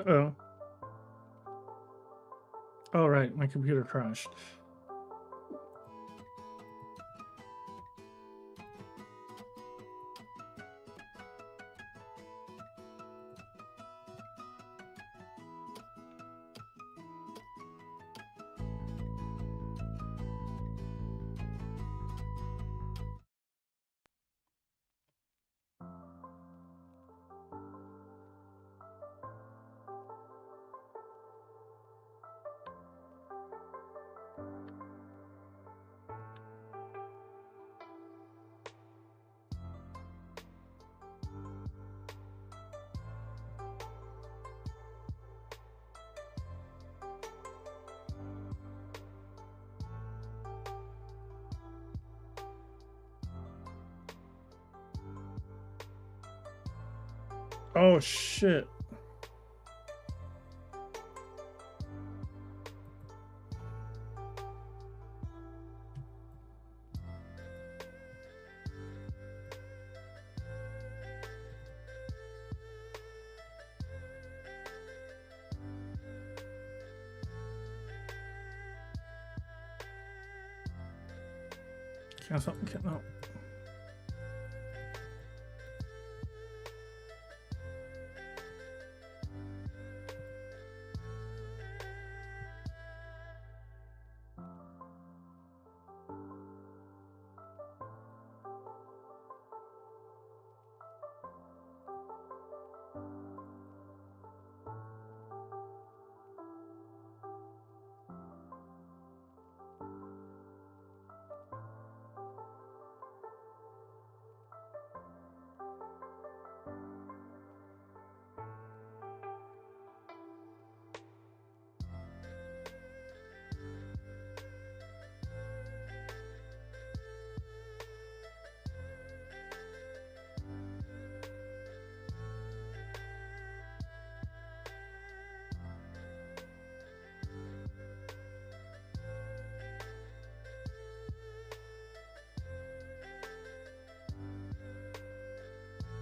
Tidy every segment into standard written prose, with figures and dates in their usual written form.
Oh. Oh, right. My computer crashed. Oh, shit. Cancel. No.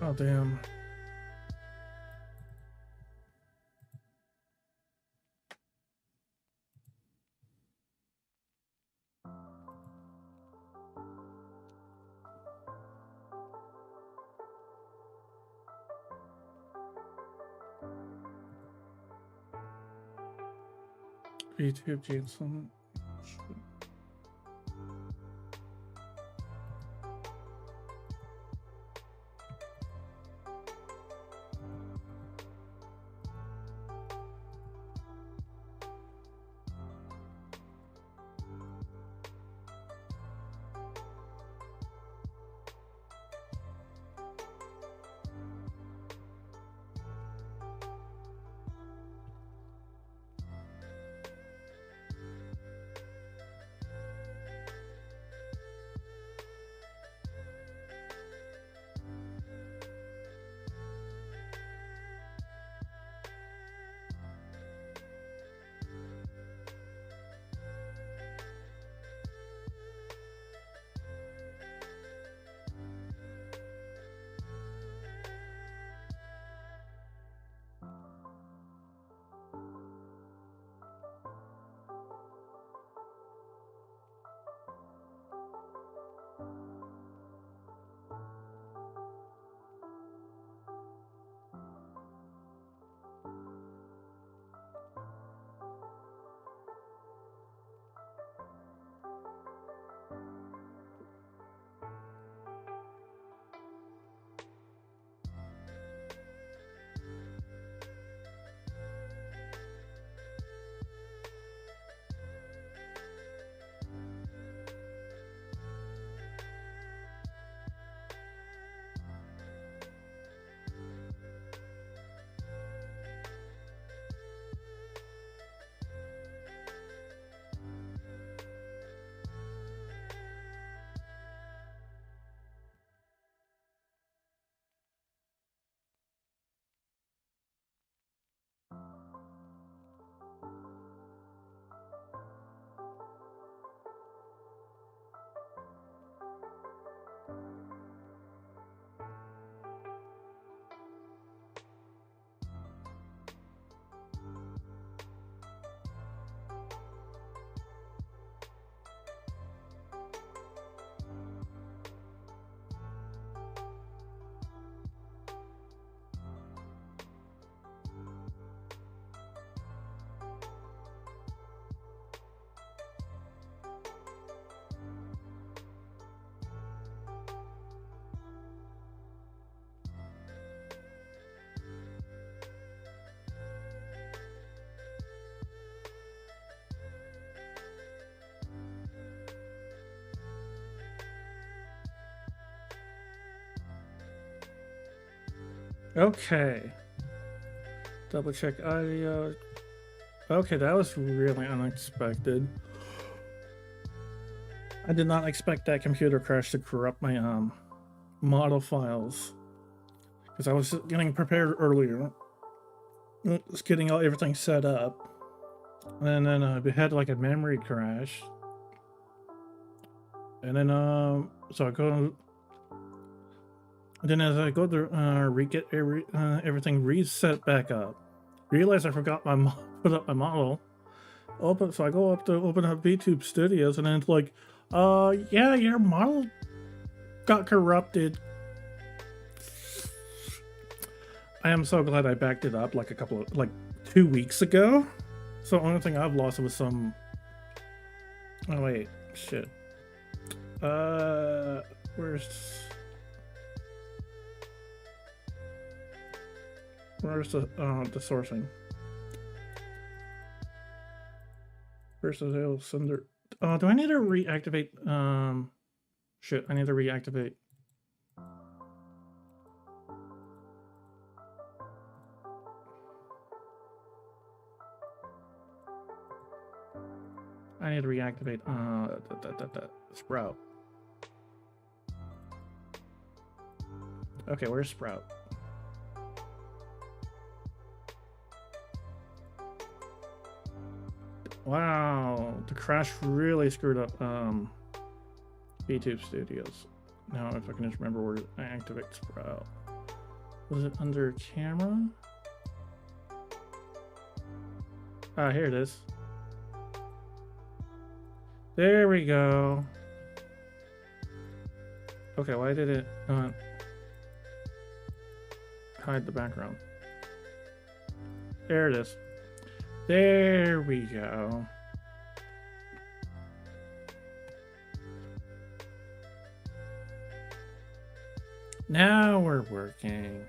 Oh, damn. YouTube Jason. Okay. Double check audio. Okay, that was really unexpected. I did not expect that computer crash to corrupt my model files, because I was getting prepared earlier, just getting everything set up, and then we had like a memory crash, and then so I go, then as I go to get everything reset back up, realize I forgot my put up my model. So I go up to open up VTube Studios, and then it's like, yeah, your model got corrupted. I am so glad I backed it up like 2 weeks ago. So the only thing I've lost was some. Oh wait, shit. Where's the sourcing? Where's the little sender? Oh, do I need to reactivate? Shit, I need to reactivate. I need to reactivate Sprout. Okay, where's Sprout? Wow, the crash really screwed up VTube Studios. Now if I can just remember where I activate Sprout. Was it under camera? Ah, here it is. There we go. Okay, why did it hide the background? There it is. There we go. Now we're working.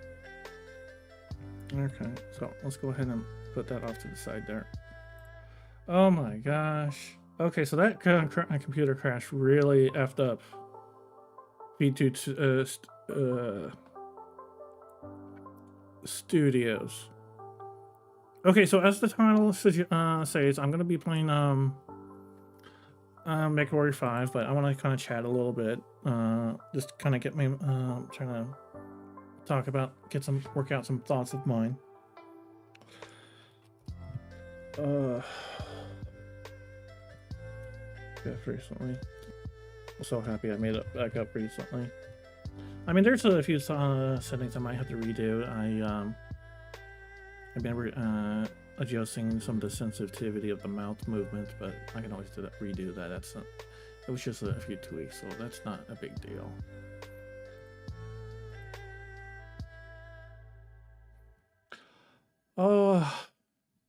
Okay, so let's go ahead and put that off to the side there. Oh my gosh. Okay, so that computer crash really effed up V2 Studios. Okay, so as the title says, I'm going to be playing Mechwarrior 5, but I want to kind of chat a little bit. Just kind of get me trying to talk about, work out some thoughts of mine. Recently. I'm so happy I made it back up recently. I mean, there's a few settings I might have to redo. I've been adjusting some of the sensitivity of the mouth movement, but I can always redo that. It was just a few tweaks, so that's not a big deal.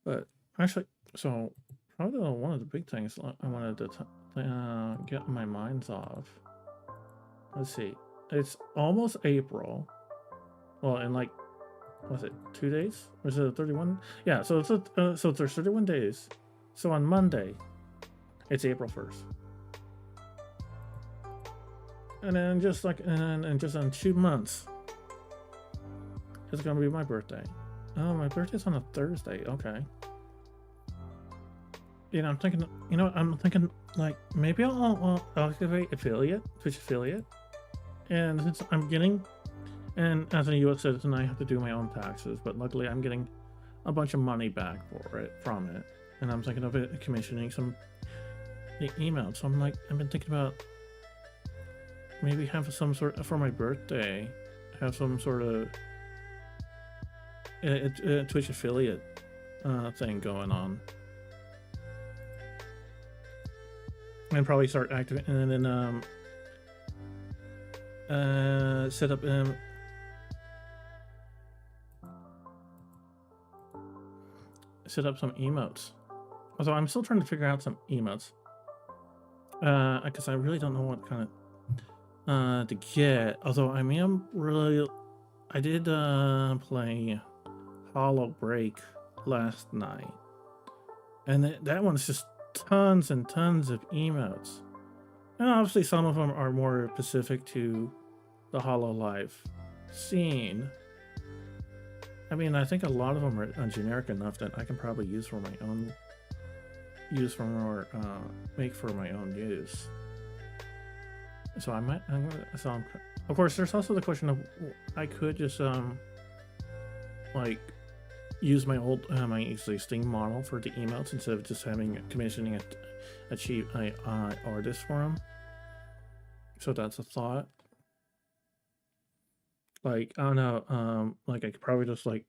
But actually, so probably one of the big things I wanted to get my minds off. Let's see, it's almost April. Well, in like, what's it, 2 days? Or is it 31? Yeah, so it's so there's 31 days. So on Monday, it's April 1st. And then just like, and just in 2 months, it's gonna be my birthday. Oh, my birthday's on a Thursday. Okay. You know, I'm thinking like maybe I'll activate Twitch affiliate, and since I'm getting, and as a U.S. citizen, I have to do my own taxes, but luckily I'm getting a bunch of money back from it, and I'm thinking of it commissioning some emails. So I've been thinking about maybe have some sort of, for my birthday, have some sort of Twitch affiliate thing going on. And probably start activating, and then set up some emotes. Although I'm still trying to figure out some emotes, because I really don't know what kind of to get. Although I did play Hollow Break last night, and that one's just tons and tons of emotes, and obviously some of them are more specific to the Hololive scene, I mean, I think a lot of them are generic enough that I can probably use for my own make for my own use. So I'm gonna, of course, there's also the question of I could just like use my old my existing model for the emotes instead of just commissioning a cheap artist for them. So that's a thought. Like, I don't know, like I could probably just like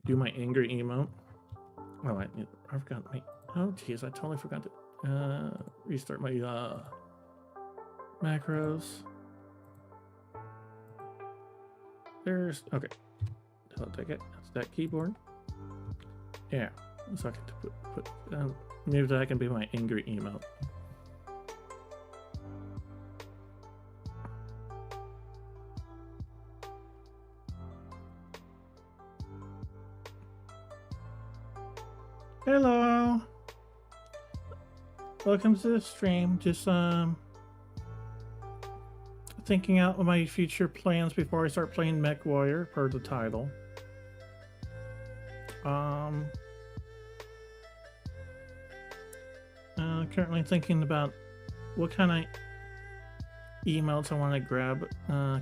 do my angry emote. Oh, I forgot my, oh geez, I totally forgot to restart my macros. There's, okay, I'll take it. That's that keyboard. Yeah, so I can put maybe that can be my angry emote. Hello. Welcome to the stream. Just thinking out my future plans before I start playing Mechwarrior per the title. Currently thinking about what kind of emotes I want to grab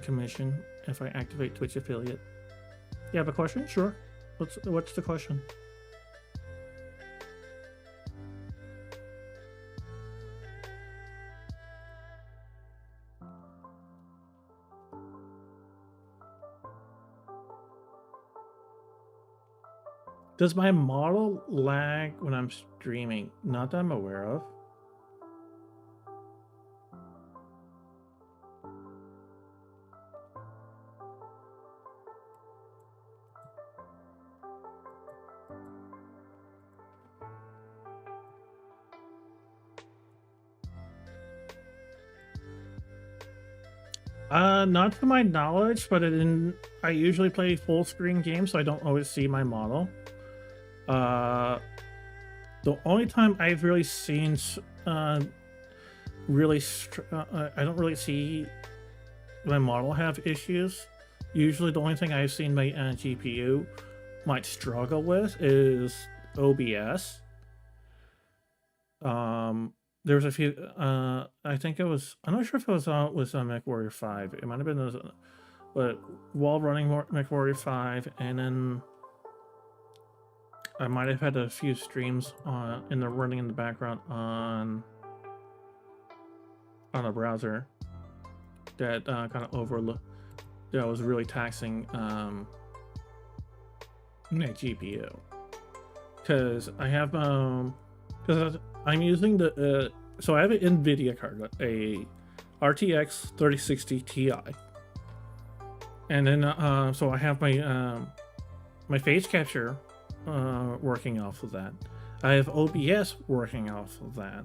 commission if I activate Twitch affiliate. You have a question? Sure. What's the question? Does my model lag when I'm streaming? Not that I'm aware of. Not to my knowledge, but I usually play full screen games, so I don't always see my model. The only time I've really seen, I don't really see my model have issues. Usually the only thing I've seen my GPU might struggle with is OBS. There was a few, I think it was, I'm not sure if it was on Mechwarrior 5. It might have been, but while running Mechwarrior 5, and then I might have had a few streams running in the background on a browser that kind of overlooked, that was really taxing my GPU. Because I have, because I'm using the, so I have an NVIDIA card, a RTX 3060 Ti. And then, so I have my, my face capture working off of that. I have OBS working off of that.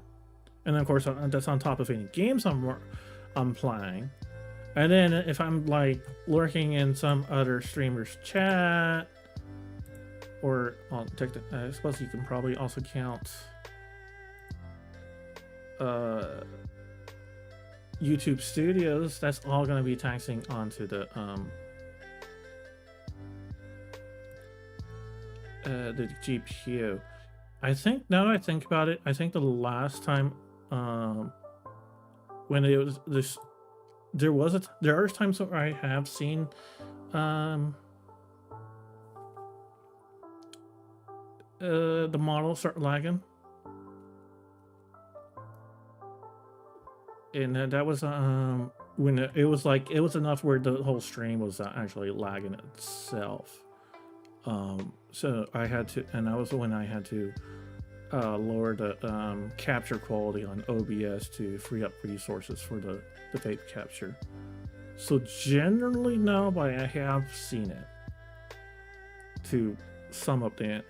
And then of course, that's on top of any games I'm playing. And then if I'm like lurking in some other streamer's chat, or I suppose you can probably also count YouTube Studios, that's all going to be taxing onto the GPU. I think, now that I think about it, I think the last time when it was this, there are times where I have seen the model start lagging. And that was when it was like, it was enough where the whole stream was actually lagging itself. So I had to, and that was when I had to lower the capture quality on OBS to free up resources for the vape capture. So generally no, but I have seen it. To sum up that.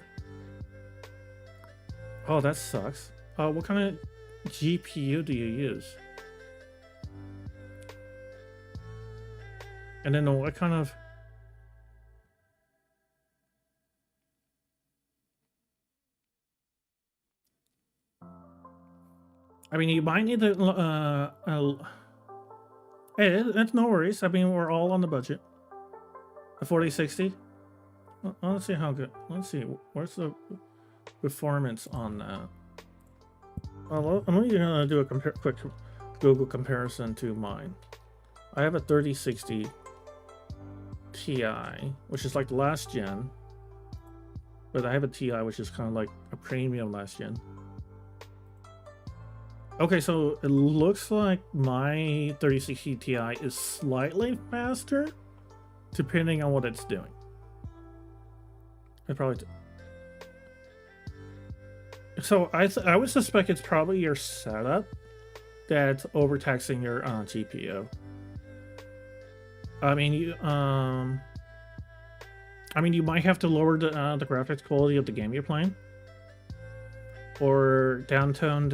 Oh, that sucks. What kind of GPU do you use? And then what kind of... I mean, you might need to... hey, that's no worries. I mean, we're all on the budget. A 4060. Let's see how good. Let's see. Where's the performance on that? Well, I'm gonna do a quick Google comparison to mine. I have a 3060 Ti, which is like the last gen, but I have a Ti, which is kind of like a premium last gen. Okay, so it looks like my 3060 Ti is slightly faster, depending on what it's doing. It probably. So I would suspect it's probably your setup that's overtaxing your GPU. I mean, you might have to lower the graphics quality of the game you're playing, or downtone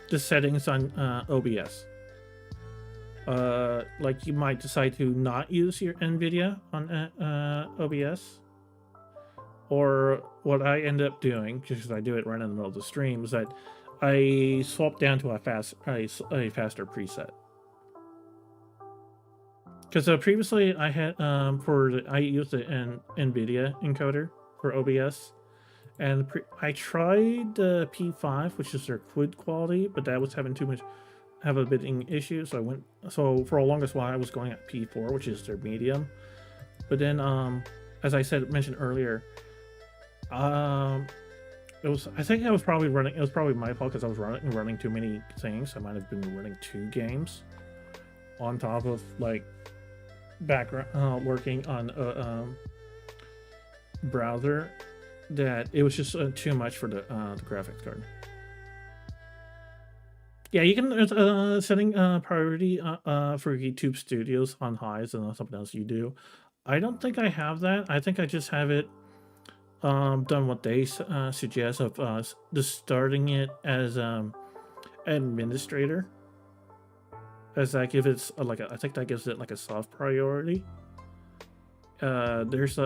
the settings on OBS. Like you might decide to not use your NVIDIA on OBS. Or what I end up doing, because I do it right in the middle of the stream, is that I swap down to a faster preset. Because previously I had I used an NVIDIA encoder for OBS, and I tried the P5, which is their quid quality, but that was having a bidding issue. So for the longest while I was going at P4, which is their medium. But then, as I mentioned earlier, I think I was probably running. It was probably my fault because I was running too many things. I might have been running 2 games on top of like background working on a browser. That it was just too much for the graphics card. Yeah, you can setting priority for YouTube Studios on highs and something else you do. I don't think I have that. I think I just have it done what they suggest of just starting it as administrator, as that gives it I think that gives it like a soft priority. There's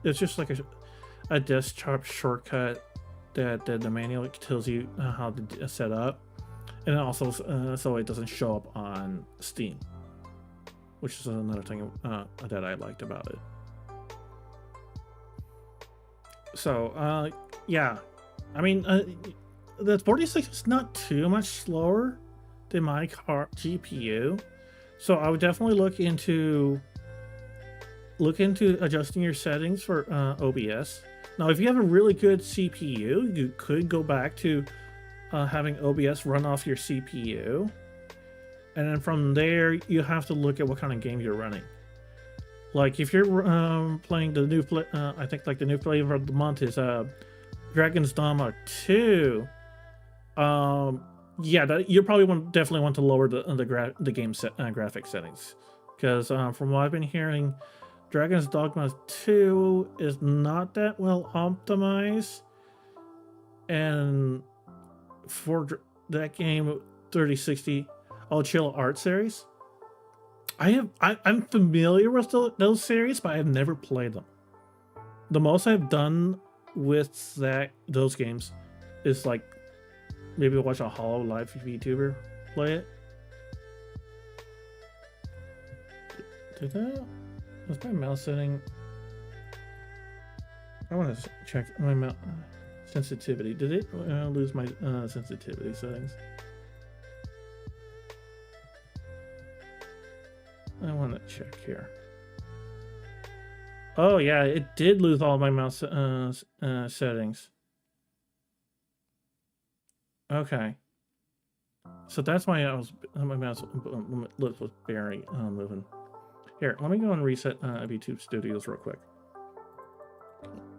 it's just like a desktop shortcut that the manual tells you how to set up, and also so it doesn't show up on Steam, which is another thing that I liked about it. So, yeah, I mean, the 46 is not too much slower than my GPU, so I would definitely look into adjusting your settings for OBS. Now, if you have a really good CPU, you could go back to having OBS run off your CPU, and then from there, you have to look at what kind of game you're running. Like if you're playing the new, I think like the new flavor of the month is Dragon's Dogma 2. Yeah, you probably definitely want to lower the game graphic settings, because from what I've been hearing, Dragon's Dogma 2 is not that well optimized, and for that game 3060 Chill Art series, I'm familiar with those series, but I've never played them. The most I've done with those games is like maybe watch a Hollow Life VTuber play it. Was my mouse setting? I want to check my mouse sensitivity. Did it lose my sensitivity settings? I want to check here. Oh yeah, it did lose all my mouse settings. Okay, so that's why my mouse was barely moving. Here, let me go and reset YouTube Studios real quick,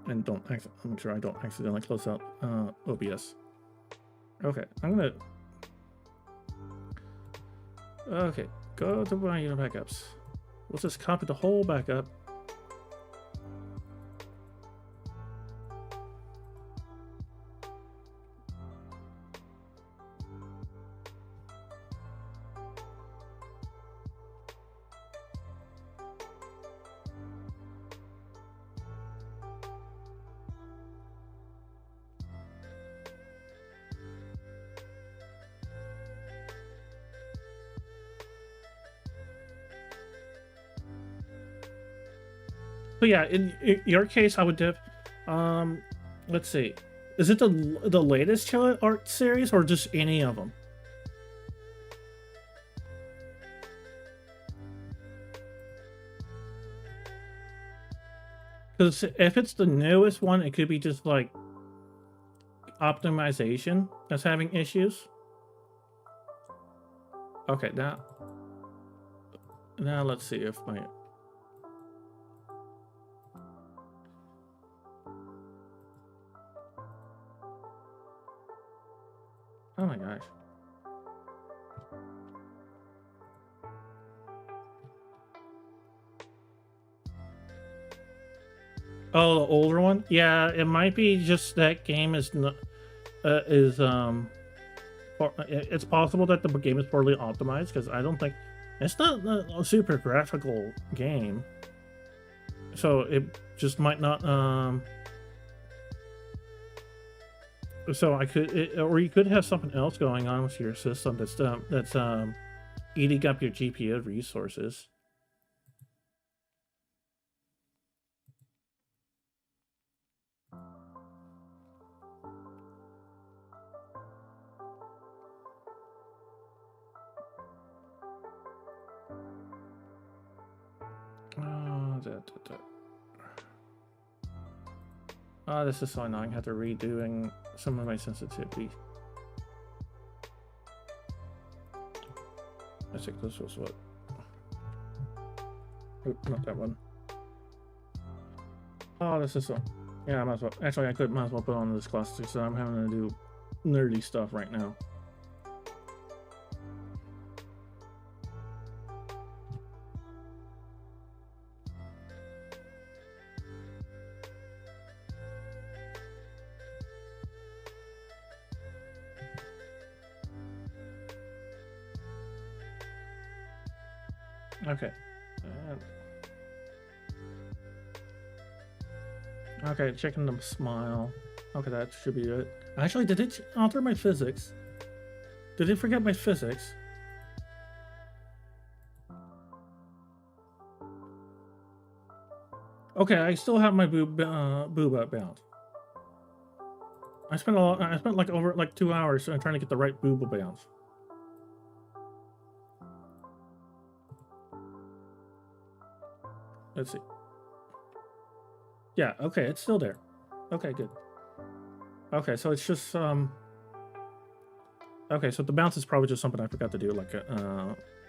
and make sure I don't accidentally close out OBS. Okay, okay. Go to my backups. Let's just copy the whole backup. So yeah, in your case, I would let's see, is it the latest Chill Art series or just any of them? Because if it's the newest one, it could be just like optimization that's having issues. Okay, now let's see if my oh my gosh. Oh, the older one? Yeah, it might be just that game is not it's possible that the game is poorly optimized because I don't think it's not a super graphical game, so it just might not so or you could have something else going on with your system that's eating up your GPU resources. Oh, this is so annoying. I have to redoing some of my sensitivity. I think this was what? Oop, not that one. Oh, this is so. Yeah, I might as well. Actually, might as well put on this classic, so I'm having to do nerdy stuff right now. Okay. Okay, checking the smile. Okay, that should be it. Actually, did it alter my physics? Did it forget my physics? Okay, I still have my boob bound. I spent like over like 2 hours trying to get the right boob bounce. Let's see. Yeah, okay, it's still there. Okay, good. Okay, so it's just okay, so the bounce is probably just something I forgot to do, like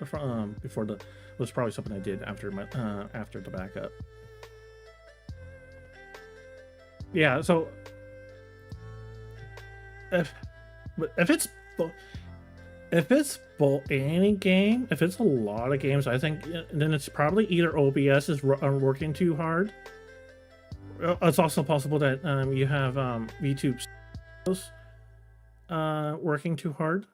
before the was probably something I did after my after the backup. Yeah, so if it's any game, if it's a lot of games, I think then it's probably either OBS is working too hard. It's also possible that you have YouTube working too hard.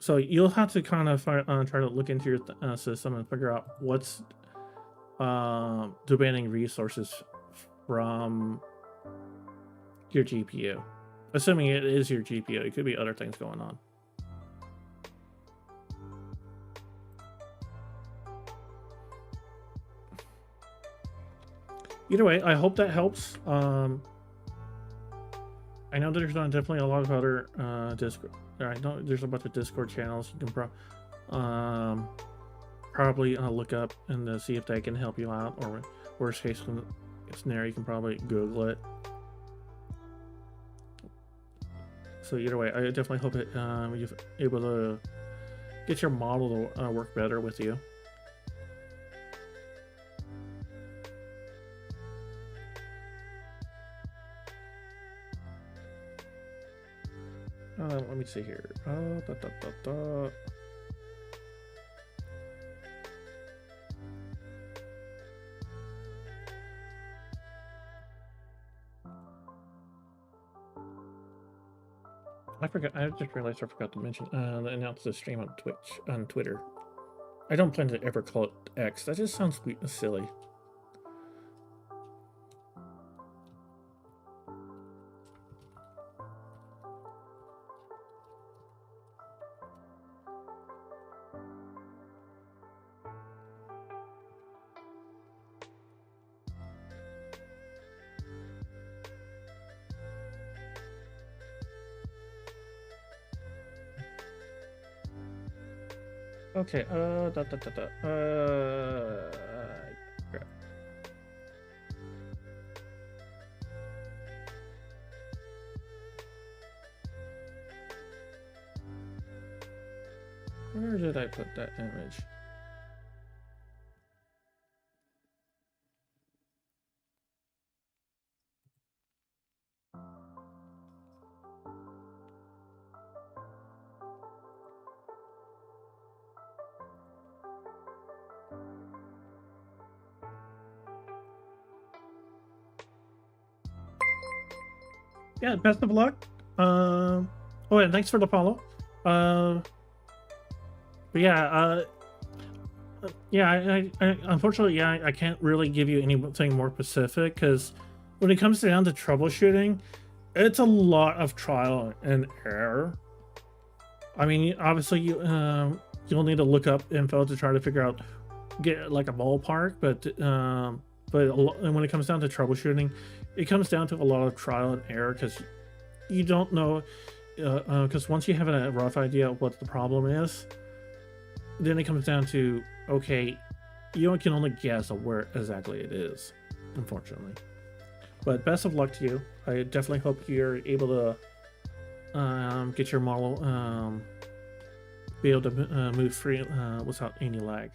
So you'll have to kind of try to look into your system and figure out what's demanding resources from your GPU. Assuming it is your GPU, it could be other things going on. Either way, I hope that helps. I know there's definitely a lot of other Discord. I know there's a bunch of Discord channels you can probably look up and see if they can help you out. Or worst case scenario, you can probably Google it. So either way, I definitely hope it you're able to get your model to work better with you. Let me see here. I forgot. I just realized I forgot to mention announce the stream on Twitter. I don't plan to ever call it X. That just sounds silly. Okay, crap. Where did I put that image? Yeah, best of luck. Oh, and thanks for the follow. But yeah, yeah, I unfortunately, yeah, I can't really give you anything more specific because when it comes down to troubleshooting, it's a lot of trial and error. I mean, obviously, you'll need to look up info to try to figure out, get like a ballpark, but when it comes down to troubleshooting, it comes down to a lot of trial and error because you don't know, because once you have a rough idea of what the problem is, then it comes down to, okay, you can only guess of where exactly it is, unfortunately. But best of luck to you. I definitely hope you're able to get your model, be able to move free without any lag.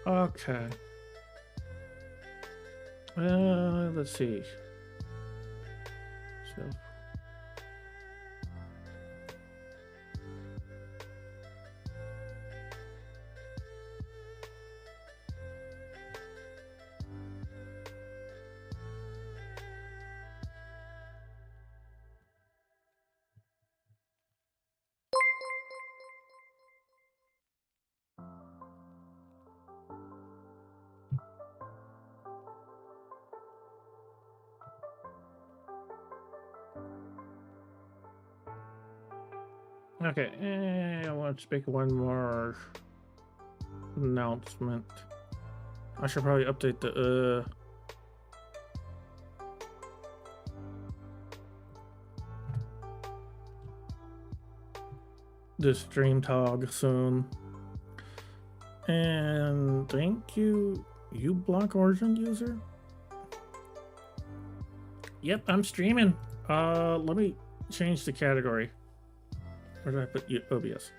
Okay. Let's see. So. Okay, I want to make one more announcement. I should probably update the stream tog soon. And thank you, you block origin user. Yep, I'm streaming. Let me change the category. Where did I put OBS?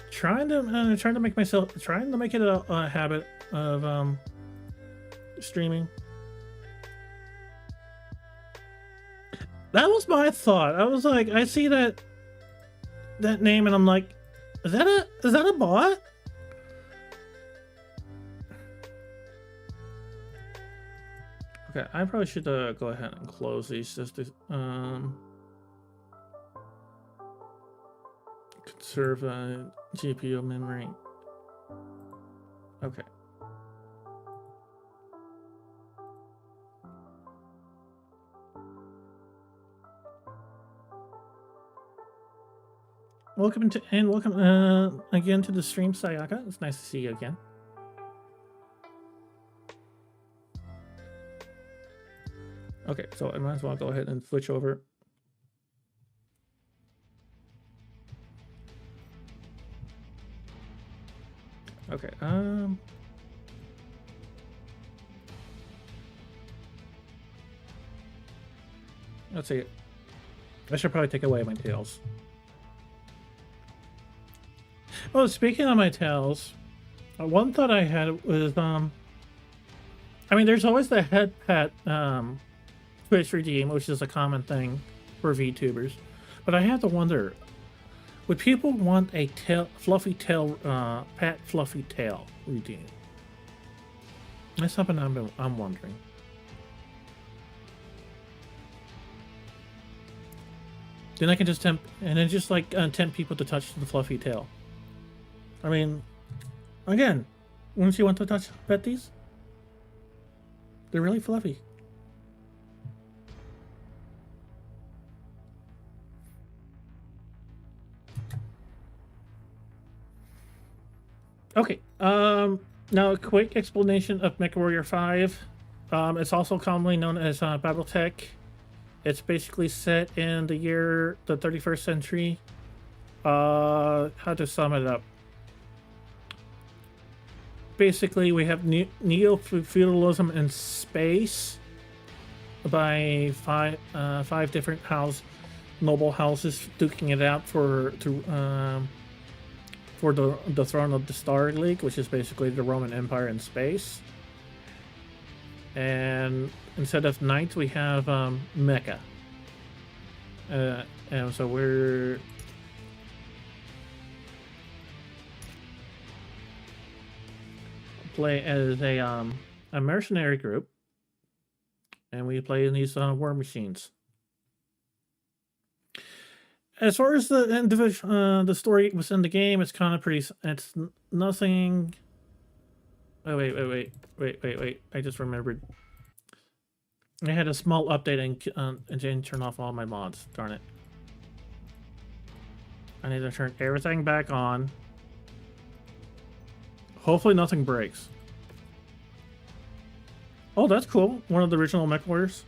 Trying to make it a habit of streaming. That was my thought. I was like, I see that name and I'm like, is that a bot? Okay, I probably should go ahead and close these just to conserve GPU memory. Okay. Welcome again to the stream, Sayaka. It's nice to see you again. Okay, so I might as well go ahead and switch over. Okay, let's see. I should probably take away my tails. Oh, speaking of my tails, one thought I had was, I mean, there's always the head pet Twitch redeem, which is a common thing for VTubers, but I have to wonder, would people want a fluffy tail redeem? That's something I'm wondering. Then I can just tempt, and then just like tempt people to touch the fluffy tail. I mean, again, wouldn't you want to touch pet these? They're really fluffy. Okay. Now a quick explanation of Mechwarrior 5. It's also commonly known as BattleTech. It's basically set in the 31st century. How to sum it up? Basically, we have neo-feudalism in space by five different noble houses duking it out for the throne of the Star League, which is basically the Roman Empire in space. And instead of knights, we have mecha. And so we're play as a mercenary group, and we play in these war machines. As far as the individual, the story within the game, it's kind of pretty. It's nothing. Oh wait! I just remembered. I had a small update and didn't turn off all my mods. Darn it! I need to turn everything back on. Hopefully nothing breaks. Oh, that's cool. One of the original Mechwarriors.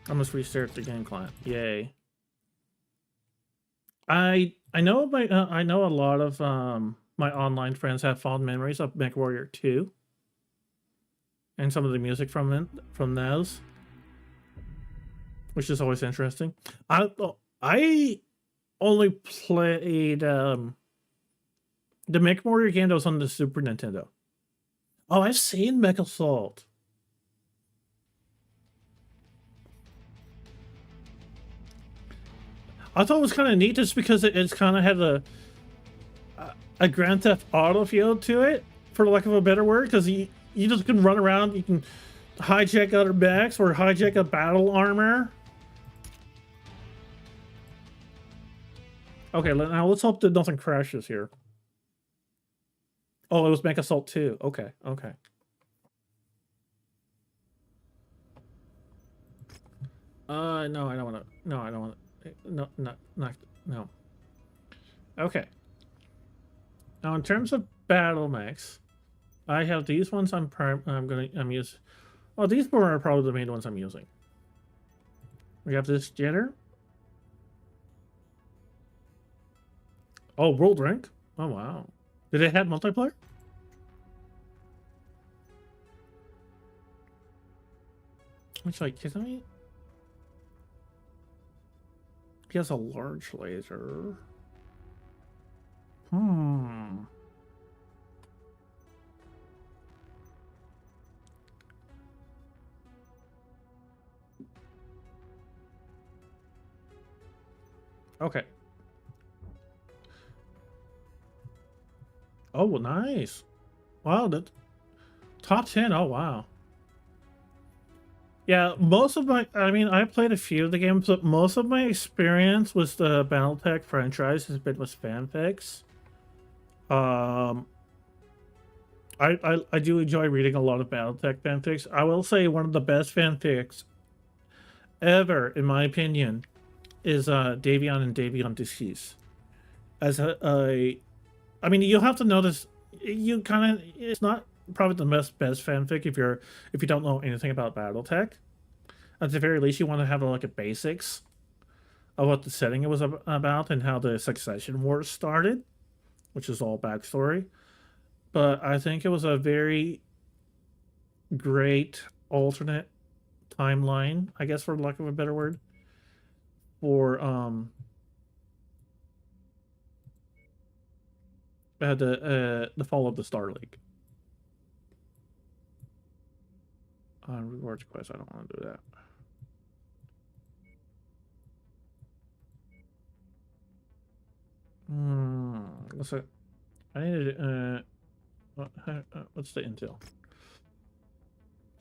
I must restart the game client. Yay. I know I know a lot of my online friends have fond memories of Mechwarrior 2. And some of the music from those. Which is always interesting. I only played the Mechwarrior game that was on the Super Nintendo. Oh, I've seen Mech Assault. I thought it was kind of neat just because it's kind of had a Grand Theft Auto feel to it, for lack of a better word, because you just can run around, you can hijack other mechs or hijack a battle armor. Okay, now let's hope that nothing crashes here. Oh, it was Mech Assault 2. Okay. No, I don't want to. No, I don't want to. No. Okay. Now, in terms of battle mechs, I have these ones. I'm using. Well, these four are probably the main ones I'm using. We have this Jenner. Oh, World Rank. Oh wow. Did it have multiplayer? Which, like, can I? He has a large laser. Okay. Oh, nice. Wow, that top 10. Oh, wow. Yeah, most of my, I mean, I played a few of the games, but most of my experience with the BattleTech franchise has been with fanfics. I do enjoy reading a lot of BattleTech fanfics. I will say one of the best fanfics ever, in my opinion, is Davion and Davion Decease. As I mean, you'll have to notice, it's not probably the best fanfic if you don't know anything about BattleTech. At the very least, you want to have like a basics of what the setting it was about and how the Succession Wars started, which is all backstory. But I think it was a very great alternate timeline, I guess, for lack of a better word, for the fall of the Star League. Rewards quest. I don't want to do that. Let's see. I need to. What's the intel?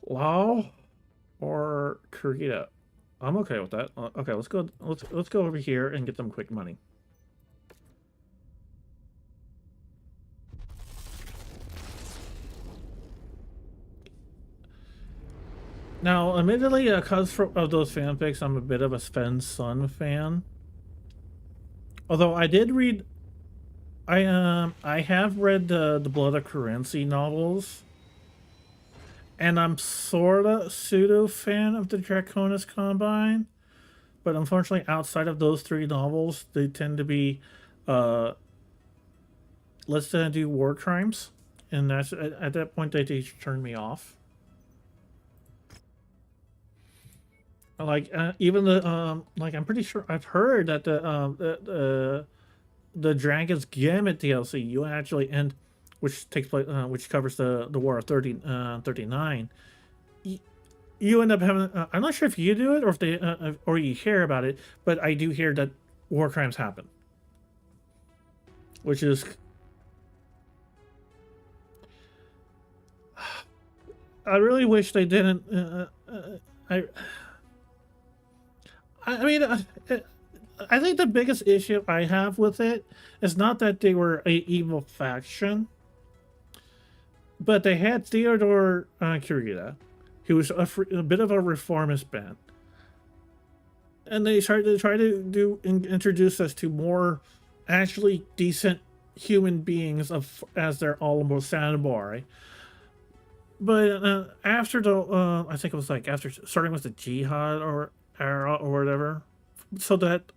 Wow. or Kurita. I'm okay with that. Okay, let's go. Let's go over here and get them quick money. Now, admittedly, because of those fanfics, I'm a bit of a Sven's Son fan. Although I did read, I have read the Blood of Currency novels, and I'm sorta pseudo fan of the Draconis Combine. But unfortunately, outside of those three novels, they tend to be, let's do war crimes, and that's at that point they turned me off. Like even the like I'm pretty sure I've heard that the Dragon's Gambit DLC you actually end, which takes place which covers the War of 39. You end up having I'm not sure if you do it or if they or you hear about it, but I do hear that war crimes happen, which is I really wish they didn't. I mean, I think the biggest issue I have with it is not that they were a evil faction, but they had Theodore Kurita, who was a bit of a reformist band, and they tried to introduce us to more actually decent human beings as their almost Sanabari. But after the I think it was like after starting with the Jihad or era or whatever, so that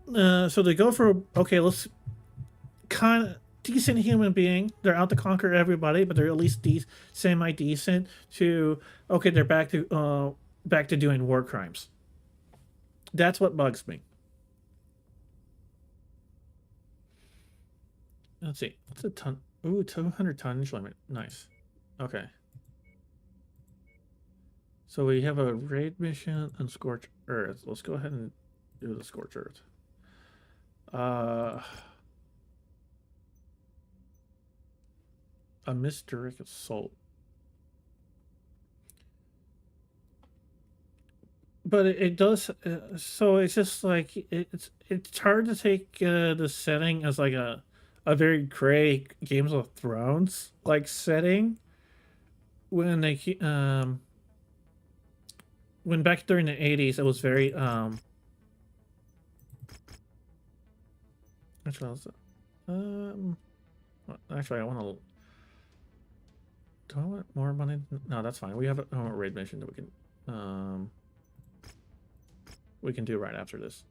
so they go for okay, let's kind of decent human being. They're out to conquer everybody, but they're at least semi decent. To okay, they're back to doing war crimes. That's what bugs me. Let's see, what's a ton? Ooh, 200 tonnage limit. Nice. Okay. So we have a raid mission and Scorch Earth. Let's go ahead and do the Scorch Earth. A Mysteric Assault. But it does, so it's just like, it's hard to take the setting as like a very gray Games of Thrones like setting when they when back during the 80s it was very actually actually I want to do I want more money? No, that's fine. We have a raid mission that we can do right after this.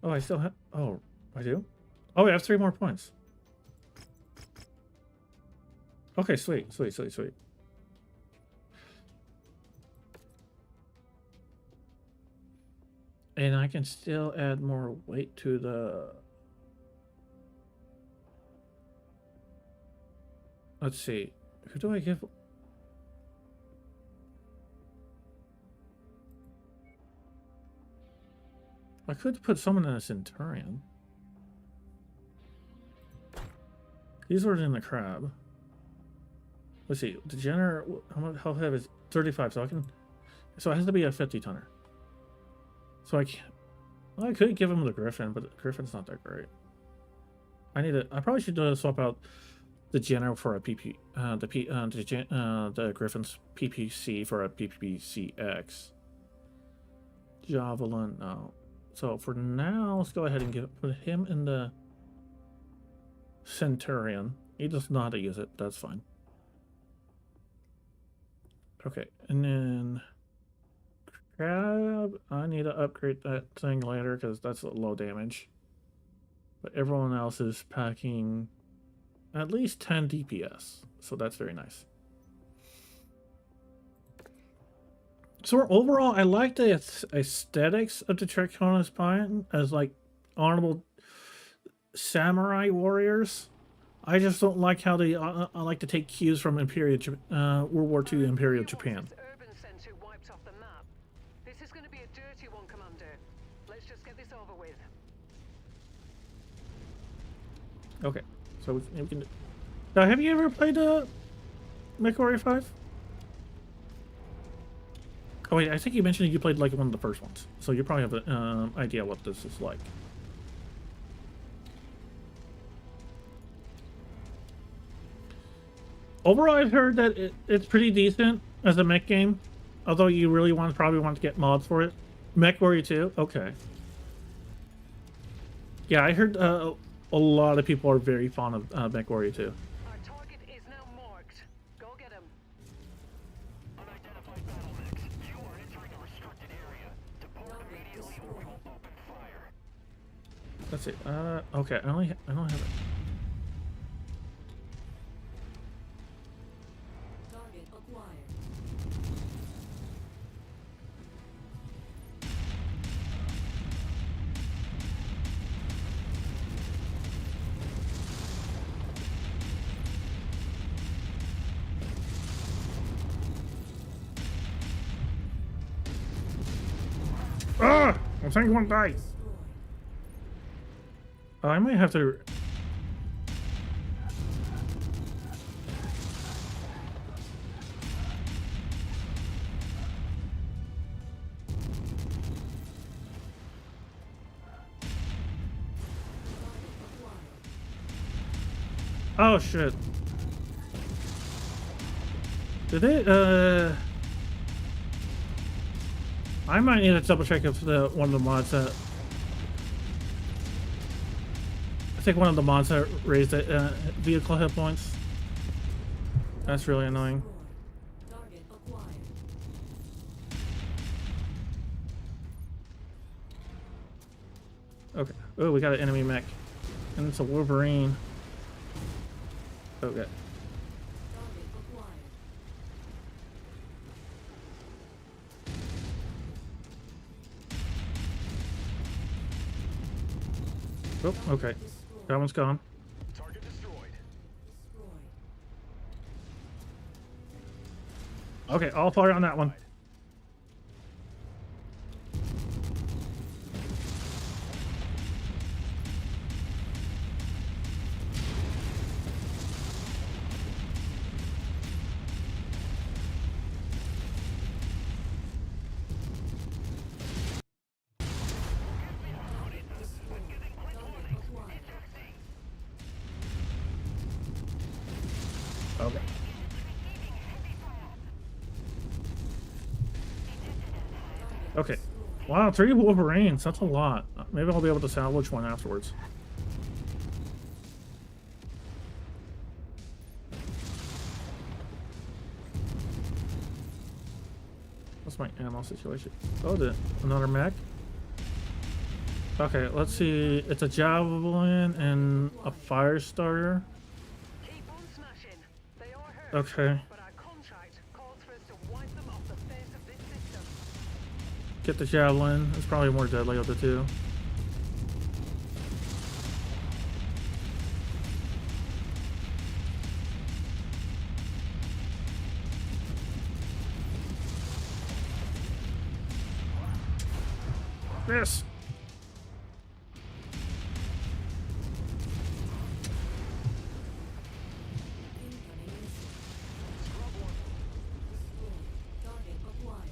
Oh, I still have, oh, I do? Oh, I have 3 more points. Okay, sweet. And I can still add more weight to the... Let's see. Who do I give... I could put someone in a Centurion. These are in the Crab. Let's see. The Degenerate, how heavy is 35, so I can... So it has to be a 50-tonner. So I can't... Well, I could give him the Griffin, but the Griffin's not that great. I probably should swap out the General for a PP... the Griffin's PPC for a PPCX. Javelin, no. So for now, let's go ahead and put him in the Centurion. He does know how to use it. That's fine. Okay, and then Crab. I need to upgrade that thing later because that's low damage. But everyone else is packing at least 10 DPS, so that's very nice. So overall, I like the aesthetics of the Draconis Pine as like honorable samurai warriors. I just don't like how they I like to take cues from World War II Imperial Japan. Urban center wiped off the map. This is going to be a dirty one, Commander. Let's just get this over with. Okay, so we can. Now, have you ever played Mechwarrior 5? Oh wait, I think you mentioned you played like one of the first ones, so you probably have an idea what this is like. Overall, I've heard that it's pretty decent as a mech game, although you really probably want to get mods for it. Mechwarrior 2? Okay. Yeah, I heard a lot of people are very fond of Mechwarrior 2. Our target is now marked. Go get him. Unidentified battle mechs. You are entering a restricted area. Depart immediately or we will open fire. Let's see. Okay, I don't have it. Target acquired. Ah! I'm saying one die. I might have to. Oh shit. Did they, I might need to double check if one of the mods that... I think one of the mods that raised the vehicle hit points. That's really annoying. Target acquired. Okay. Oh, we got an enemy mech. And it's a Wolverine. Okay. Target acquired. Oh, okay. That one's gone. Target destroyed. Destroyed. Okay, I'll fire on that one. Okay. Okay. Wow, 3 Wolverines. That's a lot. Maybe I'll be able to salvage one afterwards. What's my ammo situation? Oh, another mech. Okay, let's see. It's a javelin and a fire starter. Keep on smashing. They are hurt. Okay. But our contract calls for us to wipe them off the face of this system. Get the javelin. It's probably more deadly of the two. Yes. Target acquired.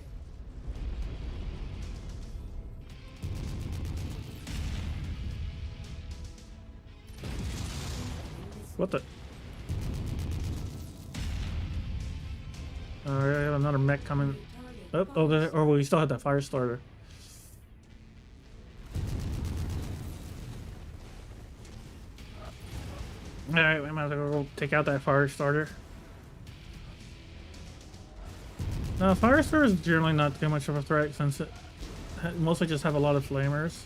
What the? Alright, I have another mech coming. Oh, we still had that fire starter. Alright, we might as well go take out that fire starter. Now, fire starter is generally not too much of a threat since it mostly just have a lot of flamers,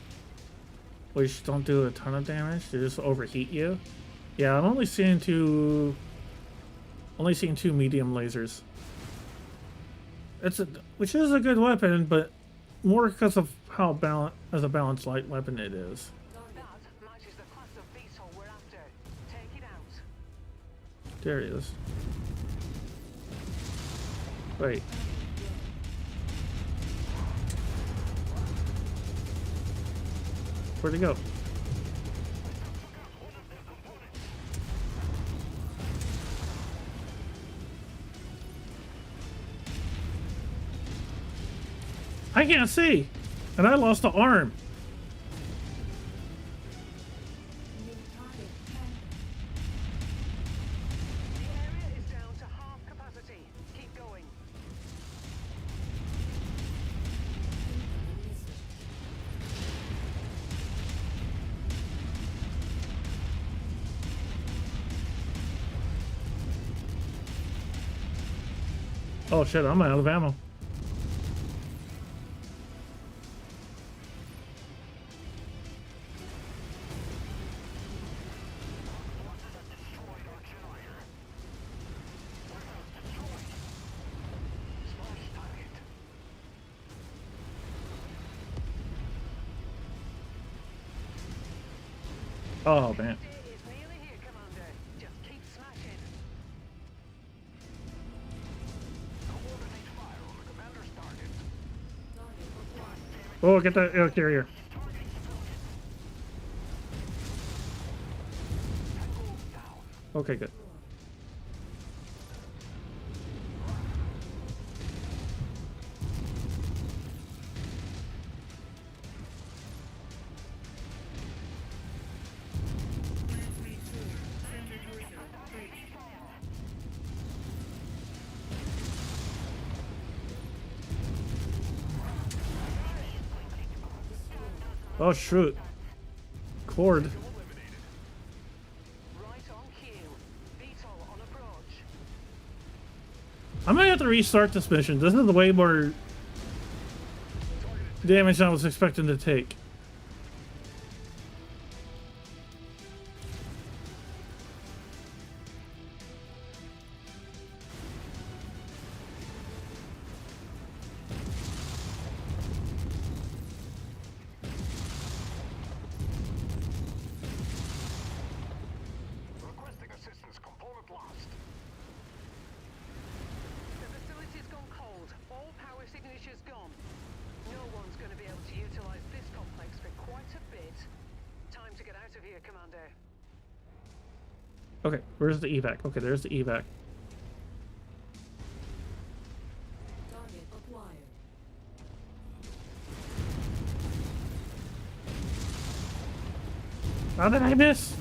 which don't do a ton of damage. They just overheat you. Yeah, I'm only seeing two medium lasers. Which is a good weapon, but more because of how as a balanced light weapon it is. That matches the class of beetle we're after. Take it out. There he is. Wait. Where'd he go? I can't see, and I lost the arm. New target The area is down to half capacity. Keep going. Oh shit, I'm out of ammo. Oh man. It is nearly here, Commander. Just keep smashing. Coordinate fire on the commander's target. target acquired. Oh, get that air carrier. Okay, good. Oh shoot. Cord. Right on cue. VTOL on approach. I might have to restart this mission. This is way more damage than I was expecting to take. Requesting assistance. Component lost. The facility's gone cold. All power signatures gone. No one's going to be able to utilize this complex for quite a bit. Time to get out of here, Commander. Okay, where's the evac? Okay, there's the evac. Target acquired. How did I miss?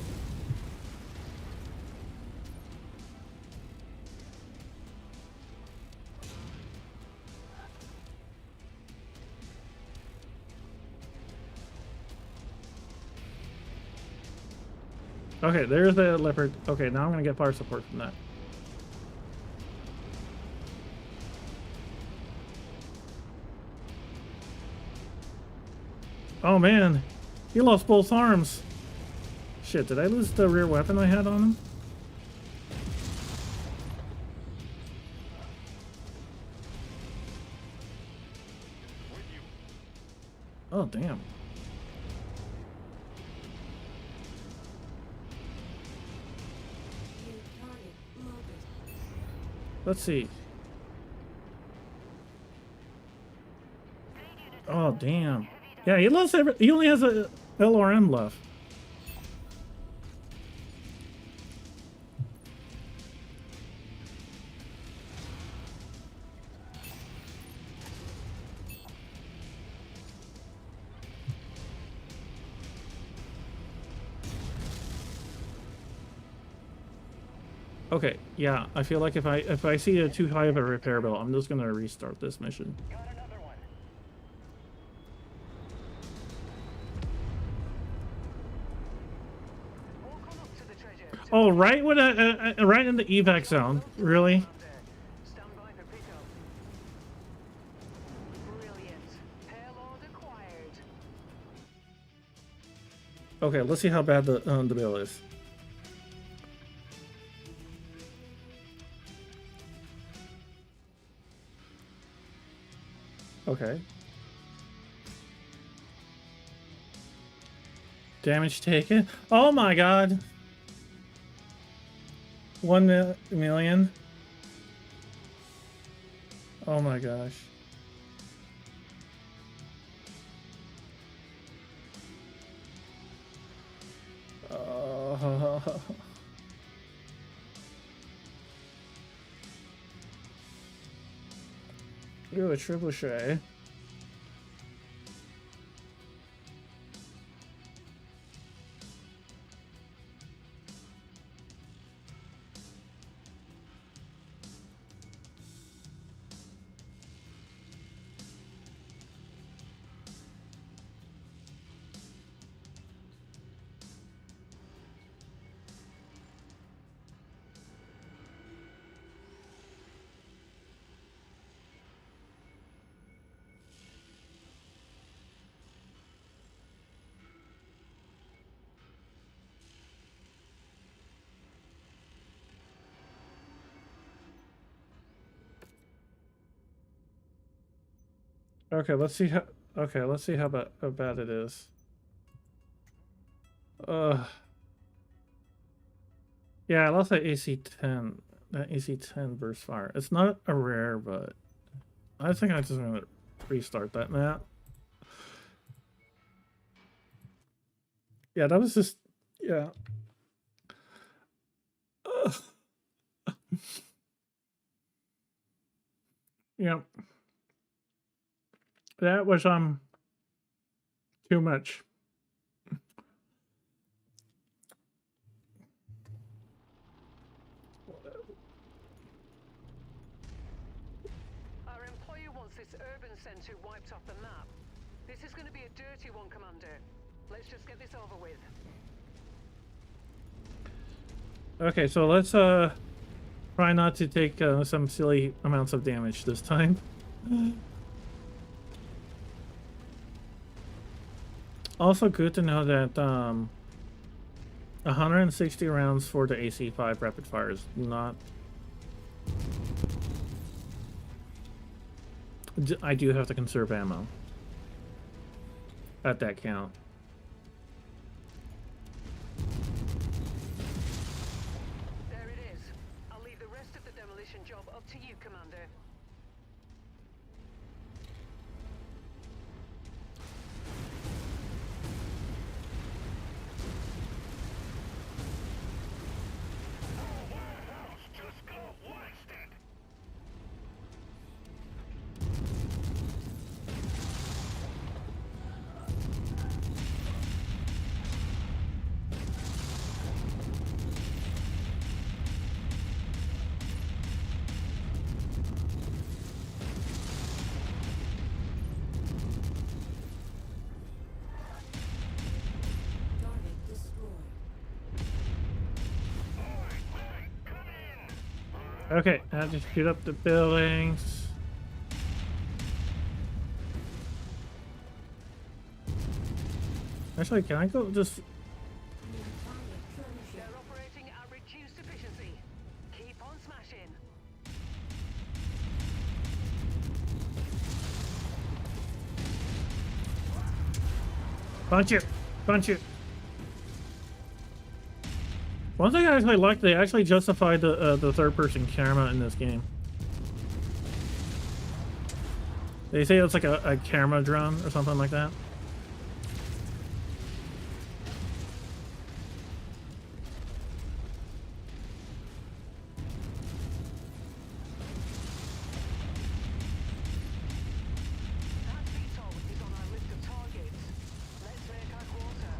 Okay, there's the leopard. Okay, now I'm gonna get fire support from that. Oh man, he lost both arms. Shit, did I lose the rear weapon I had on him? Oh damn. New target located. Let's see. Oh damn. Yeah, he lost every. He only has a LRM left. Okay, yeah, I feel like if I see a too high of a repair bill, I'm just gonna restart this mission. Got another one. Walk on up to the treasure. Oh, right when right in the evac zone. Really? Commander, stand by for pickup. Brilliant. Payload acquired. Okay, let's see how bad the bill is. Okay. Damage taken. Oh my god. 1 million. Oh my gosh. Ooh, a trebuchet. Okay, let's see how. Okay, let's see how bad it is. Yeah, I lost that AC-10. That AC-10 burst fire. It's not a rare, but I think I'm just gonna restart that map. Yeah, that was just yeah. Ugh. Yeah, that was too much. Our employer wants this urban centre wiped off the map. This is going to be a dirty one, Commander. Let's just get this over with. Okay, so let's try not to take some silly amounts of damage this time. Also good to know that 160 rounds for the AC-5 rapid fire is not. I do have to conserve ammo at that count. There it is. I'll leave the rest of the demolition job up to you, Commander. Target destroyed. Okay, I just shoot up the buildings. Actually, can I go just? New target skirmisher. They're operating at reduced efficiency. Keep on smashing. Punch it! Punch it! One thing I actually like, they actually justified the third-person camera in this game. They say it's like a camera drone or something like that. That VTOL is on our list of targets. Let's make our quarter.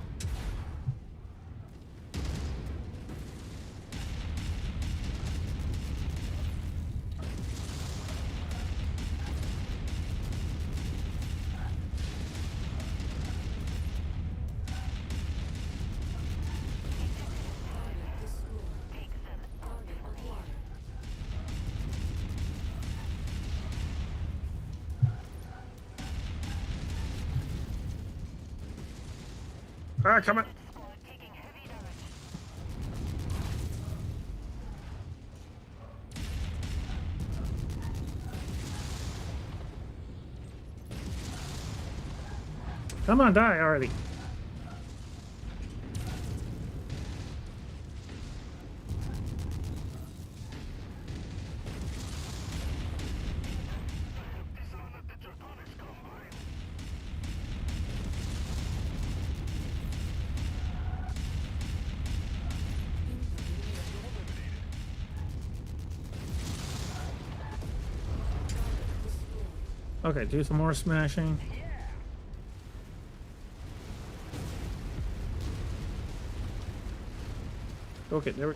Target destroyed. Target acquired. Ah, come on! Come on, die already! Okay, do some more smashing. Okay, there we.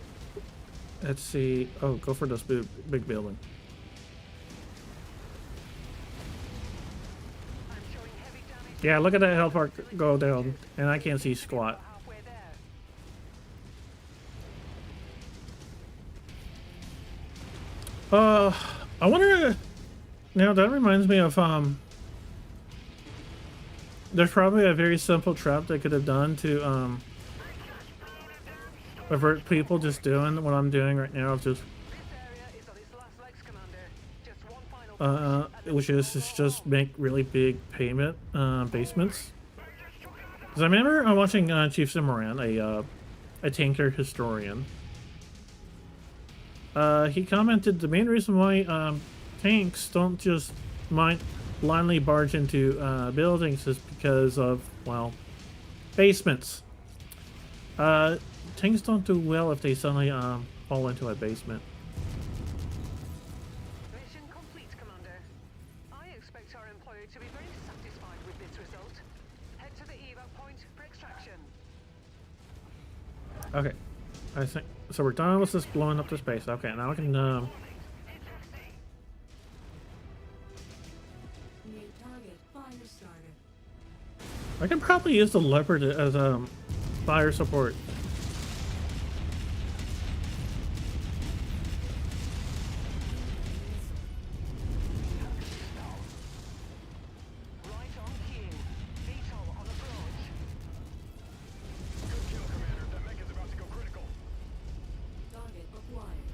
Let's see. Oh, go for this big building. I'm showing heavy damage. Yeah, look at that health bar go down, and I can't see squat. Halfway there. I wonder. Now that reminds me of there's probably a very simple trap they could have done to avert people just doing what I'm doing right now of just. This area is on its last legs, Commander. Just one final push, and which is just make really big basements. Because I remember watching Chief Zimmerman, a tanker historian. He commented the main reason why tanks don't just blindly barge into buildings is because of, well, basements. Tanks don't do well if they suddenly fall into a basement. mission complete, Commander. I expect our employer to be very satisfied with this result. Head to the evac point for extraction. Okay, I think so. We're done with this blowing up the space. Okay, now I can New target fire starter. I can probably use the leopard as fire support. Right on cue. VTOL on approach. Good kill, Commander. That mech is about to go critical. Target acquired.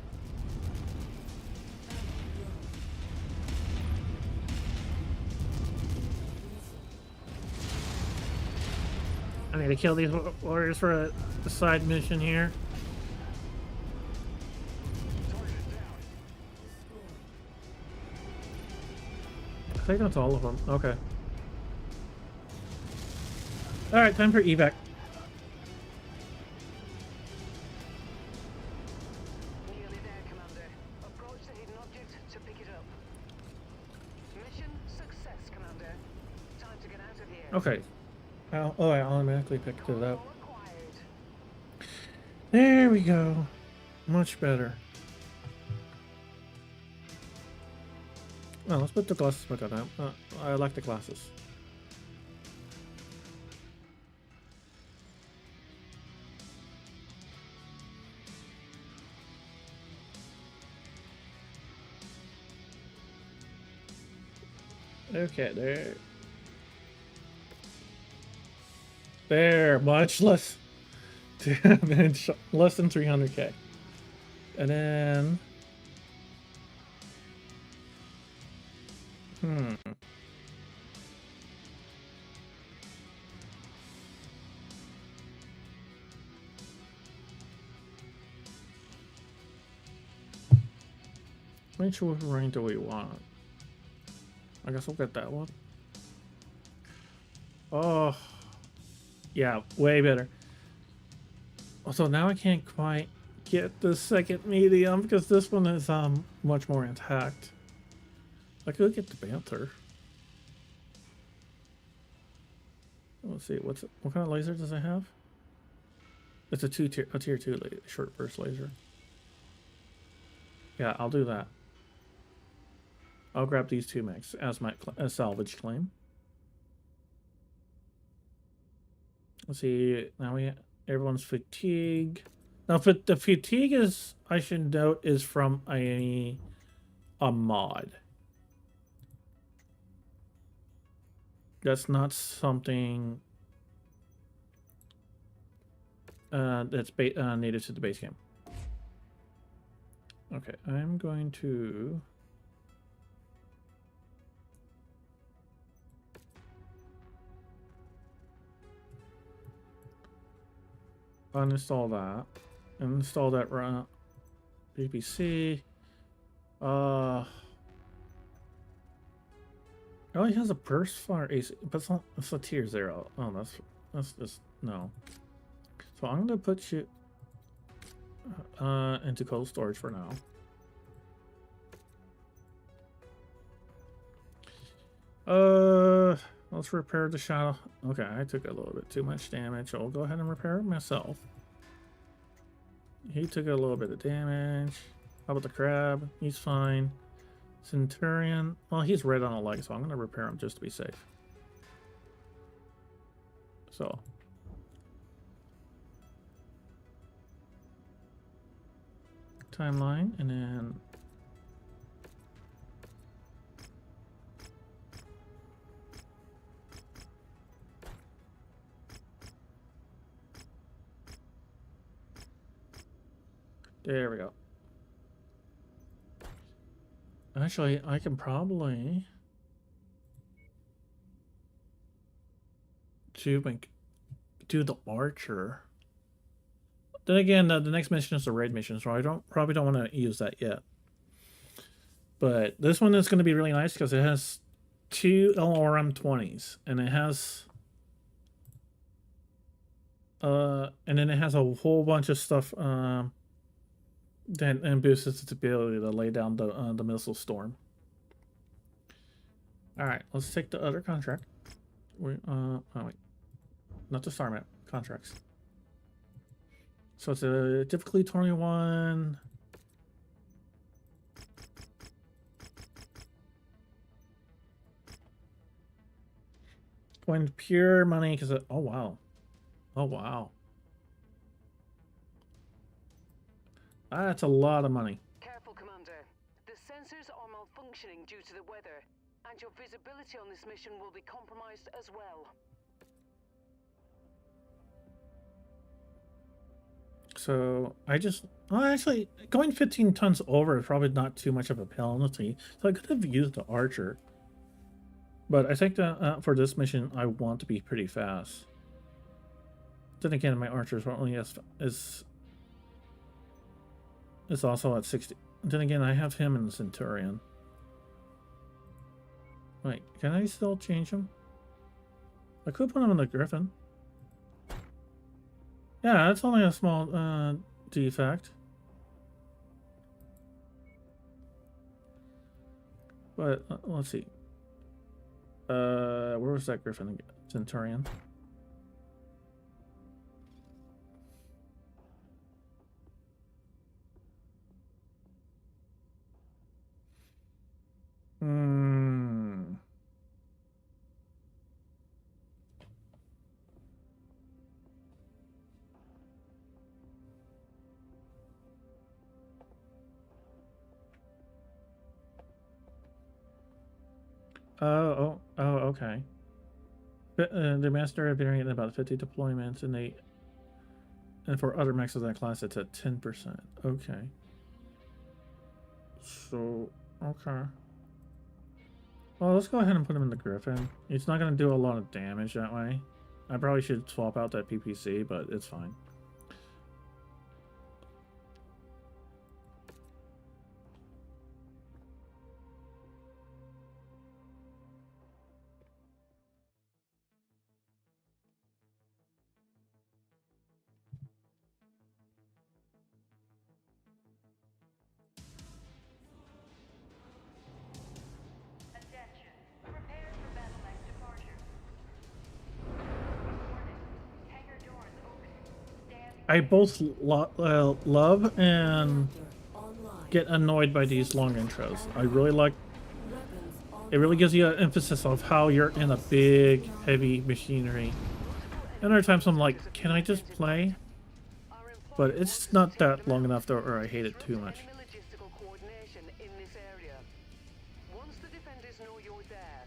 I need to kill these warriors for a side mission here. Target is down. I think that's all of them. Okay. All right, time for evac. Nearly there, Commander. Approach the hidden object to pick it up. Mission success, Commander. Time to get out of here. Okay. Oh, I automatically picked it up. All acquired. There we go. Much better. Well, let's put the glasses back on. I like the glasses. Okay, there. There, much less damage, less than 300k. And then, which Wolverine do we want? I guess we'll get that one. Oh, yeah, way better. Also, now I can't quite get the second medium because this one is much more intact. I could get the Panther. Let's see, what kind of laser does it have? It's a tier 2 short burst laser. Yeah, I'll do that. I'll grab these two mechs as my salvage claim. Let's see. Now everyone's fatigue. Now, the fatigue is, I should note, is from a mod. That's not something that's native to the base game. Okay, I'm going to uninstall that. Install that BBC. It only has a burst fire AC, but it's a tier 0. Oh, that's just no. So I'm gonna put you into cold storage for now. Let's repair the shadow. Okay, I took a little bit too much damage. I'll go ahead and repair it myself. He took a little bit of damage. How about the crab? He's fine. Centurion. Well, he's red on a leg, so I'm gonna repair him just to be safe. So. Timeline, and then there we go. Actually, I can probably do the archer. Then again, the next mission is the raid mission, so I probably don't want to use that yet. But this one is going to be really nice because it has 2 LRM-20s, and it has and then it has a whole bunch of stuff that boosts its ability to lay down the missile storm. All right, let's take the other contract. Oh wait, not the star map contracts. So it's a typically 21. Going pure money because oh wow, oh wow, that's a lot of money. Careful, Commander. The sensors are malfunctioning due to the weather, and your visibility on this mission will be compromised as well. So I just, well, actually, going 15 tons over is probably not too much of a penalty. So I could have used the archer, but I think that for this mission, I want to be pretty fast. Then again, my archers are only is also at 60. Then again, I have him in the Centurion. Wait, can I still change him? I could put him in the Griffin. Yeah, it's only a small defect. But let's see. Where was that Griffin again? Centurion. Oh, okay. But, the master have been getting about 50 deployments, and for other mechs of that class, it's at 10%. Okay. So, okay. Well, let's go ahead and put him in the Griffin. He's not going to do a lot of damage that way. I probably should swap out that PPC, but it's fine. I both love and get annoyed by these long intros. I really like. It really gives you an emphasis of how you're in a big, heavy machinery. And other times I'm like, can I just play? But it's not that long enough, though, or I hate it too much. Once the defenders know you're there,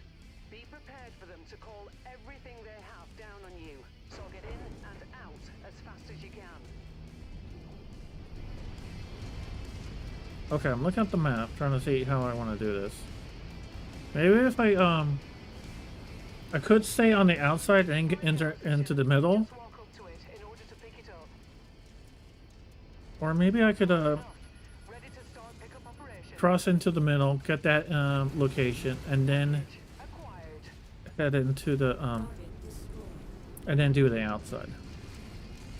be prepared for them to call everything they have down on you. So get in and out as fast as you can. Okay, I'm looking at the map, trying to see how I want to do this. Maybe if I could stay on the outside and enter into the middle. Or maybe I could cross into the middle, get that location, and then head into the and then do the outside.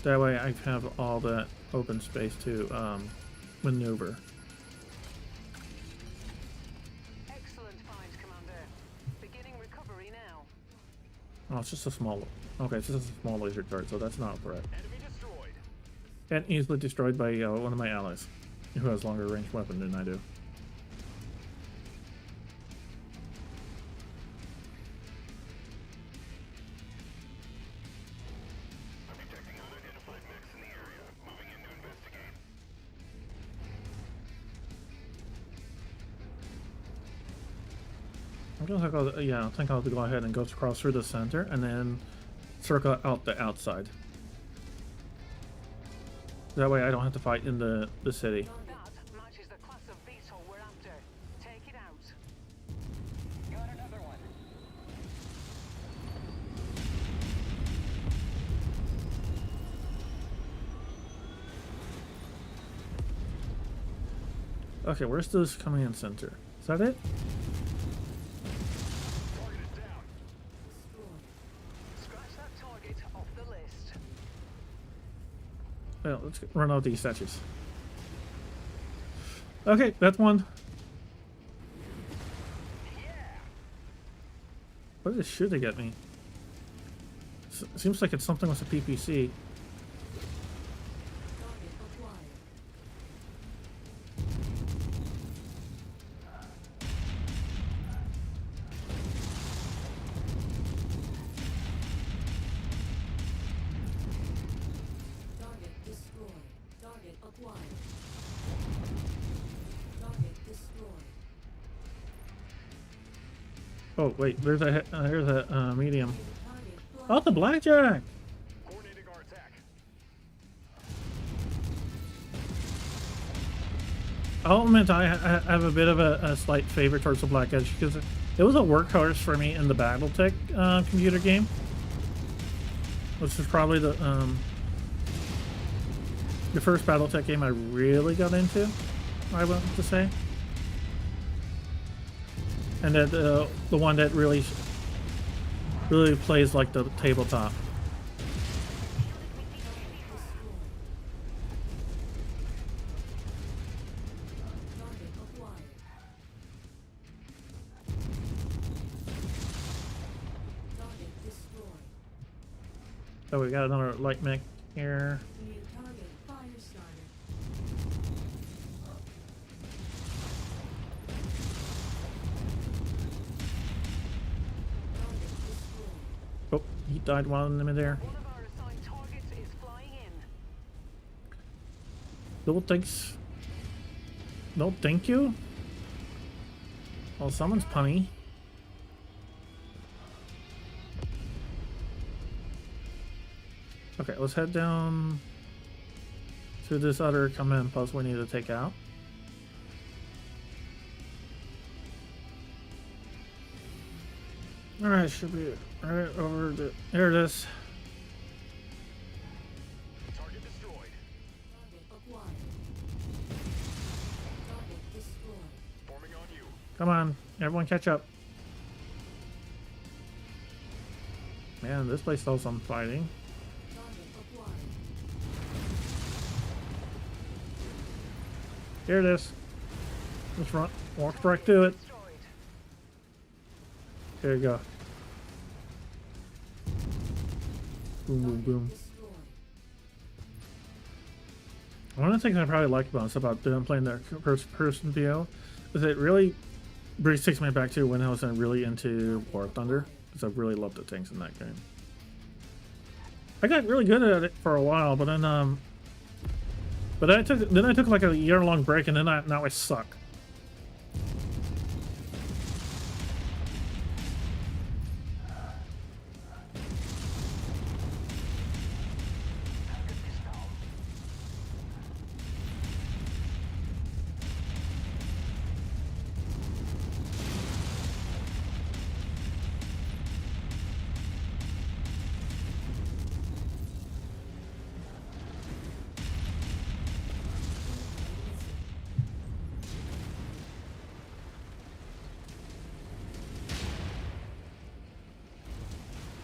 That way I have all that open space to maneuver. Excellent find, Commander. Beginning recovery now. Oh, it's just a small. Okay, it's just a small laser dart, so that's not a threat. Enemy destroyed. And easily destroyed by one of my allies, who has longer range weapon than I do. I'm detecting unidentified mechs in the area. Moving in to investigate. I think I'll go ahead and go across through the center and then circle out the outside. That way I don't have to fight in the city. That matches the class of beetle we're after. Take it out. Okay, where's this command center? Is that it? Target is down. Destroyed. Scratch that target off the list. Well, let's run out these statues. Okay, that's one. What is shooting at me? Seems like it's something with a PPC. Target acquired. Target destroyed. Target acquired. Target destroyed. Oh wait, there's a medium. Target Oh, blocked. the blackjack. Coordinating our attack. I'll admit I have a bit of a slight favor towards the black edge because it was a workhorse for me in the BattleTech computer game, which is probably the first BattleTech game I really got into. I want to say, and that the one that really plays like the tabletop. Target acquired. Target destroyed. Oh, we got another light mech here. New target fire starter. Target destroyed. Oh, he died one of them in there. One of our assigned targets is flying in. No thanks. No thank you. Well, someone's punny. Okay, let's head down to this other command post we need to take out. Alright, should be right over the... There it is. Target destroyed. Target acquired. Target destroyed. Forming on you. Come on, everyone catch up. Man, this place does some fighting. Target acquired. Here it is. Let's run. Walk right through it. Destroyed. There you go. Boom, boom, boom. Destroyed. One of the things I probably like about playing the first-person VO is it really takes me back to when I was really into War Thunder, because I really loved the tanks in that game. I got really good at it for a while, but then I took like a year-long break, and then now I suck.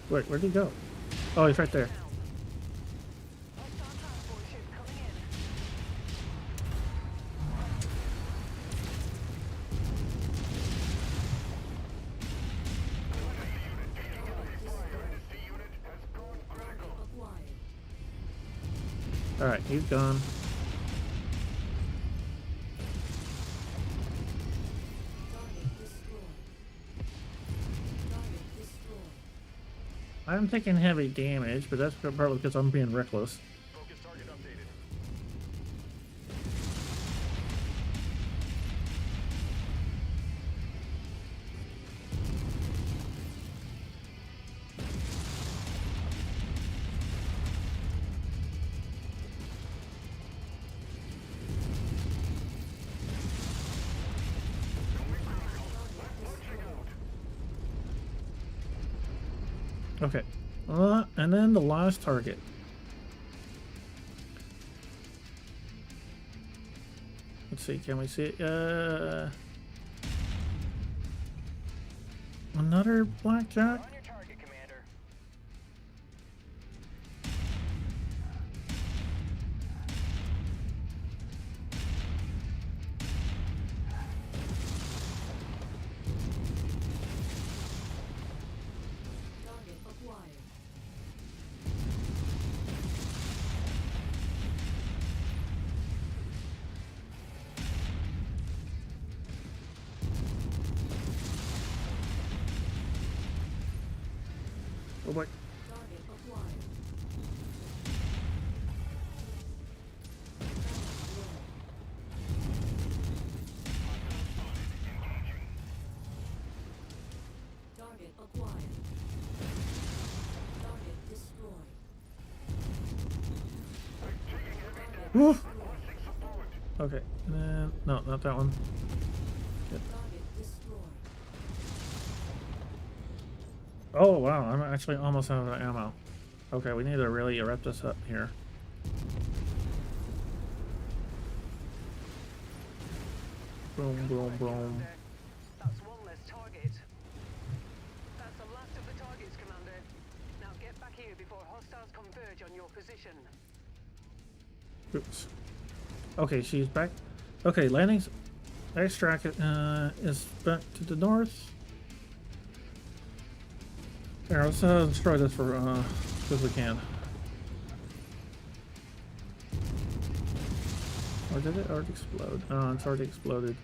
Wait, where'd he go? Oh, he's right there. Hostile transport ship coming in. Acquired. Alright, he's gone. Target destroyed. Target destroyed. I'm taking heavy damage, but that's partly because I'm being reckless. Focus target updated. Okay. And then the last target. Let's see, can we see it? Another blackjack? On your target, Commander. Target acquired. Oh boy. Target acquired. Target acquired. Target destroyed. Target Woo. destroyed. Okay, and then, no, not that one. Target destroyed. Oh wow, I'm actually almost out of ammo. Okay, we need to really wrap this up here. Boom, boom, boom. That's one less target. That's the last of the targets, Commander. Now get back here before hostiles converge on your position. Oops. Okay, she's back. Okay, landings. Extract is back to the north. Here, let's destroy this for as we can. Or did it already explode? Oh, it's already exploded.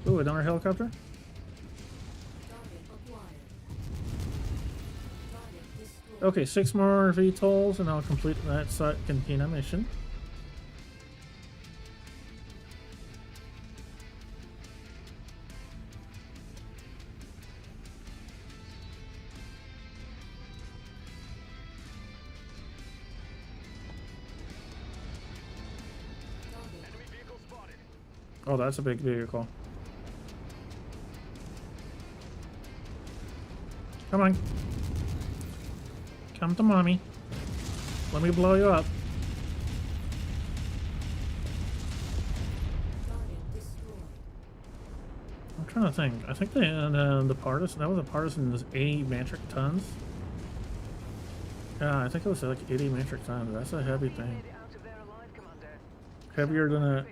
Ooh, another helicopter? Target acquired. Target destroyed. Okay, 6 more VTOLs and I'll complete that Cantina mission. Enemy vehicle spotted. Oh, that's a big vehicle. Come on. Come to mommy. Let me blow you up. Target destroyed. I'm trying to think. I think the partisan, that was a partisan, was 80 metric tons. Yeah, I think it was like 80 metric tons. That's a heavy thing. Made it out of there alive, Commander. Heavier than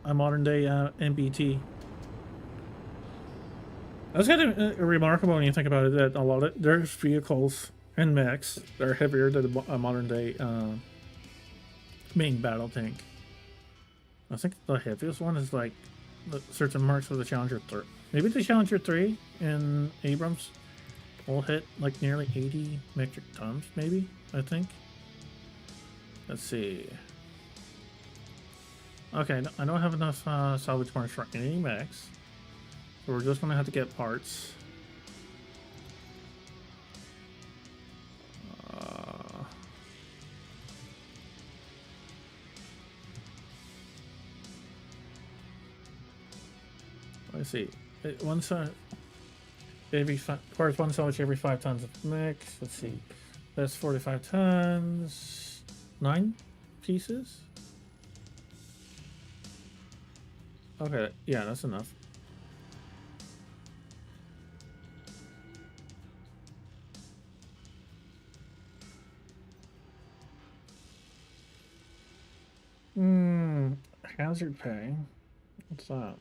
a modern day MBT. That's kind of remarkable when you think about it, that a lot of there's vehicles and mechs that are heavier than a modern day main battle tank. I think the heaviest one is like the certain marks of the Challenger 3. Maybe the Challenger 3 in Abrams will hit like nearly 80 metric tons, maybe, I think. Let's see. Okay, I don't have enough salvage parts for any mechs. So we're just gonna have to get parts. Let's see. Parts one salvage every 5 tons of mix. Let's see. That's 45 tons. 9 pieces. Okay, yeah, that's enough. Hazard pay. What's that?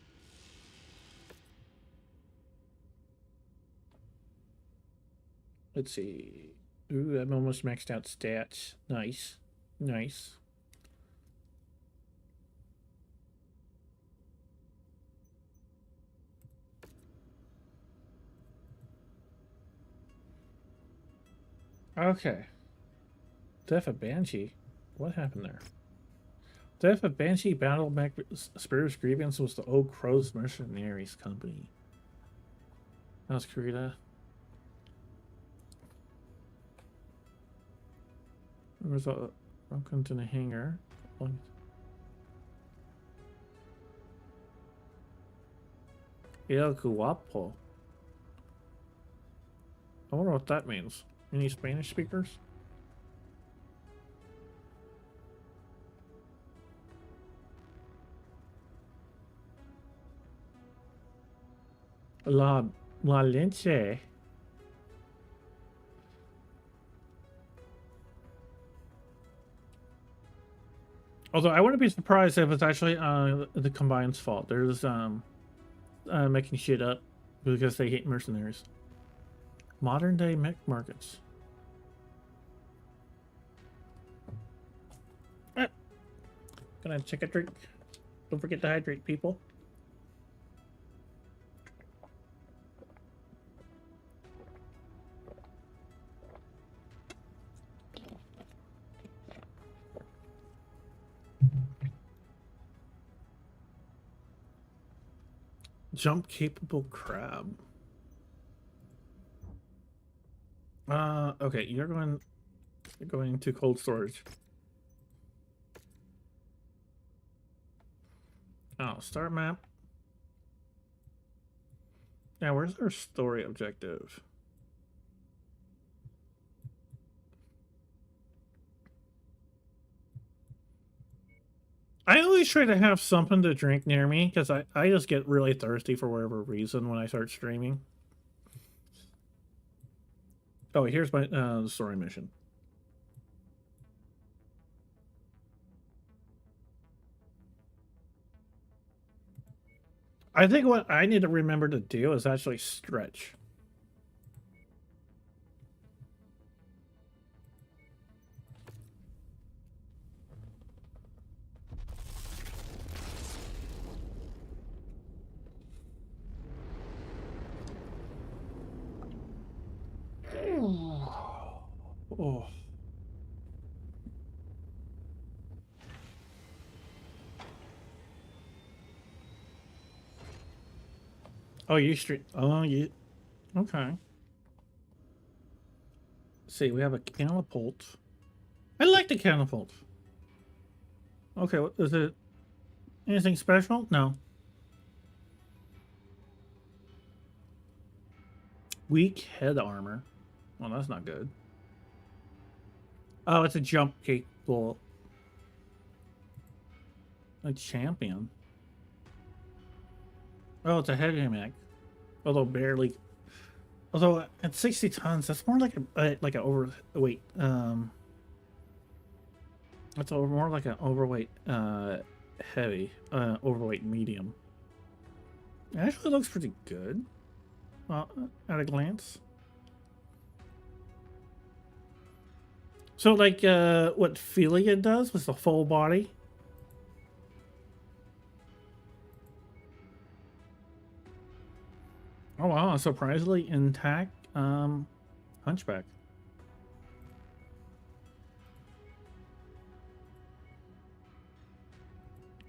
Let's see. Ooh, I'm almost maxed out stats. Nice. Nice. Okay. Death of Banshee. What happened there? Death of Banshee Battle Mech Spirit's Grievance was the Old Crow's Mercenaries Company. That was Kurita. There's a broken to the hangar. El Guapo. I wonder what that means. Any Spanish speakers? La La Leche. Although I wouldn't be surprised if it's actually the Combine's fault. They're just making shit up because they hate mercenaries. Modern day mech markets. Ah, gonna take a drink. Don't forget to hydrate, people. Jump capable crab. Okay, you're going to cold storage. Oh, start map. Yeah, where's our story objective? I always try to have something to drink near me because I just get really thirsty for whatever reason when I start streaming. Oh, here's my story mission. I think what I need to remember to do is actually stretch. Oh. Oh, you stream. Oh, you. Okay. Let's see, we have a catapult. I like the catapult. Okay, what is it? Anything special? No. Weak head armor. Well, that's not good. Oh, it's a jump capable. A champion. Oh, it's a heavy mech. Although barely. Although at 60 tons, that's more like a overweight. That's more like an overweight heavy, overweight medium. It actually looks pretty good. At a glance. So like what Philia does with the full body. Oh wow, surprisingly intact hunchback.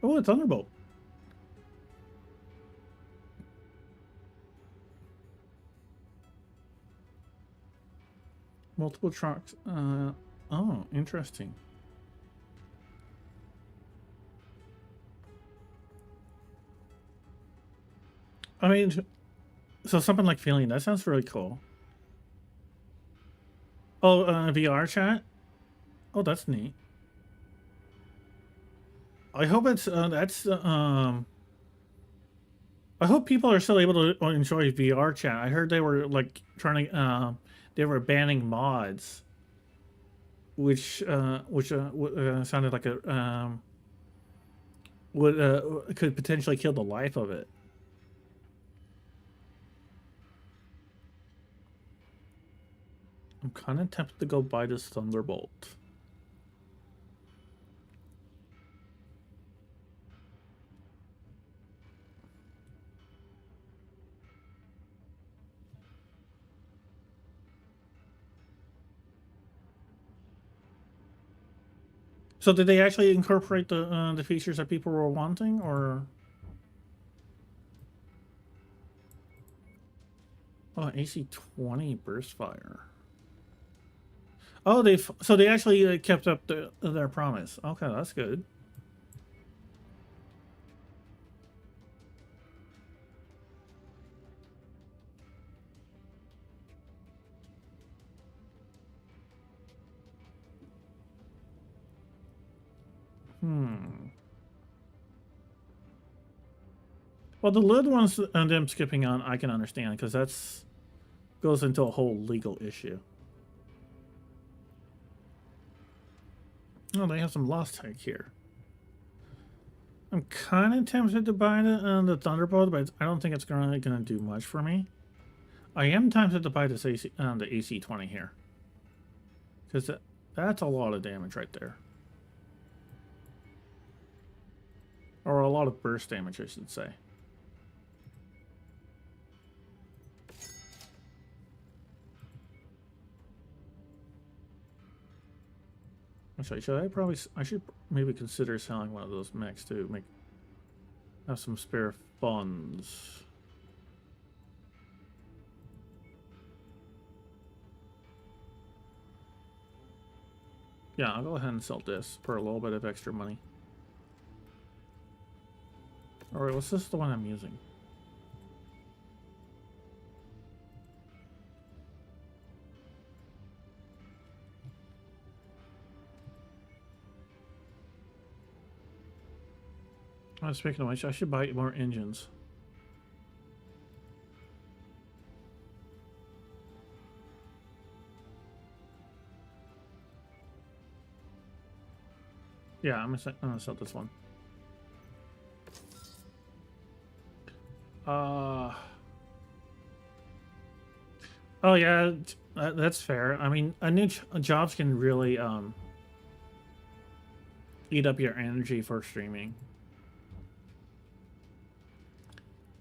Oh, it's Thunderbolt. Multiple trucks. Oh, interesting. I mean, so something like feeling that sounds really cool. Oh, VR chat. Oh, that's neat. I hope it's that's I hope people are still able to enjoy VR chat. I heard they were like trying to they were banning mods, which sounded like a would could potentially kill the life of it. I'm kind of tempted to go buy this Thunderbolt. So did they actually incorporate the features that people were wanting, or? Oh, AC-20 burst fire. Oh, so they actually kept up their promise. Okay, that's good. Hmm. Well, the lid ones and them skipping on, I can understand because that's goes into a whole legal issue. Oh, they have some lost tech here. I'm kind of tempted to buy the Thunderbolt, but I don't think it's gonna do much for me. I am tempted to buy this the AC-20 here, because that's a lot of damage right there, or a lot of burst damage, I should say. Actually, I should maybe consider selling one of those mechs to have some spare funds. Yeah, I'll go ahead and sell this for a little bit of extra money. Alright, what's this the one I'm using? Speaking of which, I should buy more engines. Yeah, I'm gonna sell this one. Oh yeah, that's fair. I mean, jobs can really eat up your energy for streaming.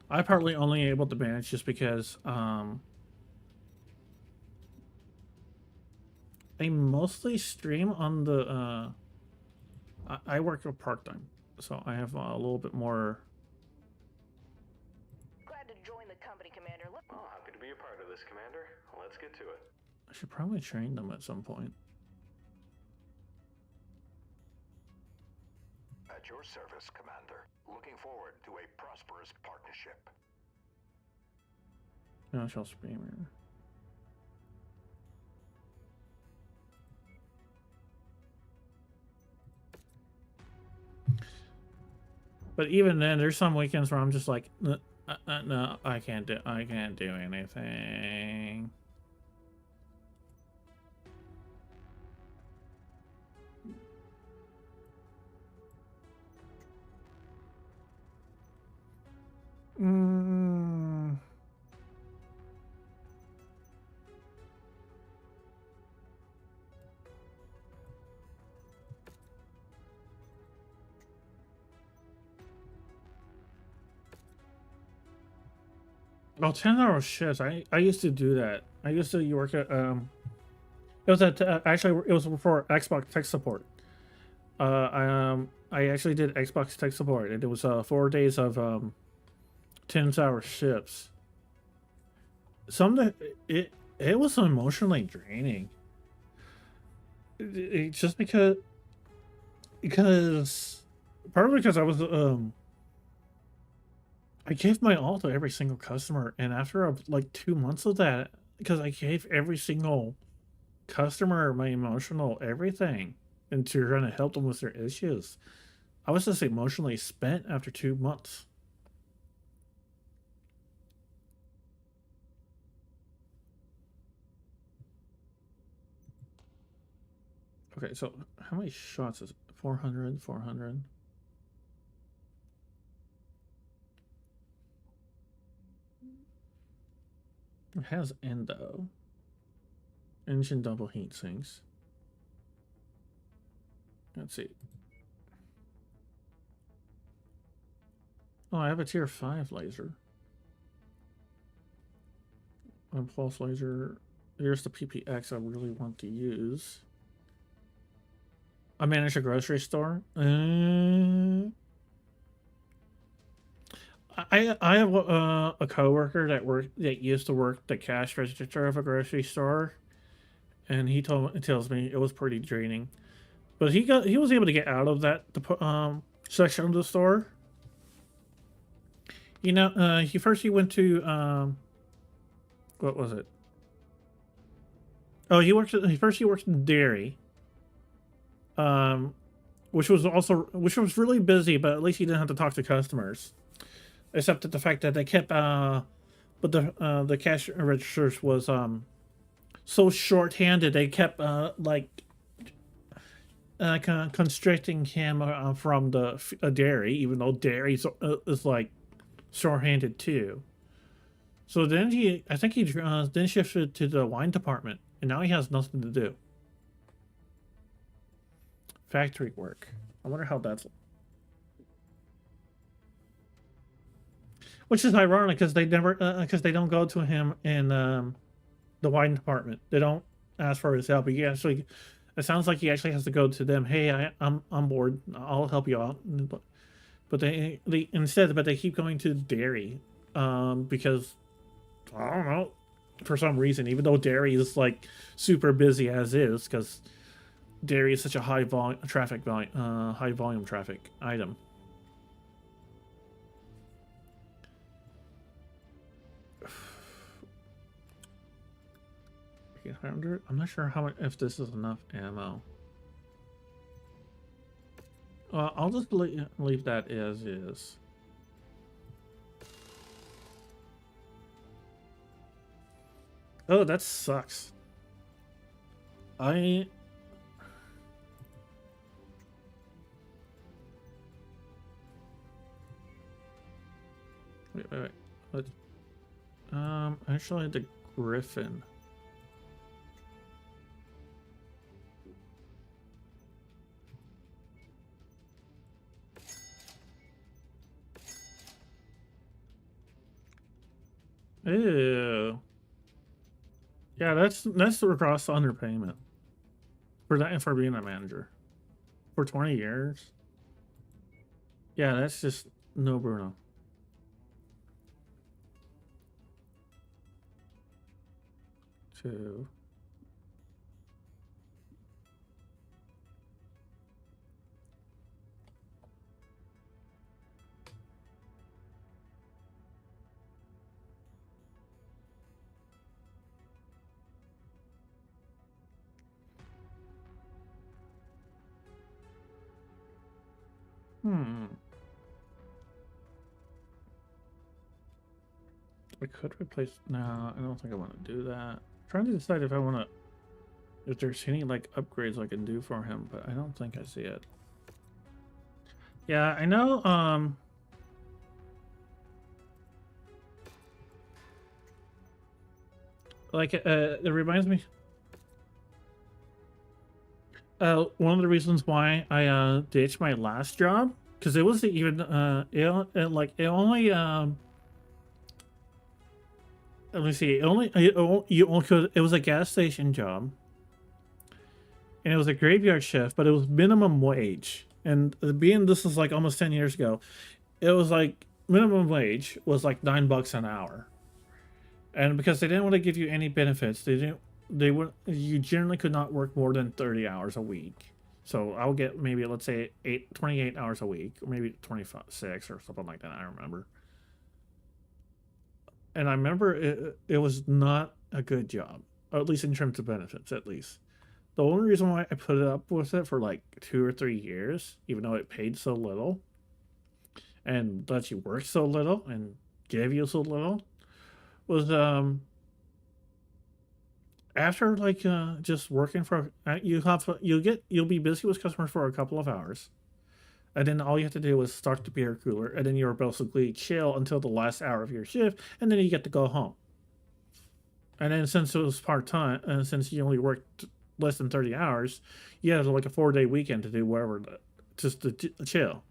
I partly only able to manage just because I mostly stream on the I work part-time, so I have a little bit more. Glad to join the company, Commander. Oh, happy to be a part of this, Commander. Let's get to it. I should probably train them at some point. At your service, Commander. Looking forward to a prosperous partnership. No, shall streamer. But even then, there's some weekends where I'm just like, no, I can't do anything. Oh, 10-hour shifts. I used to do that. I used to work at it was at actually it was for Xbox tech support. I actually did Xbox tech support, and it was 4 days of 10-hour shifts. It was emotionally draining. Just because partly because I was I gave my all to every single customer, and after like 2 months of that, because I gave every single customer my emotional everything and to trying to help them with their issues, I was just emotionally spent after 2 months. Okay, so how many shots is it? 400, 400. It has endo. Engine double heat sinks. Let's see. Oh, I have a tier 5 laser. A pulse laser. Here's the PPX I really want to use. I manage a grocery store. I have a coworker that used to work the cash register of a grocery store, and he tells me it was pretty draining, but he was able to get out of that section of the store. You know, he went to what was it? Oh, he worked in dairy, which was really busy, but at least he didn't have to talk to customers. except that the fact that they kept but the cash registers was so short-handed they kept constricting him from the dairy, even though dairy is like short-handed too. So then I think he then shifted to the wine department, and now he has nothing to do. Factory work. I wonder how that's. Which is ironic because they never, because they don't go to him in the wine department. They don't ask for his help. He actually, it sounds like he actually has to go to them. Hey, I'm on board. I'll help you out. But they instead, but they keep going to dairy, because I don't know, for some reason. Even though dairy is like super busy as is, because dairy is such a high volume traffic item. 800. I'm not sure how much, if this is enough ammo. I'll just leave that as is. Oh, that sucks. Wait. Let's, actually the Griffin. Ew. Yeah, that's the gross underpayment for that, and for being a manager for 20 years. Yeah, that's just no Bruno. Two. I could replace. No, I don't think I want to do that. I'm trying to decide if I want to. If there's any like upgrades I can do for him, but I don't think I see it. Yeah, I know. Like, it reminds me. One of the reasons why I ditched my last job, because it wasn't even it only let me see, it was a gas station job, and it was a graveyard shift, but it was minimum wage. And being this is like almost 10 years ago, it was like minimum wage was like $9 an hour. And because they didn't want to give you any benefits, you generally could not work more than 30 hours a week. So I'll get maybe, let's say 28 hours a week, or maybe 26 or something like that. I remember. And I remember it was not a good job, or at least in terms of benefits, at least. The only reason why I put up with it for like 2 or 3 years, even though it paid so little and let you work so little and gave you so little, was after like just working for you'll be busy with customers for a couple of hours, and then all you have to do is start the beer cooler, and then you're basically chill until the last hour of your shift, and then you get to go home. And then since it was part-time, and since you only worked less than 30 hours, you had like a 4-day weekend to do whatever, just to chill.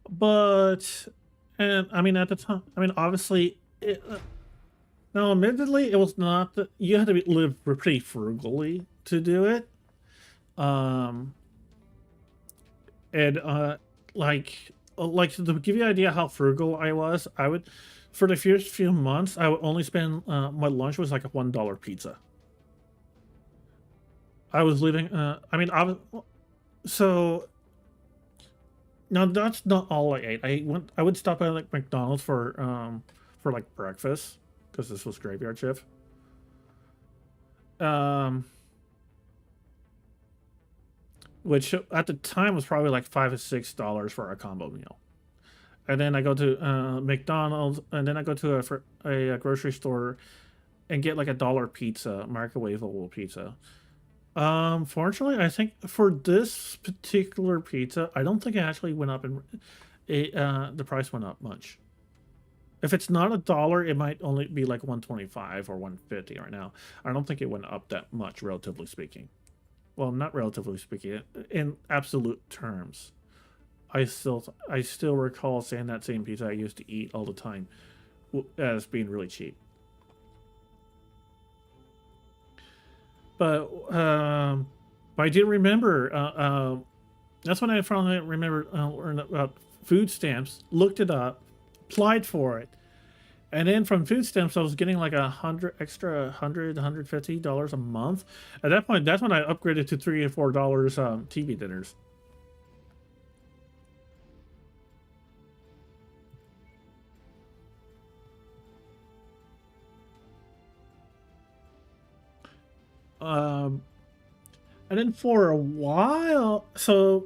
But, and I mean, at the time, I mean, obviously, now, admittedly, it was not that you had to live pretty frugally to do it. And like to give you an idea how frugal I was, I would, for the first few months, I would only spend my lunch was like a $1 pizza. I was living. I mean, so. Now that's not all I ate. I would stop at like McDonald's for like breakfast, because this was graveyard shift. which at the time was probably like $5 or $6 for a combo meal. And then I go to McDonald's, and then I go to a grocery store and get like $1 pizza, microwavable pizza. Fortunately, I think for this particular pizza, I don't think it actually went up, and the price went up much. If it's not $1, it might only be like 125 or 150 right now. I don't think it went up that much, relatively speaking. Well, not relatively speaking, in absolute terms. I still recall saying that same pizza I used to eat all the time as being really cheap. But I do remember. That's when I finally remembered learned about food stamps. Looked it up, applied for it, and then from food stamps I was getting like $150 a month. At that point, that's when I upgraded to $3 or $4 TV dinners. And then for a while,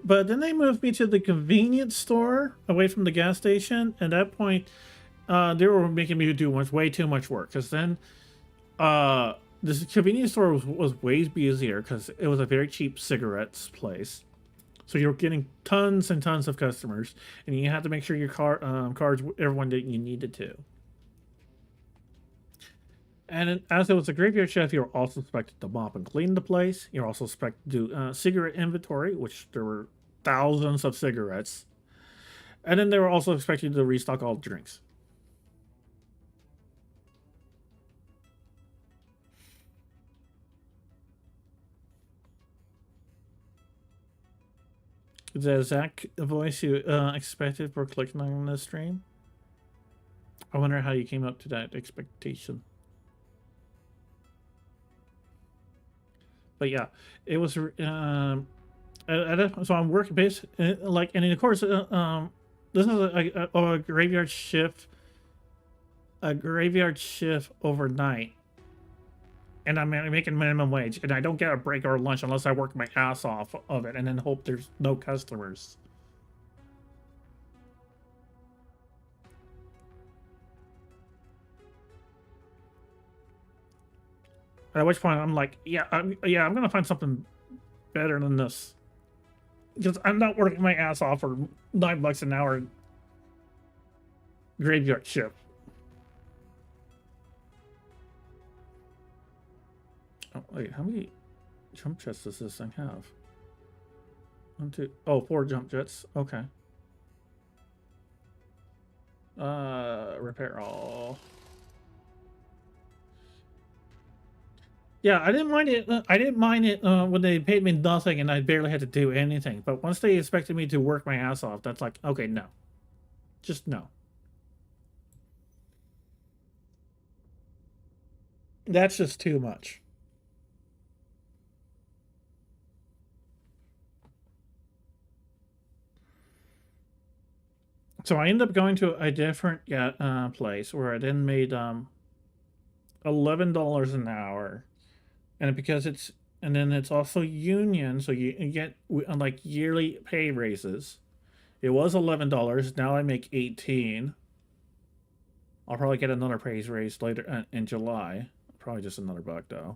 but then they moved me to the convenience store away from the gas station. At that point, they were making me do way too much work, because then this convenience store was way busier because it was a very cheap cigarettes place. So you're getting tons and tons of customers, and you had to make sure your cards everyone that you needed to. And as it was a graveyard shift, you were also expected to mop and clean the place. You're also expected to do cigarette inventory, which there were thousands of cigarettes. And then they were also expected to restock all drinks. Is that Zach voice you expected for clicking on this stream? I wonder how you came up to that expectation. But yeah, it was so I'm working base like, and of course this is a graveyard shift, overnight, and I'm making minimum wage, and I don't get a break or lunch unless I work my ass off of it and then hope there's no customers. At which point I'm like, I'm gonna find something better than this, because I'm not working my ass off for $9 an hour graveyard shift. Oh wait, how many jump jets does this thing have? 1, 2, 4 jump jets. Okay. Repair all. Yeah, I didn't mind it. When they paid me nothing and I barely had to do anything. But once they expected me to work my ass off, that's like, okay, no. Just no. That's just too much. So I ended up going to a different place where I then made $11 an hour. And because it's also union, so you get like yearly pay raises. It was $11. Now I make 18. I'll probably get another pay raise later in July. Probably just another $1 though.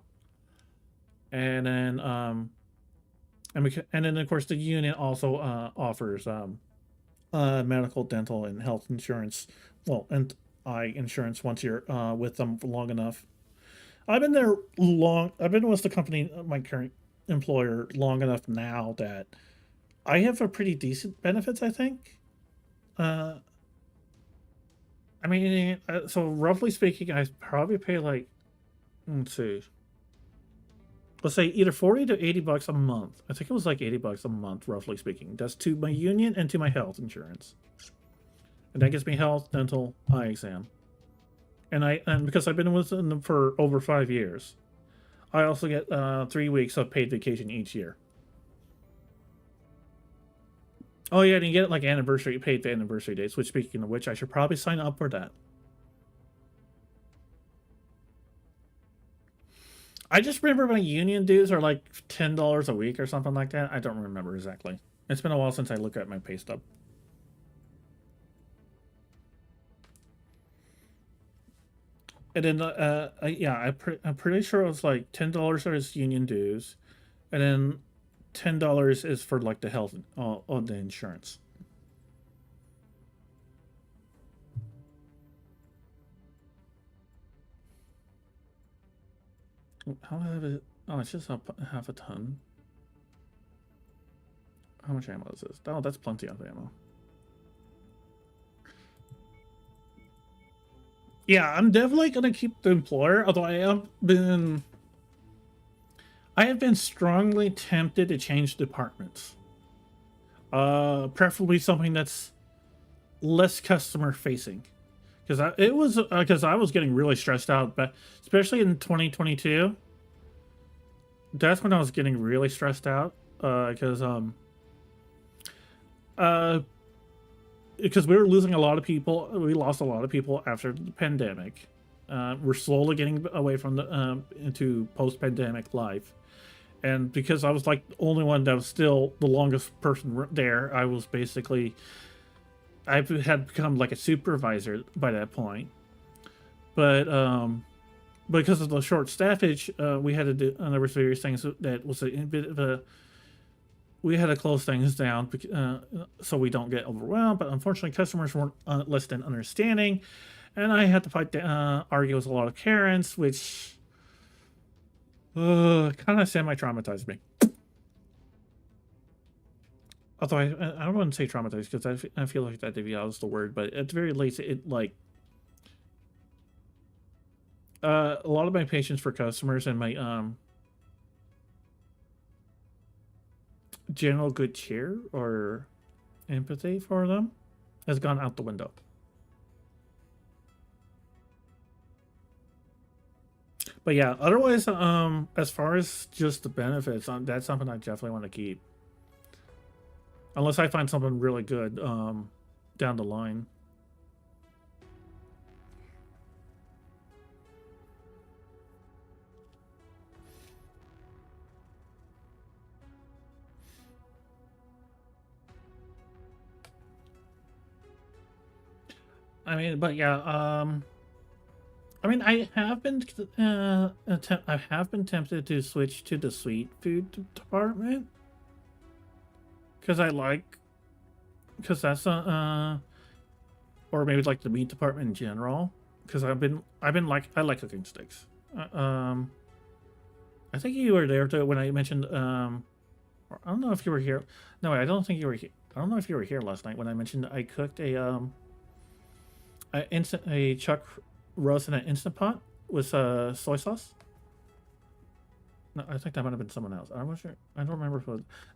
And then and then of course the union also offers medical, dental, and health insurance. Well, and eye insurance once you're with them for long enough. I've been there long. I've been with the company, my current employer, long enough now that I have a pretty decent benefits, I think. I mean, so roughly speaking, I probably pay like, let's see, let's say either 40 to 80 bucks a month. I think it was like 80 bucks a month, roughly speaking. That's to my union and to my health insurance. And that gets me health, dental, eye exam. And because I've been with them for over 5 years, I also get 3 weeks of paid vacation each year. Oh yeah, and you get like paid anniversary dates, which, speaking of which, I should probably sign up for that. I just remember my union dues are like $10 a week or something like that. I don't remember exactly. It's been a while since I looked at my pay stub. And then, yeah, I'm pretty sure it was like $10 is union dues, and then $10 is for like the health on the insurance. How have it? Oh, it's just half a ton. How much ammo is this? Oh, that's plenty of ammo. Yeah, I'm definitely gonna keep the employer, although I have been strongly tempted to change departments. Preferably something that's less customer facing. Because I was getting really stressed out, but especially in 2022, that's when I was getting really stressed out. Because we were losing a lot of people. We lost a lot of people after the pandemic. We're slowly getting away from the into post-pandemic life, and because I was like the only one that was still the longest person there, I was basically I had become like a supervisor by that point. But because of the short staffage, we had to do there was various things that was a bit of a we had to close things down so we don't get overwhelmed. But unfortunately, customers weren't less than understanding, and I had to argue with a lot of Karens, which kind of semi-traumatized me. Although I wouldn't say traumatized because I feel like that was the word, but at the very least, it like a lot of my patience for customers and my general good cheer or empathy for them has gone out the window. But yeah, otherwise, as far as just the benefits, that's something I definitely want to keep. Unless I find something really good down the line. I mean, but yeah, I mean, I have been tempted to switch to the sweet food department because that's or maybe like the meat department in general because I like cooking steaks. I think you were there too when I mentioned I don't know if you were here. No, I don't think you were here. I don't know if you were here last night when I mentioned I cooked a chuck roast in an Instant Pot with soy sauce. No, I think that might have been someone else. I'm not sure. I don't remember if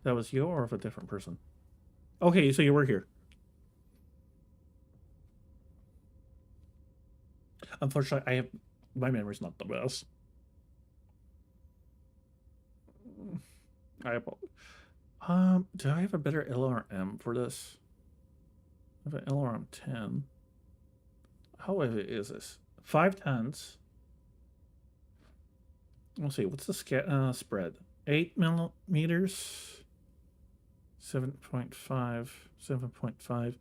that was you or if a different person. Okay, so you were here. Unfortunately, my memory's not the best. Do I have a better LRM for this? I have an LRM 10. How heavy is this? 5 tons. Let's see, what's the spread? 8 millimeters. 7.5. 7.5.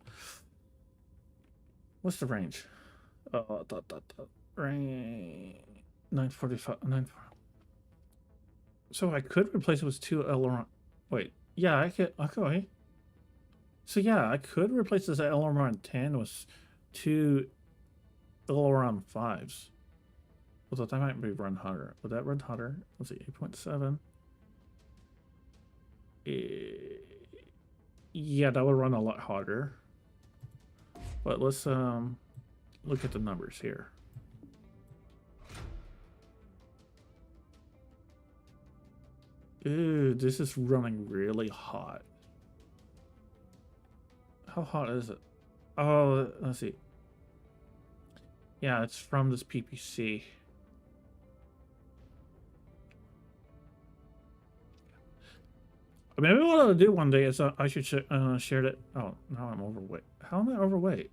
What's the range? Range 945. 9. So I could replace it with 2 LRM. Wait, yeah, I could. Okay. So yeah, I could replace this LRM 10 with 2 LRM 5s. Although that might be run hotter. Would that run hotter? Let's see, 8.7. Yeah, that would run a lot harder. But let's look at the numbers here. Ooh, this is running really hot. How hot is it? Oh, let's see. Yeah, it's from this PPC. Maybe what I'll do one day is I should share it. Oh, now I'm overweight. How am I overweight?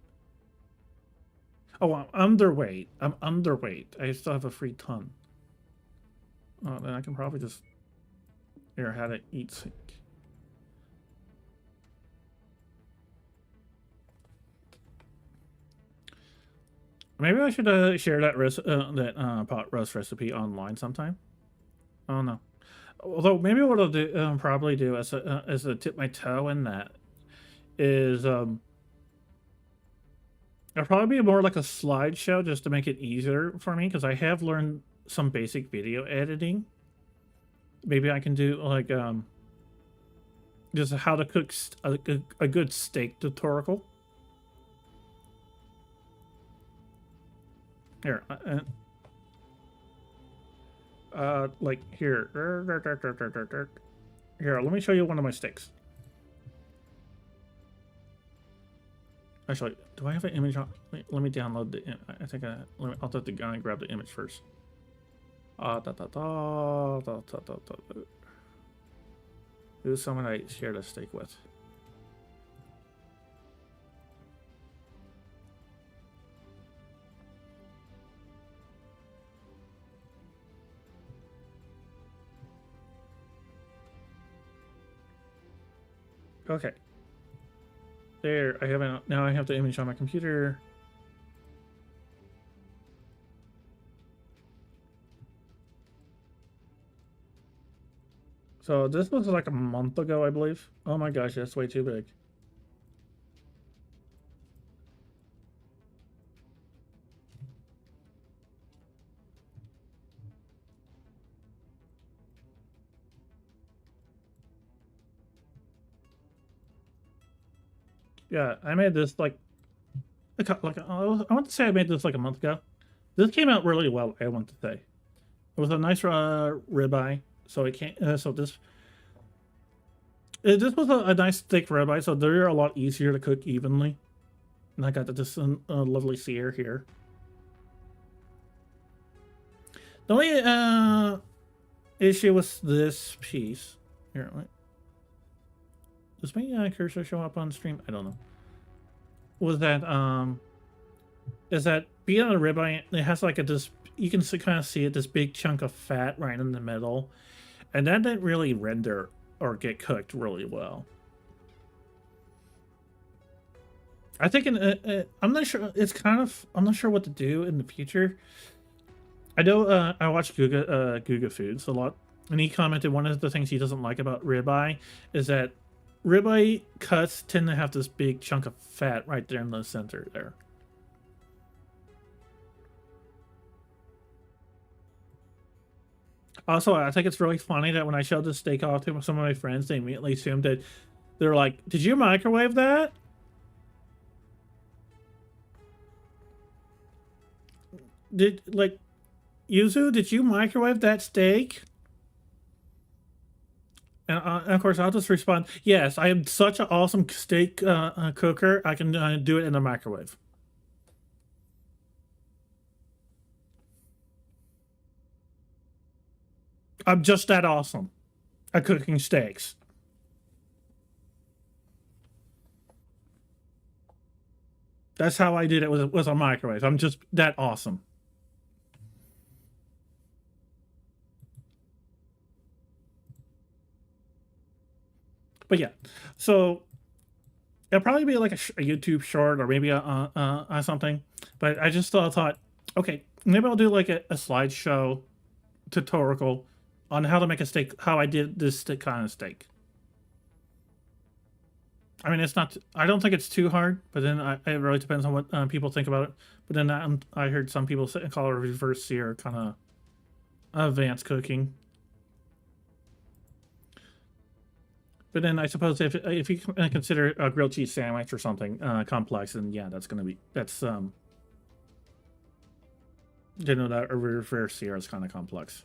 Oh, I'm underweight. I'm underweight. I still have a free ton. Then I can probably just here how to eat sink. Maybe I should share that pot roast recipe online sometime. Oh no. Although maybe what I'll do probably do as a tip my toe in that is it'll probably be more like a slideshow just to make it easier for me because I have learned some basic video editing. Maybe I can do like just how to cook a good steak tutorial. Here, like here. Here, let me show you one of my steaks. Actually, do I have an image on? Let me download the. I think I'll take the guy and grab the image first. Who's someone I shared a steak with? Okay. There, I haven't. Now I have the image on my computer. So this was like a month ago, I believe. Oh my gosh, that's way too big. Yeah, I made this like I want to say I made this like a month ago. This came out really well, I want to say. It was a nice ribeye, so it can't. This was a nice thick ribeye, so they're a lot easier to cook evenly. And I got this lovely sear here. The only issue with this piece here, wait. Does my cursor show up on stream? I don't know. Was that is that being on a ribeye, it has like this, you can kind of see it, this big chunk of fat right in the middle, and that didn't really render or get cooked really well. I think I'm not sure. I'm not sure what to do in the future. I know I watch Guga Foods a lot, and he commented one of the things he doesn't like about ribeye is that ribeye cuts tend to have this big chunk of fat right there in the center there. Also, I think it's really funny that when I showed this steak off to some of my friends, they immediately assumed that they're like, "Did you microwave that?" Yuzu, did you microwave that steak? And of course, I'll just respond, yes, I am such an awesome steak cooker. I can do it in the microwave. I'm just that awesome at cooking steaks. That's how I did it with a microwave. I'm just that awesome. But yeah, so it'll probably be like a YouTube short or maybe a something. But I just thought, okay, maybe I'll do like a slideshow tutorial on how to make a steak, how I did this kind of steak. I mean, it's not. I don't think it's too hard, but then it really depends on what people think about it. But then I heard some people call it reverse sear, kind of advanced cooking. But then I suppose if you consider a grilled cheese sandwich or something complex, then yeah, that's you know, that a reverse sear is kind of complex.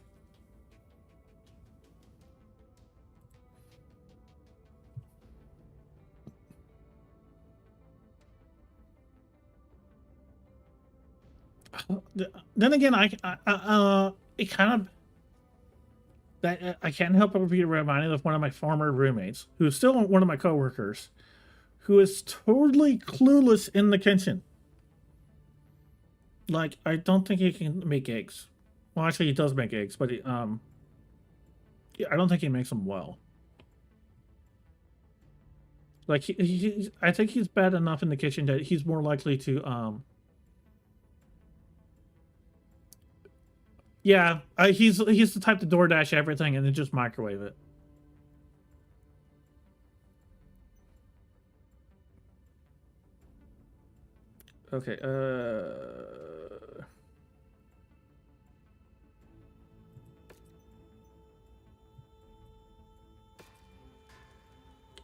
Then again, it kind of that I can't help but be reminded of one of my former roommates, who's still one of my coworkers, who is totally clueless in the kitchen. Like, I don't think he can make eggs. Well, actually, he does make eggs, but Yeah, I don't think he makes them well. Like I think he's bad enough in the kitchen that he's more likely to yeah, he's the type to DoorDash everything and then just microwave it. Okay,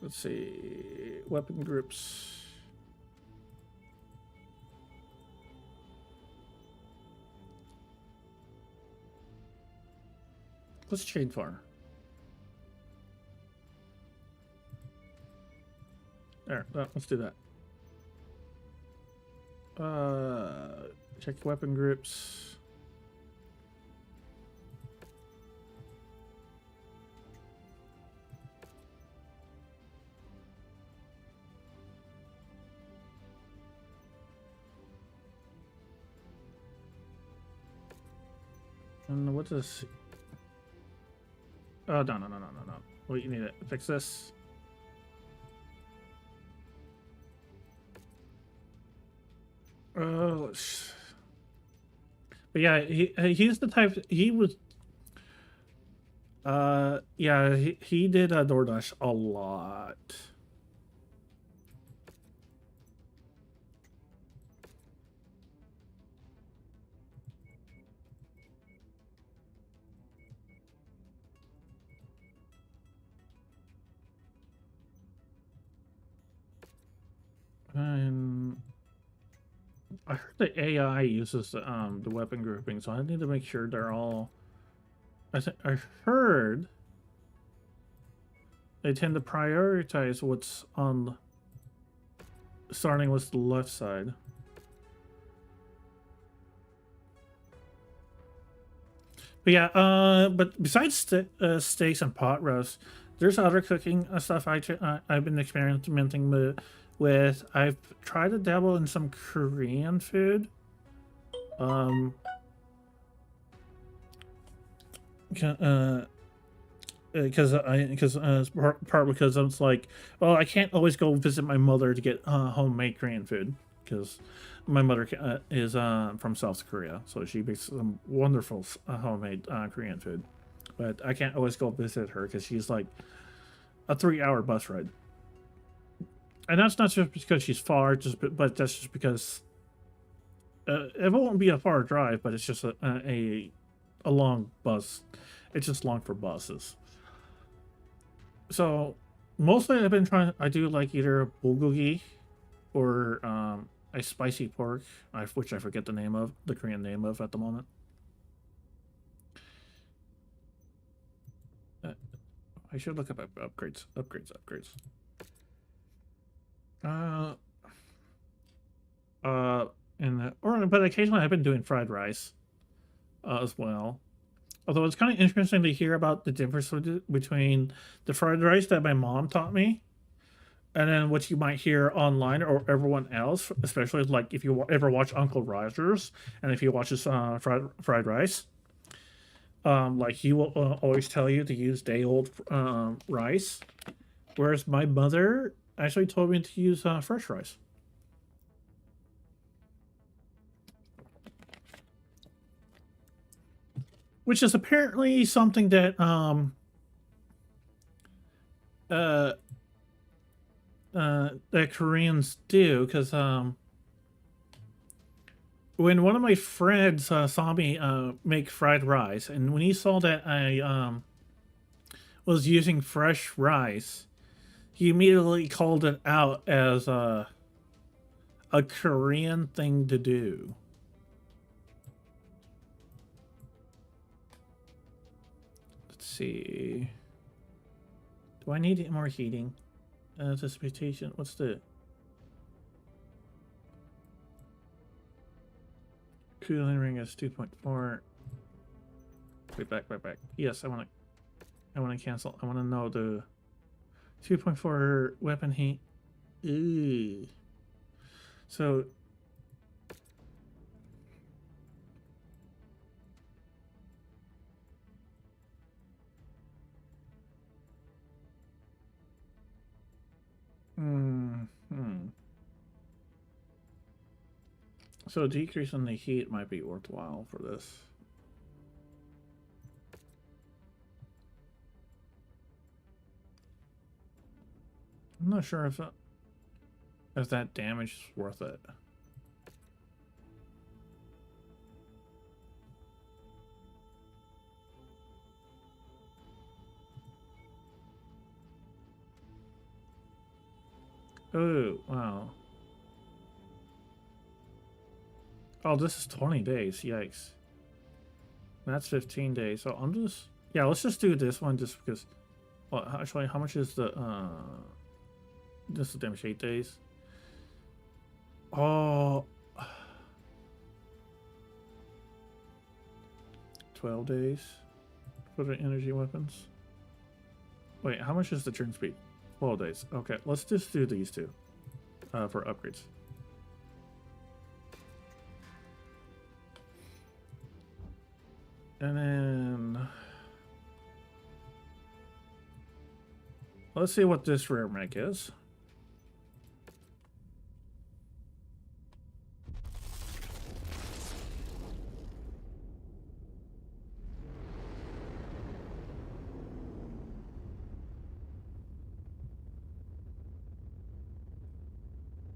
let's see, weapon groups. Let's chain far. There, let's do that. Check weapon groups. And what does? Oh, no. Wait, you need to fix this. Oh, but yeah, he's the type. He was. Yeah, he did DoorDash a lot. And I heard the AI uses the weapon grouping, so I need to make sure they're all. I heard they tend to prioritize what's on, starting with the left side. But yeah, but besides steaks and pot roast, there's other cooking stuff I've been experimenting with. I've tried to dabble in some Korean food. Because part because I was like, well, I can't always go visit my mother to get homemade Korean food because my mother is from South Korea, so she makes some wonderful homemade Korean food. But I can't always go visit her because she's like a 3-hour bus ride, and that's not just because she's far, but that's just because it won't be a far drive, but it's just a long bus. It's just long for buses. So mostly I've been trying. I do like either bulgogi or a spicy pork, which I forget the name of, the Korean name of at the moment. I should look up upgrades. Uh, but occasionally I've been doing fried rice as well. Although it's kind of interesting to hear about the difference between the fried rice that my mom taught me and then what you might hear online or everyone else, especially like if you ever watch Uncle Rogers and if you watch his fried rice. Like he will always tell you to use day old rice, whereas my mother actually told me to use fresh rice. Which is apparently something that that Koreans do, because when one of my friends saw me make fried rice, and when he saw that I was using fresh rice, he immediately called it out as a Korean thing to do. Let's see. Do I need more heating? Anticipation. What's the cooling ring is 2.4. Wait, back. Yes, I want to cancel. I want to know the 2.4 weapon heat. Ooh. So So a decrease in the heat might be worthwhile for this. I'm not sure if that damage is worth it. Oh, wow. Oh, this is 20 days. Yikes. That's 15 days. So I'm just... Yeah, let's just do this one just because... Well, actually, how much is the... This is damage 8 days. Oh... 12 days for the energy weapons. Wait, how much is the turn speed? 12 days. Okay, let's just do these two for upgrades. And then let's see what this rare mech is.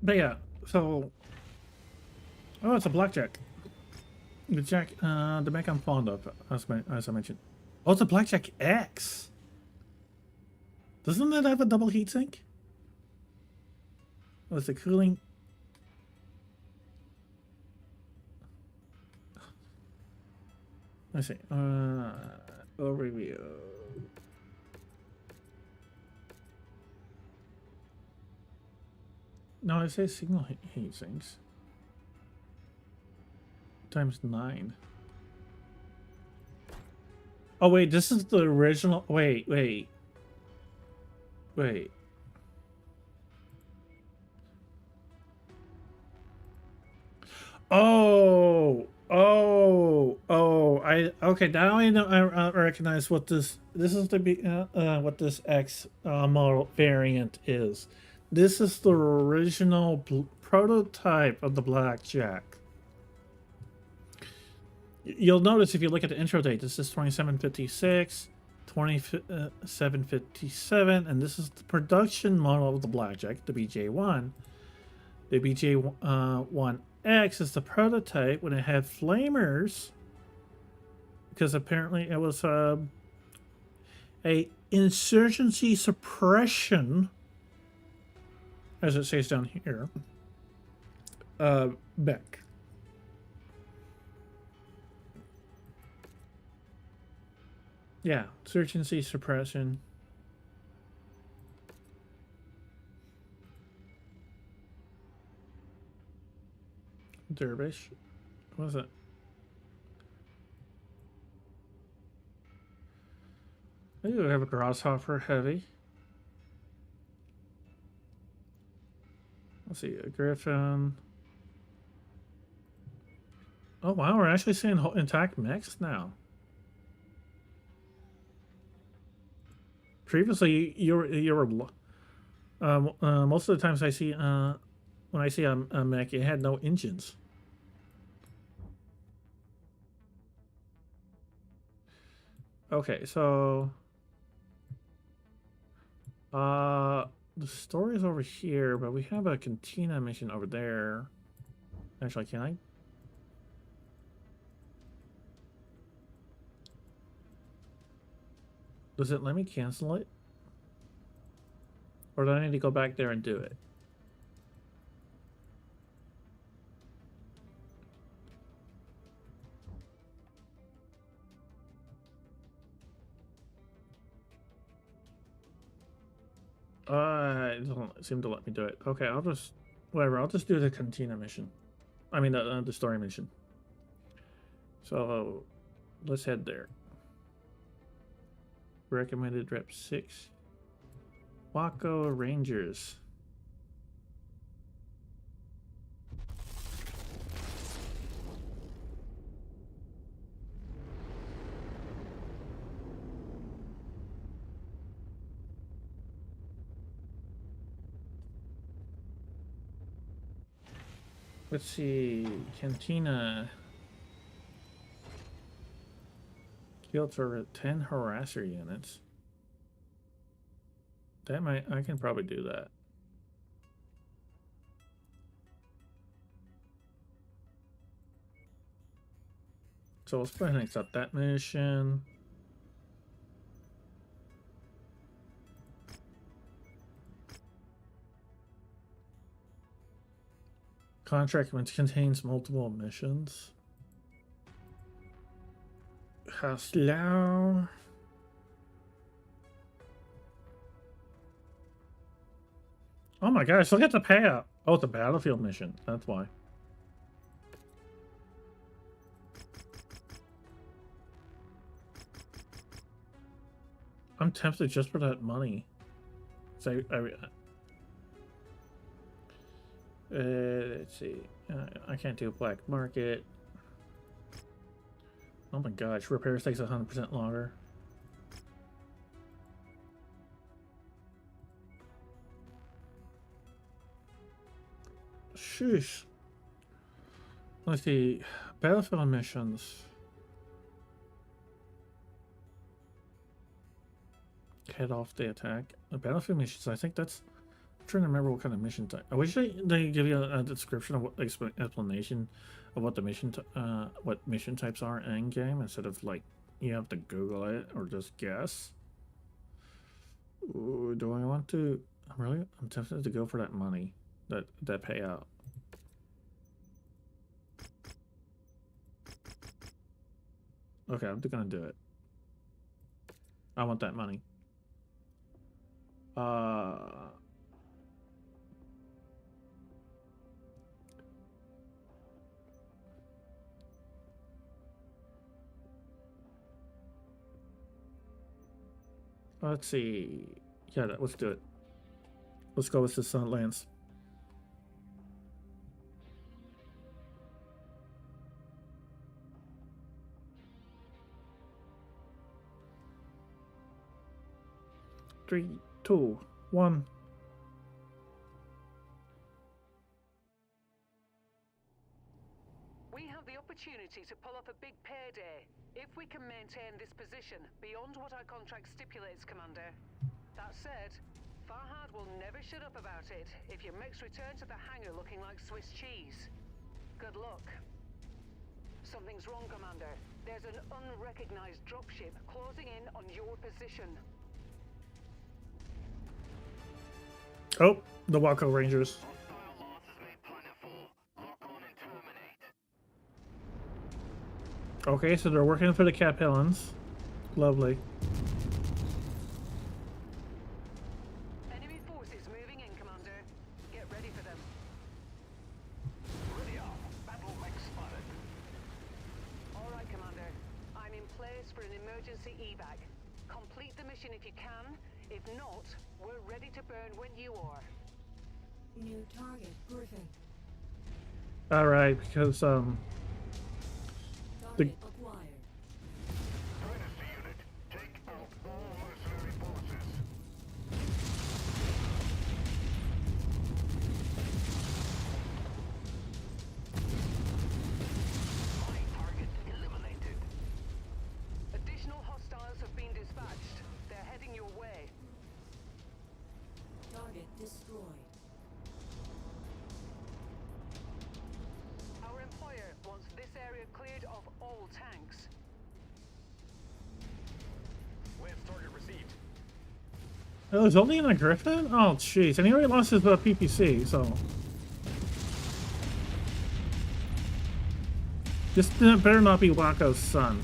But yeah, so oh, it's a blackjack. The the mech I'm fond of, as I mentioned. Oh, it's a blackjack X. Doesn't that have a double heatsink? Oh, it's a cooling. Let's see. Overview. No, it says signal heatsinks. Times 9. Oh wait, this is the original. Wait. Okay. Now I know. I recognize what this. This is what this X model variant is. This is the original prototype of the blackjack. You'll notice if you look at the intro date, this is 2756, 2757, and this is the production model of the blackjack, the BJ1. The BJ1X is the prototype when it had flamers, because apparently it was a insurgency suppression, as it says down here, mech. Yeah, insurgency suppression. Dervish. What was it? I do have a grasshopper heavy. Let's see, a griffin. Oh wow, we're actually seeing intact mechs now. Previously, you were most of the times I see when I see a mech, it had no engines. Okay, so the story is over here, but we have a cantina mission over there. Actually, can I? Does it let me cancel it? Or do I need to go back there and do it? It doesn't seem to let me do it. Okay, I'll just... Whatever, I'll just do the cantina mission. I mean, the story mission. So, let's head there. Recommended rep 6. Waco Rangers. Let's see. Cantina. Kill turret 10 harasser units. That might, I can probably do that. So let's go ahead and accept that mission. Contract which contains multiple missions. How slow? Oh my gosh, look at the payout. Oh, it's a battlefield mission. That's why. I'm tempted just for that money. So let's see. I can't do black market. Oh my gosh, repairs takes 100% longer. Sheesh. Let's see. Battlefield missions. Head off the attack. Battlefield missions, I think that's... I'm trying to remember what kind of mission type. I wish they give you a description of what explanation of what the what mission types are in game instead of like you have to Google it or just guess. Ooh, do I want to? I'm tempted to go for that money, that payout. Okay, I'm gonna do it. I want that money. Let's see. Yeah, let's do it. Let's go with the Sunlands. Three, two, one. We have the opportunity to pull off a big payday if we can maintain this position beyond what our contract stipulates, Commander. That said, Farhad will never shut up about it if your mechs return to the hangar looking like Swiss cheese. Good luck. Something's wrong, Commander. There's an unrecognized dropship closing in on your position. Oh, the Waco Rangers. Hostile losses may plentiful. Lock on and terminate. Okay, so they're working for the Capellans. Lovely. Enemy forces moving in, Commander. Get ready for them. Ready up. Battle mech spotted. All right, Commander. I'm in place for an emergency evac. Complete the mission if you can. If not, we're ready to burn when you are. New target, Griffin. All right, because Target acquired. Dynasty unit. Take out all mercenary forces. My target eliminated. Additional hostiles have been dispatched. They're heading your way. Target destroyed. Our employer wants this area cleared of all tanks. Lance target received. it was only in a Griffin. Oh, jeez, and he already lost his PPC. So this better not be Waco's son.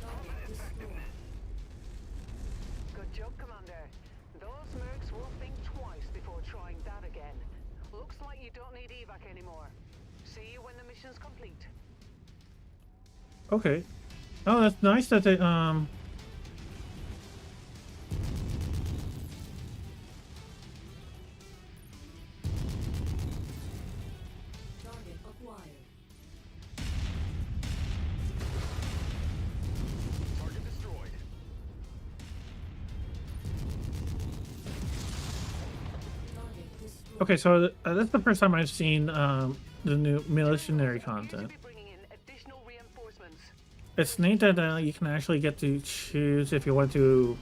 Target destroyed. Good job, Commander. Those mercs will think twice before trying that again. Looks like you don't need evac anymore. See you when the mission's complete. Okay. Oh, that's nice that they Target acquired. Target destroyed. Okay, so this is the first time I've seen the new military Appear to content. be bringing in additional reinforcements. It's neat that you can actually get to choose if you want to.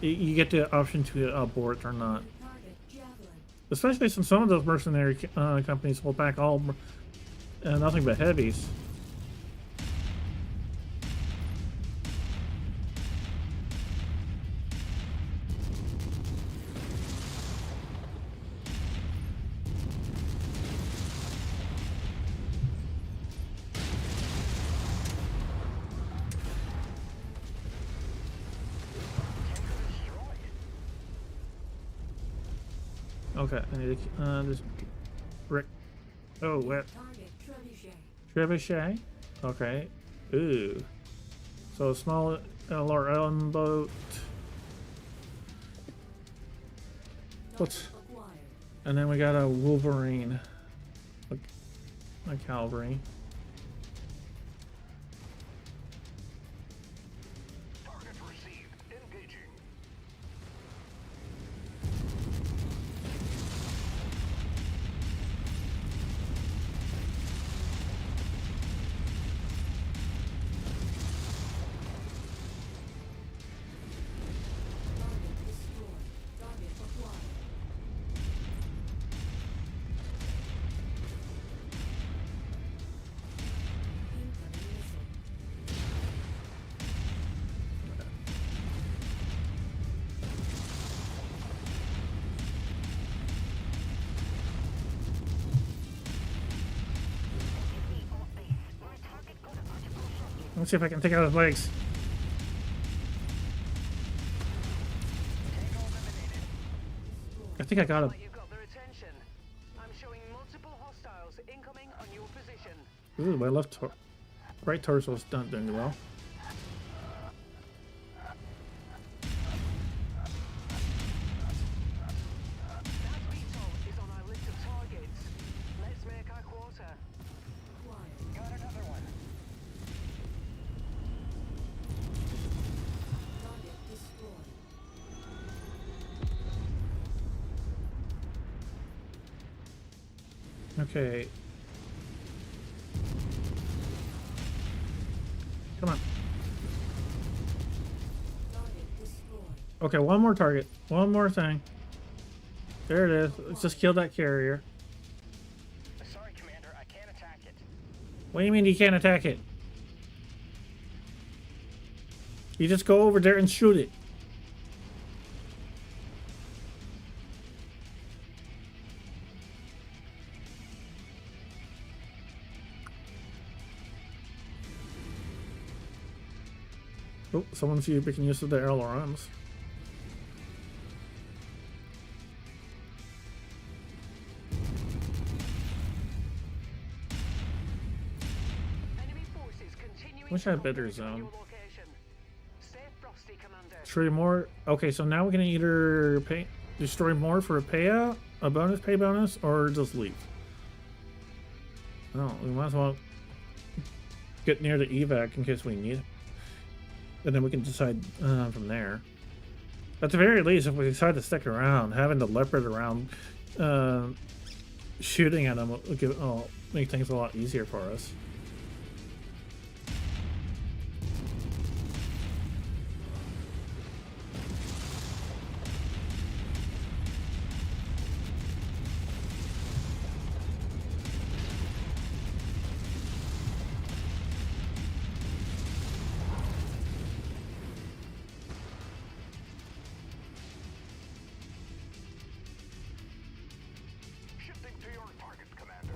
You get the option to abort or not. Target javelin. Especially since some of those mercenary companies hold back all nothing but heavies. Okay, I need to just brick. Oh, what? Target trebuchet. Trebuchet? Okay. Ooh. So a small LRM boat. What's? Target acquired. And then we got a Wolverine. A cavalry. Target received. Engaging. Target destroyed. Target acquired. Incoming missile. Let's see if I can take out his legs. I think I got him. Like you've got their attention. I'm showing multiple hostiles incoming on your position. Ooh, my right torso's not doing well. That VTOL is on our list of targets. Let's make our quarter. Acquired. Got another one. Target destroyed. Okay. Come on. Target destroyed. Okay, one more target. One more thing. There it is. Let's just kill that carrier. Sorry, Commander, I can't attack it. What do you mean you can't attack it? You just go over there and shoot it. Oh, someone's making use of the LRMs. Enemy forces continuing Wish to I had better operate on zone. your location. Stay frosty, Commander. Destroy more. Okay, so now we're gonna either destroy more for a payout, a bonus pay bonus, or just leave. Oh, we might as well get near the evac in case we need it. And then we can decide from there. At the very least, if we decide to stick around, having the leopard around shooting at them will make things a lot easier for us. Shifting to your target, Commander.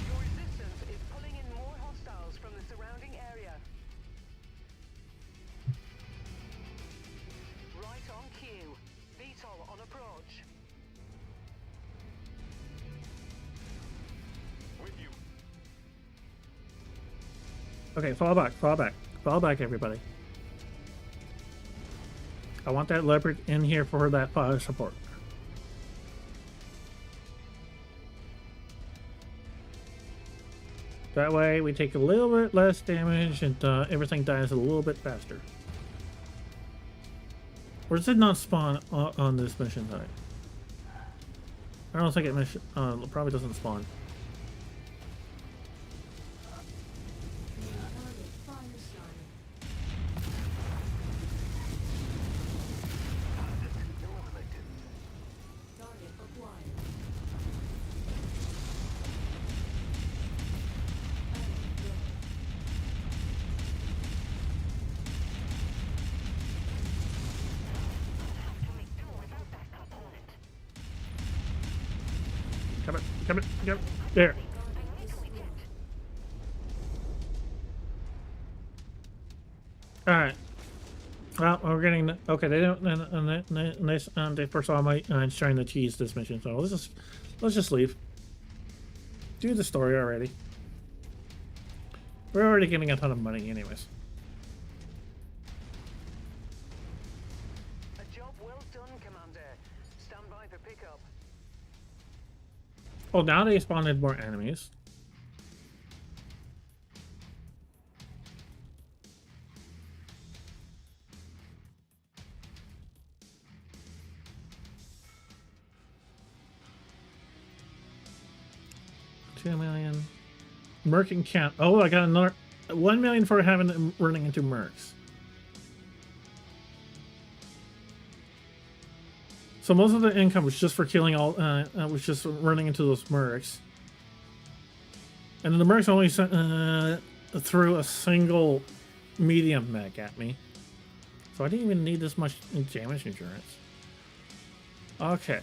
Your resistance is pulling in more hostiles from the surrounding area. Right on cue. VTOL on approach. With you. Okay, fall back, fall back, fall back, everybody. I want that leopard in here for that fire support. That way we take a little bit less damage and everything dies a little bit faster. Or does it not spawn on this mission type? I don't think it probably doesn't spawn. Target fire started. Target acquired. Enemy dead. Come it, come it, come it. There. Alright. Well, we're getting okay. They don't. They first saw my trying to cheese this mission, so let's just leave. Do the story already. We're already getting a ton of money, anyways. A job well done, Commander. Stand by for pickup. Oh, now they spawned more enemies. $2 million. Merc camp. Oh, I got another 1 million for having running into mercs. So most of the income was just for killing all. Was just running into those mercs. And then the mercs only threw a single medium mech at me. So I didn't even need this much damage insurance. Okay.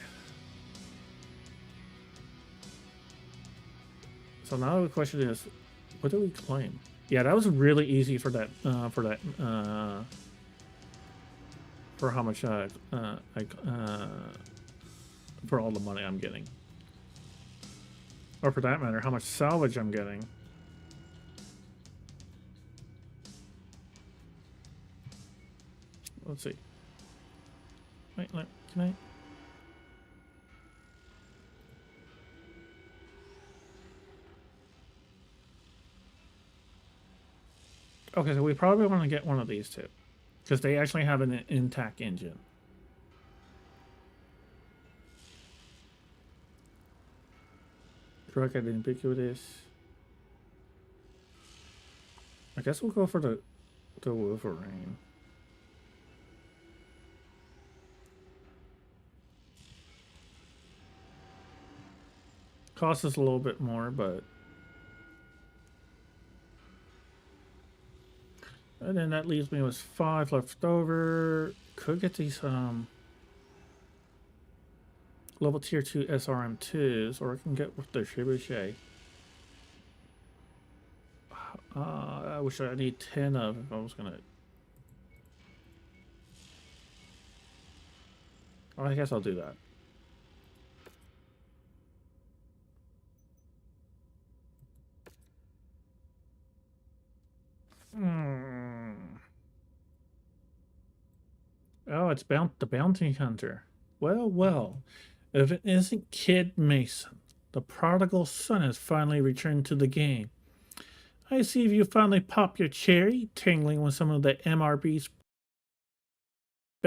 So now the question is, what do we claim? Yeah, that was really easy for that. For how much for all the money I'm getting, or for that matter, how much salvage I'm getting. Let's see. Wait, can I? Okay, so we probably want to get one of these two, because they actually have an intact engine. Truck at ubiquitous. I guess we'll go for the Wolverine. Costs us a little bit more, but. And then that leaves me with 5 left over. Could get these level tier 2 SRM2s, or I can get with the Trebuchet. I wish I need 10 of if I was gonna. Oh, I guess I'll do that. Oh, it's the bounty hunter. Well, well. If it isn't Kid Mason, the prodigal son has finally returned to the game. I see if you finally pop your cherry, tingling with some of the MRB's.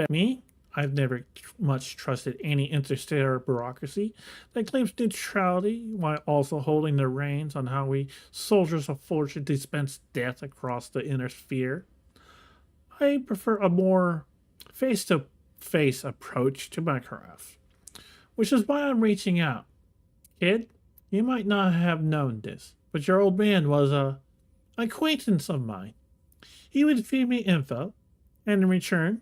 Me? I've never much trusted any interstellar bureaucracy that claims neutrality while also holding the reins on how we soldiers of fortune dispense death across the inner sphere. I prefer a more face-to-face approach to my craft, which is why I'm reaching out. Kid, you might not have known this, but your old man was a acquaintance of mine. He would feed me info, and in return,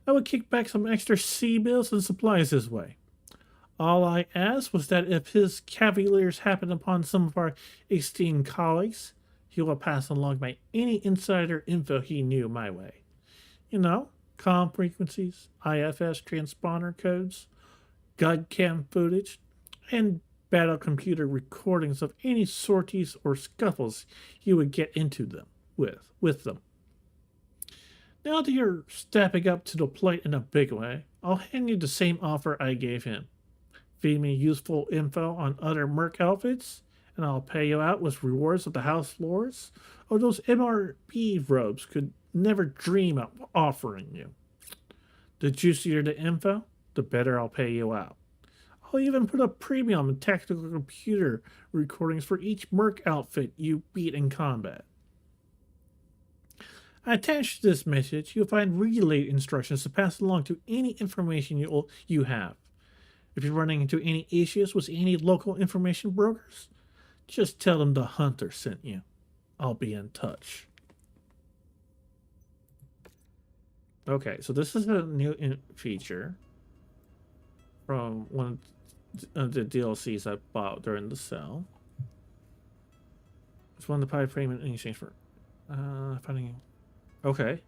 I would kick back some extra sea bills and supplies his way. All I asked was that if his cavaliers happened upon some of our esteemed colleagues, he will pass along any insider info he knew my way. You know, comm frequencies, IFS transponder codes, GUDCAM footage, and battle computer recordings of any sorties or scuffles you would get into them with them. Now that you're stepping up to the plate in a big way, I'll hand you the same offer I gave him. Feed me useful info on other merc outfits, and I'll pay you out with rewards of the house floors, or those MRP robes could never dream of offering you. The juicier the info, the better I'll pay you out. I'll even put a premium on tactical computer recordings for each merc outfit you beat in combat. Attached to this message, you'll find relay instructions to pass along to any information you have. If you're running into any issues with any local information brokers, just tell them the hunter sent you. I'll be in touch. Okay, so this is a new feature from one of the DLCs I bought during the sale. It's one of the pie payment in exchange for finding. Okay.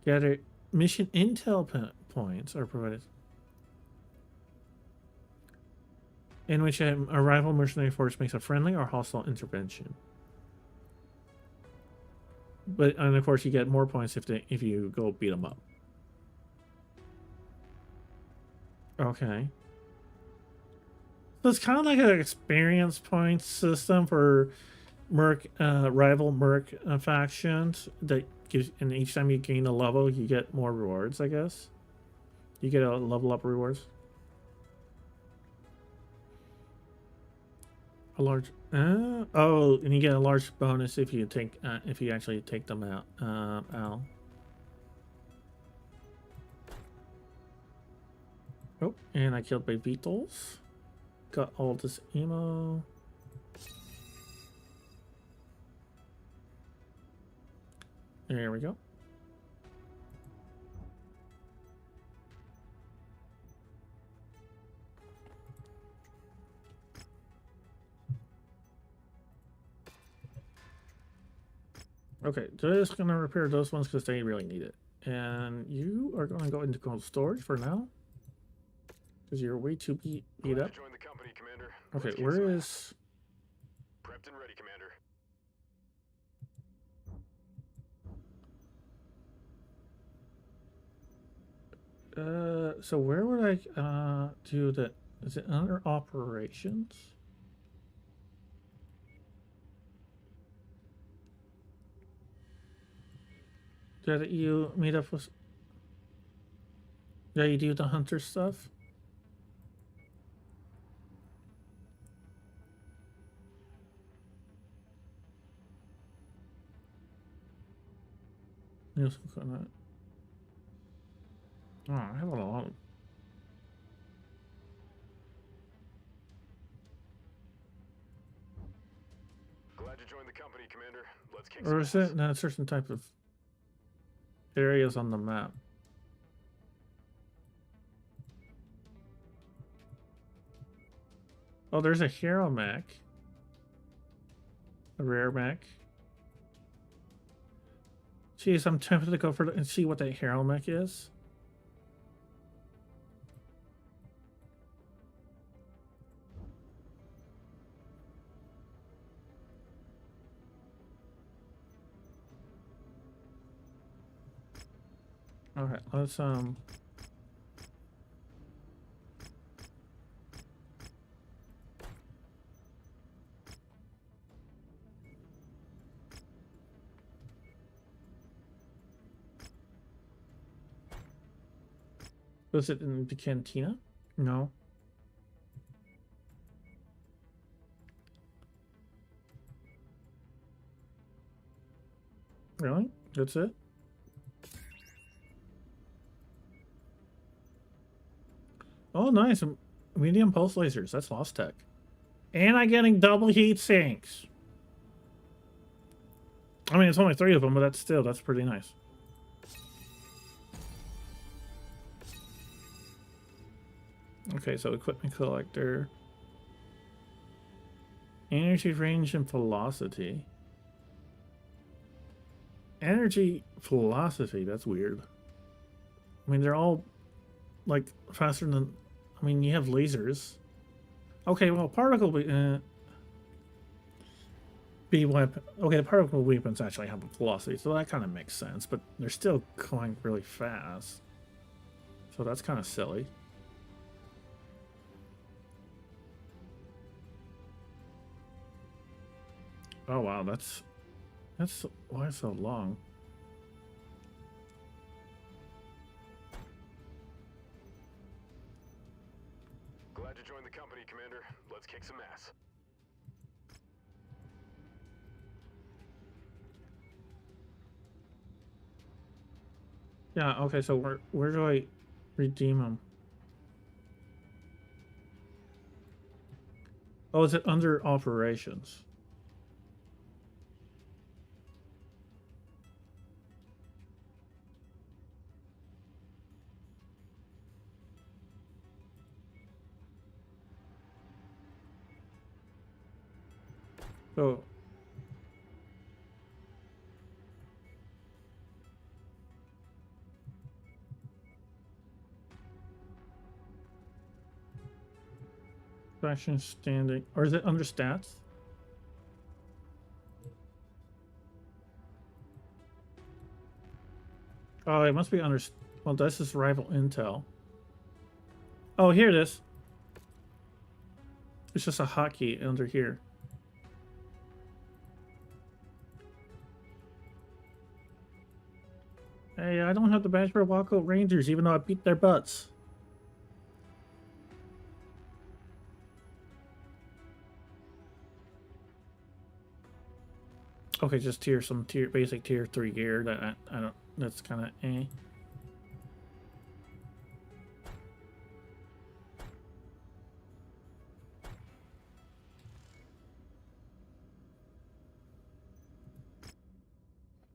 Gather mission intel points are provided, in which a rival mercenary force makes a friendly or hostile intervention. And of course, you get more points if you go beat them up. Okay. So it's kind of like an experience point system for rival merc factions that gives, and each time you gain a level, you get more rewards. I guess you get a level up rewards. A large oh, and you get a large bonus if you actually take them out. Al. Oh, and I killed my beetles. Got all this ammo. There we go. Okay, just gonna repair those ones because they really need it. And you are gonna go into cold storage for now, because you're way too beat up. Join the company, Commander. Okay, where is? Prepped and ready, Commander. So where would I do that? Is it under operations? Did you meet up with? Did you do the hunter stuff? Yes, oh, I have a lot. Glad you joined the company, Commander. Let's kick Or is some it not a certain type of areas on the map? Oh, there's a hero mech. A rare mech. Jeez, I'm tempted to go for and see what that hero mech is. Alright, let's was it in the cantina? No. Really? That's it? Oh, nice. Medium pulse lasers. That's lost tech. And I'm getting double heat sinks. I mean, it's only 3 of them, but that's pretty nice. Okay, so equipment collector. Energy range and velocity. Energy velocity, that's weird. I mean, they're all like faster than, I mean, you have lasers. Okay, well, particle be weapon. Okay, the particle weapons actually have a velocity, so that kind of makes sense, but they're still going really fast. So that's kind of silly. Oh wow, that's why so long. Glad to join the company, Commander. Let's kick some ass. Yeah, okay, so where do I redeem them? Oh, is it under operations? So faction standing, or is it under stats? Oh, it must be under. Well, this is rival intel. Oh, here it is. It's just a hotkey under here. Hey, I don't have the badge for Waco Rangers, even though I beat their butts. Okay, just some basic tier 3 gear that I don't. That's kind of eh.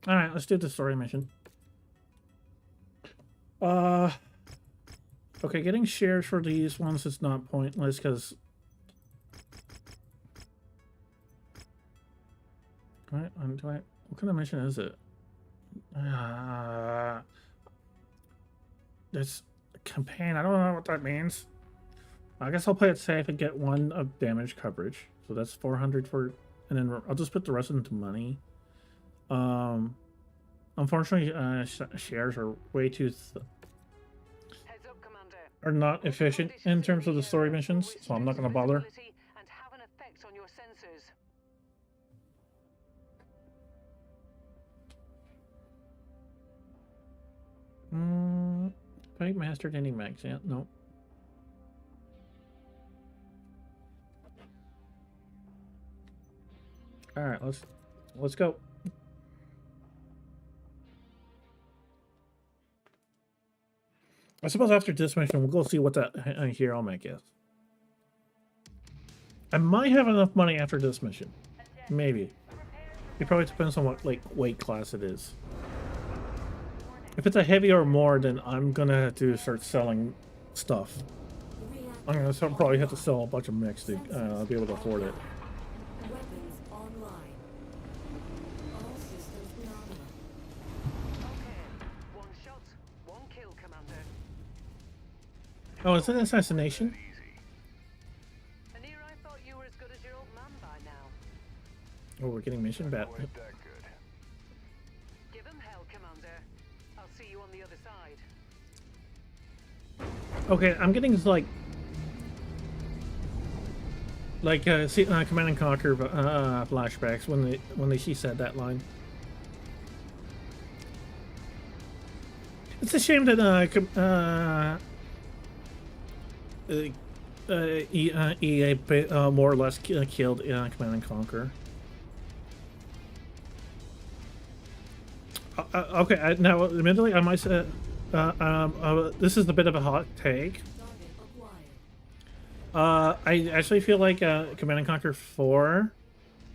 All right, let's do the story mission. Okay, getting shares for these ones is not pointless because. What kind of mission is it? This campaign. I don't know what that means. I guess I'll play it safe and get 1 of damage coverage. So that's 400 for, and then I'll just put the rest into money. Unfortunately, shares are way too Heads up, Commander. are not efficient in terms of the story missions, so I'm not gonna bother. And have an effect on your sensors. Have I mastered any mechs yet? No. All right, let's go. I suppose after this mission, we'll go see what that hero mech is. I might have enough money after this mission. Maybe. It probably depends on what like weight class it is. If it's a heavy or more, then I'm gonna have to start selling stuff. I'm gonna probably have to sell a bunch of mechs to be able to afford it. Weapons online. All systems nominal. Okay. 1 shot, 1 kill, Commander. Oh, is it an assassination? Anir, I thought you were as good as your old man by now. Oh, we're getting mission bat. Quite that good. Give 'em hell, Commander. I'll see you on the other side. Okay, I'm getting like Command and Conquer flashbacks when she said that line. It's a shame that EA more or less killed Command and Conquer. Okay, now admittedly I might say this is a bit of a hot take. Target acquired. I actually feel like Command and Conquer 4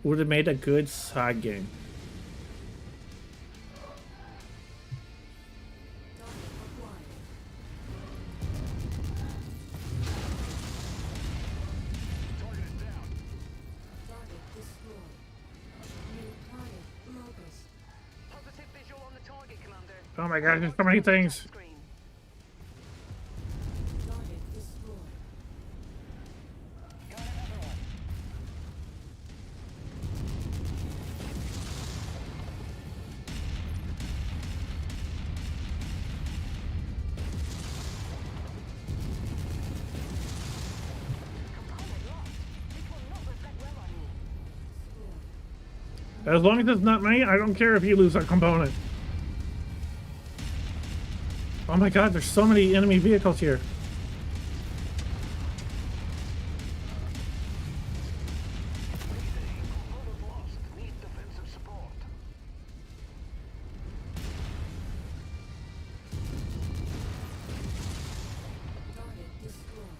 would have made a good side game. Target acquired. Target is down. Target destroyed. New target locus. Positive visual on the target, Commander. Oh my god, there's so many things. Screen. Target destroyed. Component lost. This will not reflect well on you. Destroyed. As long as it's not me, I don't care if you lose a component. Oh my god, there's so many enemy vehicles here. Component lost. Need defensive support. Target destroyed.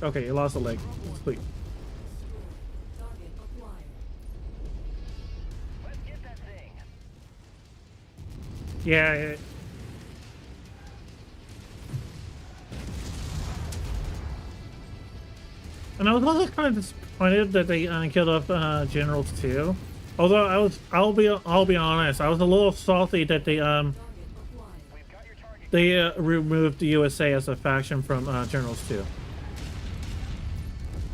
Okay, you lost a leg. Sweet. Target acquired. Let's get that thing. Yeah. And I was also kind of disappointed that they killed off generals too. Although I'll be honest, I was a little salty that they Target acquired. We've got your target. they removed the USA as a faction from generals too.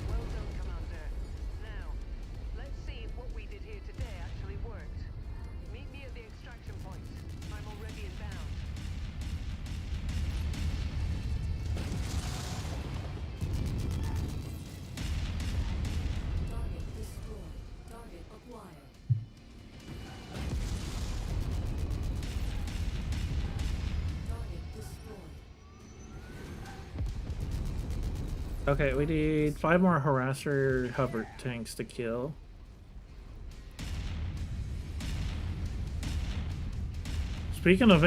Well done, Commander. Now, let's see if what we did here today actually worked. Meet me at the extraction point. I'm already inbound. Target destroyed. Target acquired. Target destroyed. Okay, we need 5 more harasser hover tanks to kill. Speaking of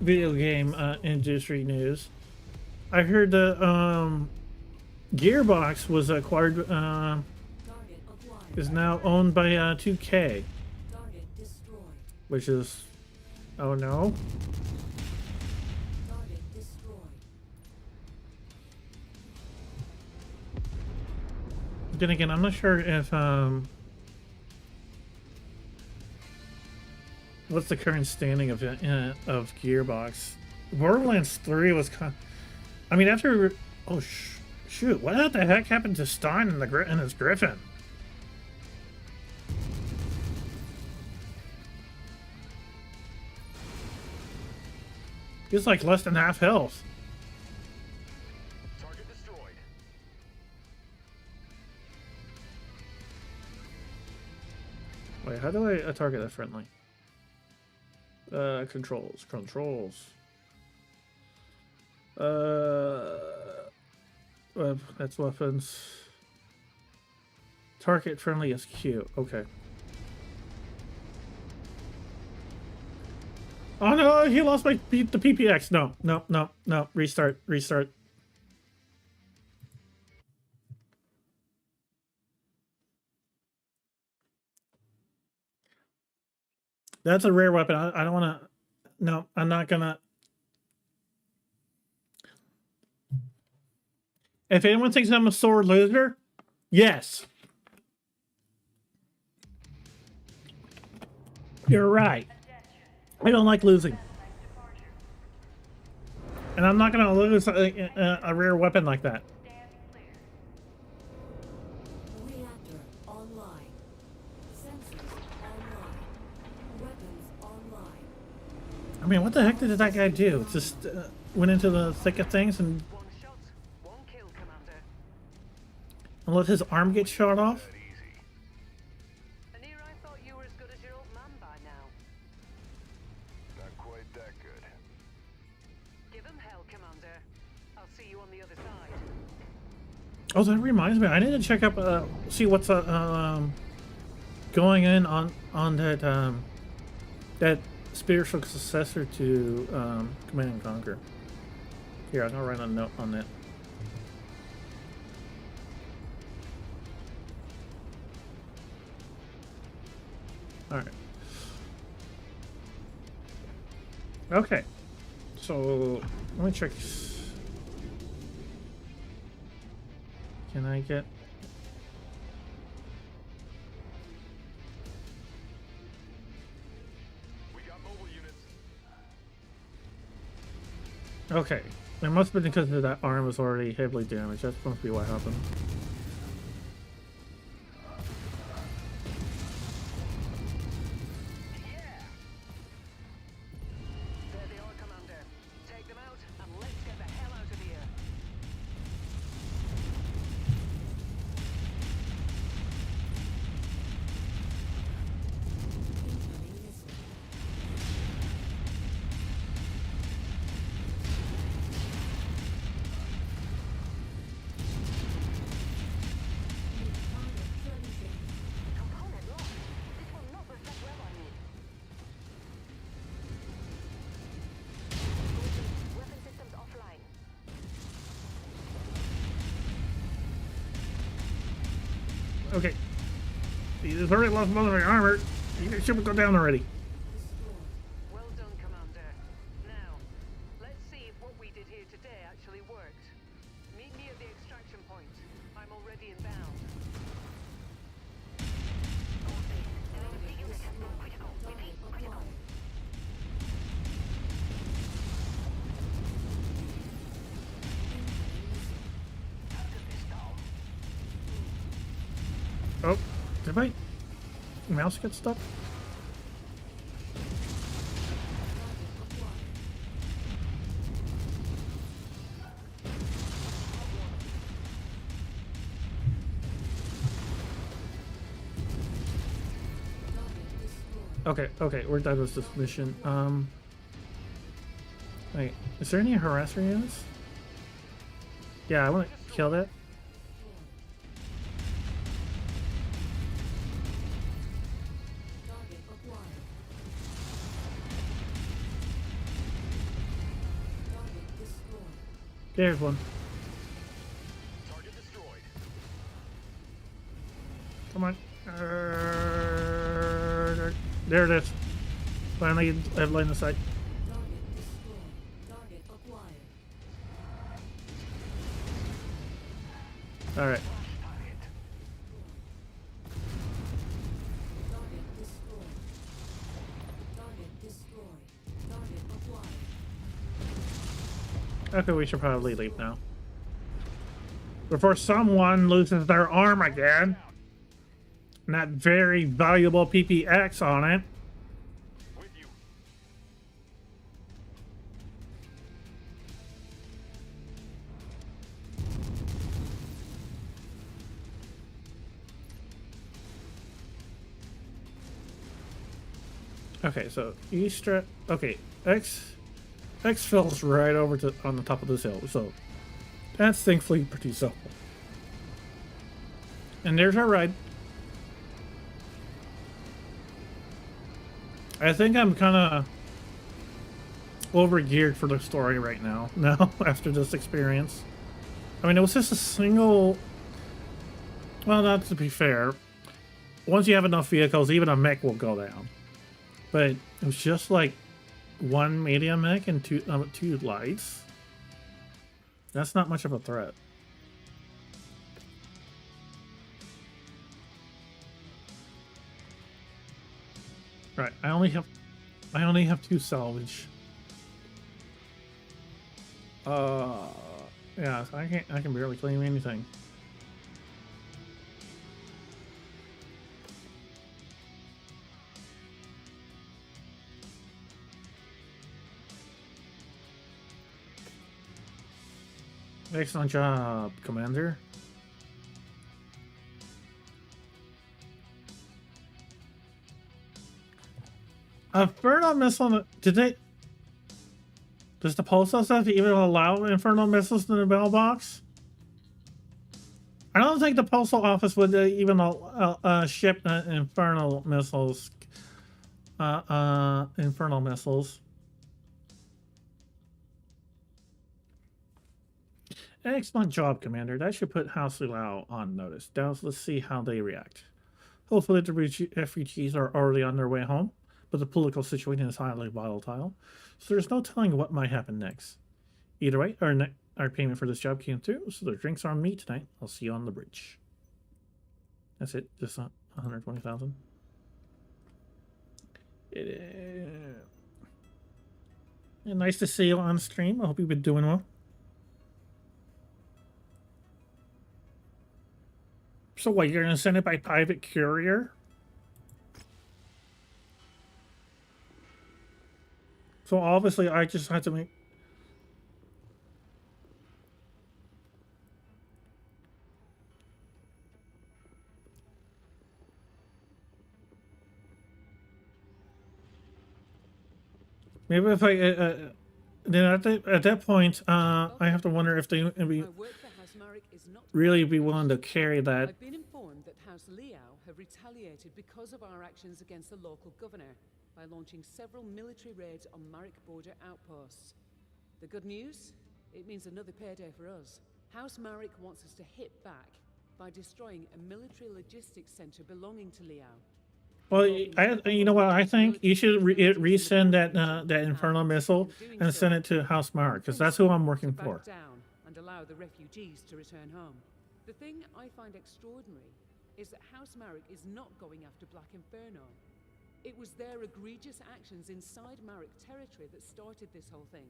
video game industry news, I heard the Gearbox was acquired, Target acquired. is now owned by 2K, Target destroyed. which is, oh no. Target destroyed. Then again, I'm not sure if what's the current standing of Gearbox. Borderlands 3 was I mean, after shoot, what the heck happened to Stein and his Griffin? He's like less than half health. Target destroyed. Wait, how do I target that friendly? Controls. That's weapons. Target friendly is Q. Okay. Oh no, he lost the PPX. No. Restart. That's a rare weapon. I don't want to. No, I'm not gonna. If anyone thinks I'm a sword loser, yes. You're right. I don't like losing. And I'm not gonna lose a rare weapon like that. Reactor online. Sensors online. Weapons online. I mean, what the heck did that guy do? Just went into the thick of things and One shot, one kill, Commander. let his arm get shot off? That easy. Anir, I thought you were as good as your old man by now. Not quite that good. Give him hell, Commander. I'll see you on the other side. Oh, that reminds me. I need to check up, see what's going in on that that spiritual successor to Command and Conquer. Here, I'm gonna write a note on that. All right. Okay. So let me check. Can I get? We got mobile units. Okay. It must have been because that arm was already heavily damaged. That must be what happened. Okay. He's already lost most of my armor. You should go down already. Well done, Commander. Now, let's see if what we did here today actually worked. Meet me at the extraction point. I'm already inbound. Oh, did my mouse get stuck? Okay, okay, we're done with this mission. Wait, is there any harasser units? Yeah, I want to kill that. There's one. Target destroyed. Come on. There it is. Finally, I have line of sight. Target destroyed. Target acquired. All right. Target destroyed. Target destroyed. Target acquired. Okay, we should probably leave now. Before someone loses their arm again. And that very valuable PPX on it. With you. Okay, so Easter. Okay, X fills right over to on the top of this hill, so that's thankfully pretty simple. And there's our ride. I think I'm kind of overgeared for the story right now. Now, after this experience, I mean, it was just a single. Well, not to be fair. Once you have enough vehicles, even a mech will go down. But it was just like one medium mech and two lights. That's not much of a threat. Right, I only have 2 salvage. Yeah, so I can barely claim anything. Excellent job, Commander. A Inferno missile. Did they? Does the post office even allow Inferno missiles in the mailbox? I don't think the postal office would even ship Inferno missiles. Inferno missiles. Excellent job, Commander. That should put House Lao on notice. Now let's see how they react. Hopefully the refugees are already on their way home, but the political situation is highly volatile, so there's no telling what might happen next. Either way, our payment for this job came through, so the drinks are on me tonight. I'll see you on the bridge. That's it, just 120,000. Nice to see you on stream. I hope you've been doing well. So what, you're gonna send it by private courier? So obviously I just had to make... Maybe if I... then at that point, I have to wonder if they really be willing to carry that. I've been informed that House Liao have retaliated because of our actions against the local governor by launching several military raids on Marek border outposts. The good news? It means another payday for us. House Marek wants us to hit back by destroying a military logistics center belonging to Liao. Well, you know what? I think you should resend that infernal missile and send it to House Mark, because that's who I'm working to for. back down and allow the refugees to return home. The thing I find extraordinary is that House Marek is not going after Black Inferno. It was their egregious actions inside Marek territory that started this whole thing.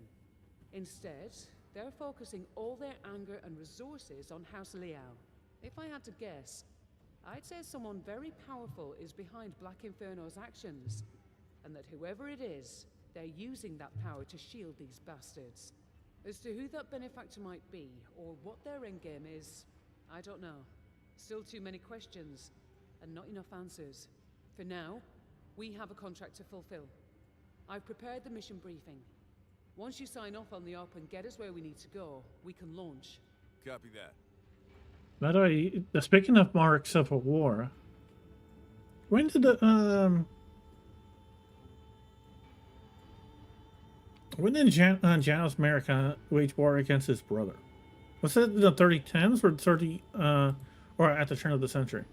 Instead, they're focusing all their anger and resources on House Liao. If I had to guess, I'd say someone very powerful is behind Black Inferno's actions, and that whoever it is, they're using that power to shield these bastards. As to who that benefactor might be, or what their endgame is, I don't know. Still too many questions, and not enough answers. For now, we have a contract to fulfill. I've prepared the mission briefing. Once you sign off on the op and get us where we need to go, we can launch. Copy that. By the way, speaking of Mark Civil War, when did Janos Merrick wage war against his brother? Was it the 3010s or or at the turn of the century?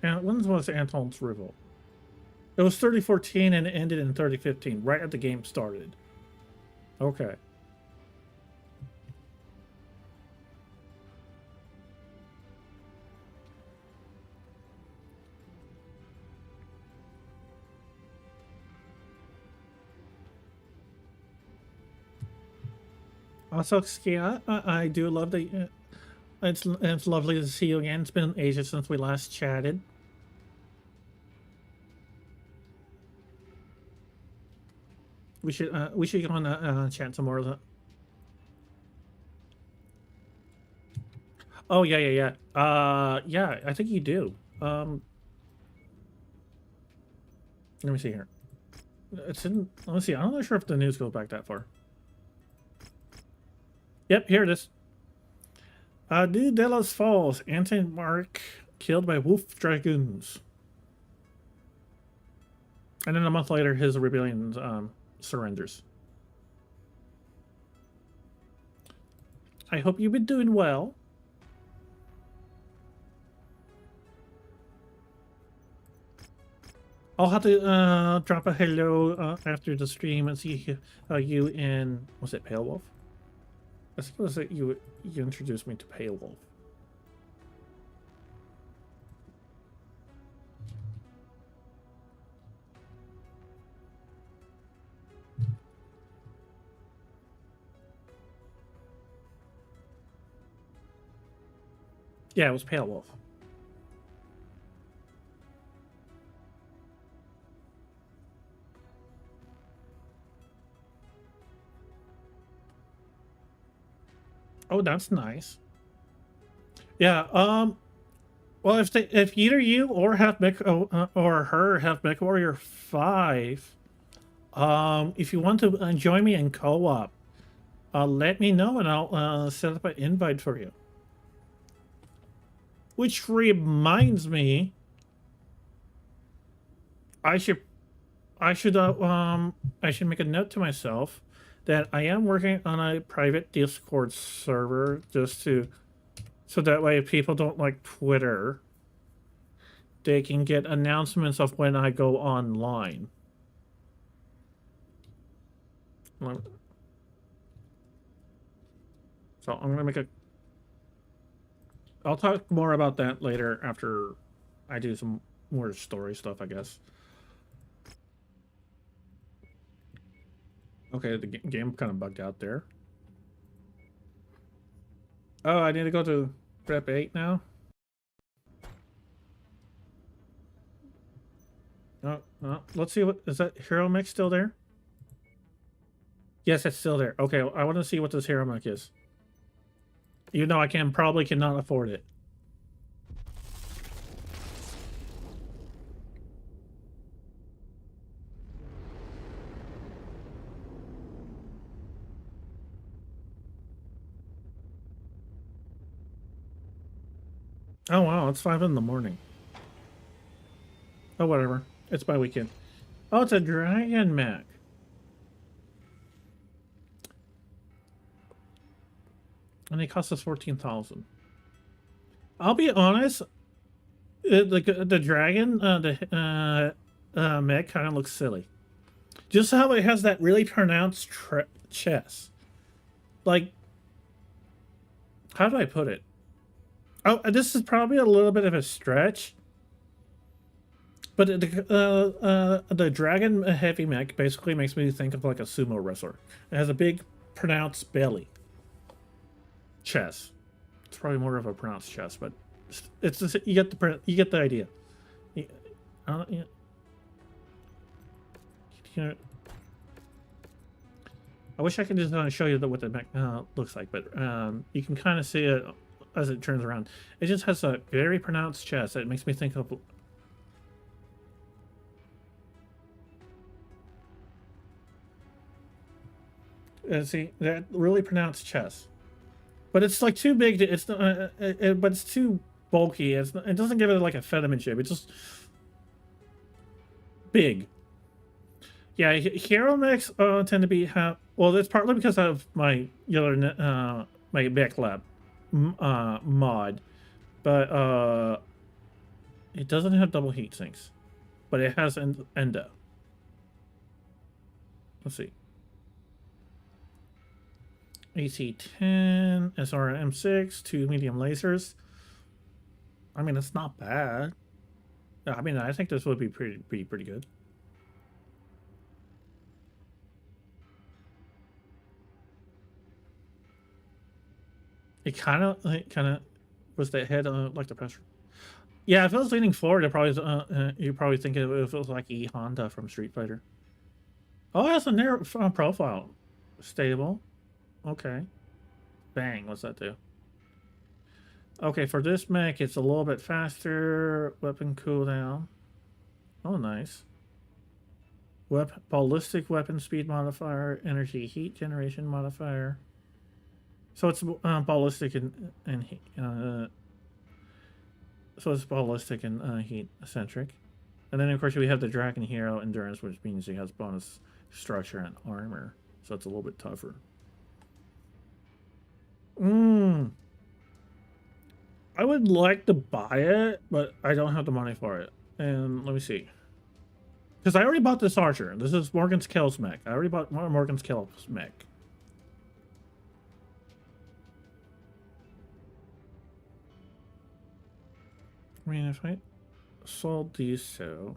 And when was Anton's revolt? It was 3014 and it ended in 3015, right at the game started. Okay. Also, Skia, I do love the. It's lovely to see you again. It's been ages since we last chatted. We should go on chat some more of that. Oh yeah. Yeah, I think you do. Let me see here. It's in. Let me see. I'm not sure if the news goes back that far. Yep, here it is. New Delos Falls. Anti-Mark killed by wolf dragoons. And then a month later, his rebellion surrenders. I hope you've been doing well. I'll have to drop a hello after the stream and see you in, was it Pale Wolf? I suppose that you introduced me to Pale Wolf. Yeah, it was Pale Wolf. Oh, that's nice. Yeah. Well, if either you or or her have Mechwarrior 5, if you want to join me in co-op, let me know and I'll set up an invite for you. Which reminds me, I should make a note to myself that I am working on a private Discord server so that way if people don't like Twitter, they can get announcements of when I go online. So I'm gonna make a. I'll talk more about that later after I do some more story stuff, I guess. Okay, the game kind of bugged out there. Oh, I need to go to prep 8 now? Oh, let's see what... Is that hero mech still there? Yes, it's still there. Okay, I want to see what this hero mech is. Even though I probably cannot afford it. Oh wow, it's 5 in the morning. Oh, whatever. It's my weekend. Oh, it's a dragon mech. And it costs us 14,000. I'll be honest. The dragon, mech kind of looks silly. Just how it has that really pronounced chest. Like, how do I put it? Oh, this is probably a little bit of a stretch. But the dragon heavy mech basically makes me think of like a sumo wrestler. It has a big pronounced belly. Chest. It's probably more of a pronounced chest, but it's just, you get the idea. You know, I wish I could just show you what the mech looks like, but you can kind of see it as it turns around. It just has a very pronounced chest. It makes me think of. See that really pronounced chest, but it's like too big. It's but it's too bulky. It doesn't give it like a feminine. It's just big. Yeah, hero mechs tend to be well. That's partly because of my yellow my mech lab mod, but it doesn't have double heat sinks, but it has endo. Let's see. AC-10, SRM-6, 2 medium lasers. I mean, it's not bad. I mean, I think this would be pretty good. It kind of was the head like the pressure. Yeah, if it was leaning forward, it probably you probably think it was like E Honda from Street Fighter. Oh, it has a narrow profile, stable. Okay. Bang, what's that do? Okay, for this mech, it's a little bit faster. Weapon cooldown. Oh, nice. Ballistic weapon speed modifier, energy heat generation modifier. So it's ballistic and heat. So it's ballistic and heat centric. And then, of course, we have the Dragon Hero Endurance, which means he has bonus structure and armor. So it's a little bit tougher. I would like to buy it, but I don't have the money for it. And let me see. Because I already bought this archer. This is Morgan's Kills mech. I already bought Morgan's Kills mech. I mean, if I sold these so...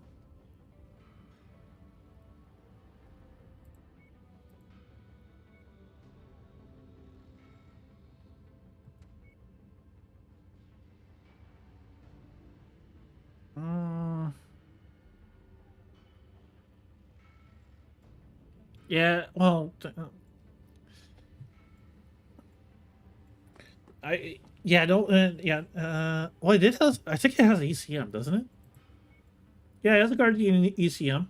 yeah, well, well, it has, I think it has ECM, doesn't it? Yeah, it has a Guardian ECM.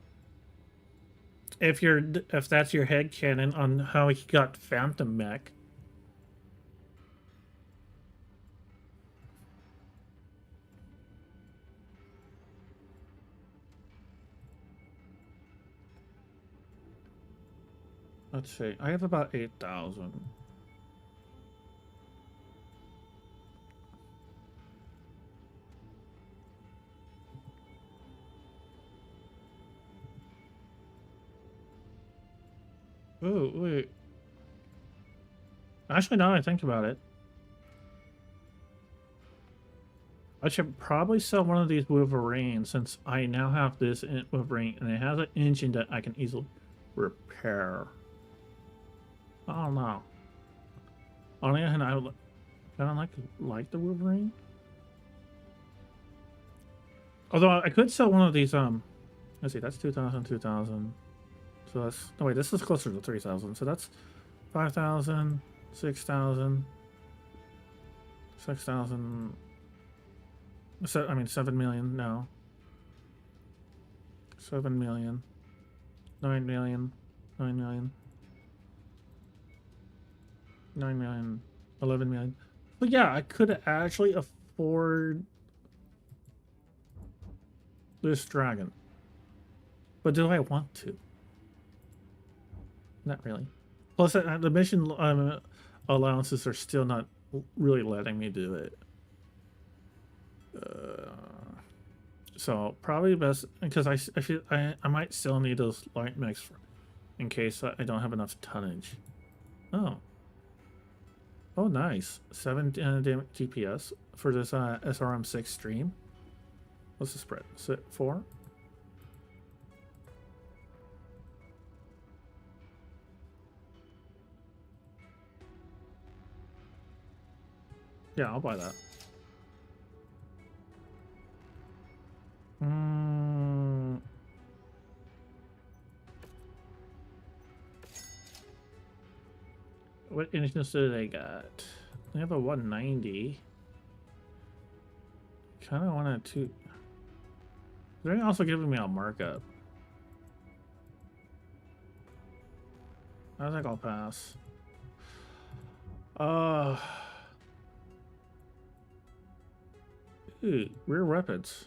If that's your head canon on how he got Phantom Mech. Let's see. I have about 8,000. Oh, wait. Actually, now I think about it, I should probably sell one of these Wolverines since I now have this Wolverine and it has an engine that I can easily repair. I don't know. On the other hand, I don't like the Wolverine. Although I could sell one of these. Let's see, that's 2,000, 2,000. So that's, no wait, this is closer to 3,000. So that's 5,000, 6,000, 6,000. So I mean 7 million. No. 7 million. 9 million. 9 million. 9 million, 11 million. But yeah, I could actually afford this dragon. But do I want to? Not really. Plus, the mission allowances are still not really letting me do it. So probably best because I feel I might still need those light mechs in case I don't have enough tonnage. Oh. Oh, nice. 7 DPS for this SRM6 stream. What's the spread? 4? Yeah, I'll buy that. What instance do they got? They have a 190. Kind of wanted to. They're also giving me a markup. I think I'll pass. Ooh, rare weapons.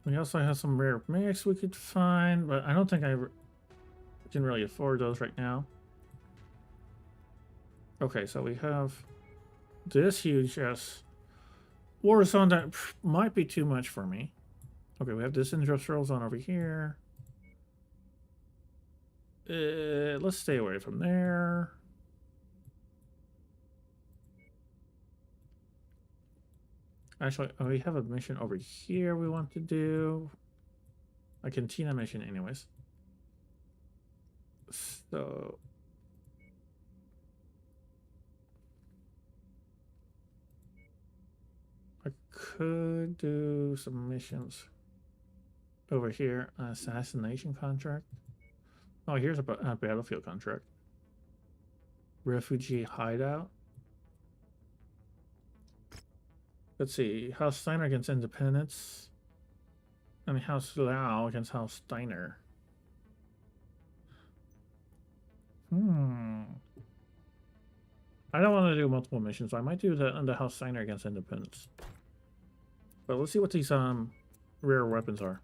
We also have some rare mechs we could find, but I don't think I can really afford those right now. Okay, so we have this huge war zone that might be too much for me. Okay, we have this industrial zone over here. Let's stay away from there. Actually, we have a mission over here we want to do. A cantina mission anyways. So I could do some missions over here. Assassination contract. Oh, here's a battlefield contract. Refugee hideout. Let's see. House Steiner against Independence. And House Lau against House Steiner. I don't want to do multiple missions. I might do the House Steiner against Independence. But let's see what these rare weapons are.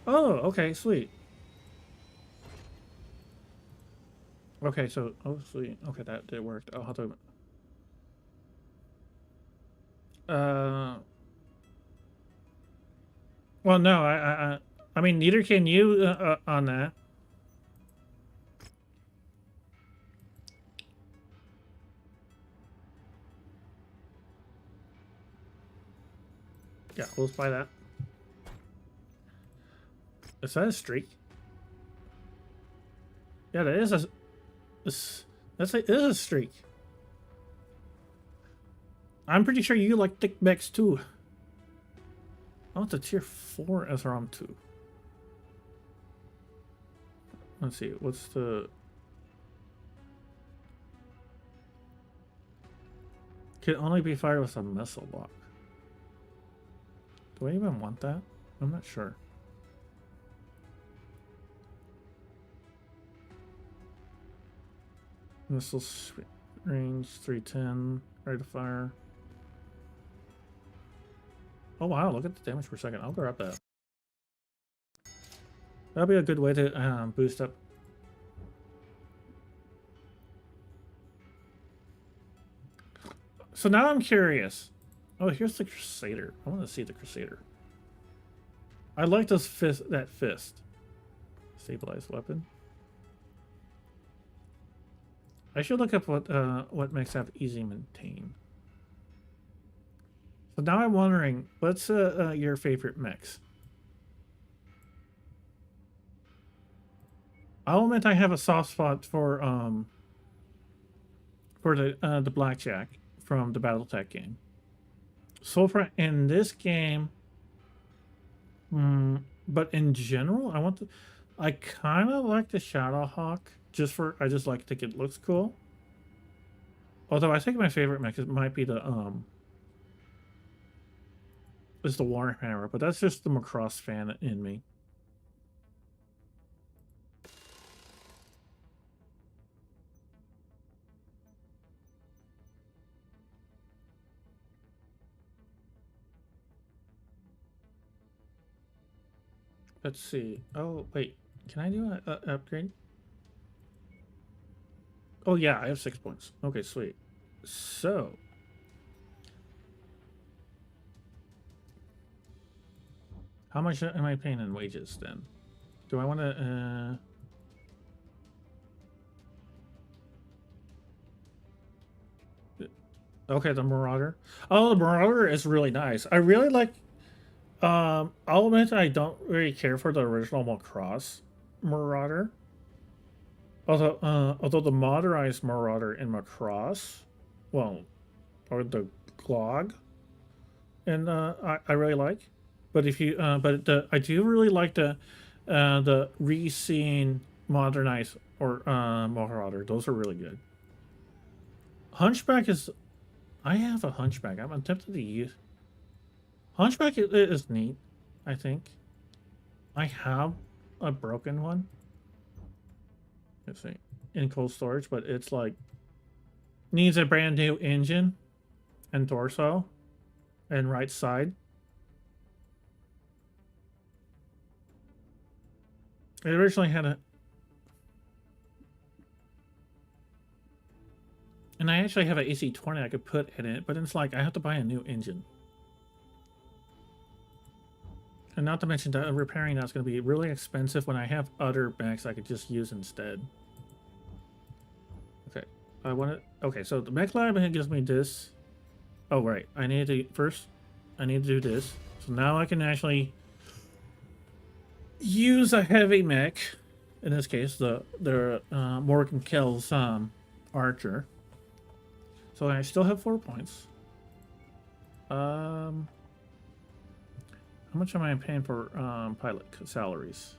Oh, okay, sweet. Okay, so sweet. Okay, that worked. I'll have to. Well, no, I mean, neither can you on that. Yeah, we'll buy that. Is that a streak? Yeah, that is a. It is a streak. I'm pretty sure you like thick mechs too. I want the tier 4 SRM 2. Let's see, what's the. Can only be fired with a missile lock. Do I even want that? I'm not sure. Missile range 310, ready to fire. Oh wow, look at the damage per second. I'll grab that. That'll be a good way to boost up. So now I'm curious. Oh, here's the Crusader. I want to see the Crusader. I like those that fist. Stabilized weapon. I should look up what mechs have easy maintain. So now I'm wondering, what's your favorite mechs? I'll admit I have a soft spot for the Blackjack from the BattleTech game. So far in this game, but in general, I kind of like the Shadowhawk. I just like think it looks cool. Although I think my favorite mech might be the is the Warhammer, but that's just the Macross fan in me. Let's see. Oh, wait. Can I do an upgrade? Oh, yeah, I have 6 points. Okay, sweet. So. How much am I paying in wages then? Do I want to, Okay, the Marauder. Oh, the Marauder is really nice. I really like... I'll admit I don't really care for the original Macross Marauder. Although the modernized Marauder in Macross, well, or the Glog, and I really like. But if you, I do really like the re-seen modernized or Marauder. Those are really good. Hunchback is, I have a Hunchback. I'm tempted to use. Hunchback is neat, I think. I have a broken one. Let's see, in cold storage, but it's like needs a brand new engine and torso and right side. It originally had a, and I actually have an AC-20 I could put in it, but it's like I have to buy a new engine. And not to mention that repairing that's going to be really expensive when I have other mechs I could just use instead. Okay, I want to. Okay, so the mech lab gives me this. Oh right, I need to first. I need to do this. So now I can actually use a heavy mech. In this case, the Morgan Kell's Archer. So I still have 4 points. How much am I paying for pilot salaries?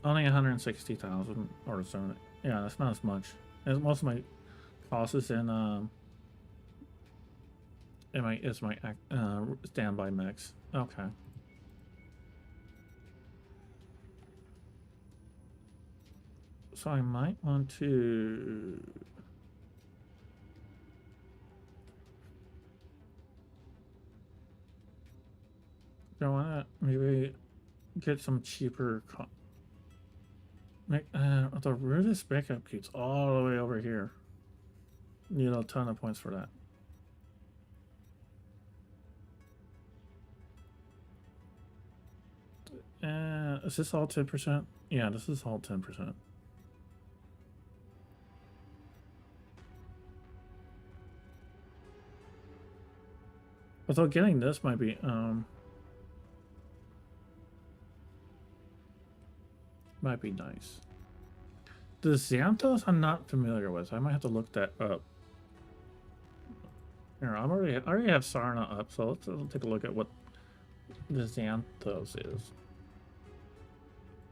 Only 160,000 or so. Yeah, that's not as much. Most of my cost is in my standby mechs. Okay. So I might want to. Do I want to maybe get some cheaper? The rudest backup keeps all the way over here. Need a ton of points for that. Is this all 10%? Yeah, this is all 10%. Although getting this might be nice. The Xanthos I'm not familiar with. I might have to look that up. Here, I already have Sarna up, so let's take a look at what the Xanthos is.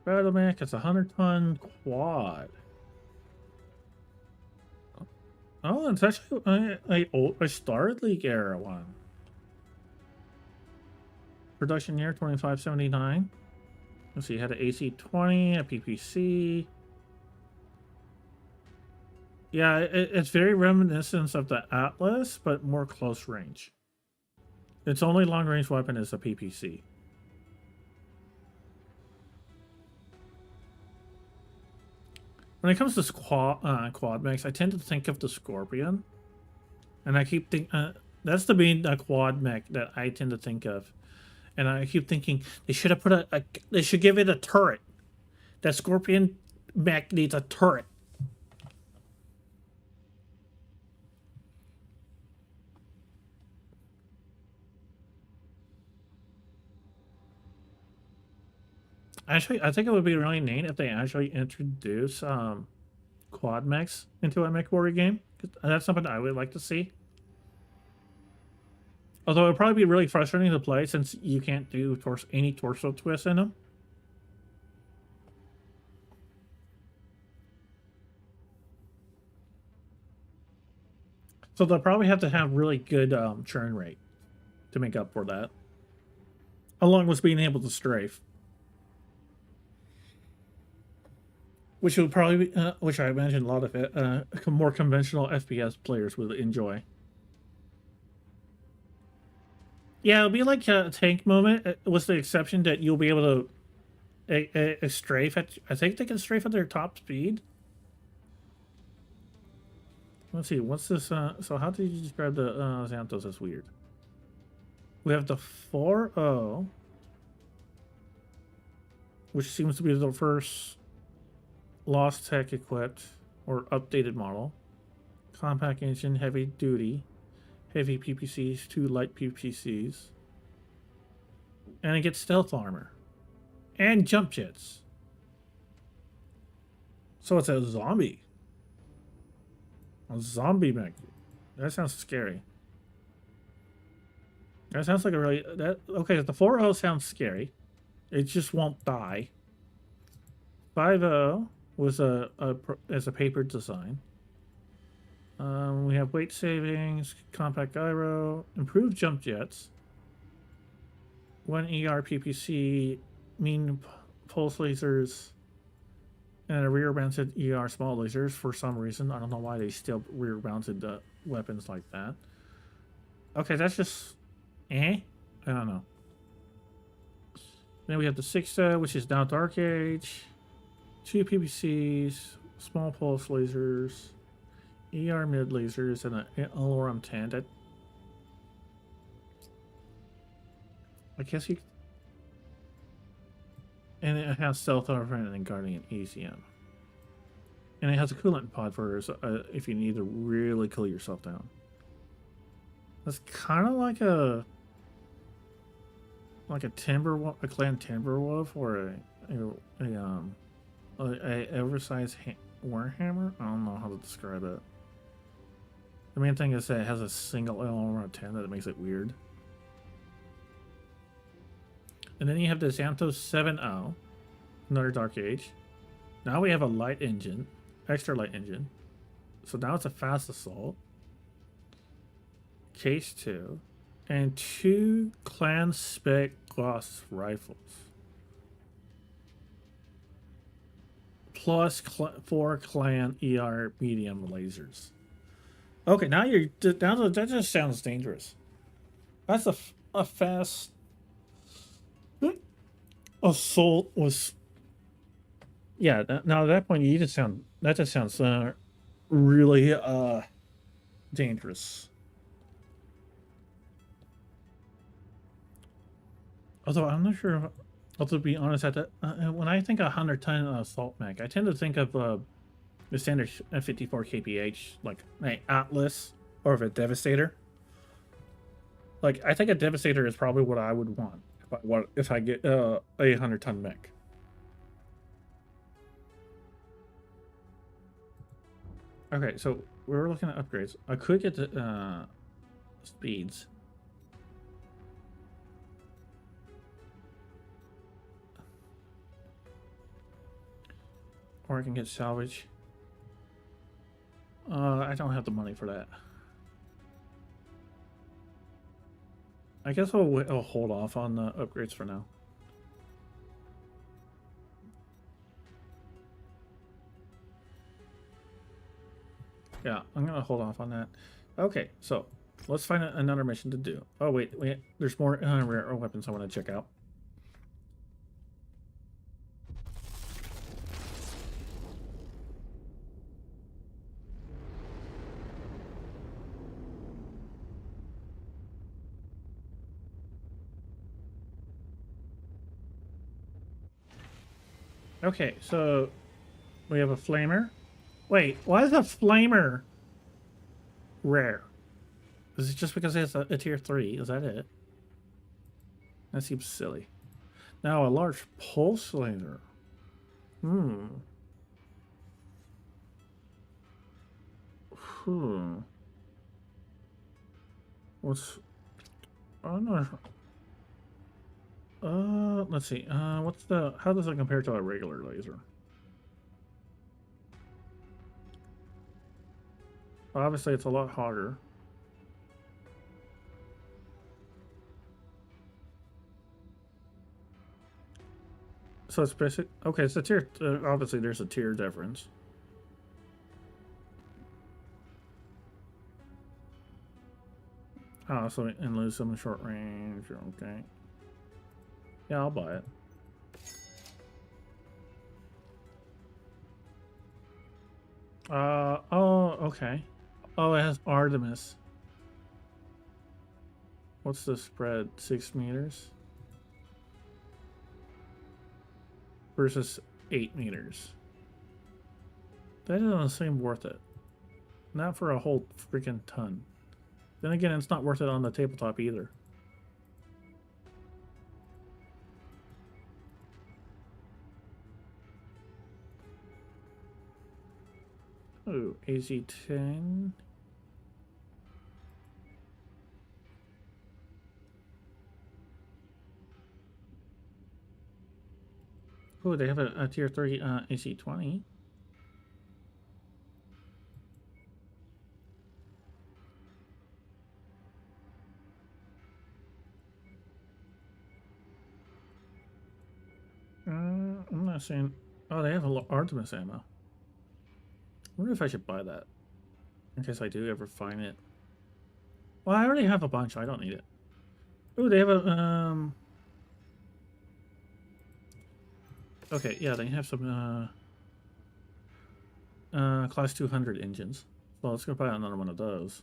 Battle mech, it's a 100-ton quad. Oh, it's actually a Star League era one. Production year 2579. Let's see, you had an AC-20, a PPC. Yeah, it's very reminiscent of the Atlas, but more close range. Its only long range weapon is a PPC. When it comes to quad mechs, I tend to think of the Scorpion, and I keep thinking that's the main quad mech that I tend to think of. And I keep thinking they should have put they should give it a turret. That Scorpion mech needs a turret. Actually, I think it would be really neat if they actually introduce quad mechs into a Mechwarrior game. That's something I would like to see. Although it'd probably be really frustrating to play since you can't do any torso twists in them. So they'll probably have to have really good churn rate to make up for that, along with being able to strafe, which would probably be, which I imagine a lot of it, more conventional FPS players would enjoy. Yeah, it'll be like a tank moment, with the exception that you'll be able to strafe at. I think they can strafe at their top speed. Let's see, what's this? So how did you describe the Xanthos as weird? We have the 4.0, which seems to be the first Lost Tech equipped or updated model. Compact engine, heavy duty, heavy PPCs, 2 light PPCs. And it gets stealth armor. And jump jets. So it's a zombie. A zombie mech. That sounds scary. That sounds like a really... Okay, the 4.0 sounds scary. It just won't die. 5.0 was as a paper design. We have weight savings, compact gyro, improved jump jets, 1 ER PPC, mean pulse lasers, and a rear-mounted ER small lasers for some reason. I don't know why they still rear-mounted weapons like that. Okay, that's just... I don't know. Then we have the 6, which is now Dark Age, 2 PPCs, small pulse lasers, ER mid lasers, and an alarm tandem. I guess you... And it has stealth armor and guardian ECM. And it has a coolant pod for if you need to really cool yourself down. That's kind of like a a clan Timberwolf or a oversized warhammer. I don't know how to describe it. The main thing is that it has a single alarm 10 that makes it weird. And then you have the Xanthos 7.0, another Dark Age. Now we have a light engine, extra light engine. So now it's a fast assault. Case 2. And 2 clan spec gloss rifles. Plus 4 clan ER medium lasers. Okay, now that just sounds dangerous. That's a fast assault was... Yeah, now at that point that just sounds really dangerous. Although I'm not sure if, to be honest, when I think of 100-ton assault mech, I tend to think of the standard 54 kph, like an Atlas or of a Devastator. Like, I think a Devastator is probably what I would want if I get a 100-ton mech. Okay, so we're looking at upgrades. I could get the speeds. Or I can get salvage. I don't have the money for that. I guess I'll hold off on the upgrades for now. Yeah, I'm gonna hold off on that. Okay, so let's find another mission to do. Oh wait, there's more rare weapons I want to check out. Okay, so we have a flamer. Wait, why is a flamer rare? Is it just because it's a tier 3? Is that it? That seems silly. Now a large pulse laser. What's... I don't know. Let's see. What's the... How does it compare to a regular laser? Obviously, it's a lot harder. So it's basic. Okay, it's a tier. Obviously, there's a tier difference. Oh, so and lose some short range. Okay. Yeah, I'll buy it. Oh, okay. Oh, it has Artemis. What's the spread? 6 meters versus 8 meters. That doesn't seem worth it. Not for a whole freaking ton. Then again, it's not worth it on the tabletop either. Oh, AZ-10. Oh, they have a tier 3 AC-20. I'm not saying... Oh, they have a Artemis ammo. I wonder if I should buy that. In case I do ever find it. Well, I already have a bunch. I don't need it. Oh, they have a... Okay, yeah, they have some class 200 engines. Well, let's go buy another one of those.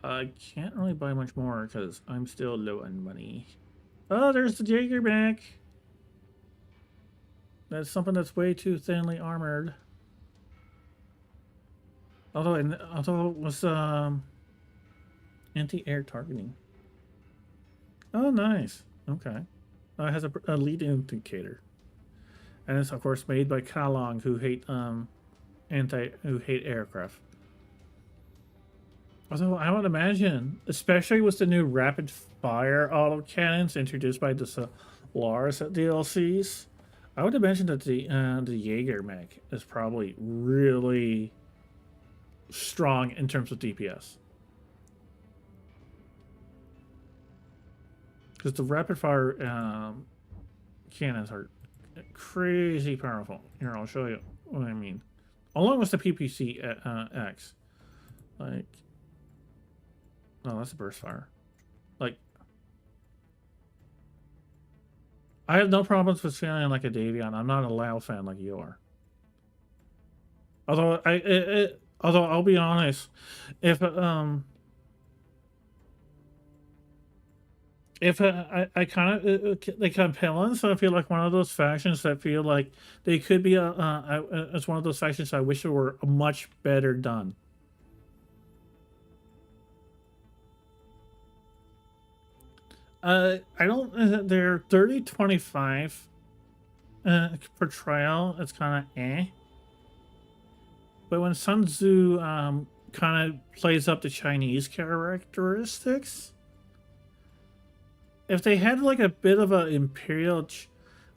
I can't really buy much more because I'm still low on money. Oh, there's the Jaeger back. That's something that's way too thinly armored. Although it was anti-air targeting. Oh, nice. Okay. It has a lead indicator. And it's of course made by Kalong, who hate aircraft. Although I would imagine, especially with the new rapid fire autocannons introduced by the Solaris DLCs, I would imagine that the Jaeger mech is probably really strong in terms of DPS. Because the rapid fire cannons are crazy powerful. Here, I'll show you what I mean. Along with the PPC X. Like, oh, that's a burst fire. Like, I have no problems with feeling like a Davion. I'm not a Lao fan like you are. Although although I'll be honest, if I kind of they compellent, so I feel like one of those factions that feel like they could be it's one of those factions I wish were much better done. I don't. They're 30-25 portrayal. It's kind of eh. But when Sun Tzu kind of plays up the Chinese characteristics, if they had like a bit of an imperial,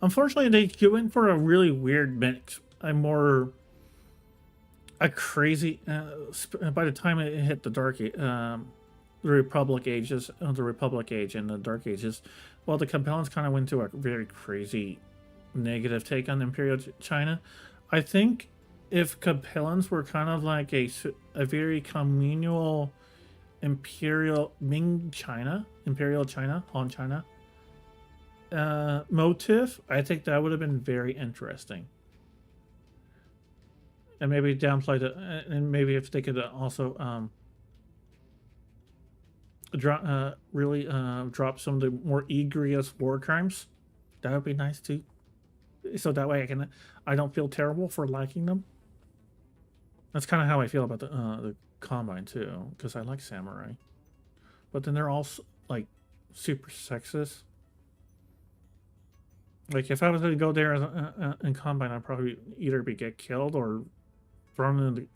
unfortunately they go in for a really weird mix. A crazy. By the time it hit the the Republic ages, the Republic age and the Dark Ages, well, the Compellents kind of went to a very crazy negative take on Imperial China. I think if Compellents were kind of like a very communal Imperial Ming China, Imperial China, Han China motif, I think that would have been very interesting. And maybe downplay the, and maybe if they could also drop some of the more egregious war crimes, that would be nice too. So that way I don't feel terrible for liking them. That's kind of how I feel about the Combine too, because I like samurai, but then they're all like super sexist. Like if I was to go there in Combine, I'd probably either get killed or thrown in the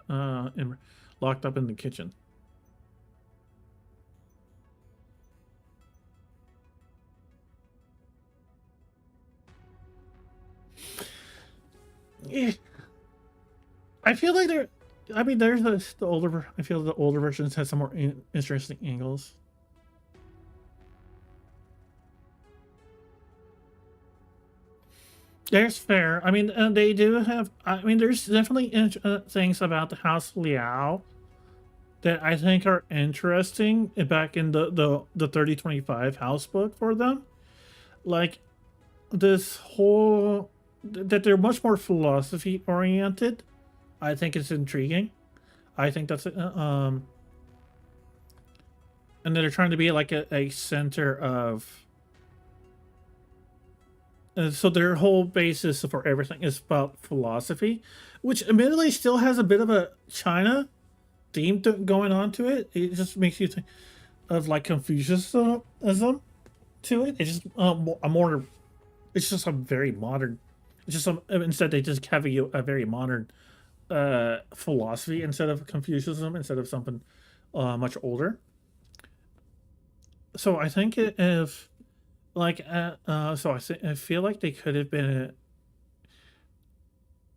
locked up in the kitchen. Yeah. I feel like there's the older. I feel the older versions have some more interesting angles. There's fair. I mean, they do have. I mean, there's definitely things about the House Liao that I think are interesting back in the 3025 house book for them. Like this whole that they're much more philosophy oriented. I think it's intriguing. I think that's and they're trying to be like a center of. So their whole basis for everything is about philosophy, which admittedly still has a bit of a China theme going on to it. It just makes you think of like Confucianism to it. It's just a more. It's just a very modern. It's just instead they just have a very modern philosophy instead of Confucianism, instead of something much older. So I think if like so I feel like they could have been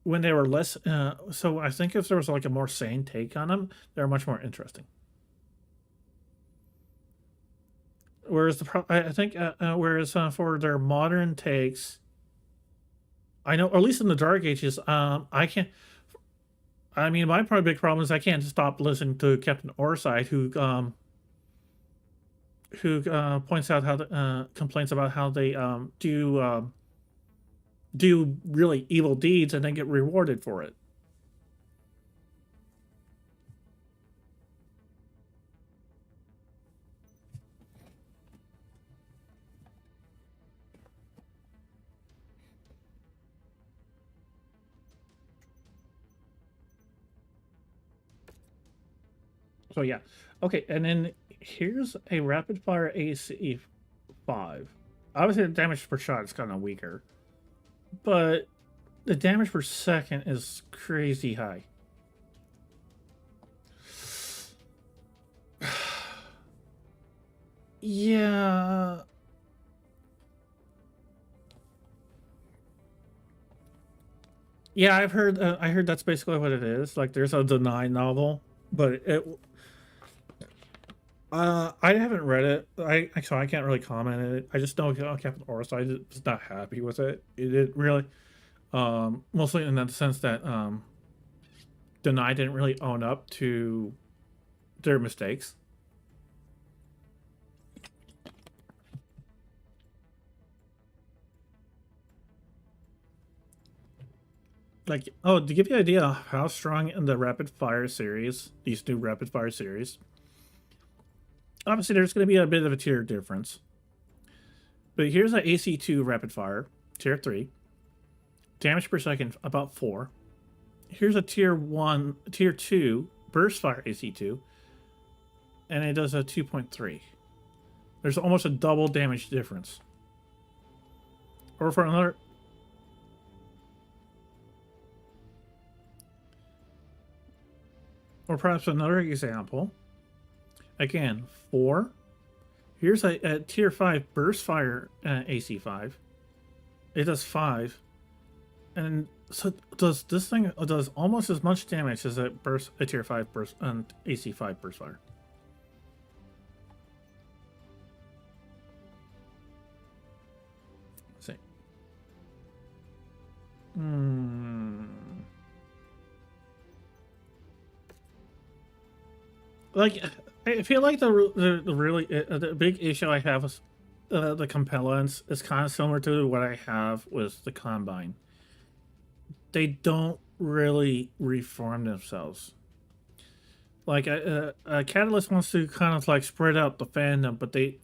when they were less so I think if there was like a more sane take on them, they're much more interesting. Whereas I think for their modern takes, I know, or at least in the Dark Ages, I can't. I mean, my probably big problem is I can't stop listening to Captain Orside, who points out how complains about how they do really evil deeds and then get rewarded for it. So yeah, okay, and then here's a rapid fire AC 5. Obviously, the damage per shot is kind of weaker, but the damage per second is crazy high. Yeah. Yeah, I've heard. I heard that's basically what it is. Like, there's a Deny novel, but I haven't read it. So I can't really comment on it. I just know Captain Orside is not happy with it. It didn't really, mostly in the sense that Deny didn't really own up to their mistakes. Like, oh, to give you an idea of how strong in the rapid fire series, these new rapid fire series, obviously there's going to be a bit of a tier difference. But here's an AC2 rapid fire, tier 3. Damage per second, about 4. Here's a tier 2 burst fire AC2. And it does a 2.3. There's almost a double damage difference. Or for another... Or perhaps another example. Again, 4. Here's a tier 5 burst fire AC 5. It does 5. And so does this thing does almost as much damage as a tier 5 burst and AC 5 burst fire. Let's see. Like, I feel like the big issue I have with the compellents is kind of similar to what I have with the Combine. They don't really reform themselves. Like Catalyst wants to kind of like spread out the fandom, but they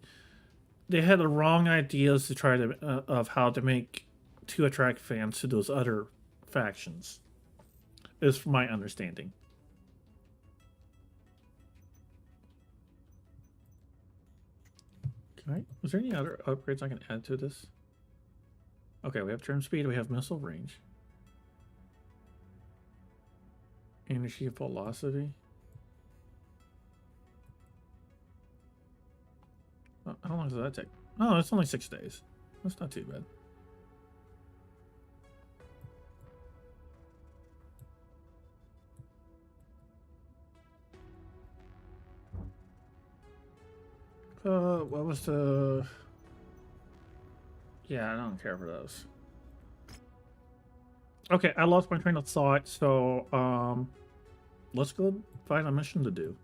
had the wrong ideas to try to of how to attract fans to those other factions. Is my understanding. Is there any other upgrades I can add to this? Okay, we have turn speed, we have missile range. Energy velocity. How long does that take? Oh, it's only 6 days. That's not too bad. What was the... Yeah, I don't care for those. Okay, I lost my train of thought, so let's go find a mission to do.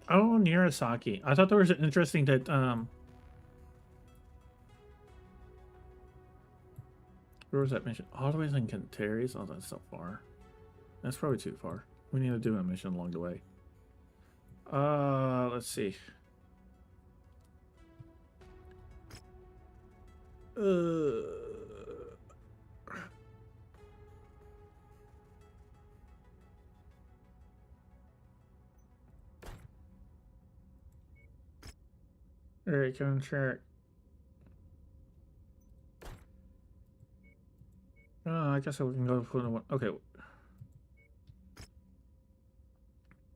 Oh, Nirasaki. I thought there was interesting that where was that mission? All the way in Cantaries? Oh, that's so far. That's probably too far. We need to do a mission along the way. Let's see. Alright, contract. I guess we can go for the one. Okay.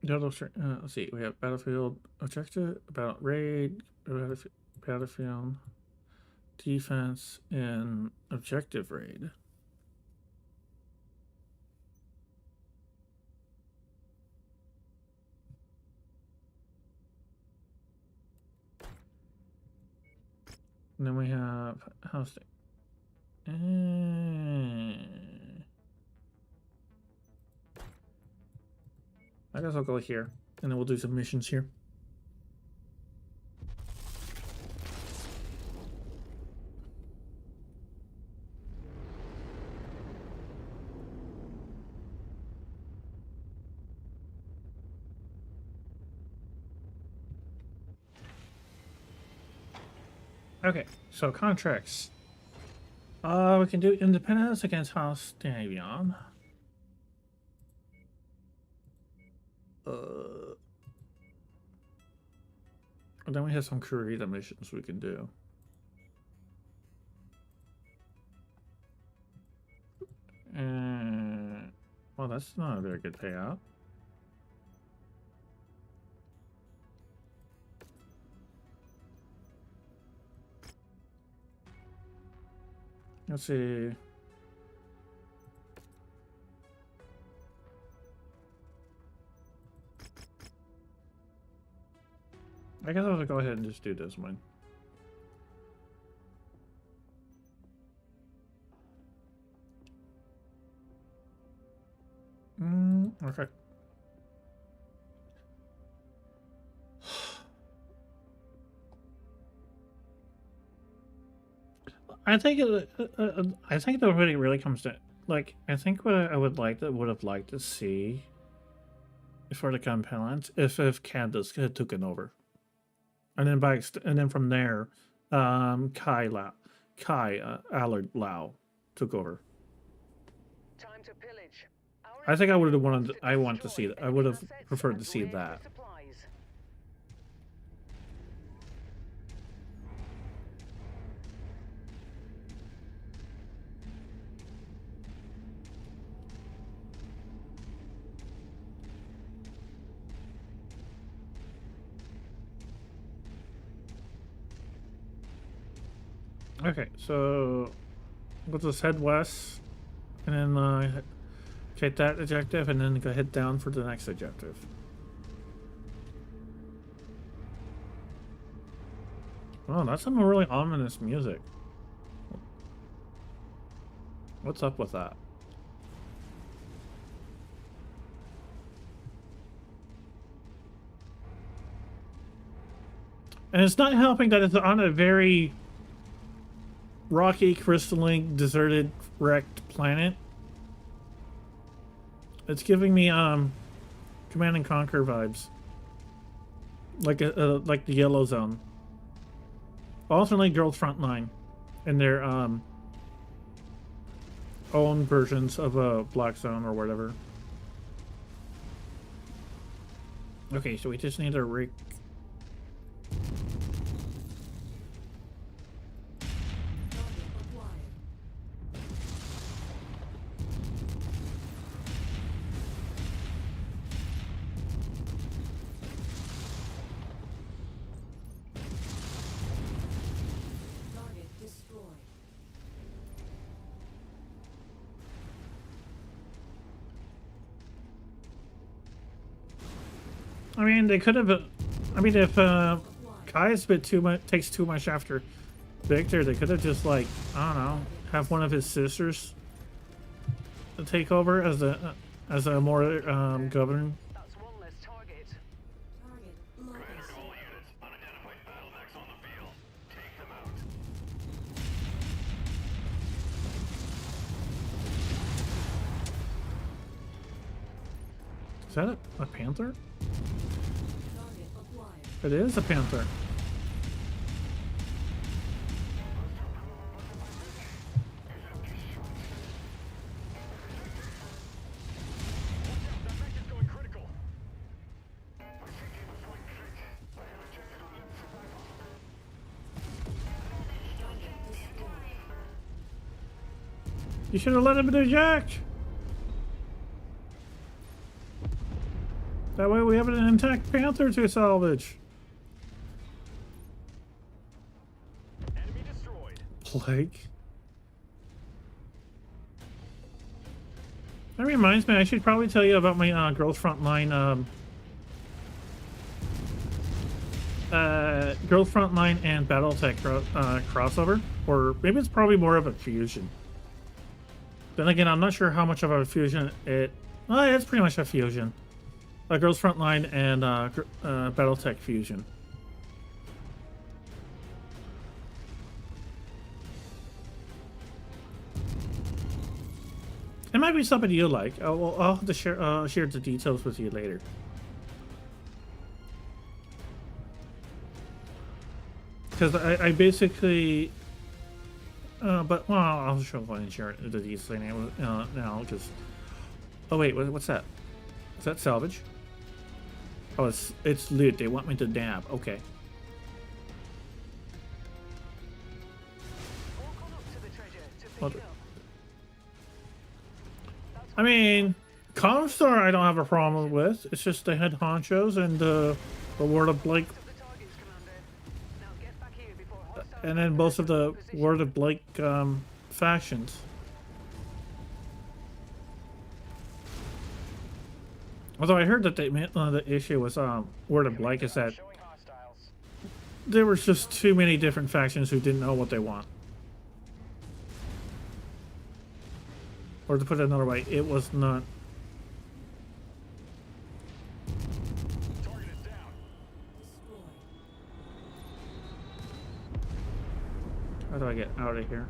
Let's see. We have battlefield objective, battle raid, battlefield defense, and objective raid. And then we have house. I guess I'll go here, and then we'll do some missions here. Okay, so contracts. We can do independence against House Davion. And then we have some Kurita missions we can do. Well, that's not a very good payout. Let's see. I guess I'll go ahead and just do this one. Okay. I think I think that really comes to like I think what I would have liked to see for the compellent if Candace had taken over, and then from there, Kai Allard Lau took over. Time to pillage. I think I would have wanted. I want to see that. I would have preferred to see that. Okay, so let's just head west, and then take that objective, and then go head down for the next objective. Oh, that's some really ominous music. What's up with that? And it's not helping that it's on a very rocky, crystalline, deserted, wrecked planet. It's giving me Command and Conquer vibes, like the Yellow Zone. Alternately, Girls Frontline, and their own versions of a Black Zone or whatever. Okay, so we just need to I mean, they could have I mean, if Kai is a bit too much, takes too much after Victor, they could have just like, I don't know, have one of his sisters take over as a more governor. That's one less target. Target Commander located. to all units. Unidentified battle mechs on the field. Take them out. Is that a panther? Target acquired. It is a panther. That mech is going critical. Target destroyed. You should have let him eject. That way we have an intact panther to salvage. Enemy destroyed. Plague. That reminds me, I should probably tell you about my Girls Frontline Girls Frontline and BattleTech crossover, or maybe it's probably more of a fusion. Then again, I'm not sure how much of a fusion it. Well, it's pretty much a fusion. Girls Frontline and BattleTech fusion. It might be something you like. I'll have to share the details with you later. Because I basically, but well, I'll show one and share the details now. Because, oh wait, what's that? Is that salvage? Oh, it's loot. They want me to dab. Okay. Walk on up to the treasure to pick Well, it up. I mean, Comstar I don't have a problem with. It's just the head honchos and the Word of Blake, Of the targets, Commander. Now get back here before hostile and then both of the position. Word of Blake factions. Although I heard that the issue with Word of Blake is that Showing hostiles. there was just too many different factions who didn't know what they want. Or to put it another way, it was not. Target is down. Destroyed. How do I get out of here?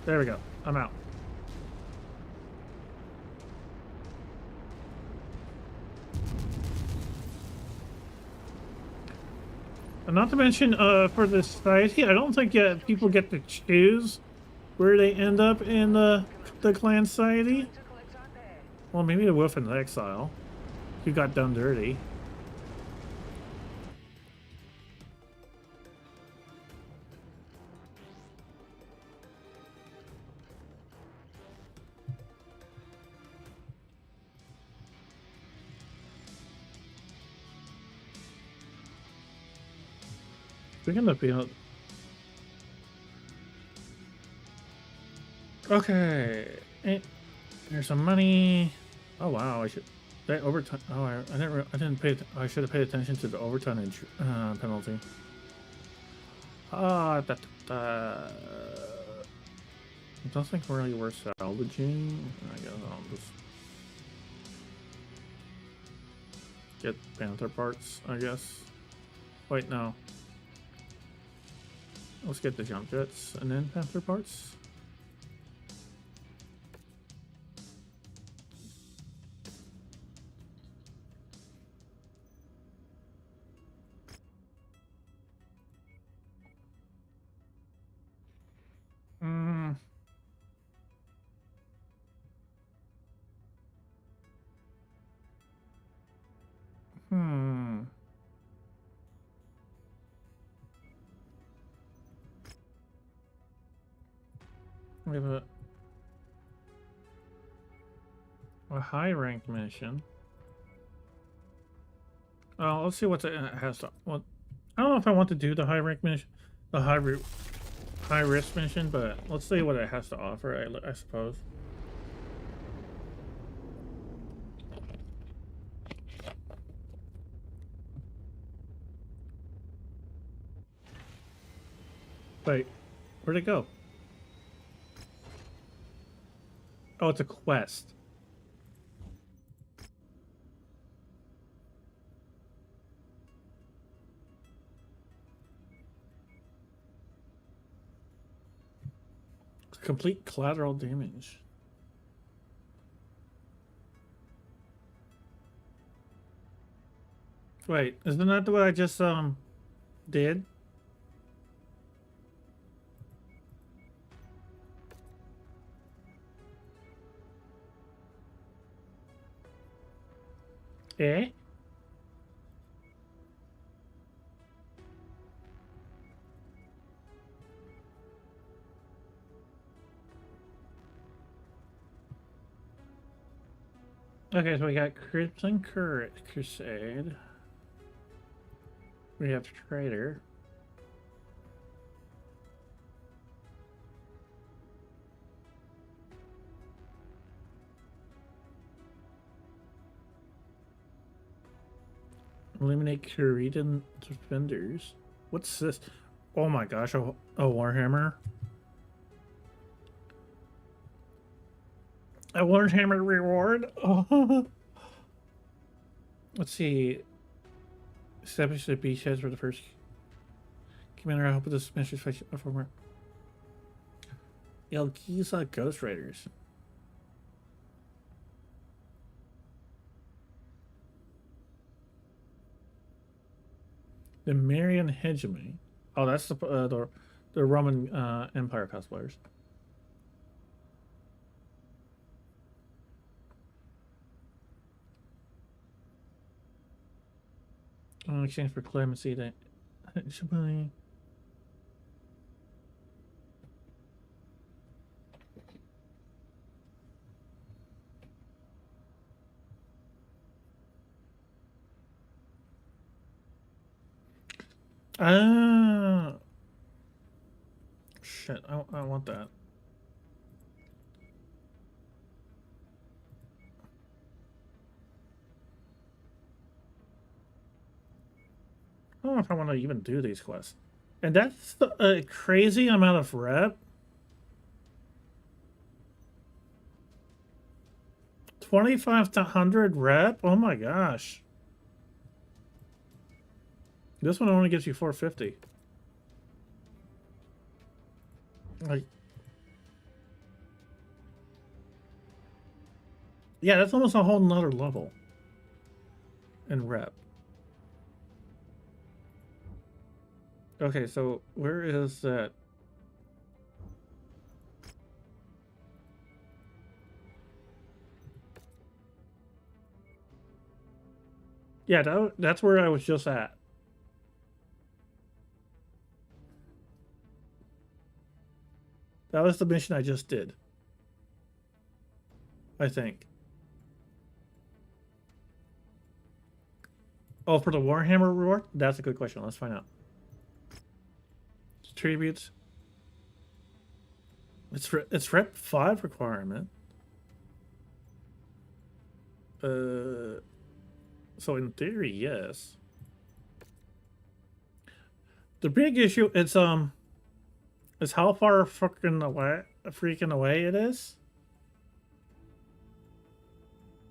There we go. I'm out. And not to mention, for the society, I don't think people get to choose where they end up in the clan society. To collect our pair. Well, maybe the Wolf in Exile, who got done dirty. Speaking of being. Okay. Here's some money. Oh wow, I should. That overtime. Oh, I didn't pay. I should have paid attention to the overtime penalty. It doesn't think really worth salvaging. I guess I'll just get panther parts. I guess. Wait, no. Let's get the jump jets and then panther parts. We have a high ranked mission. Oh, let's see what it has to. What I don't know if I want to do the high rank mission, the high risk mission, but let's see what it has to offer, I suppose. Wait, where'd it go? Oh, it's a quest. Complete collateral damage. Wait, isn't that what I just did? Eh? Okay, so we got Crimson Crusade. We have Trader. Eliminate Kuridan defenders. What's this? Oh my gosh, a Warhammer. A Warhammer reward? Oh. Let's see. Establish the beachheads for the first commander. I hope this mission is a former Elgiza Ghost Raiders. The Marian Hegemony. Oh, that's the Roman Empire cosplayers. In exchange for clemency, that Hegemony. Ah, shit! I want that. I don't know if I want to even do these quests, and that's a crazy amount of rep. 25 to 100 rep. Oh my gosh! This one only gives you 450. Like, yeah, that's almost a whole nother level in rep. Okay, so where is that? Yeah, that's where I was just at. That was the mission I just did. I think. Oh, for the Warhammer reward? That's a good question. Let's find out. Tributes. It's rep 5 requirement. So in theory, yes. The big issue is how far freaking away it is.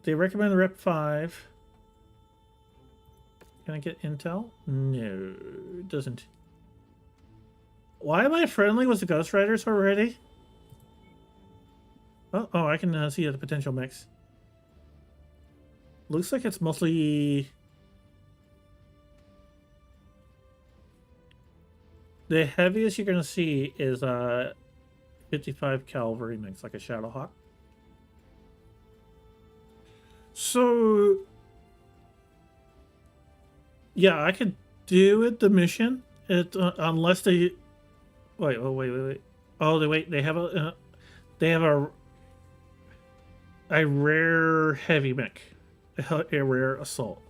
They recommend rep 5. Can I get intel? No, it doesn't. Why am I friendly with the Ghost Riders already? Oh, I can see the potential mix. Looks like it's mostly the heaviest you're gonna see is 55 cavalry mix, like a Shadowhawk. So yeah, I could do it. The mission, unless they wait. Oh, they have a rare heavy mech, a rare assault.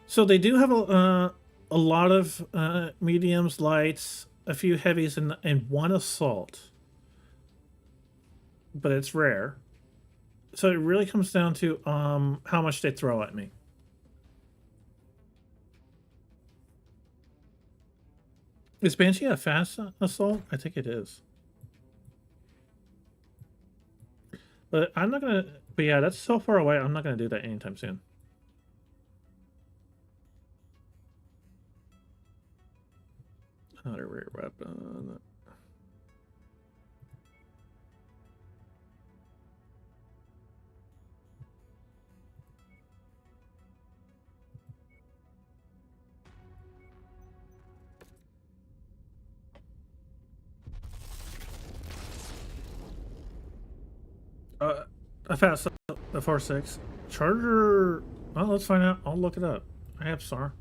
So they do have a a lot of mediums, lights, a few heavies, and one assault. But it's rare. So it really comes down to how much they throw at me. Is Banshee a fast assault? I think it is. But I'm not gonna. But yeah, that's so far away. I'm not gonna do that anytime soon. Another rare weapon. I found the 4.6 charger. Well, let's find out. I'll look it up. I have SAR.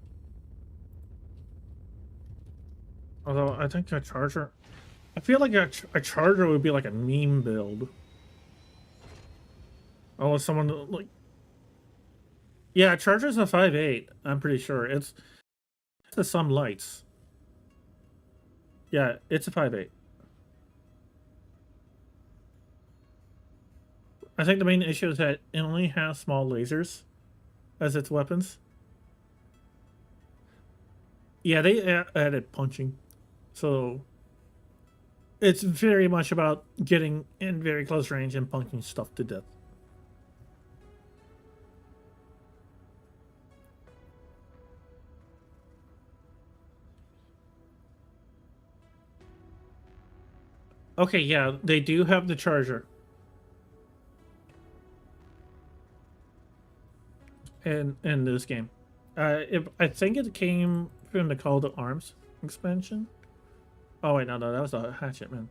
Although I think a charger, I feel like a charger would be like a meme build. Oh, someone like, yeah, a charger's a 5.8. I'm pretty sure it's some lights. Yeah, it's a 5.8. I think the main issue is that it only has small lasers as its weapons. Yeah, they added punching. So it's very much about getting in very close range and punching stuff to death. Okay, yeah, they do have the charger. In this game. I think it came from the Call to Arms expansion. Oh wait, no, that was a hatchet man.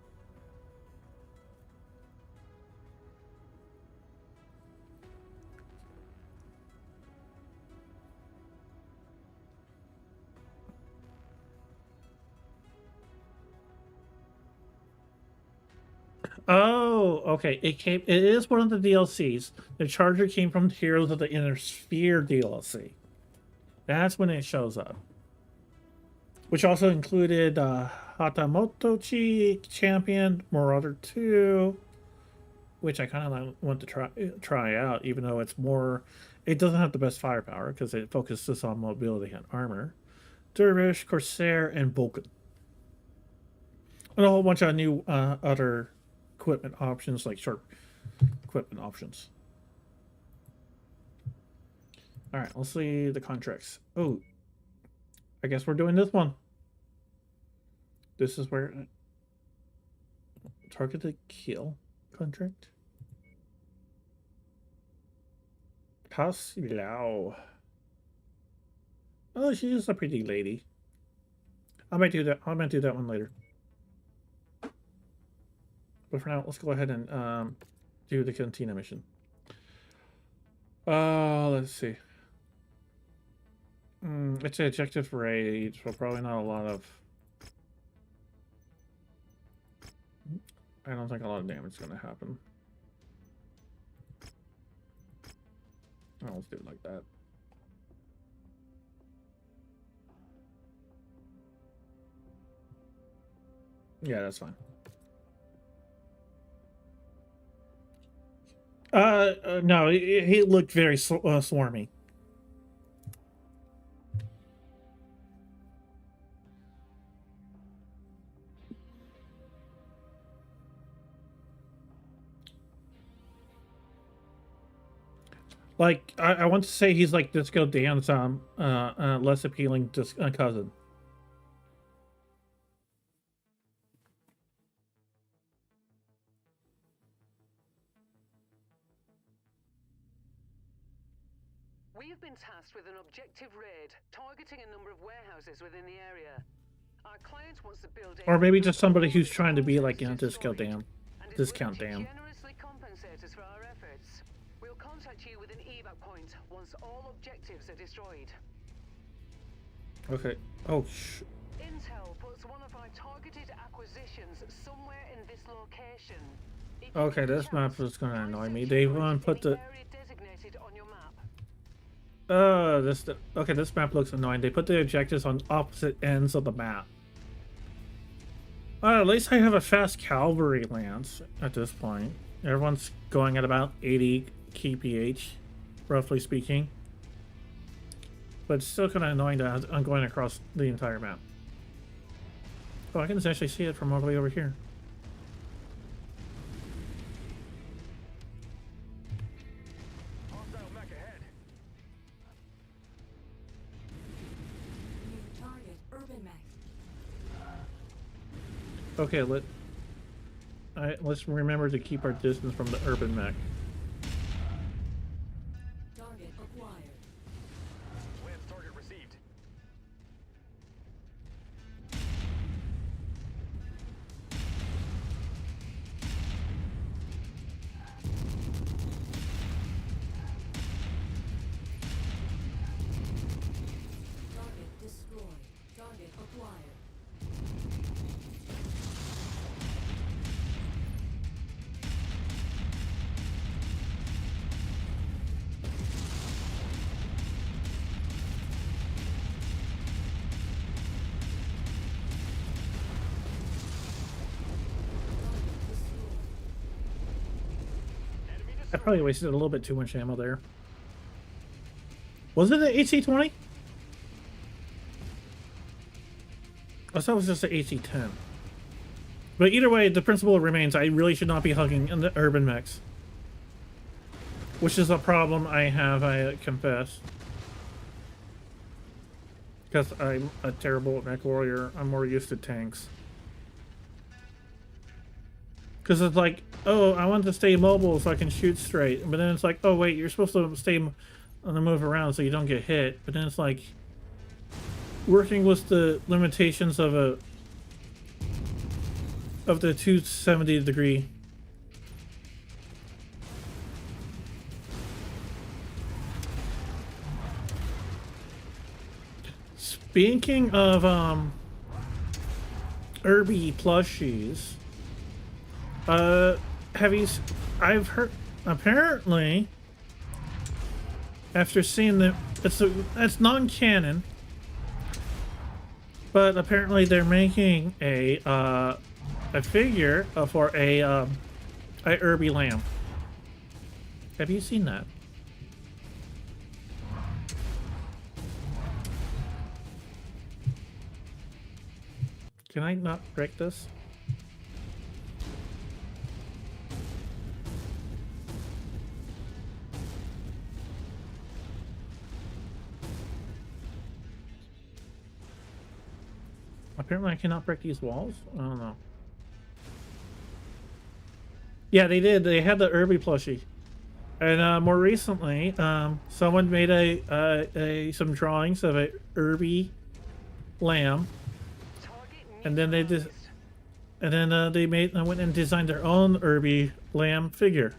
Oh, okay. It is one of the DLCs. The charger came from Heroes of the Inner Sphere DLC. That's when it shows up. Which also included Hatamotochi Champion, Marauder 2, which I kind of want to try out, even though it's more. It doesn't have the best firepower because it focuses on mobility and armor. Dervish, Corsair, and Vulcan. And a whole bunch of new other equipment options, like sharp equipment options. All right, let's see the contracts. Oh, I guess we're doing this one. This is where targeted kill contract. Pass Lao. Oh, she's a pretty lady. I might do that. I might do that one later. But for now, let's go ahead and do the Cantina mission. Let's see. It's an objective raid, so probably not a lot of. I don't think a lot of damage is going to happen. Oh, let's do it like that. Yeah, that's fine. No, he looked very swarmy. Like, I want to say he's like Disco Dan's less appealing cousin. We have been tasked with an objective raid, targeting a number of warehouses within the area. Our client wants to build a... Or maybe just somebody who's trying to be like, you know, Discount Dan. Generously compensate us for our efforts. We'll contact you with an evac point once all objectives are destroyed. Okay. Oh, Intel puts one of our targeted acquisitions somewhere in this location. Okay, this map is gonna annoy me. They want to put the... This okay. This map looks annoying. They put the objectives on opposite ends of the map. At least I have a fast cavalry lance at this point. Everyone's going at about 80 kph, roughly speaking. But it's still kind of annoying that I'm going across the entire map. Oh, I can actually see it from all the way over here. Hostile mech ahead. New target, urban mech. Okay, let's remember to keep our distance from the urban mech. Target acquired. Lance target received. Target destroyed. Target acquired. I probably wasted a little bit too much ammo there. Was it an AC-20? I thought it was just an AC-10. But either way, the principle remains, I really should not be hugging in the urban mechs. Which is a problem I have, I confess. Because I'm a terrible Mechwarrior. I'm more used to tanks. Because it's like, oh, I want to stay mobile so I can shoot straight. But then it's like, oh, wait, you're supposed to stay on the move around so you don't get hit. But then it's like, working with the limitations of the 270 degree. Speaking of Irby plushies, I've heard, apparently, after seeing the, it's non-canon, but apparently they're making a figure for a Irby lamb. Have you seen that? Can I not break this? Apparently I cannot break these walls? I don't know. Yeah, they did. They had the Irby plushie. And more recently, someone made some drawings of a Irby lamb. And then they just, and then they went and designed their own Irby lamb figure.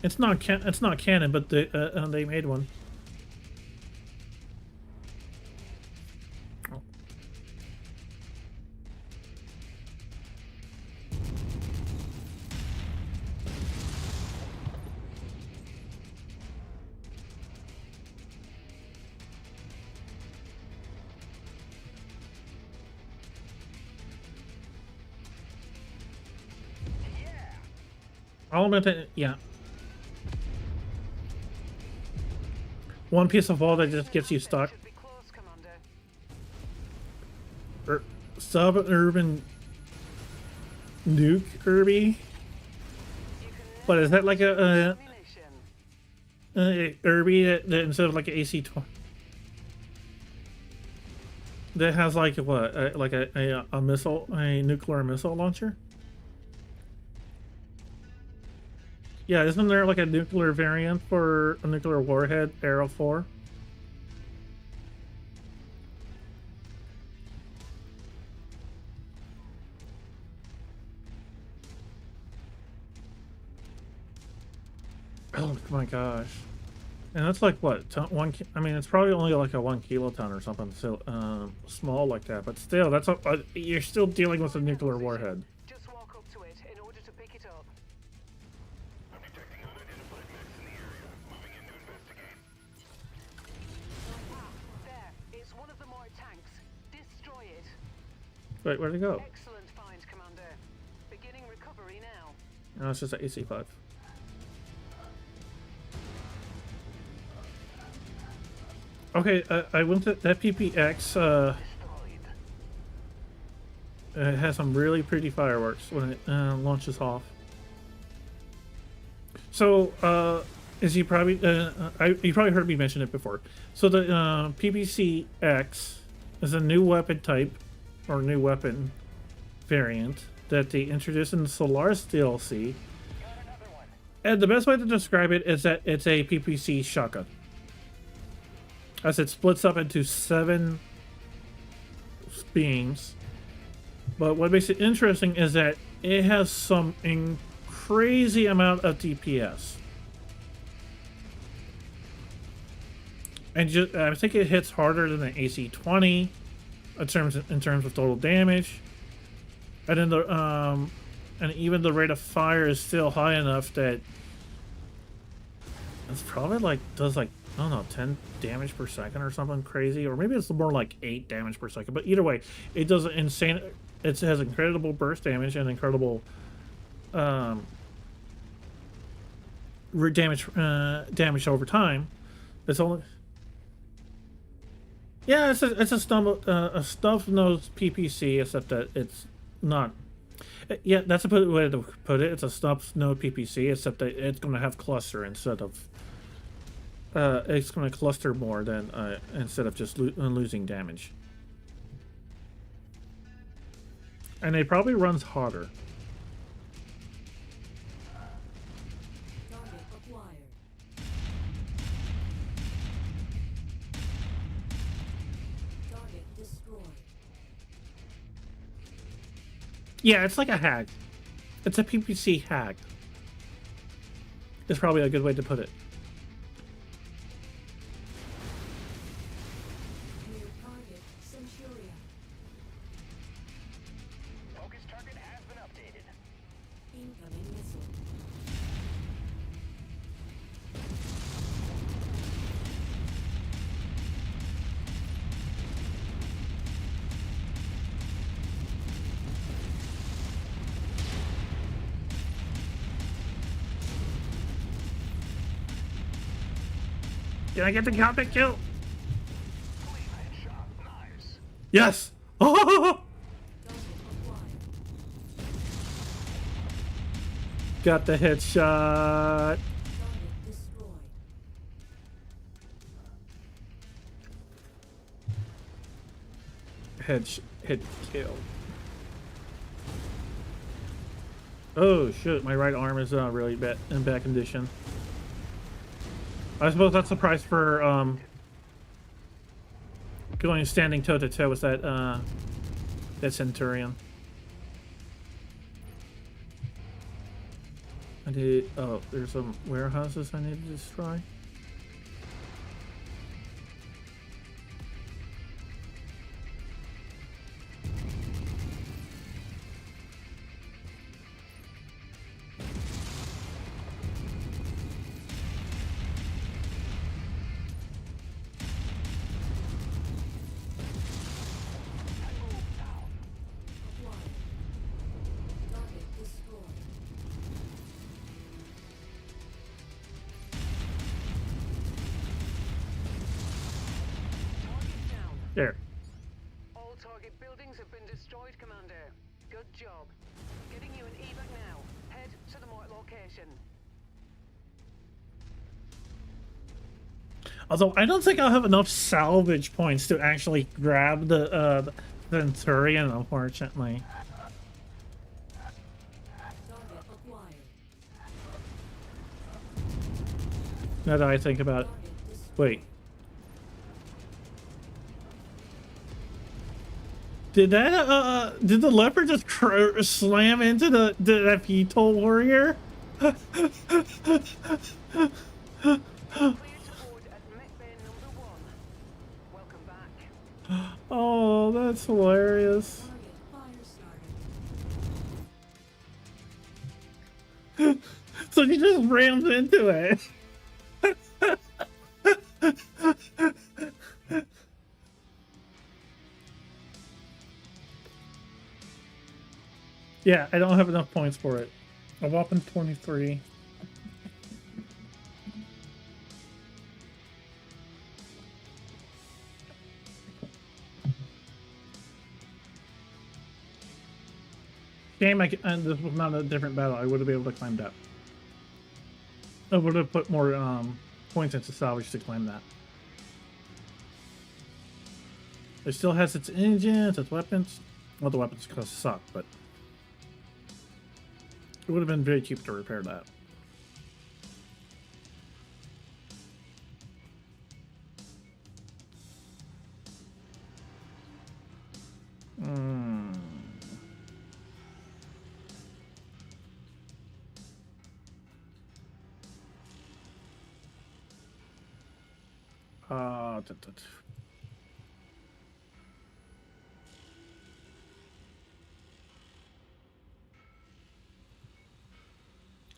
It's not canon, but they made one. I'll admit it, yeah. One piece of wall that just gets you stuck. Should be close, Commander. Suburban nuke Irby? What is that, like a Ammunition. Irby that instead of like an AC-20 that has like what, like a missile, a nuclear missile launcher? Yeah, isn't there like a nuclear variant for a nuclear warhead, Arrow 4? Oh my gosh. And that's like what? I mean, it's probably only like a 1 kiloton or something, so small like that. But still, that's you're still dealing with a nuclear warhead. Just walk up to it in order to pick it up. I'm detecting unidentified mechs in the area. Moving in to investigate. Wait, where'd it go? Excellent find, Commander. Beginning recovery now. No, it's just an AC5. Okay, I went to that PPX. It has some really pretty fireworks when it launches off. So, as you probably you probably heard me mention it before. So the PPC-X is a new weapon type or new weapon variant that they introduced in the Solaris DLC. And the best way to describe it is that it's a PPC shotgun, as it splits up into 7 beams. But what makes it interesting is that it has some crazy amount of DPS. And just, I think it hits harder than the AC-20 in terms of total damage. And then the and even the rate of fire is still high enough that it's probably like does like, I don't know, 10 damage per second or something crazy, or maybe it's more like 8 damage per second. But either way, it does insane. It has incredible burst damage and incredible damage over time. It's only, yeah, it's a stuffed nose PPC, except that it's not. Yeah, that's a way to put it. It's a stuffed nose PPC, except that it's going to have cluster instead of. It's going to cluster more than instead of just losing damage. And it probably runs harder. Target acquired. Target destroyed. Yeah, it's like a hag. It's a PPC hag. That's probably a good way to put it. New target Centurion. Focus target has been updated. Incoming missile. Did I get the cockpit kill? Clean headshot. Nice. Yes! Oh! Target acquired. Got the headshot. Target destroyed. Head kill. Oh shit, my right arm is really bad in bad condition. I suppose that's the price for going standing toe to toe with that Centurion. I did. Oh, there's some warehouses I need to destroy. Acquired. Target destroyed. Target down. There. All target buildings have been destroyed, Commander. Good job. Getting you an evac now. Head to the marked location. Although I don't think I'll have enough salvage points to actually grab the Centurion, unfortunately. Target acquired. Now that I think about it. Target destroyed. Wait. Did that did the leopard just slam into that VTOL warrior? Clear to board at Mech Bay number 1. Welcome back. Oh, that's hilarious. Target fire started. So he just rams into it. Yeah, I don't have enough points for it. A whopping 23. Shame this was not a different battle. I would have been able to climb that. I would have put more points into salvage to climb that. It still has its engines, its weapons. Well, the weapons cost suck, but it would have been very cheap to repair that.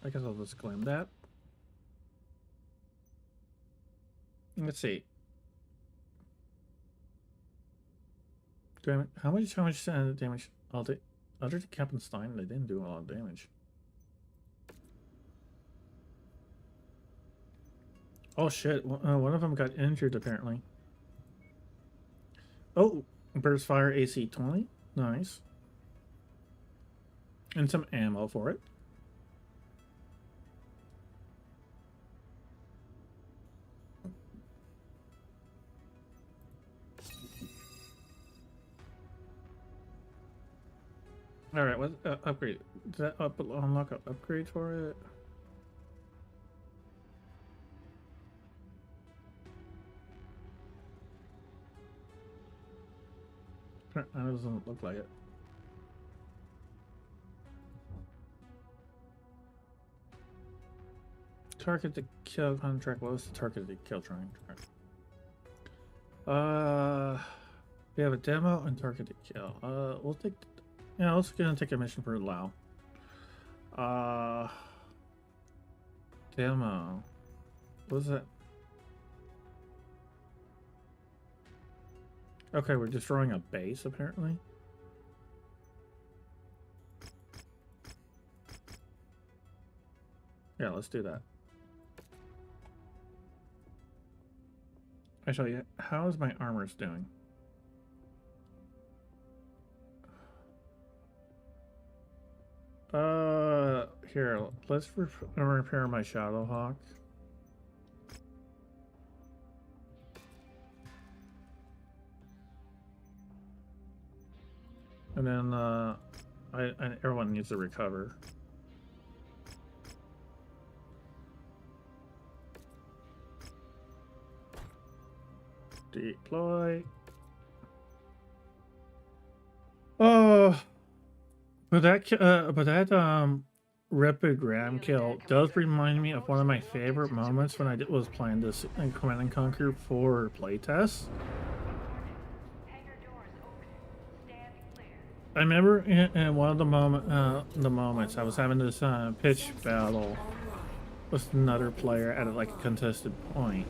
I guess I'll just claim that. Let's see. How much damage? Other than Captain Stein, they didn't do a lot of damage. Oh shit! One of them got injured apparently. Oh, burst fire AC 20, nice, and some ammo for it. All right, what upgrade? Does that unlock an upgrade for it? That doesn't look like it. Target to kill contract. What was the target to kill contract? We have a demo and target to kill. We'll take. Yeah, let's go and take a mission for Lao. Demo. What is that? Okay, we're destroying a base apparently. Yeah, let's do that. Actually, how is my armors doing? Here, let's repair my Shadowhawk. And then, everyone needs to recover. Deploy. Oh, but that rapid ram kill does remind me of one of my favorite moments when I was playing this in Command & Conquer 4 playtest. I remember in one of the moments I was having this pitch battle with another player at like a contested point,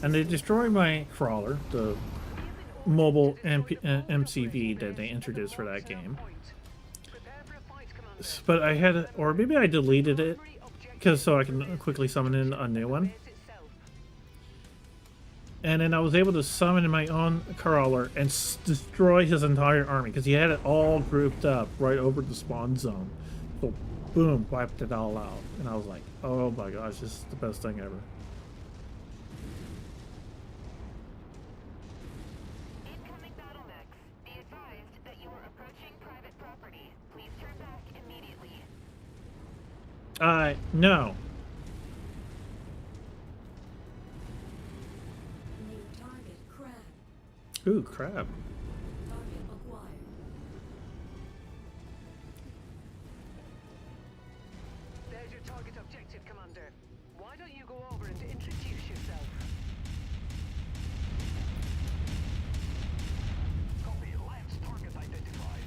and they destroyed my crawler, the mobile MCV that they introduced for that game. But I had, or maybe I deleted it, because so I can quickly summon in a new one. And then I was able to summon my own crawler and destroy his entire army, because he had it all grouped up right over the spawn zone. So, boom, wiped it all out. And I was like, oh my gosh, this is the best thing ever. Incoming battle mechs. Be advised that you are approaching private property. Please turn back immediately. No. New target, crab. Ooh, crab. Target acquired. There's your target objective, Commander. Why don't you go over and introduce yourself? Copy. Lance target identified.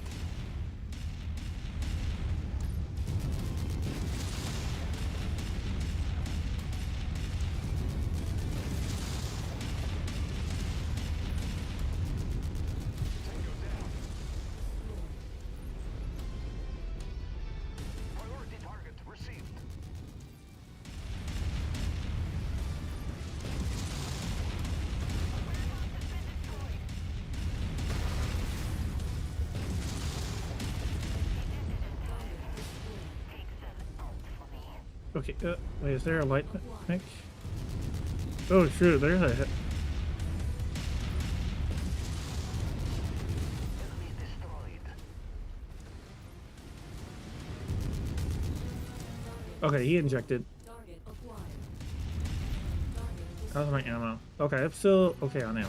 Tango down. Okay, wait, is there a light mech? Oh shoot, there's a hit. Enemy destroyed. Okay, he injected. Target acquired. Target How's my ammo? Okay, I'm still okay on ammo.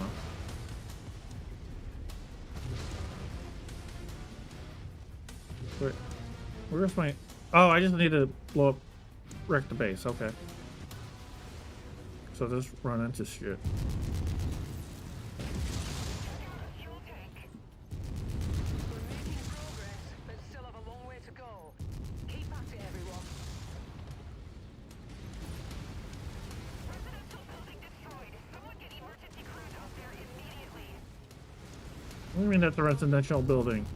Where's my... Oh, I just need to blow up, wreck the base. Okay. So just run into shit. Fuel tank. We're making progress, but still have a long way to go. Keep at it, everyone. Residential building destroyed. Someone get emergency crews out there immediately. What do you mean that's a residential building?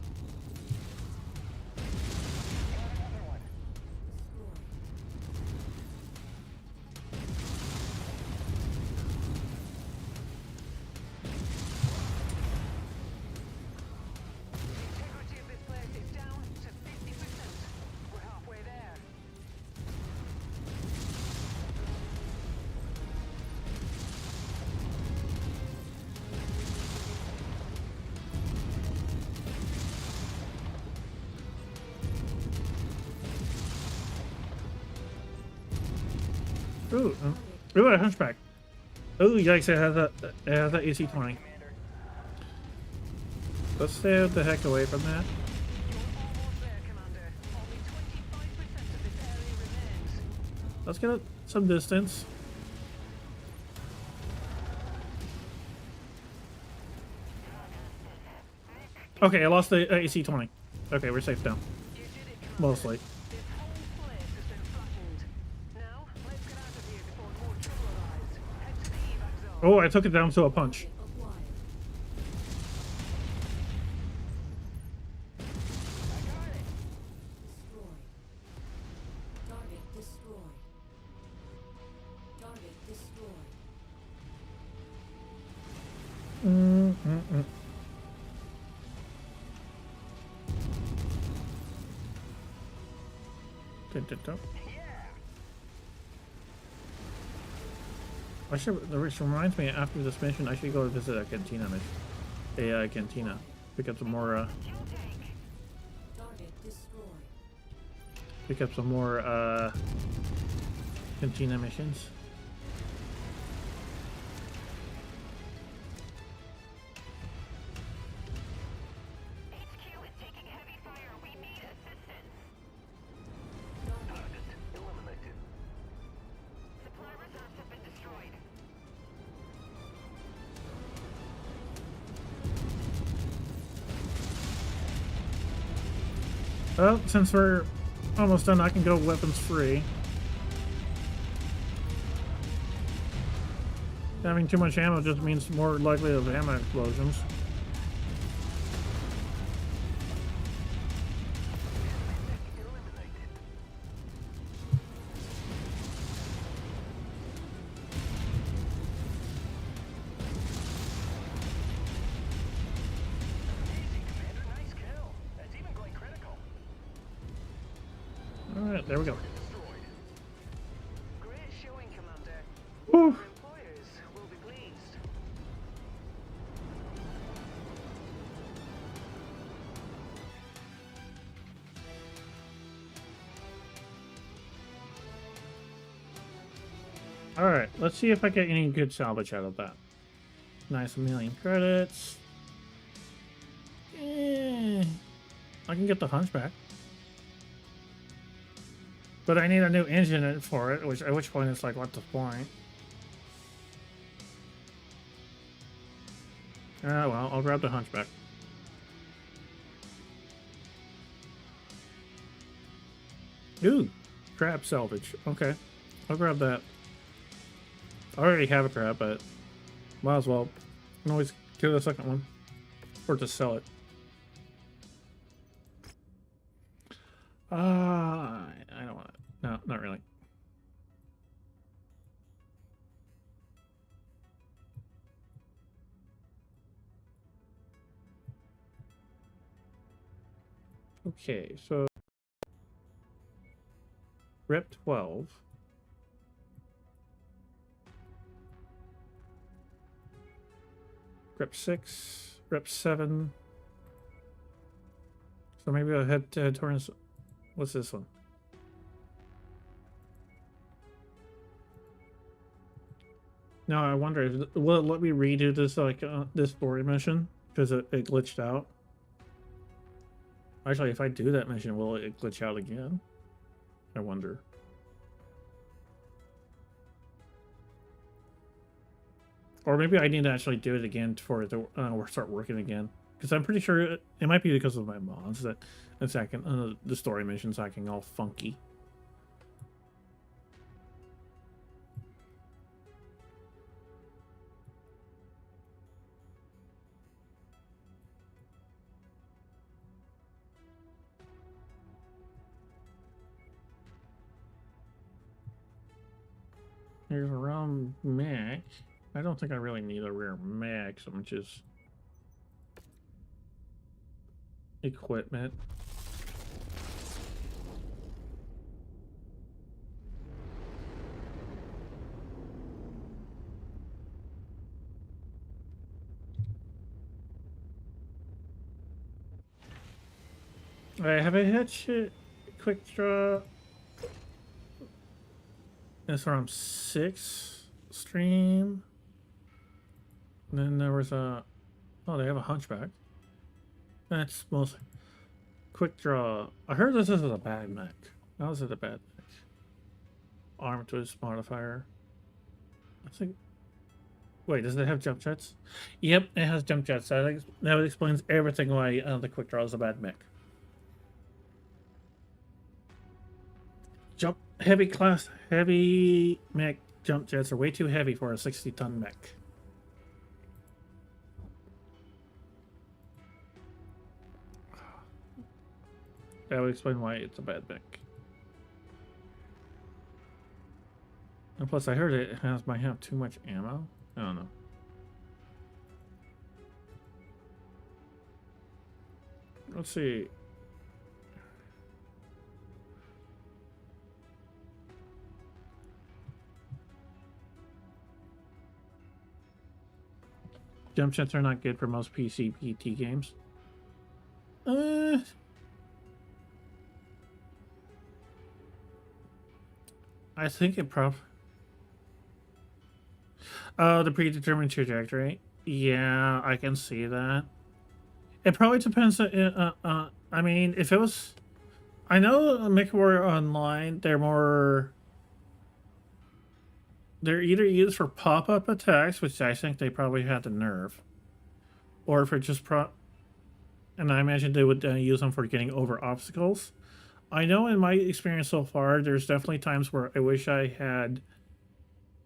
The integrity of this place is down to 50%. We're halfway there. Ooh, ooh, a hunchback. Ooh, yikes! It has that AC-20. Let's stay the heck away from that. You're almost there, Commander. Only 25% of this area remains. Let's get some distance. Okay, I lost the AC-20. Okay, we're safe now. You did it, Commander. Mostly. This whole place has been flattened. Now, let's get out of here before more trouble arrives. Head to the evac zone. Oh, I took it down to a punch. acquired. Destroyed. Target destroyed. Target destroyed. I should. Which reminds me, after this mission, I should go visit a cantina cantina. Pick up some more. Fuel tank. Target destroyed. Pick up some more cantina missions. HQ is taking heavy fire. We need assistance. Target eliminated. Supply reserves have been destroyed. Well, since we're almost done, I can go weapons free. Having too much ammo just means more likely of ammo explosions. Eliminated. Easy, Commander. Nice kill. That's even going critical. Alright, there we go. Destroyed. Great showing, Commander. Whew. Your employers will be pleased. Alright, let's see if I get any good salvage out of that. Nice, 1,000,000 credits. I can get the hunchback. But I need a new engine for it, at which point it's like, what's the point? Ah, well, I'll grab the hunchback. Ooh, crab salvage. Okay, I'll grab that. I already have a crab, but might as well. I can always get the second one, or just sell it. I don't want it. No, not really. Okay, so Rep 12. Rep 6. Rep 7. So maybe I'll head towards... What's this one? Now I wonder, will it let me redo this, like, this story mission? Because it glitched out. Actually, if I do that mission, will it glitch out again? I wonder. Or maybe I need to actually do it again for it to start working again. Because I'm pretty sure it might be because of my mods that it's acting, the story mission's acting all funky. Here's a round mech. I don't think I really need a rare mech so much as equipment. I have a headshot, quick draw. That's around 6 stream. And then there was a... Oh, they have a hunchback. That's mostly... Quick draw. I heard this is a bad mech. How is it a bad mech? Armed twist modifier. I think... Wait, does it have jump jets? Yep, it has jump jets. That explains everything why the quick draw is a bad mech. Heavy mech jump jets are way too heavy for a 60-ton mech. That would explain why it's a bad mech. And plus, I heard it might have too much ammo. I don't know. Let's see. Jump jets are not good for most PC PT games. I think it the predetermined trajectory. Yeah, I can see that. It probably depends. I mean, if it was, I know Mechwarrior Online, they're either used for pop-up attacks, which I think they probably had to nerf, or for just and I imagine they would use them for getting over obstacles. I know in my experience so far, there's definitely times where I wish I had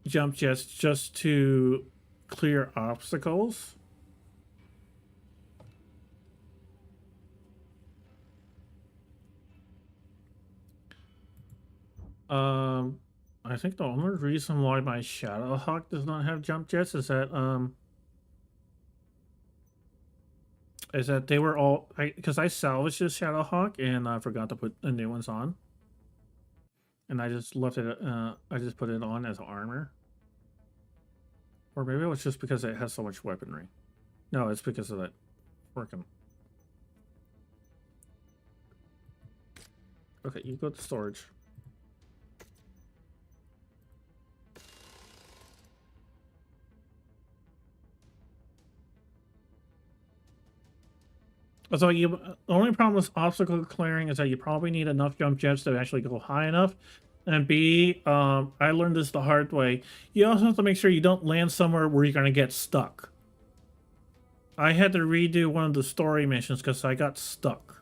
jump jets just to clear obstacles. I think the only reason why my Shadowhawk does not have jump jets is that they were all because I salvaged this Shadowhawk and I forgot to put the new ones on, and I just left it. I just put it on as armor, or maybe it was just because it has so much weaponry. No, it's because of that working. Okay, you go to storage. So the only problem with obstacle clearing is that you probably need enough jump jets to actually go high enough. And B, I learned this the hard way. You also have to make sure you don't land somewhere where you're going to get stuck. I had to redo one of the story missions because I got stuck.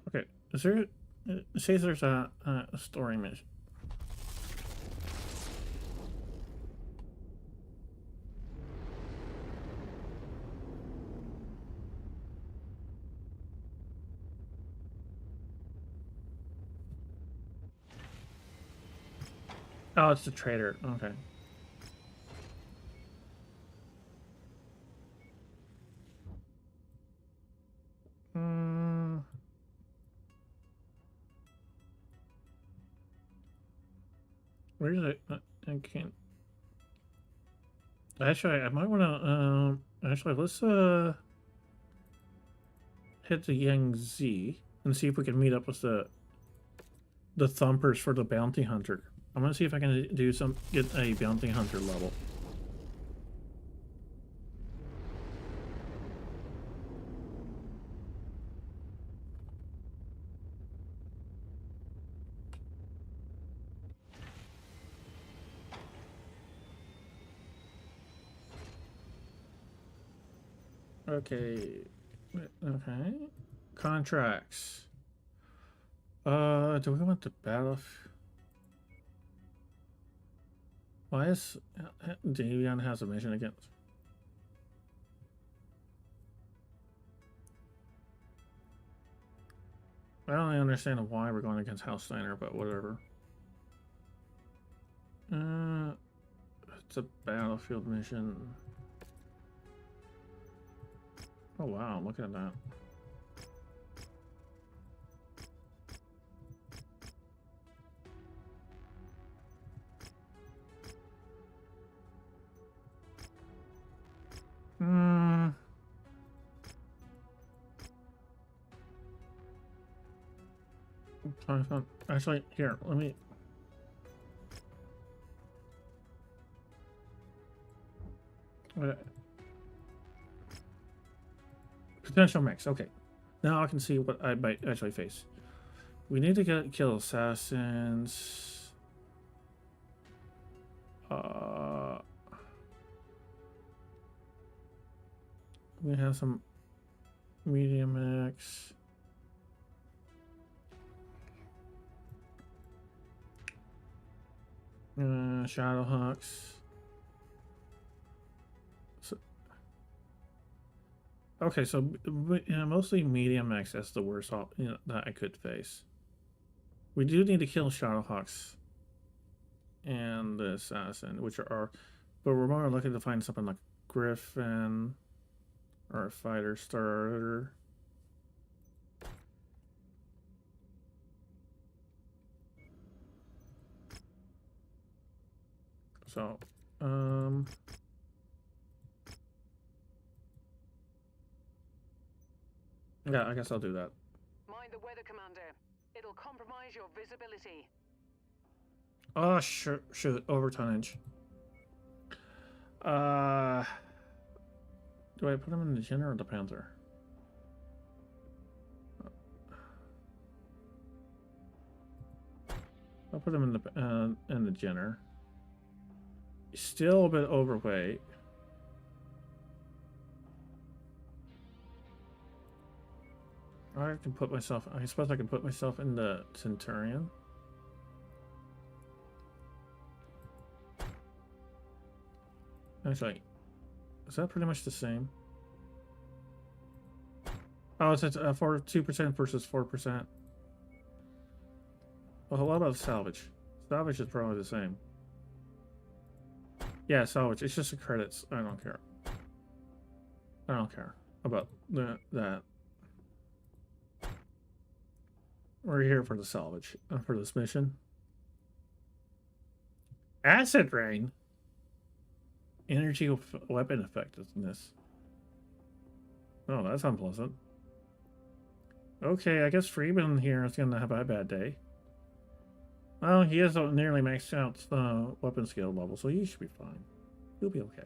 Okay, is there? It says there's a story mission. Oh, it's the trader. Okay. Where is it? I can't. Actually, I might want to. Actually, let's hit the Yangtze and see if we can meet up with the thumpers for the bounty hunter. I'm gonna see if I can do get a bounty hunter level. Okay. Okay. Contracts. Do we want the battle? Why is Davion has a mission against? I don't really understand why we're going against House Steiner, but whatever. It's a battlefield mission. Oh wow, look at that. Actually, here, let me. Potential mix. Okay, now I can see what I might actually face. We need to kill assassins. We have some medium mix. Shadowhawks. Okay, so mostly medium X. That's the worst that I could face. We do need to kill Shadowhawks and the assassin, which are, but we're more looking to find something like Griffin or a fighter starter. So, yeah, I guess I'll do that. Mind the weather, Commander. It'll compromise your visibility. Oh, sure, over tonnage. Do I put him in the Jenner or the Panther? I'll put him in the Jenner. He's still a bit overweight. I can put myself. I suppose I can put myself in the Centurion. Actually, is that pretty much the same? Oh, it's 2% versus 4%. Well, what about salvage? Salvage is probably the same. Yeah, salvage. It's just the credits. I don't care. I don't care about that. We're here for the salvage for this mission. Acid rain. Energy weapon effectiveness. Oh, that's unpleasant. Okay, I guess Freeman here is gonna have a bad day. Well, he has nearly maxed out weapon skill level, so he should be fine. He'll be okay.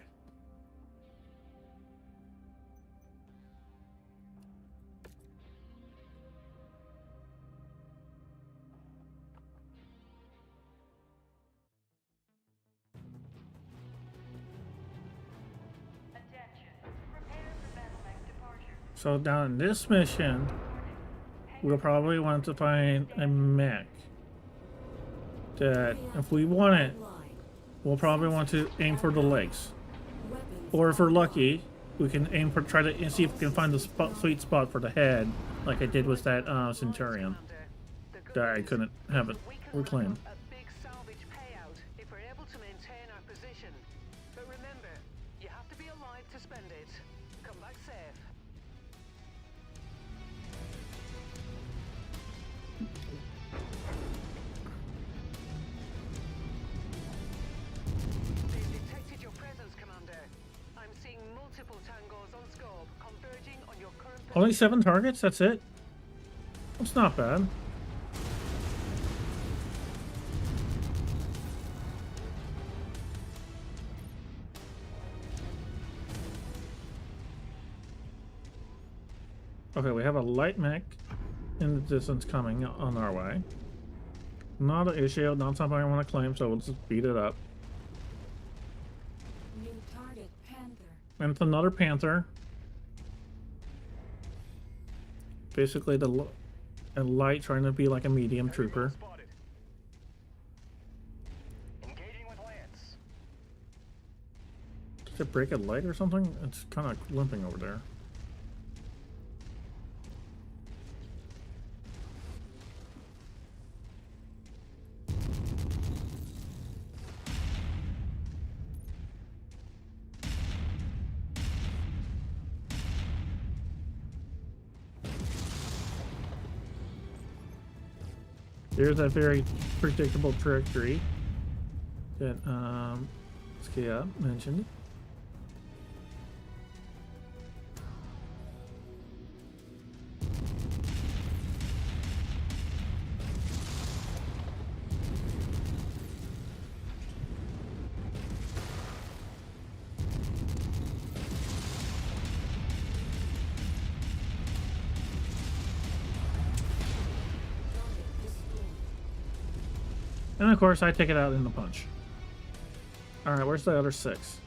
So down in this mission, we'll probably want to find a mech that, if we want it, we'll probably want to aim for the legs. Or if we're lucky, we can aim for try to see if we can find the sweet spot for the head, like I did with that Centurion that I couldn't have it reclaimed. A big salvage payout if spend it. Come back safe. They've detected your presence, Commander. I'm seeing multiple tangos on scope converging on your current position. Only 7 targets? That's it? That's not bad. Okay, we have a light mech in the distance coming on our way. Not an issue, not something I want to claim, so we'll just beat it up. New target, Panther. And it's another Panther. Basically, a light trying to be like a medium trooper. Spotted. Engaging with Lance. Did it break a light or something? It's kind of limping over there. There's that very predictable trajectory that Skia mentioned. And of course, I take it out in the punch. Alright, where's the other 6?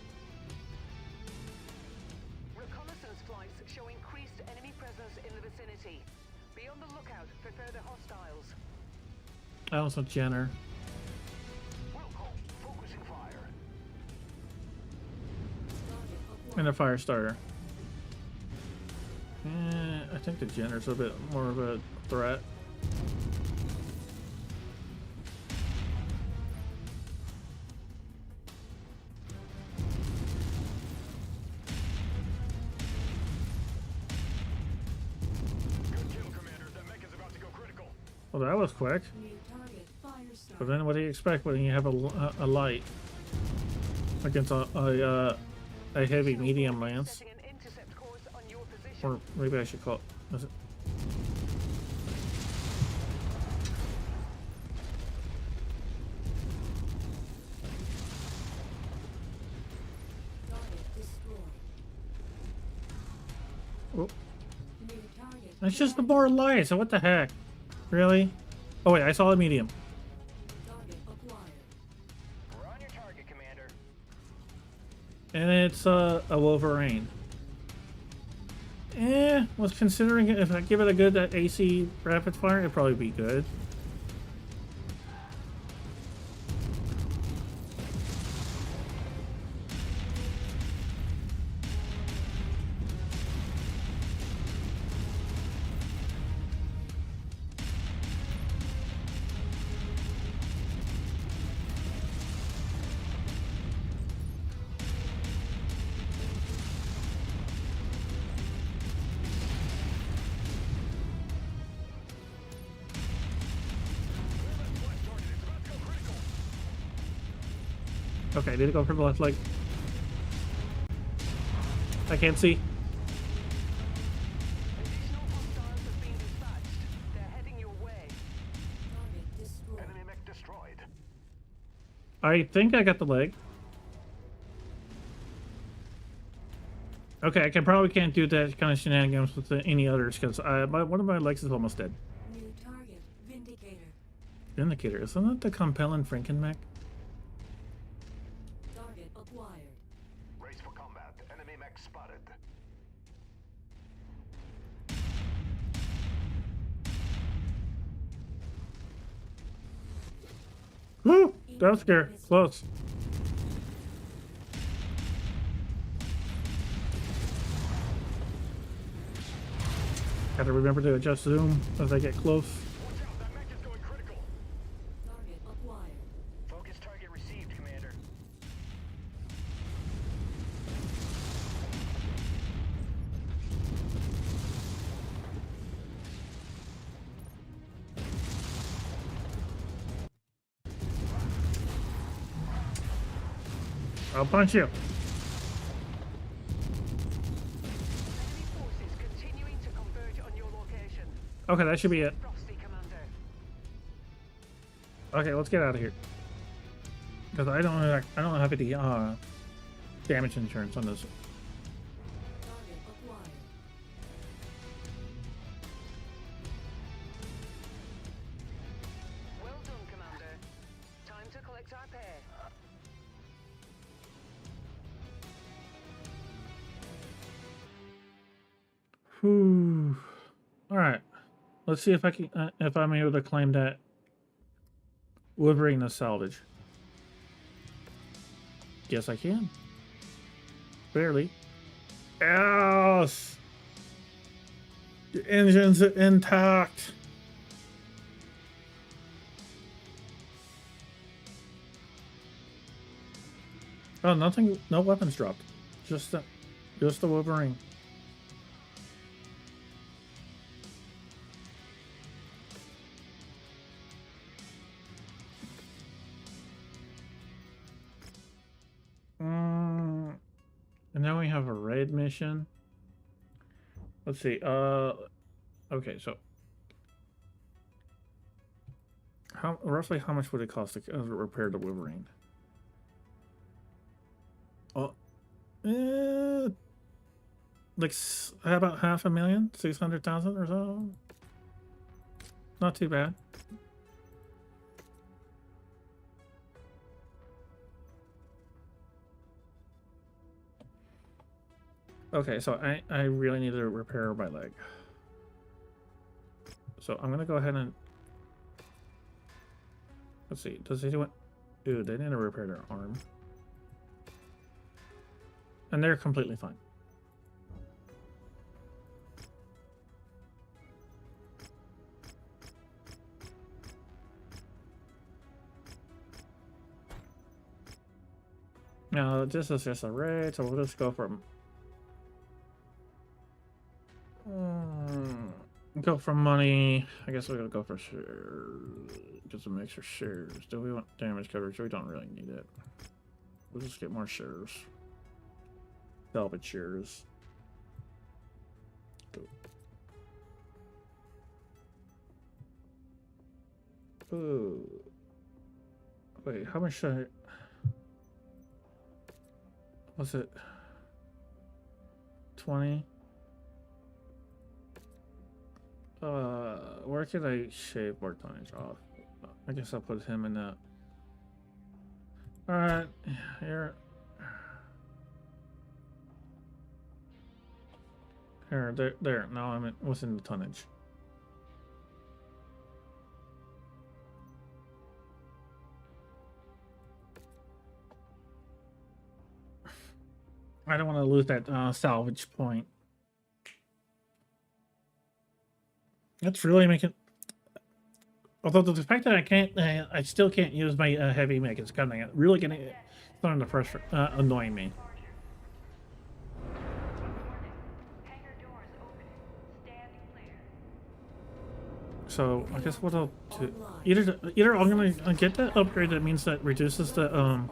Reconnaissance flights show increased enemy presence in the vicinity. Be on the lookout for further hostiles. That was a Jenner. Wilco, focusing fire. And a fire starter. I think the Jenner's a bit more of a threat. Well, that was quick. New target, Firestar. But then what do you expect when you have a light against a heavy medium lance? Setting an intercept course on your position. Or maybe I should call it. Is it? Target destroyed. Oh, New target. it's just the more light, so what the heck? Really? Oh wait, I saw a medium. Target acquired. We're on your target, Commander. And it's a Wolverine. Was considering it, if I give it a good AC rapid fire, it'd probably be good. Okay, did it go for the left leg? I can't see. Additional hostiles have been dispatched. They're heading your way. Target destroyed. Enemy mech destroyed. I think I got the leg. Okay, I probably can't do that kind of shenanigans with any others because one of my legs is almost dead. New target, Vindicator. Vindicator, isn't that the compelling Franken mech? Target acquired. Race for combat. Enemy mech spotted. Woo! That was scary. Close. Gotta remember to adjust zoom as I get close. Watch out, that mech is going critical. Target acquired. Focus target received, Commander. I'll punch you. Enemy forces continuing to converge on your location. Okay, that should be it. Frosty, Commander. Okay, let's get out of here. Because I don't have any damage insurance on this. Target acquired. Well done, Commander. Time to collect our pay. Whew. All right. Let's see if I can if I'm able to claim that Wolverine as salvage. Yes, I can. Barely. Yes. The engines are intact. Oh, nothing. No weapons dropped. Just the Wolverine. And now we have a raid mission. Let's see. Okay, so roughly how much would it cost to repair the Wolverine? Oh, like about 500,000, 600,000 or so. Not too bad. Okay, so I really need to repair my leg. So I'm gonna go ahead and let's see. Does anyone? Ooh, they need to repair their arm, and they're completely fine. Now this is just a raid, so we'll just go from. Go for money. I guess we're gonna go for shares. Just a mix of shares. Do we want damage coverage? We don't really need it. We'll just get more shares. Salvage shares. Ooh. Wait, how much should I... Was it 20? Where can I shave more tonnage off? I guess I'll put him in that. Alright, here. There. Now I'm within the tonnage. I don't want to lose that salvage point. That's really making. Although the fact that I still can't use my heavy mech is kind of really starting to frustrate, annoying me. Hangar doors open. Stand clear. So I guess what I'll do either I'm gonna get that upgrade that means that reduces the Online.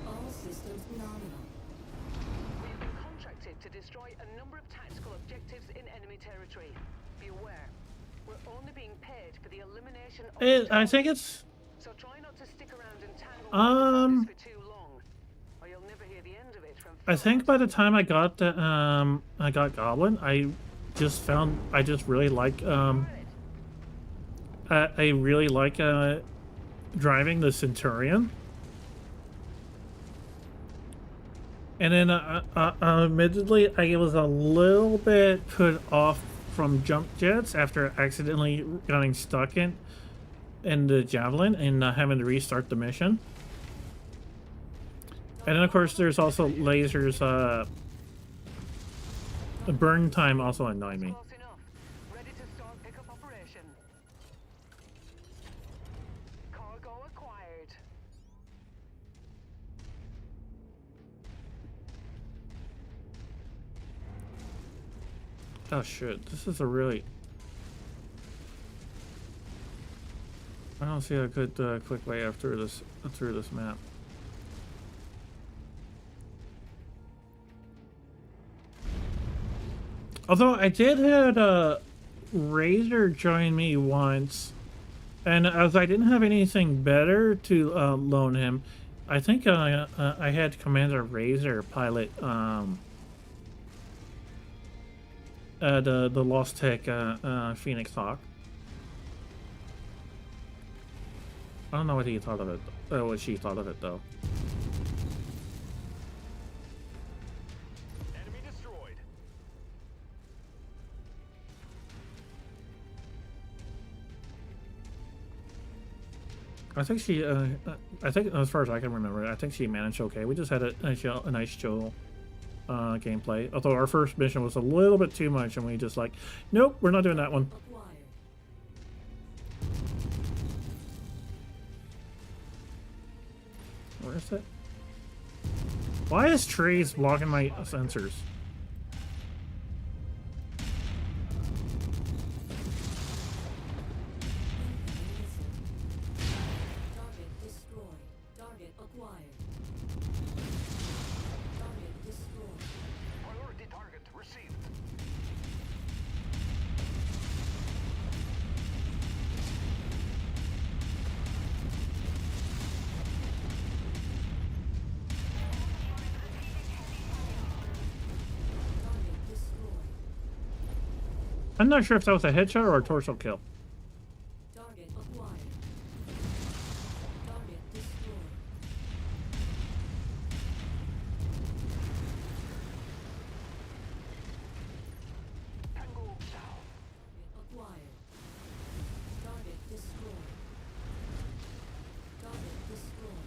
All systems nominal. We've been contracted to destroy a number of tactical objectives in enemy territory. Be aware, we're only being paid for the elimination of I think it's so try not to stick around and tangle for too long, or you'll never hear the end of it from I think by the time I got the I got Goblin, I just really like I really like driving the Centurion. And then admittedly I was a little bit put off from jump jets after accidentally getting stuck in the Javelin and having to restart the mission. And then of course there's also lasers. The burn time also annoyed me. close enough. Ready to start pickup operation. Cargo acquired. Oh shit, this is a really... I don't see a good quick way through this map. Although I did had Razor join me once, and as I didn't have anything better to loan him, I think I had Commander Razor pilot the Lost Tech Phoenix Hawk. I don't know what he thought of it. What she thought of it though. Enemy destroyed. I think she. I think as far as I can remember, I think she managed okay. We just had a nice chill gameplay. Although our first mission was a little bit too much, and we just like, nope, we're not doing that one. Acquired. Where is it? Why is trees blocking my sensors? Target destroyed. Target acquired. Target destroyed. Priority target received. Target destroyed. I'm not sure if that was a headshot or a torso kill. Target acquired. Target destroyed. Tango down. Target acquired. Target destroyed. Target destroyed.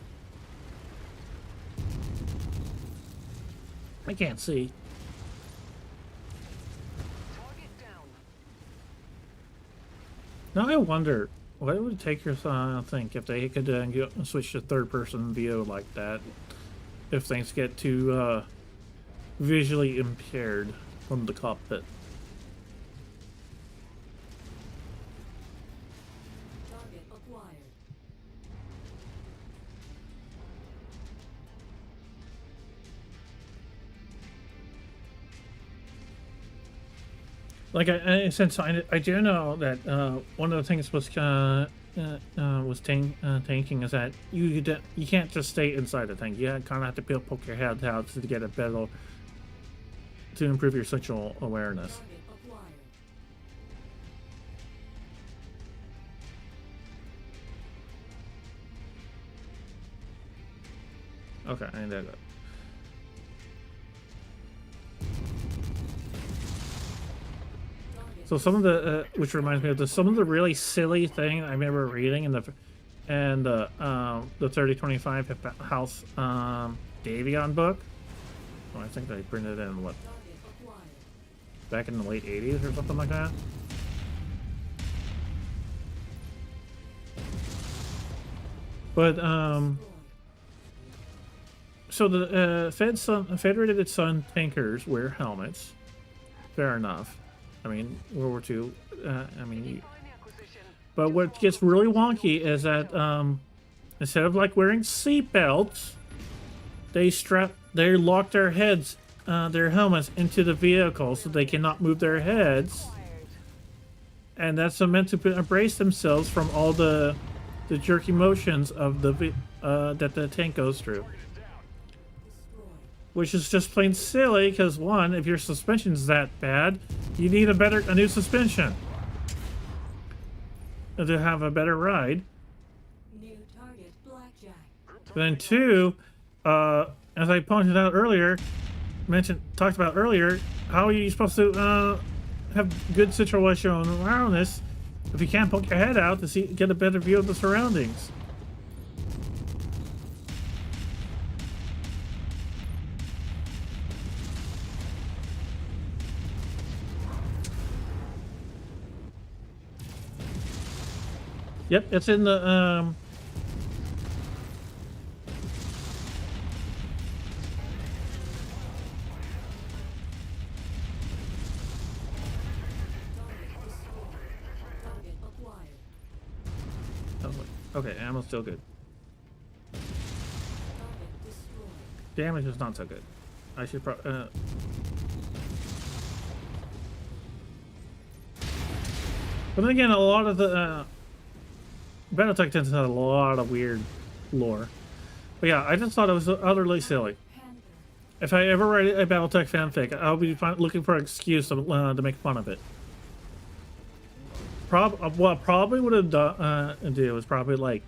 I can't see. Target down. Now I wonder, what would it take your think if they could switch to third-person view like that? If things get too visually impaired from the cockpit. Target acquired. Like since I do know that one of the things was tanking is that you can't just stay inside the tank. You kind of have to poke your head out to get a better to improve your sexual awareness. Target acquired. Okay, I did that. So some of the, which reminds me of some of the really silly thing I remember reading in the 3025 House Davion book. Oh, I think they printed it in what, Target acquired. back in the late 80s or something like that. But so the Federated Sun tankers wear helmets. Fair enough. I mean, World War II. I mean, Find the acquisition. but what gets really wonky is that instead of like wearing seat belts, they lock their heads, their helmets into the vehicle so they cannot move their heads, and that's meant to brace themselves from all the jerky motions of the that the tank goes through. Destroyed. Which is just plain silly, because one, if your suspension's that bad, you need a new suspension to have a better ride. New target blackjack. Then two, as I pointed out earlier, talked about earlier, how are you supposed to have good situational awareness if you can't poke your head out to get a better view of the surroundings? Yep, it's in the Target acquired. oh, okay, ammo's still good. Target destroyed. Damage is not so good. I should But then again, a lot of the Battletech tends to have a lot of weird lore. But yeah, I just thought it was utterly silly. Panther. If I ever write a Battletech fanfic, I'll be looking for an excuse to make fun of it. What I probably would have do is probably like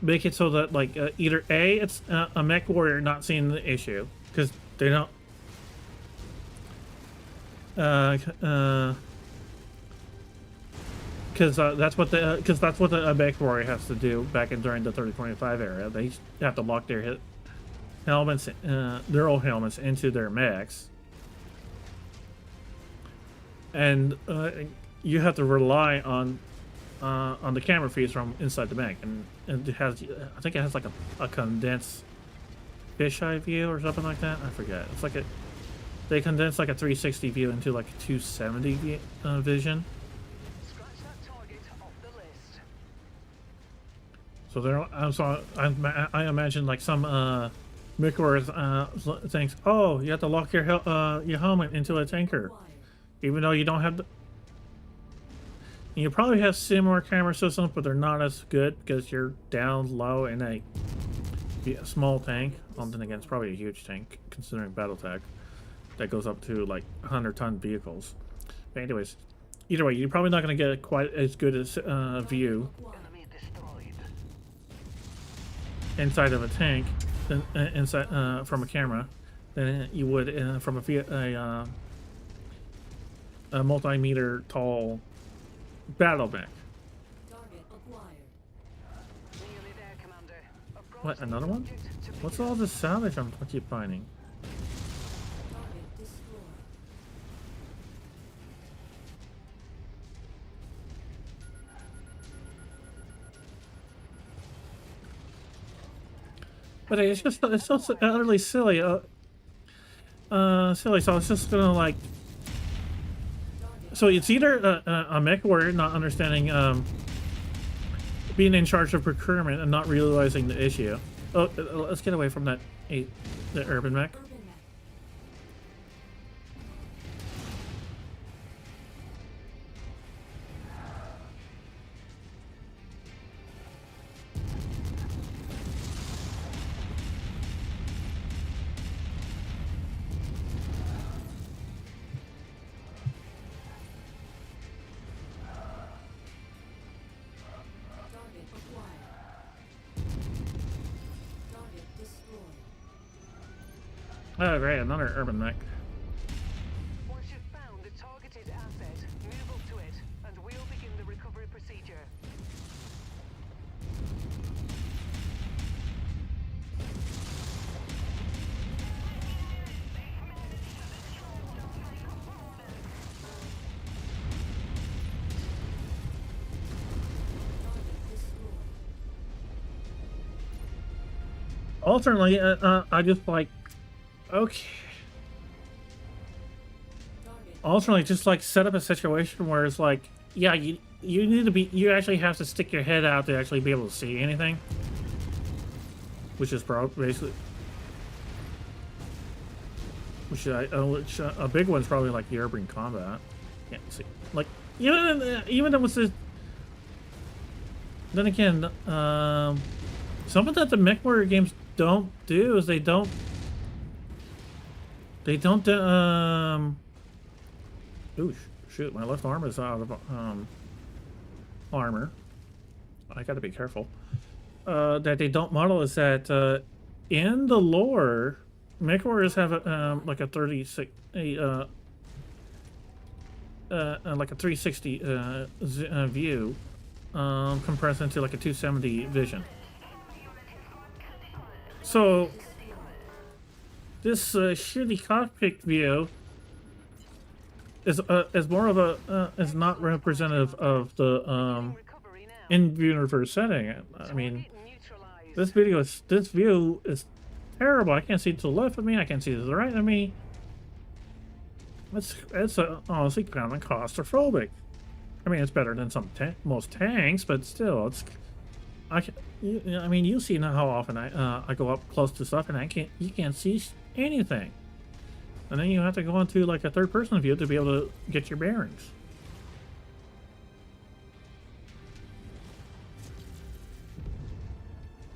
make it so that like either A, it's a Mechwarrior not seeing the issue because they don't. Because that's what the Mechwarrior has to do back in during the 3025 era. They have to lock their helmets, their old helmets, into their mechs, and you have to rely on the camera feeds from inside the mech, and it has, I think it has like a condensed fisheye view or something like that. I forget. It's like they condense like a 360 view into like a 270 vision. Scratch that target off the list. So there, I imagine like some Mechwarrior thinks, oh, you have to lock your helmet into a tanker, Acquired. even though you don't have the. And you probably have similar camera systems, but they're not as good because you're down low in a small tank. Well, then again, it's probably a huge tank considering Battletech that goes up to like 100-ton vehicles. But anyways, either way, you're probably not going to get quite as good as view Acquired. Enemy destroyed. inside of a tank than inside from a camera than you would from a multi-meter tall battle mech. Target acquired. Nearly there, Commander. Approach What, the another one? object to What's begin. all this salvage I keep finding? Target destroyed. But it's so utterly silly. Silly. So it's just gonna like. So it's either a Mechwarrior not understanding, being in charge of procurement and not realizing the issue. Oh, let's get away from that. The urban mech. Urban mech. Target acquired. Target destroyed. Oh, great, another urban mech. Once you've found the targeted asset, move up to it, and we'll begin the recovery procedure. Target destroyed. Alternately, I just like. Okay. Target Alternately, just like set up a situation where it's like, yeah, you need to be, you actually have to stick your head out to actually be able to see anything, which is basically, which a big one's probably like the urban combat. Can't see, like even though it's this. Then again, something that the Mechwarrior games don't do is they don't ooh, shoot, my left arm is out of armor. I gotta be careful. That they don't model is that in the lore, Mechwarriors have like a 36 like a 360 view compressed into like a 270 vision. So this shitty cockpit view is more of a is not representative of the Recovery now. in-universe setting. I mean, Target neutralized. this view is terrible. I can't see to the left of me. I can't see to the right of me. It's honestly kind of claustrophobic. I mean, it's better than most tanks, but still, it's. I mean, you see now how often I go up close to stuff and you can't see anything, and then you have to go into like a third-person view to be able to get your bearings.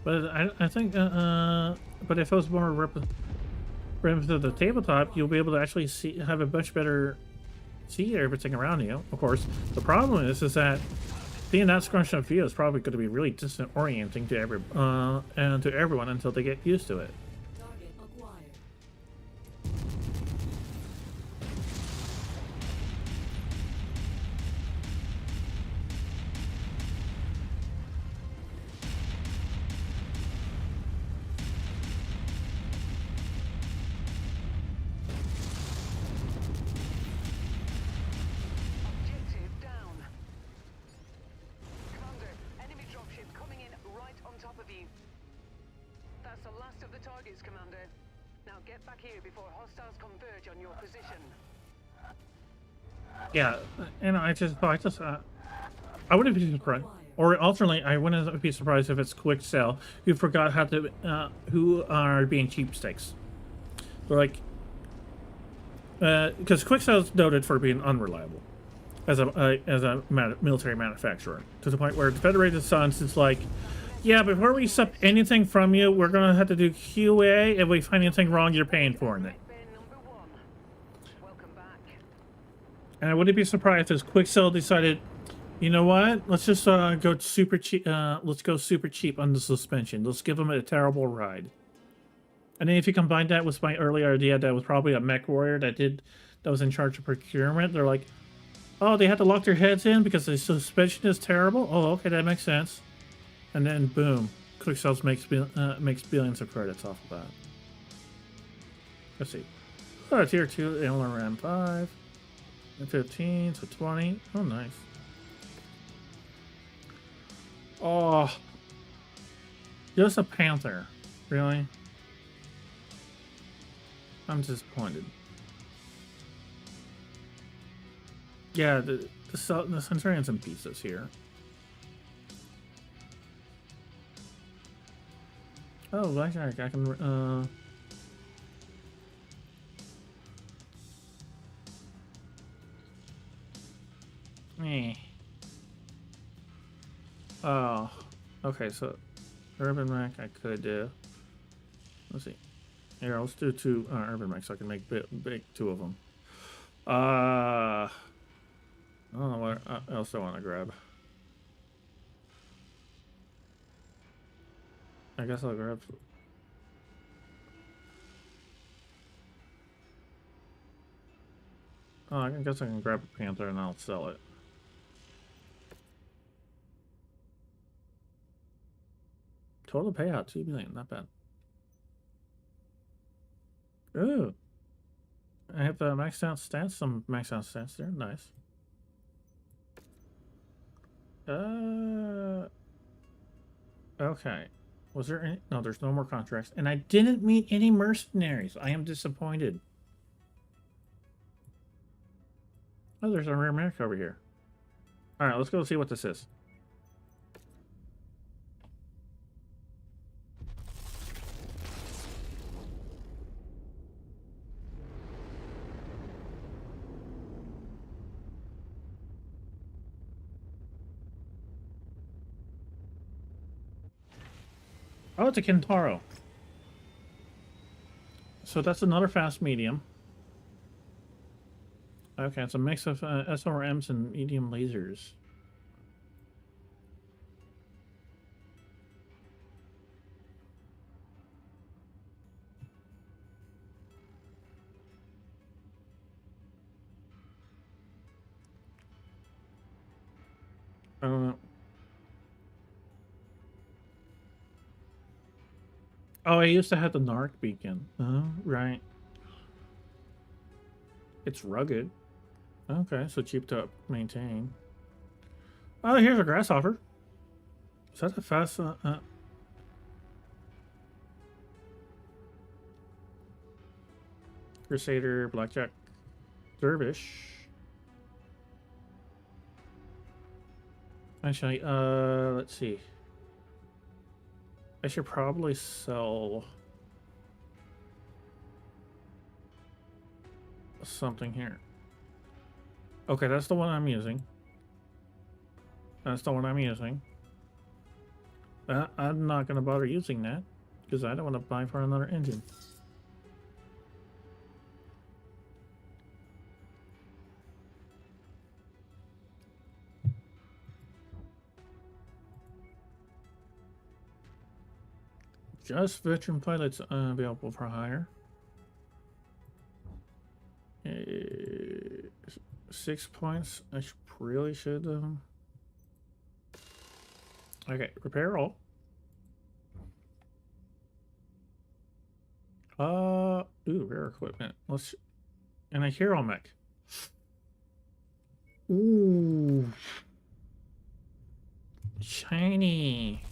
But I think but if it was more representative of the tabletop, you'll be able to actually have a much better see everything around you. Of course, the problem is that being that scrunched up view is probably going to be really disorienting to everyone until they get used to it. Target acquired. Objective down. Commander, enemy dropship coming in right on top of you. That's the last of the targets, Commander. Now get back here before hostiles converge on your position. Yeah, and I wouldn't be surprised. Or alternately, I wouldn't be surprised if it's Quick Sell who forgot how to, who are being cheapstakes. They're like, because Quick Sell is noted for being unreliable as a military manufacturer, to the point where the Federated Suns is like, yeah, before we accept anything from you, we're gonna have to do QA. If we find anything wrong, you're paying for it. Bear number 1. Welcome back. And I wouldn't be surprised if Quick Sell decided, you know what? Let's just go super cheap. Let's go super cheap on the suspension. Let's give them a terrible ride. And then if you combine that with my earlier idea that was probably a Mechwarrior that was in charge of procurement, they're like, oh, they had to lock their heads in because the suspension is terrible. Oh, okay, that makes sense. And then boom, Quick Sales makes billions of credits off of that. Let's see. Oh, tier 2, LRM 5, and 15, so 20. Oh, nice. Oh, just a Panther, really? I'm disappointed. Yeah, the Centurion's in pieces here. Oh, Blackjack, I can, Oh, okay, so Urban Mech I could do. Let's see. Here, let's do 2 Urban Mechs so I can make 2 of them. I don't know what else I want to grab. I guess I'll grab. Oh, I guess I can grab a Panther and I'll sell it. Total payout 2 million, not bad. Ooh, I have the maxed out stats. Some maxed out stats there. Nice. Okay. Was there any? No, there's no more contracts. And I didn't meet any mercenaries. I am disappointed. Oh, there's a rare mech over here. Alright, let's go see what this is. Oh, it's a Kintaro. So that's another fast medium. Okay, it's a mix of SRMs and medium lasers. I don't know. Oh, I used to have the Narc beacon. Oh, right. It's rugged. Okay, so cheap to maintain. Oh, here's a grasshopper. Is that a fast? Crusader, Blackjack, Dervish. Actually, let's see. I should probably sell something here. Okay, that's the one I'm using. That's the one I'm using. I'm not gonna bother using that because I don't want to buy for another engine. Just veteran pilots available for hire. 6 points. I really should. Okay, repair all. Ooh, rare equipment. Let's. And a hero mech. Ooh. Shiny.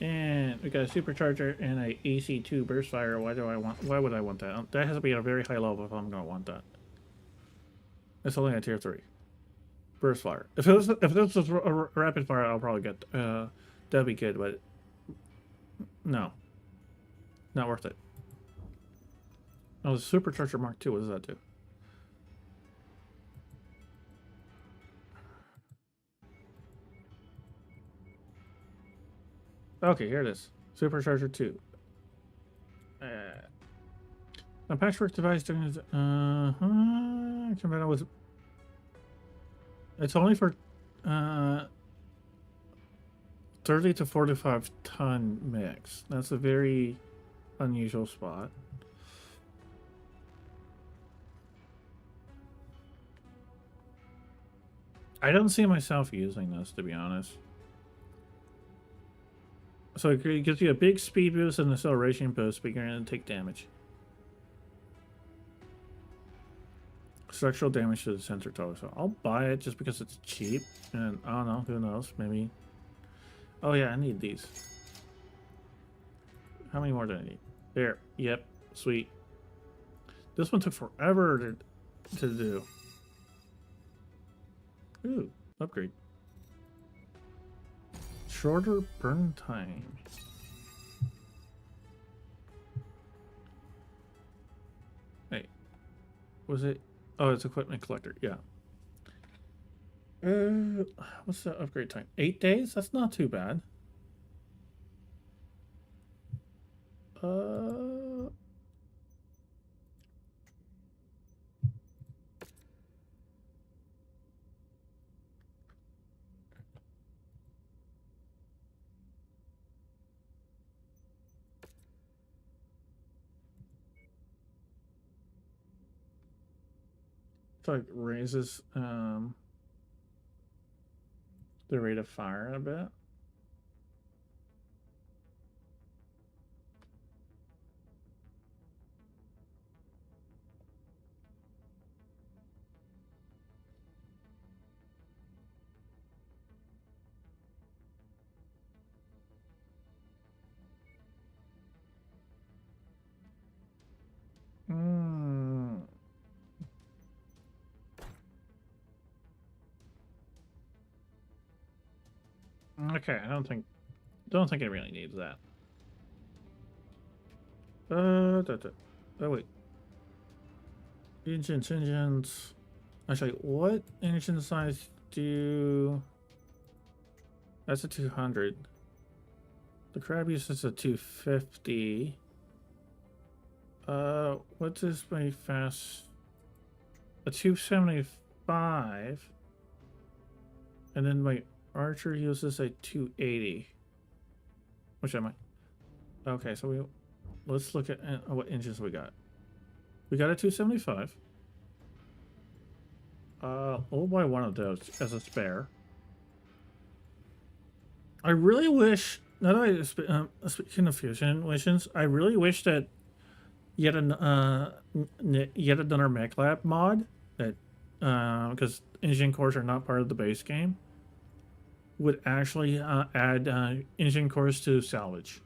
And we got a supercharger and a AC2 burst fire. Why would I want that? That has to be at a very high level if I'm gonna want that. It's only at tier 3. Burst fire. If this was a rapid fire, I'll probably get that'd be good, but no. Not worth it. Oh, the supercharger Mark II, what does that do? Okay, here it is. Supercharger 2. A patchwork device doing this. With. It's only for 30 to 45 ton mix. That's a very unusual spot. I don't see myself using this, to be honest. So it gives you a big speed boost and acceleration boost, but you're going to take damage. Structural damage to the sensor tower. So I'll buy it just because it's cheap. And I don't know, who knows? Maybe. Oh yeah, I need these. How many more do I need? There. Yep. Sweet. This one took forever to do. Ooh, upgrade. Shorter burn time. Hey, was it? Oh, it's equipment collector. Yeah. What's the upgrade time? 8 days? That's not too bad. So it raises the rate of fire a bit. Okay, I don't think it really needs that. Oh wait. Engines. Actually, what engine size do? That's a 200. The crab uses a 250. What is my fast? A 275. And then my Archer uses a 280. Which am I? Okay, so let's look at what engines we got. We got a 275. We'll buy one of those as a spare. I really wish, now that speaking of fusion missions, I really wish that yet another mech lab mod that because engine cores are not part of the base game would actually add engine cores to salvage.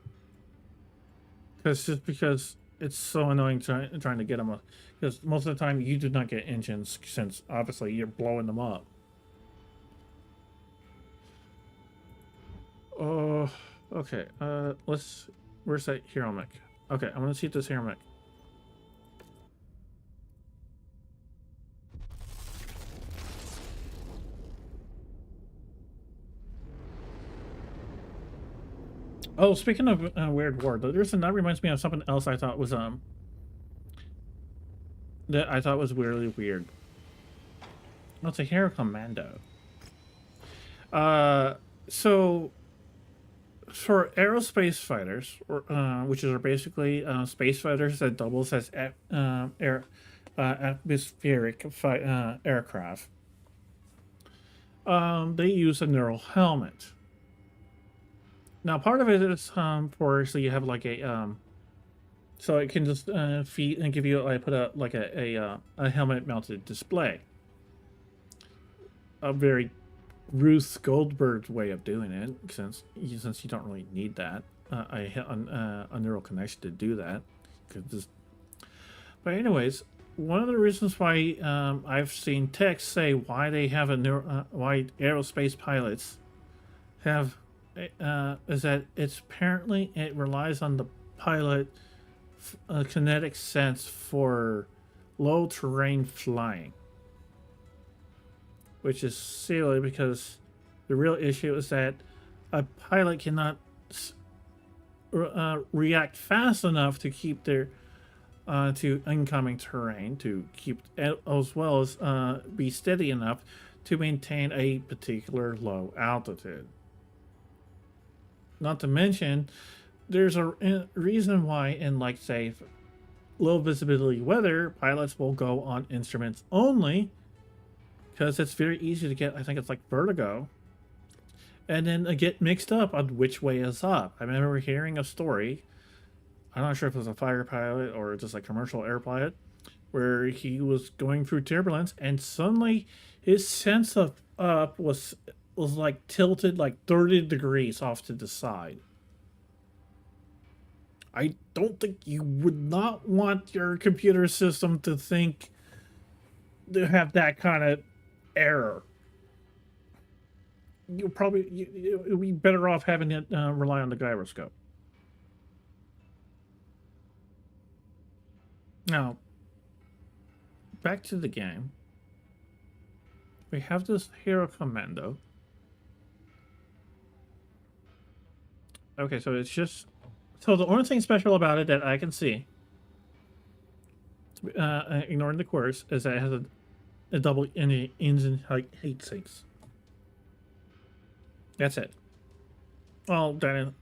Because it's so annoying trying to get them, because most of the time you do not get engines since obviously you're blowing them up. Okay, let's Where's that hero mech? Okay, I want to see this hero mech. Oh, speaking of weird war, that reminds me of something else I thought was that I thought was really weird. Oh, it's a hero commando. So for aerospace fighters, or which are basically space fighters that doubles as atmospheric aircraft, they use a neural helmet. Now, part of it is for so you have like a so it can just feed and give you put a helmet mounted display. A very Ruth Goldberg way of doing it, since you don't really need that a neural connection to do that. But anyways, one of the reasons why I've seen text say why they have why aerospace pilots have is that it relies on the pilot kinetic sense for low terrain flying. Which is silly because the real issue is that a pilot cannot react fast enough to keep their to incoming terrain, to keep as well as be steady enough to maintain a particular low altitude. Not to mention, there's a reason why in, like, say, low visibility weather, pilots will go on instruments only, because it's very easy to get, I think it's like vertigo, and then get mixed up on which way is up. I remember hearing a story, I'm not sure if it was a fighter pilot or just a commercial air pilot, where he was going through turbulence and suddenly his sense of up was like tilted like 30 degrees off to the side. I don't think you would not want your computer system to have that kind of error. It would be better off having it rely on the gyroscope. Now, back to the game. We have this hero commando. Okay, so it's just... So the only thing special about it that I can see, ignoring the quirks, is that it has a double engine heat sinks. That's it. Well, I'm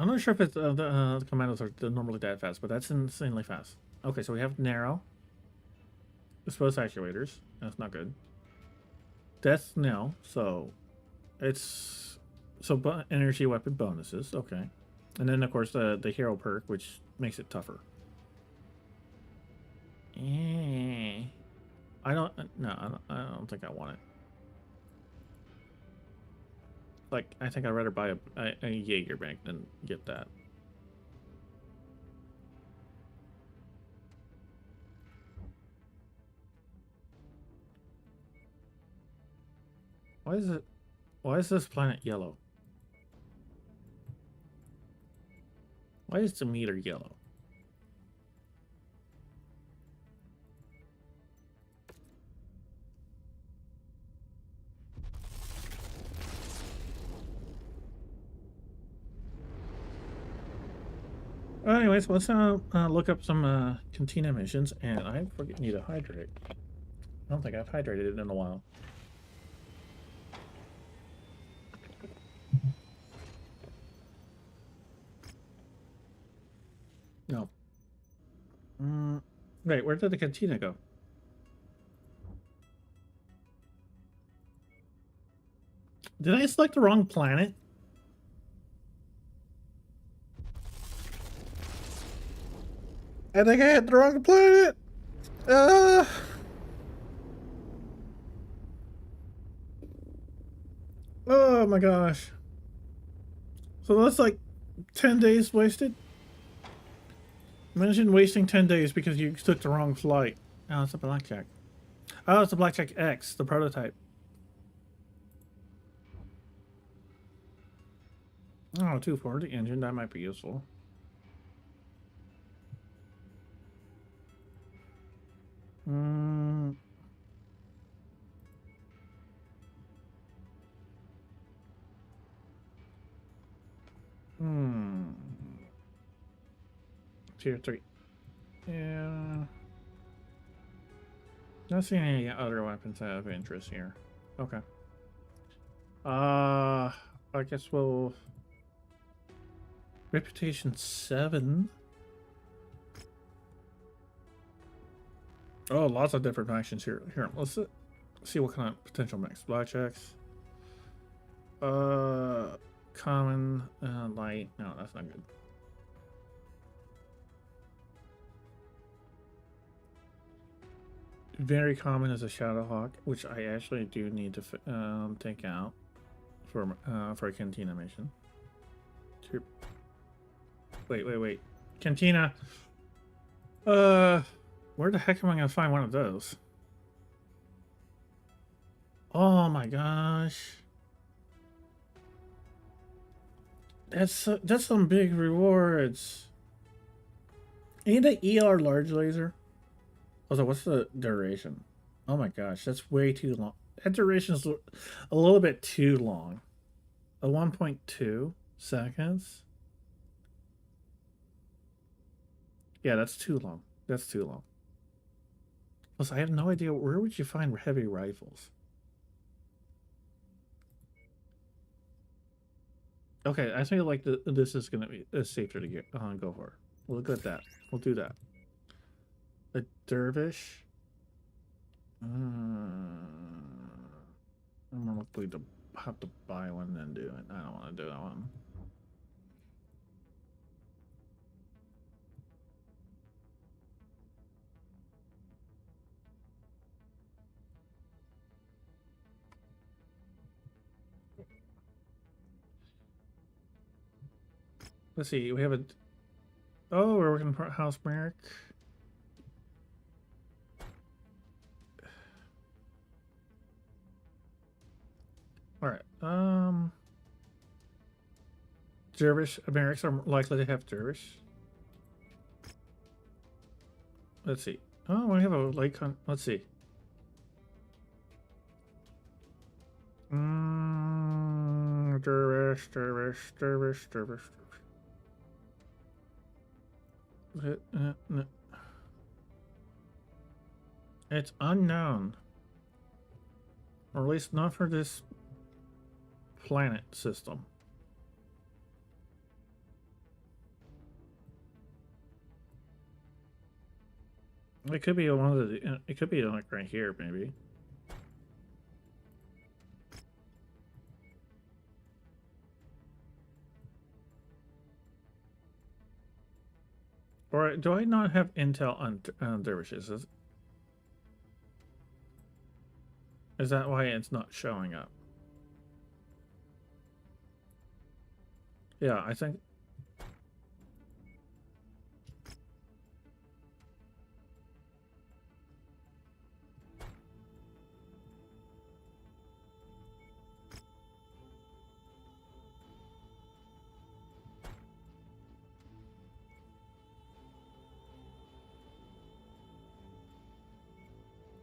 not sure if it's the commandos are normally that fast, but that's insanely fast. Okay, so we have narrow. Exposed actuators. That's not good. Death nil. So it's energy weapon bonuses. Okay, and then of course the hero perk, which makes it tougher. I don't think I want it. Like, I think I'd rather buy a Jaeger bank than get that. Why is this planet yellow? Why is the meter yellow? Well, anyways, let's look up some cantina missions, and I need to hydrate. I don't think I've hydrated in a while. No. Wait, where did the cantina go? Did I select the wrong planet? I think I hit the wrong planet. Oh my gosh. So that's like 10 days wasted. Imagine wasting 10 days because you took the wrong flight. Oh, it's a Blackjack. Oh, it's a Blackjack X, the prototype. Oh, 240 engine, that might be useful. tier 3. Yeah. Not seeing any other weapons that have interest here. Okay. I guess we'll... Reputation 7. Oh, lots of different factions here. Here, let's see what kind of potential mix. Blackjacks. Common, light. No, that's not good. Very common is a Shadowhawk, which I actually do need to take out for a Cantina mission. Wait. Cantina. Where the heck am I gonna find one of those? Oh my gosh. That's some big rewards. And an ER large laser. Also, what's the duration? Oh my gosh, that's way too long. That duration is a little bit too long. A 1.2 seconds. Yeah, that's too long. That's too long. Plus, I have no idea where would you find heavy rifles. Okay, I feel like this is gonna be safer to get go for. We'll look at that. We'll do that. A dervish. I'm likely to have to buy one and then do it. I don't want to do that one. Let's see. We have a. Oh, we're working for House Merrick. All right. Dervish. Merricks are likely to have Dervish. Let's see. Oh, we have a lake on. Let's see. Dervish. It's unknown. Or at least not for this planet system. It could be one of the. It could be like right here, maybe. Or do I not have intel on dervishes? Is that why it's not showing up? Yeah, I think.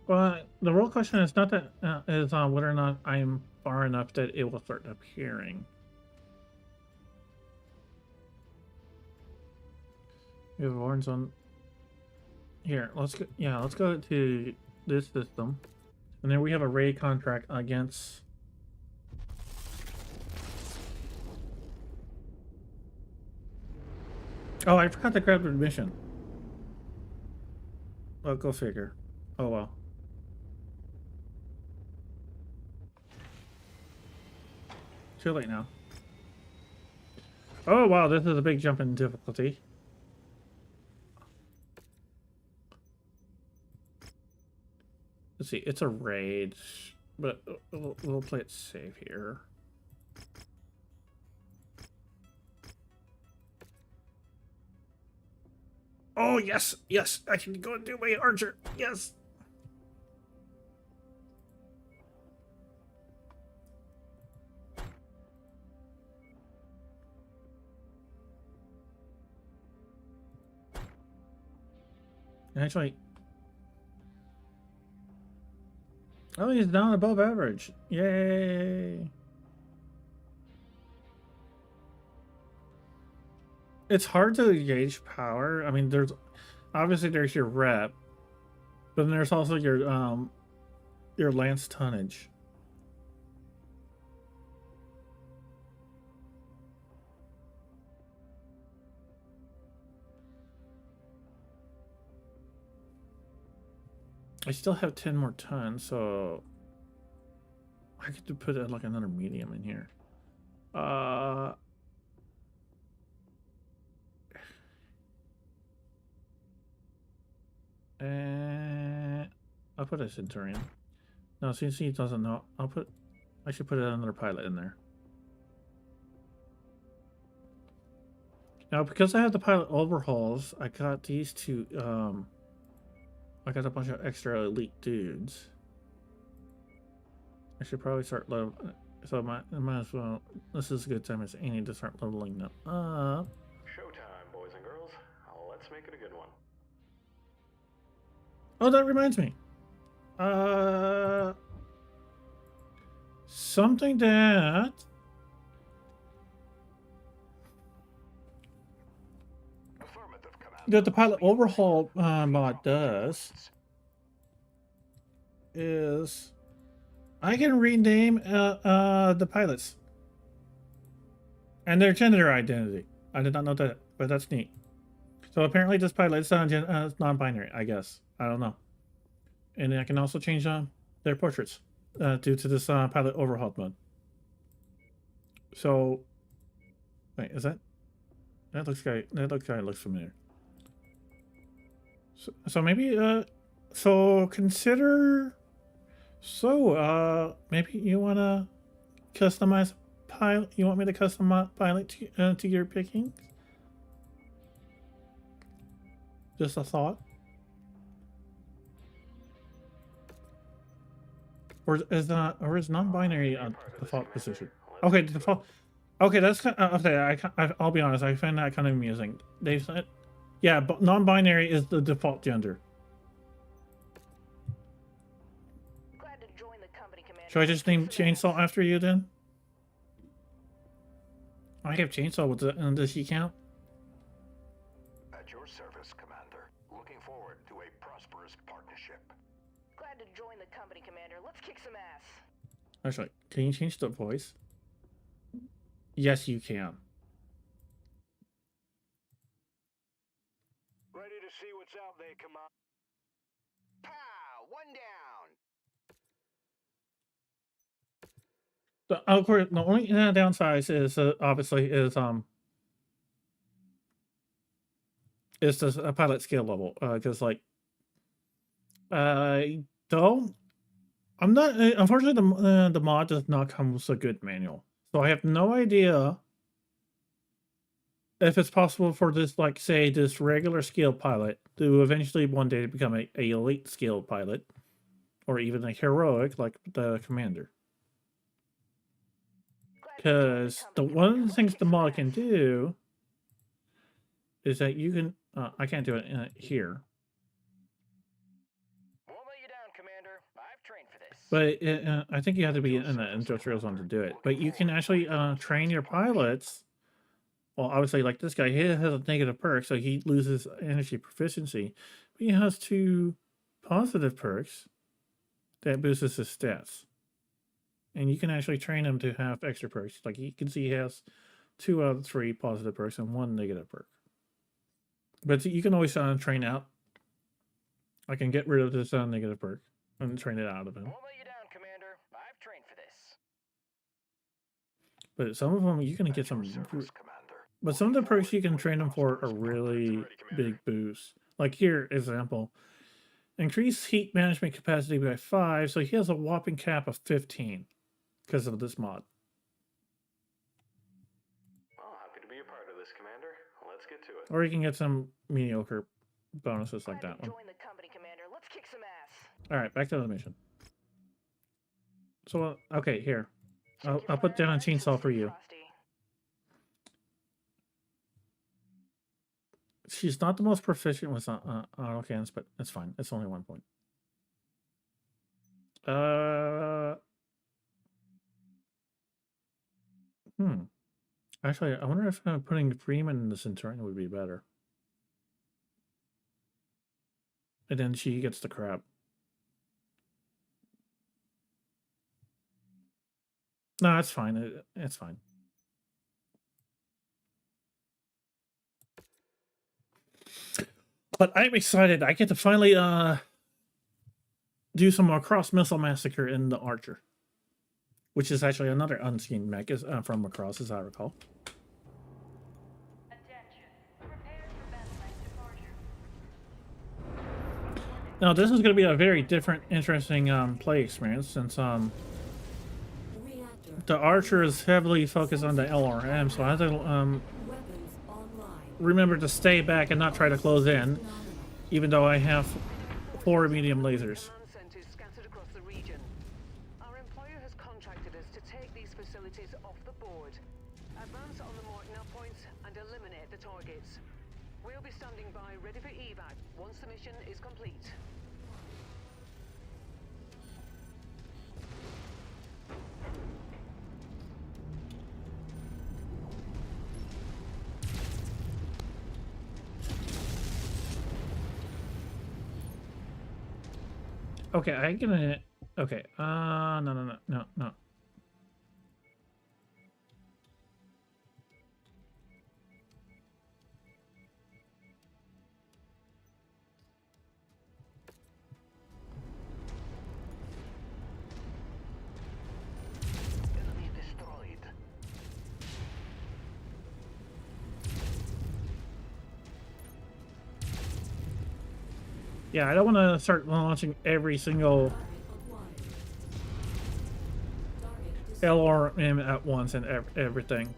Well, the real question is not that is whether or not I'm far enough that it will start appearing. We have horns on here. Let's go. Yeah, let's go to this system, and then we have a raid contract against. Oh, I forgot to grab the mission. Well, go figure. Oh well. Too late now. Oh wow, this is a big jump in difficulty. Let's see, it's a raid, but we'll play it safe here. Oh yes, I can go and do my archer. Yes. Actually, oh, he's down above average. Yay! it's hard to gauge power. I mean, there's obviously there's your rep, but then there's also your lance tonnage. I still have 10 more tons, so I could put like another medium in here. And I'll put a Centurion. No, since he doesn't know, I should put another pilot in there. Now, because I have the pilot overhauls, I got these two, I got a bunch of extra elite dudes. I should probably start level. So I might as well. This is a good time as any to start leveling them up. Showtime, boys and girls. Let's make it a good one. Oh, that reminds me. Something that Affirmative, Commander. that the pilot overhaul mod does is I can rename the pilots and their gender identity. I did not know that, but that's neat. So apparently this pilot is non-binary, I guess. I don't know. And I can also change their portraits due to this pilot overhaul mode. So, wait, is that guy looks familiar. So maybe so consider. So maybe you wanna customize pilot. You want me to customize pilot to your picking? Just a thought. Or is non-binary default position? Okay, the default. Okay, that's kind of, okay. I'll be honest. I find that kind of amusing. They said, yeah, but non-binary is the default gender. Glad to join the company, Commander. Should I just name Chainsaw after you then? I have Chainsaw with the. Does she count? At your service, Commander. Looking forward to a prosperous partnership. Glad to join the company, Commander. Let's kick some ass. Actually, can you change the voice? Yes, you can. Ready to see what's out there, Commander. Pow! One down. Of course, the only downside is obviously is the pilot skill level because like I don't. I'm not. Unfortunately, the mod does not come with a good manual, so I have no idea if it's possible for this, like, say, this regular scale pilot to eventually one day become a elite scale pilot, or even a heroic like the commander. Because one of the things the mod can do is that you can. I can't do it here. Won't let you down, Commander. I've trained for this. But I think you have to be in the industrial zone to do it. But you can actually train your pilots. Well, obviously, like this guy, he has a negative perk, so he loses energy proficiency. But he has 2 positive perks that boosts his stats. And you can actually train him to have extra perks. Like you can see he has 2 out of 3 positive perks and 1 negative perk. But you can always train out. I can get rid of this negative perk and train it out of him. Won't let you down, Commander. I've trained for this. But some of them you can get some. But some of the perks you can train them for are really big boosts. Like here, example, increase heat management capacity by 5, so he has a whopping cap of 15 because of this mod. Well, happy to be a part of this, Commander. Let's get to it. Or you can get some mediocre bonuses like that one. Join the company, Commander. Let's kick some ass. All right, back to the mission. So, okay, here. I'll put down a chainsaw for you. She's not the most proficient with autocans, but it's fine. It's only 1 point. Actually, I wonder if putting Freeman in the Centurion would be better. And then she gets the crab. No, it's fine. It's fine. But I'm excited. I get to finally do some more cross missile massacre in the Archer, which is actually another unseen mech from across, as I recall. Attention. Prepare for battle line departure. Now, this is going to be a very different, interesting play experience since Reactor. the Archer is heavily focused on the LRM, so I have to Weapons online. remember to stay back and not try to close in, Phenomenal. even though I have 4 medium lasers. Command centers scattered across the region. Our employer has contracted us to take these facilities off the board, advance on the marked nav points, and eliminate the targets. We'll be standing by ready for evac once the mission is complete. Okay, I can. Okay. No. Enemy destroyed. Yeah, I don't want to start launching every single Target acquired. Target LRM at once and everything.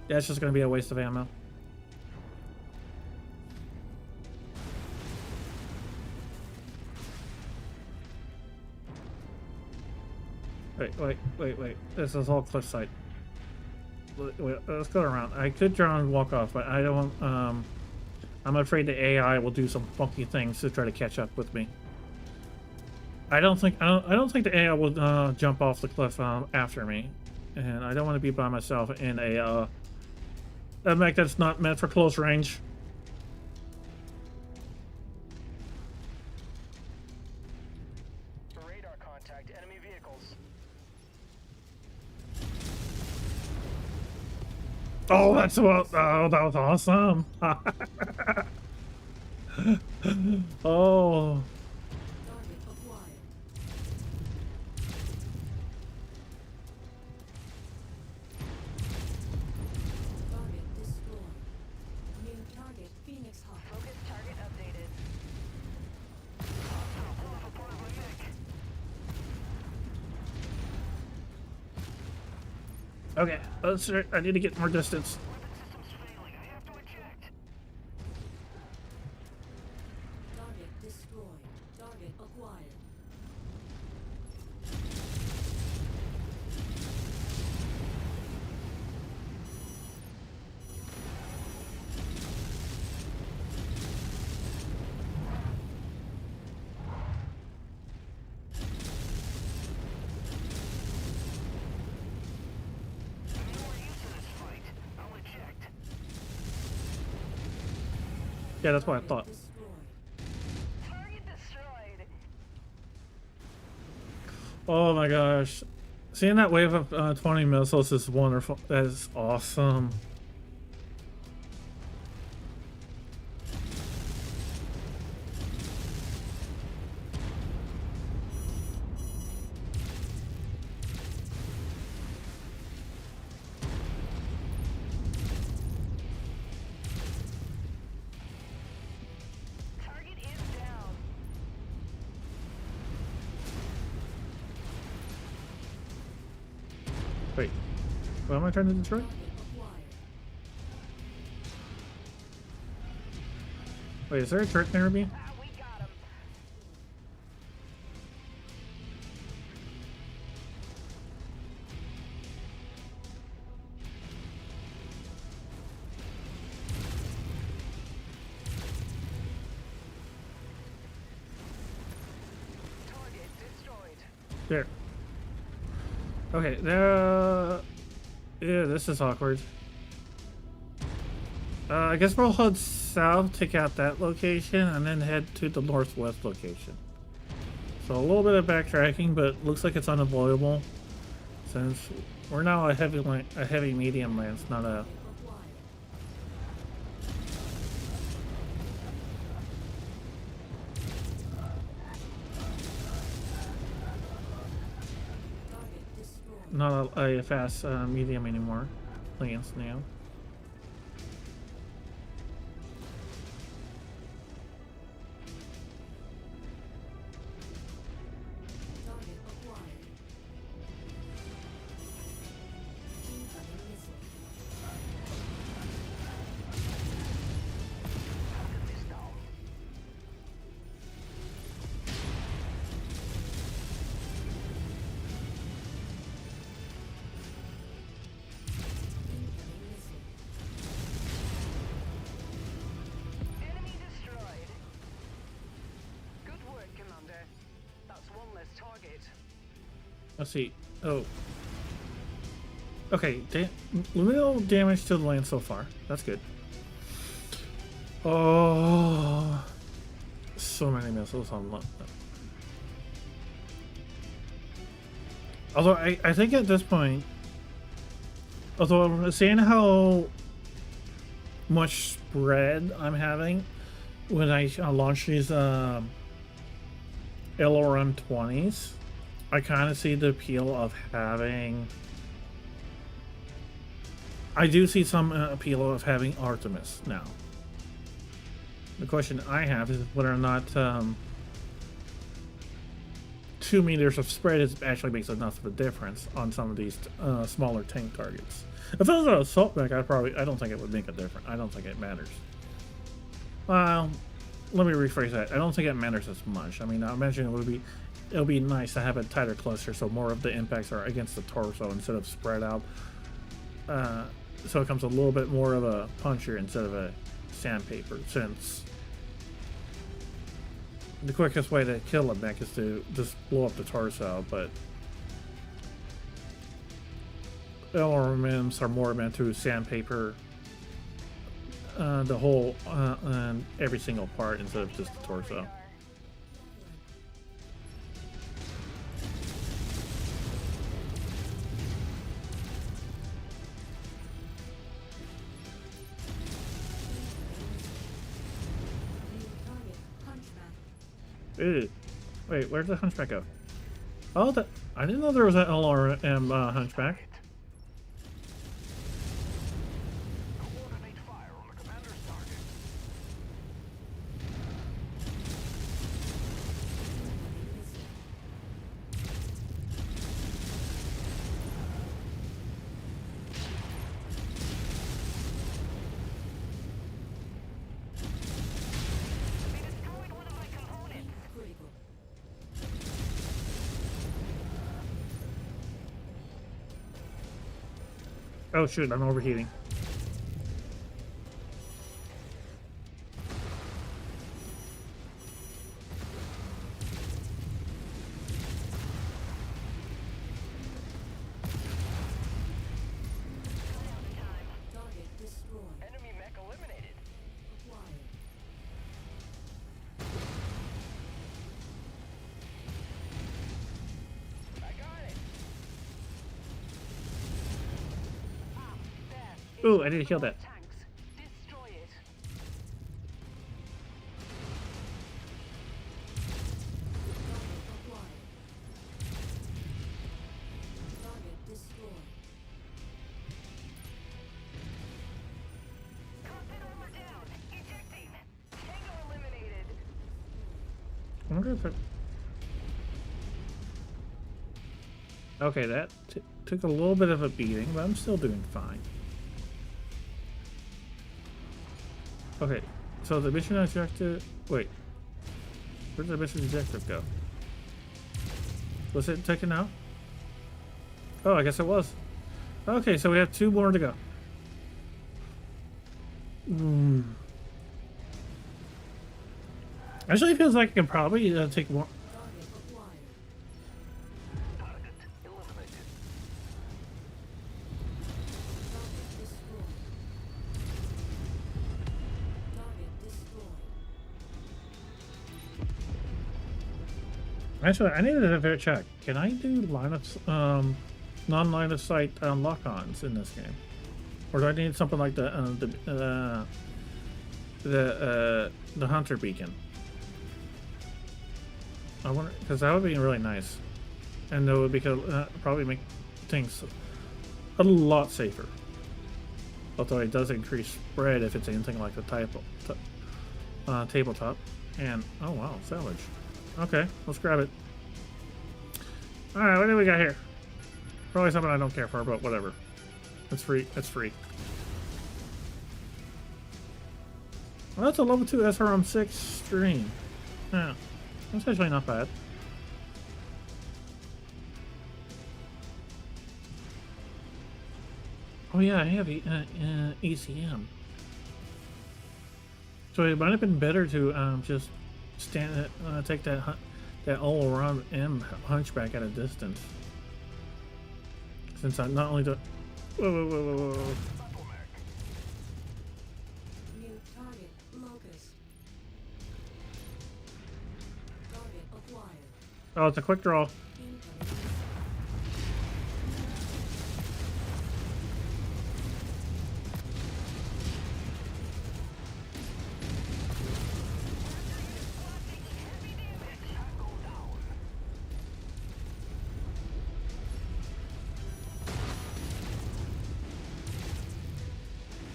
That's just going to be a waste of ammo. Wait. This is all cliffside. Wait, let's go around. I could try and walk off, but I don't. I'm afraid the AI will do some funky things to try to catch up with me. I don't think the AI will jump off the cliff after me, and I don't want to be by myself in a mech that's not meant for close range. Radar contact enemy vehicles. Oh, that's what. Oh, that was awesome. Oh. Target acquired. Target destroyed. New target Phoenix Hawk. Focus target updated. Okay, let's. I need to get more distance. System's failing. I have to eject. Target destroyed. Target acquired. I'm more used to this fight. I'll eject. Yeah, that's what I thought. Destroyed. Target destroyed. Oh my gosh. Seeing that wave of 20 missiles is wonderful. That is awesome. Target is down. Wait, what am I trying to destroy? Target acquired. Wait, is there a turret near me? Ah, we got him. Target destroyed. There. Okay, there. Yeah, this is awkward. I guess we'll head south, take out that location, and then head to the northwest location. So a little bit of backtracking, but looks like it's unavoidable since we're now a heavy medium lance, not a. Not a fast medium anymore. Lance now. Enemy destroyed. Good work, Commander. That's one less target. Let's see. Oh. Okay, little damage to the land so far. That's good. Oh, so many missiles on land. Although I think at this point, although seeing how much spread I'm having when I launch these LRM 20s, I kind of see the appeal of having. I do see some appeal of having Artemis now. The question I have is whether or not 2 meters of spread actually makes enough of a difference on some of these smaller tank targets. If it was an assault mech, I don't think it would make a difference. I don't think it matters. Well, let me rephrase that. I don't think it matters as much. I mean, I imagine it'll be nice to have a tighter cluster so more of the impacts are against the torso instead of spread out. So it comes a little bit more of a puncher instead of a sandpaper, since the quickest way to kill a mech is to just blow up the torso, but LRMs are more meant to sandpaper the whole and every single part instead of just the torso. Ew. Wait, where'd the hunchback go? Oh, I didn't know there was an LRM hunchback. Coordinate fire on the commander's target. They destroyed one of my components. Critical. Oh shoot, I'm overheating. Target destroyed. Enemy mech eliminated. Acquired. I got it. Ooh, I need to kill that. Tanks. Destroy it. Acquired. Target destroyed. Cockpit armor down. Ejecting. Tango eliminated. I wonder if it... Okay, that took a little bit of a beating, but I'm still doing fine. Okay, so the mission objective... Wait. Where'd the mission objective go? Was it taken out? Oh, I guess it was. Okay, so we have 2 more to go. Actually, it feels like I can probably take more... Target acquired. Target eliminated. Actually, I need to check. Can I do non-line of sight lock-ons in this game, or do I need something like the hunter beacon? I wonder, because that would be really nice, and it would be probably make things a lot safer. Although it does increase spread if it's anything like the tabletop. And oh wow, salvage. Okay, let's grab it. All right, what do we got here? Probably something I don't care for, but whatever. It's free. It's free. Well, that's a level 2 SRM 6 stream. Yeah, that's actually not bad. Oh yeah, I have ECM. So it might have been better to just take that all around M hunchback at a distance. Since I not only do. Whoa. New target locust. Target acquired. Oh, it's a quick draw. Incoming.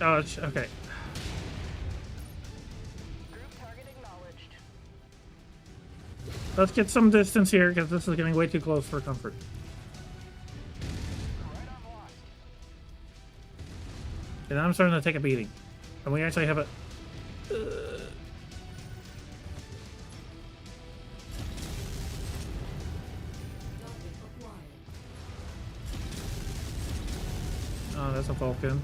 Oh, it's okay. Group target acknowledged. Let's get some distance here because this is getting way too close for comfort. And I'm starting to take a beating. And we actually have a. Target acquired. Oh, that's a Vulcan.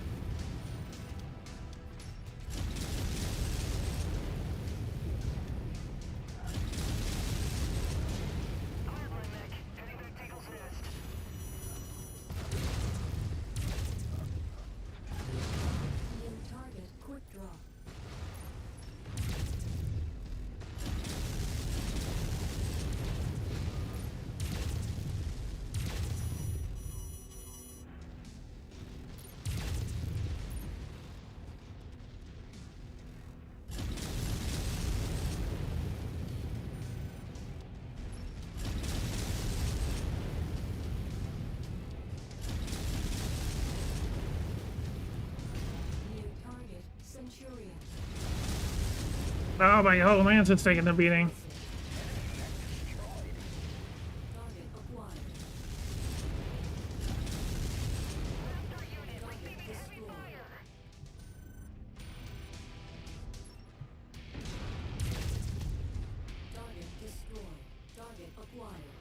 Cleared my mech. Heading back to Eagle's Nest. New target quick draw. New target Centurion. Oh, my whole Lancet's taking the beating. Target acquired. Target destroyed. Target destroyed. Target acquired.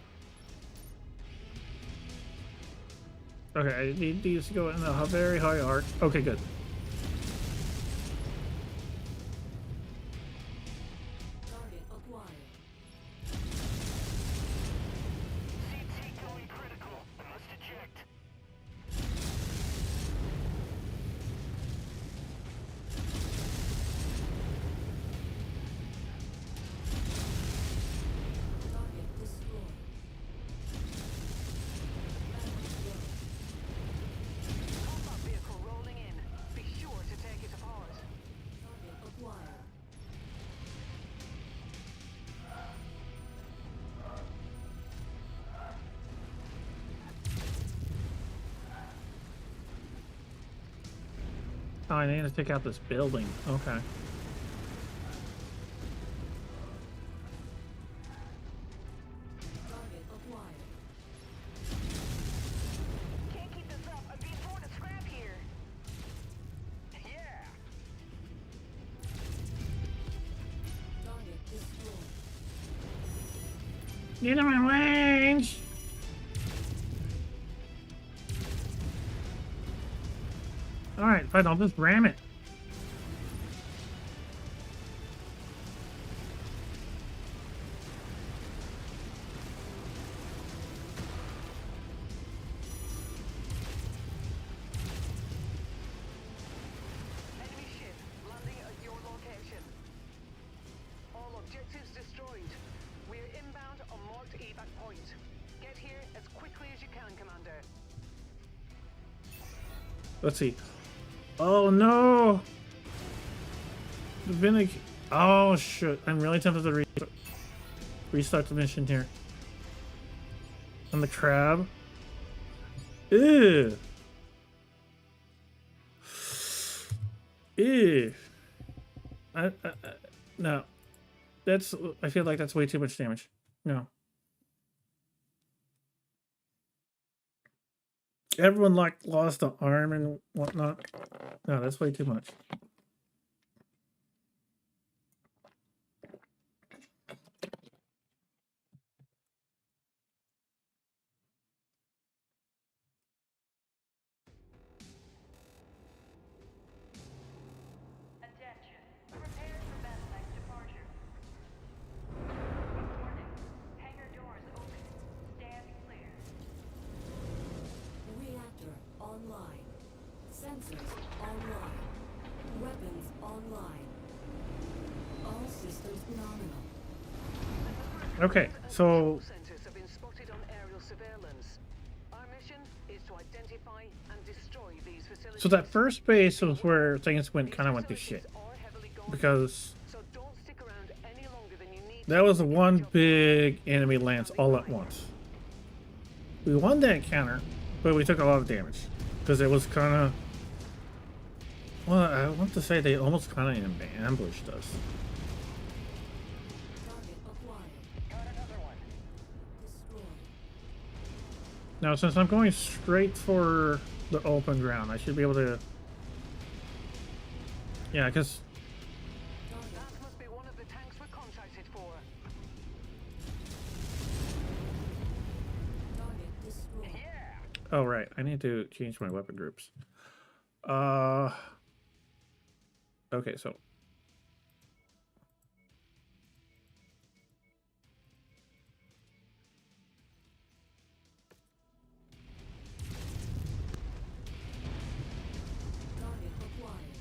Okay, I need these to go in a very high arc. Okay, good. Target acquired. CT going critical. I must eject. Target destroyed. Combat vehicle rolling in. Be sure to take it apart. Target acquired. Oh, I need to take out this building. Okay. Target acquired. Can't keep this up. I'm being torn to scrap here. Yeah. Target destroyed. Get him in range! Alright, fine, I'll just ram it. Enemy ship landing at your location. All objectives destroyed. We're inbound on marked evac Let's see. Oh no! The vinegar. Oh shit! I'm really tempted to restart the mission here. And the crab. Ew. Ew. No. That's. I feel like that's way too much damage. No. Everyone like lost an arm and whatnot. No, that's way too much. Attention. Prepare for Bethlehem departure. Warning. Hangar doors open. Stand clear. Reactor online. Sensors online. Weapons online. All systems nominal. Okay, so Centers have been spotted on aerial surveillance. Our mission is to identify and destroy these facilities. so that first base was where things went to shit Are heavily guarded, because so don't stick around any longer than you need. that was one big enemy lance all at once. We won that encounter, but we took a lot of damage because it was kind of. Well, I want to say they almost kind of ambushed us. Target acquired. Got another one. Destroyed. Now, since I'm going straight for the open ground, I should be able to. Yeah, because. That must be one of the tanks we're contracted for. Target destroyed. Oh, right. I need to change my weapon groups. Okay, so. Target acquired.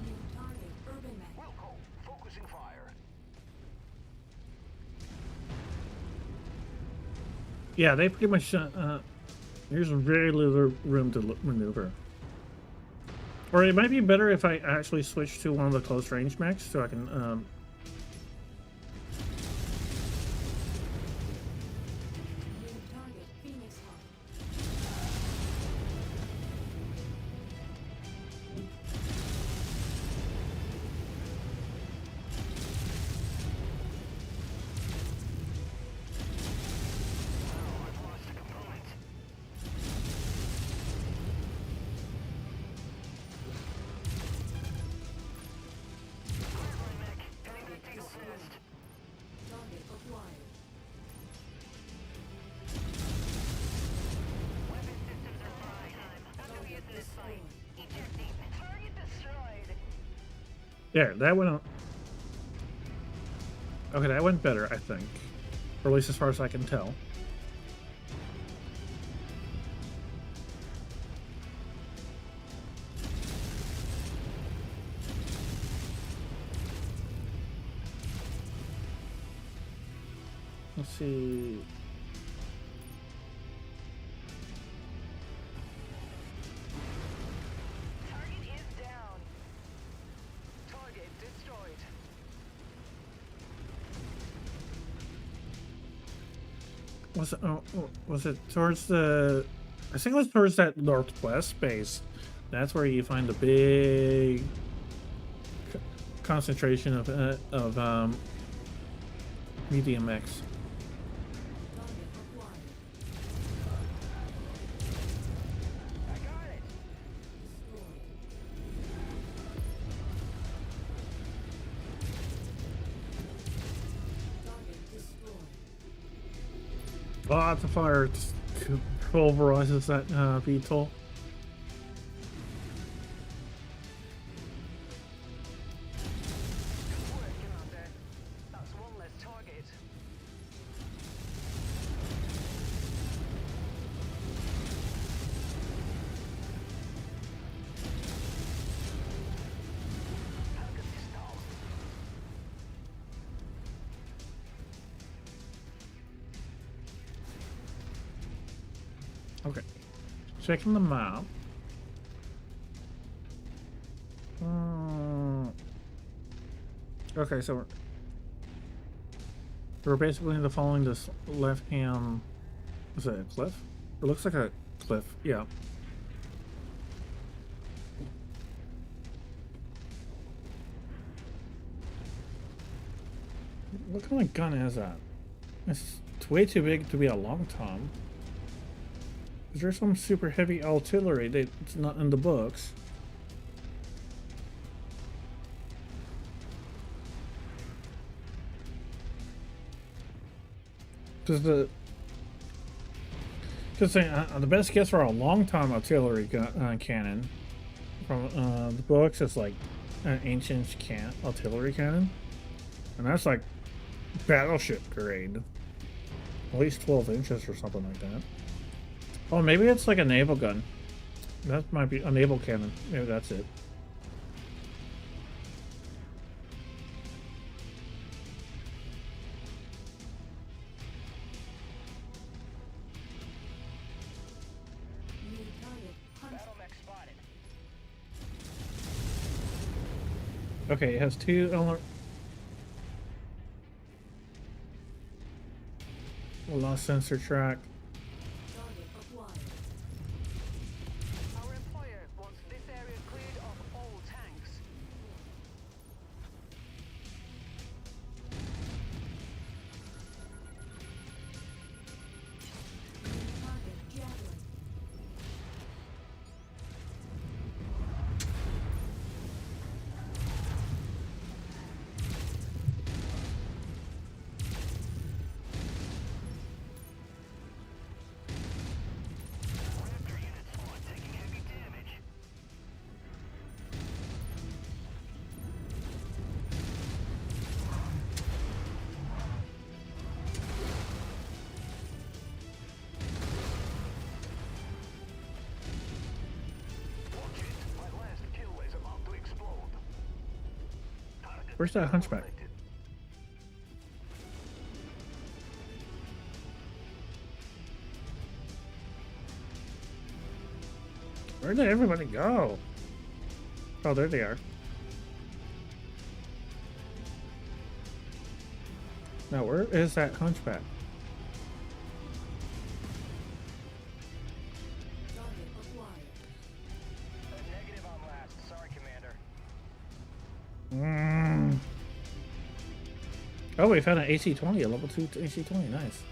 New target urban mech. Wilco, focusing fire. Yeah, they pretty much. There's very little room to maneuver. Or it might be better if I actually switch to one of the close range mechs so I can. New target Phoenix Hawk. I've lost a component. Target acquired. Weapon systems are fine. No use in this fight. Ejecting. Target destroyed. There, that went on. Okay, that went better, I think. Or at least as far as I can tell. Let's see. Target is down. Target destroyed. Was it towards the? I think it was towards that northwest base. That's where you find the big concentration of medium mechs. Target acquired. I got it. Destroyed. Target destroyed. Lots of fire pulverizes that VTOL. Good work, Commander. That's one less target. Target installed. Okay. Checking the map. Okay, so we're basically following this left-hand. Is it a cliff? It looks like a cliff. Yeah. What kind of gun is that? It's way too big to be a long tom. Is there some super heavy artillery that's not in the books? Because the best guess for a long tom artillery cannon from the books is like an ancient artillery cannon, and that's like battleship grade, at least 12 inches or something like that. Oh, maybe it's like a naval gun. That might be a naval cannon. Maybe that's it. New target. Hunt. Battle mech spotted. Okay, it has two. Lost sensor track. Target acquired. Our employer wants this area cleared of all tanks. New target. Javelin. Raptor unit spawn taking heavy damage. Watch it. My last kill is about to explode. Target Where's that hunchback? eliminated. Where did everybody go? Oh, there they are. Now, where is that hunchback? Target acquired. Negative on last. Sorry, Commander. Oh, we found an AC-20, a level 2 AC-20. Nice.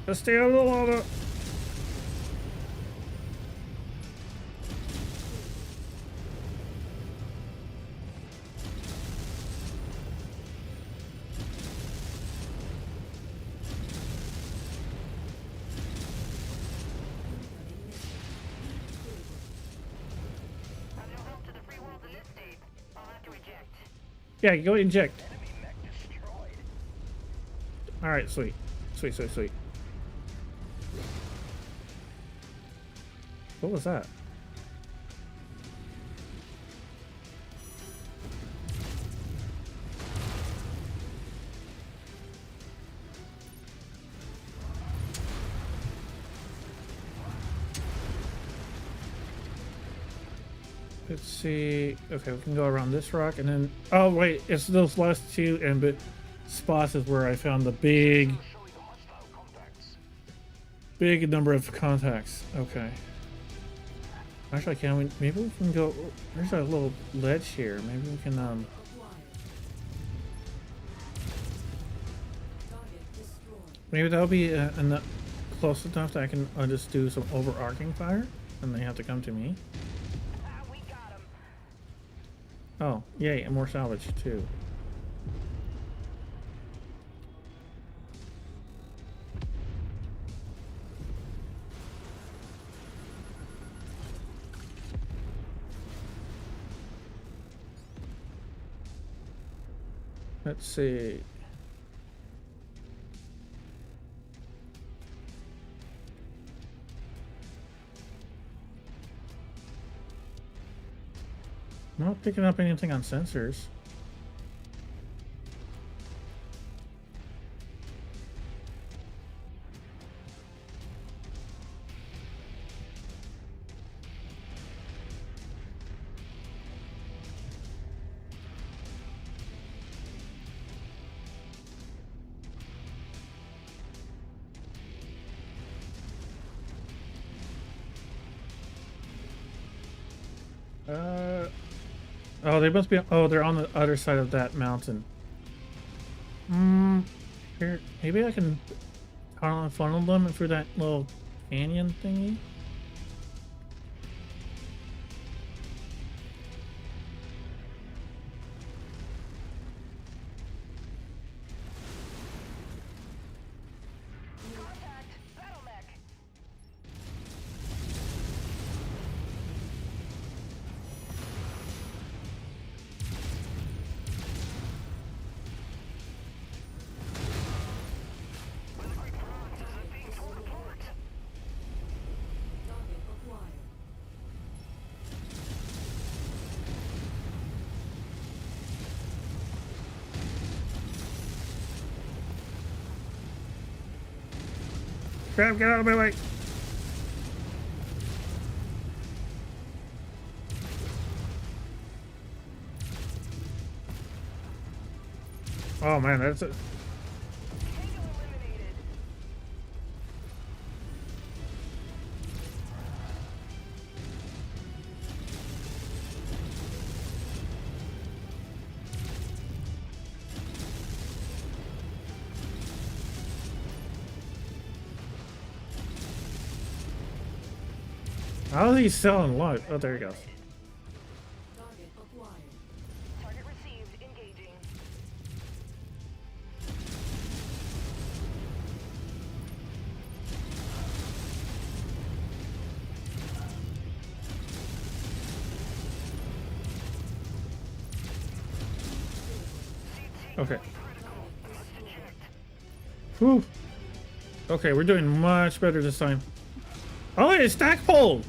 Let's stay out of the lava. Have no help to the free world in this state. I'll have to eject. Yeah, go inject. Enemy mech destroyed. All right, sweet. Sweet, sweet, sweet. What was that? Let's see. Okay, we can go around this rock and then. Oh wait, it's those last two spots is where I found the big Showing hostile contacts. number of contacts. Okay. Actually, can we? Maybe we can go. There's a little ledge here. Maybe we can Acquired. Target destroyed. Maybe that'll be close enough that I can just do some overarching fire, and they have to come to me. Ah, we got him. Oh, yay! And more salvage too. Let's see. I'm not picking up anything on sensors. Oh, they must be. Oh, they're on the other side of that mountain. Here, maybe I can funnel them through that little canyon thingy. Contact! Battle mech! Target acquired. Crap! Get out of my way! Oh man, that's a. Tango eliminated. How is he still alive? Oh, there he goes. Target acquired. Target received. Engaging. Okay. Whew. Okay, we're doing much better this time. Oh, it's stack pole!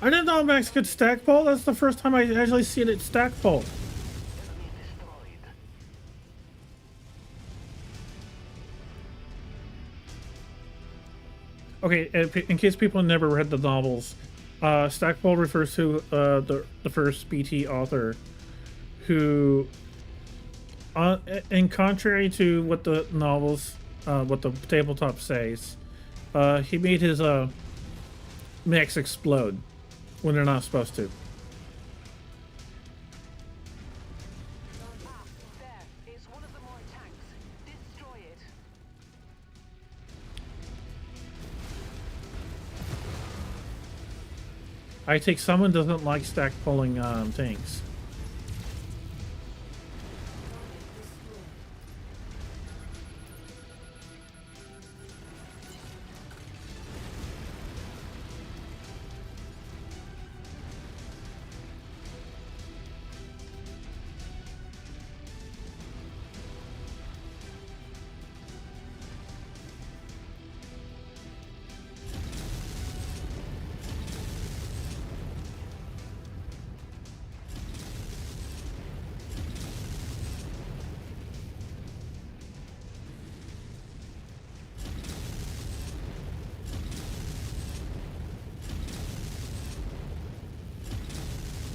I didn't know Max could stack pole. That's the first time I actually seen it stack pole. Okay, in case people never read the novels, Stackpole refers to the first BT author, who, in contrary to what the novels, what the tabletop says, he made his mechs explode when they're not supposed to. There. It's one of the more tanks. Destroy it. I take someone doesn't like stack pulling tanks.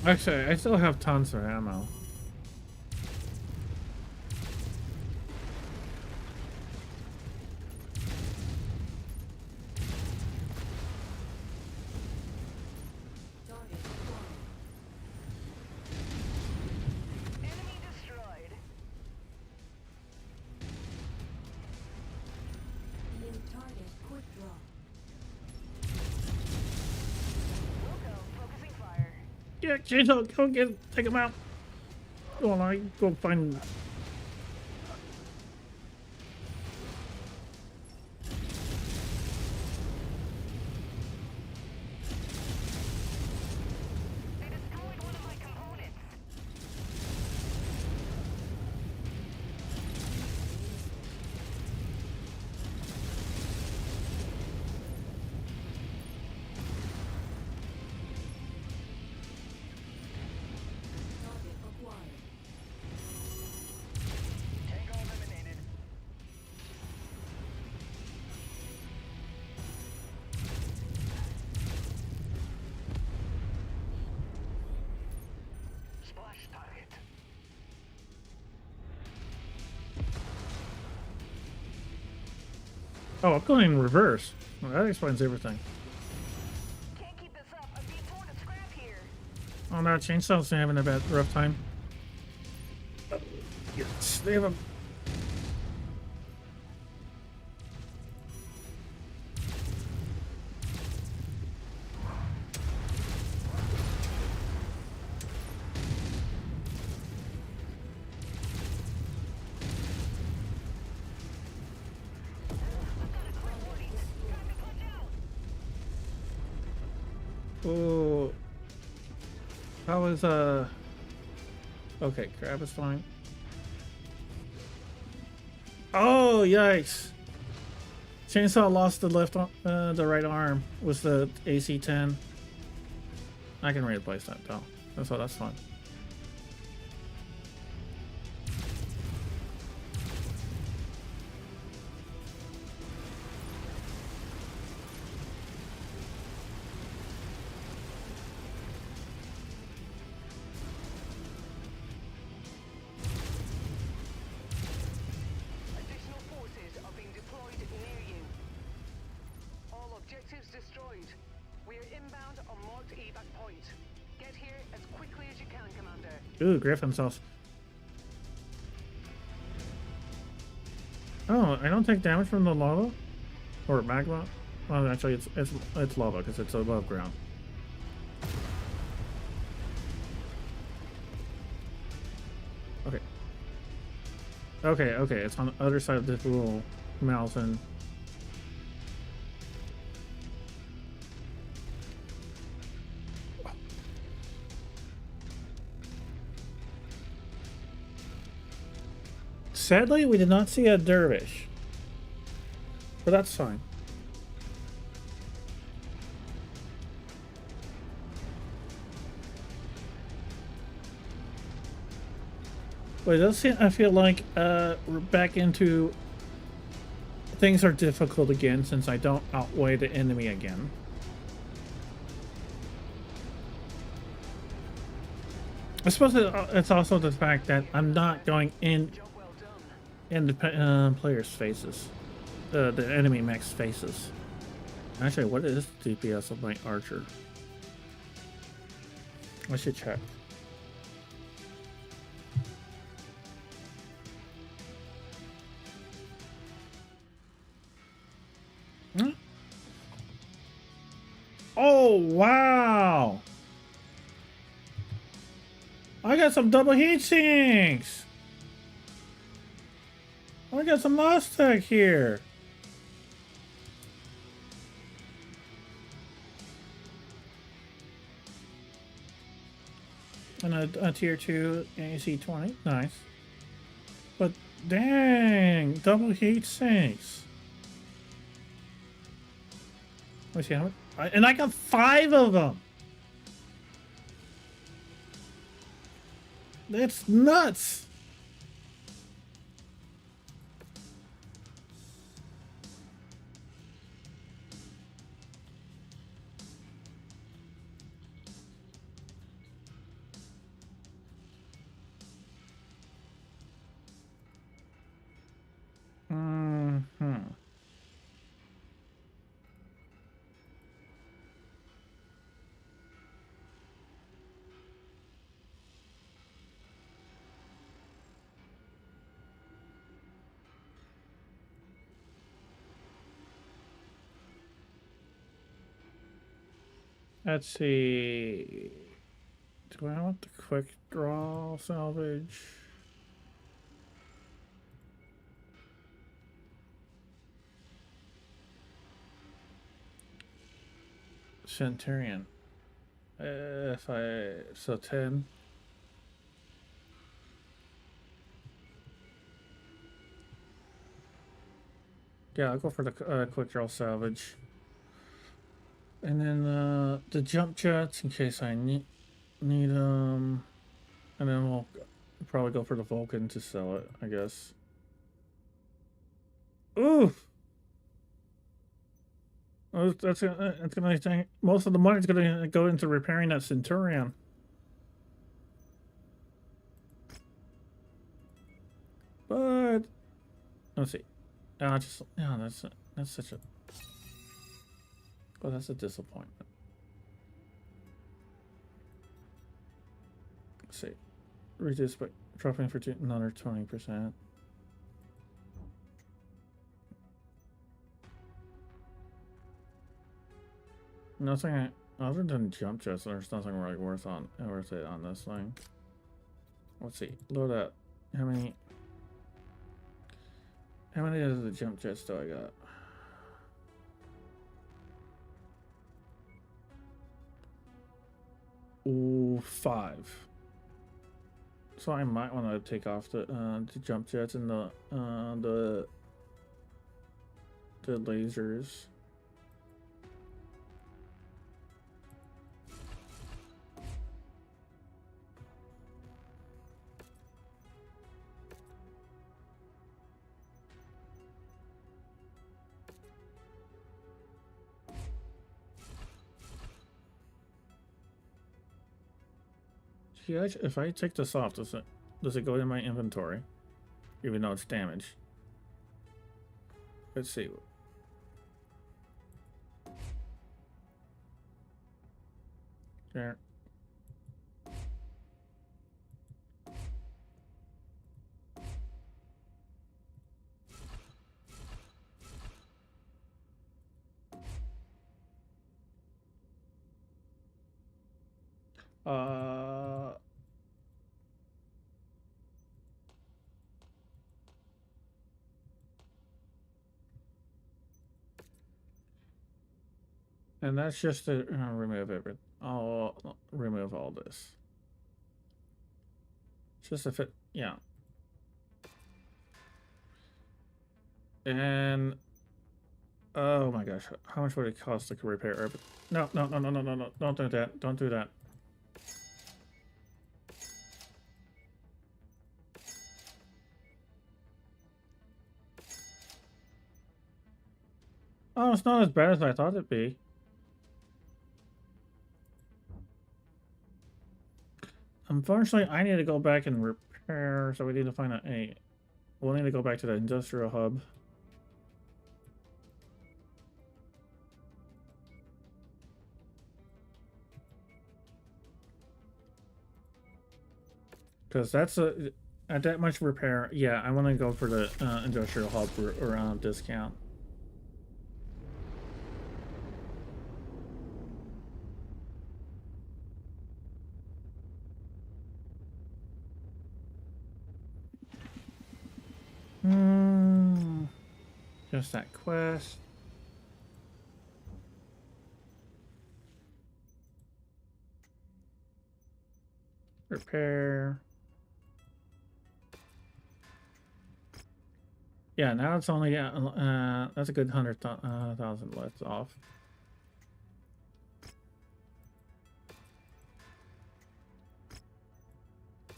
Actually, I still have tons of ammo. Target acquired. Enemy destroyed. New target quick draw. Wilco, focusing fire. Yeah, Chainsaw, go take him out. Go on, I go find. They destroyed one of my components. Oh, I'm going in reverse. Well, that explains everything. Can't keep this up. I'm being torn to scrap here. Oh no, Chainsaw's having a bad rough time. Yes, they have a. Oh, how is okay, crab is fine. Oh, yikes! Chainsaw lost the the right arm with the AC-10. I can replace that though. That's fine. Additional forces are being deployed near you. All objectives destroyed. We are inbound on marked evac point. Get here as quickly as you can, Commander. Ooh, Griffin's sauce. Oh, I don't take damage from the lava or magma. Well, actually, it's lava because it's above ground. Okay. Okay. It's on the other side of this little mountain. Sadly, we did not see a dervish, but that's fine. But it does seem, I feel like we're back into things are difficult again since I don't outweigh the enemy again. I suppose it's also the fact that I'm not going in Job well done. the players' faces, the enemy mech's faces. Actually, what is the DPS of my archer? I should check. Hmm? Oh wow! I got some double heat sinks. I got some lost tech here. And a tier 2 AC-20. Nice. But dang, double heat sinks. Let's see how much. And I got 5 of them. That's nuts. Let's see. Do I want the quick draw salvage? Centurion. So 10. Yeah, I'll go for the quick draw salvage. And then the jump jets in case I need them. And then we'll probably go for the Vulcan to sell it, I guess. Ooh! Oh, that's gonna most of the money's gonna go into repairing that Centurion. But let's see. Just that's That's such a... Oh, that's a disappointment. Let's see. Reduce by dropping for another 20%. Nothing other than jump jets. There's nothing really worth it on this thing. Let's see. Load up. How many of the jump jets do I got? Ooh, 5. So I might want to take off the jump jets and the lasers. If I take this off, does it go in my inventory? Even though it's damaged. Let's see. There. And that's just to remove everything. I'll remove all this. Just if it, yeah. And oh my gosh, how much would it cost to repair everything? No, no, no, no, no, no, no! Don't do that! Don't do that! Oh, it's not as bad as I thought it'd be. Unfortunately, I need to go back and repair, so we need to find we'll need to go back to the industrial hub. Because that's at that much repair, yeah, I want to go for the industrial hub or discount. Just that quest. Repair. Yeah, now it's only that's a good 100,000 left off.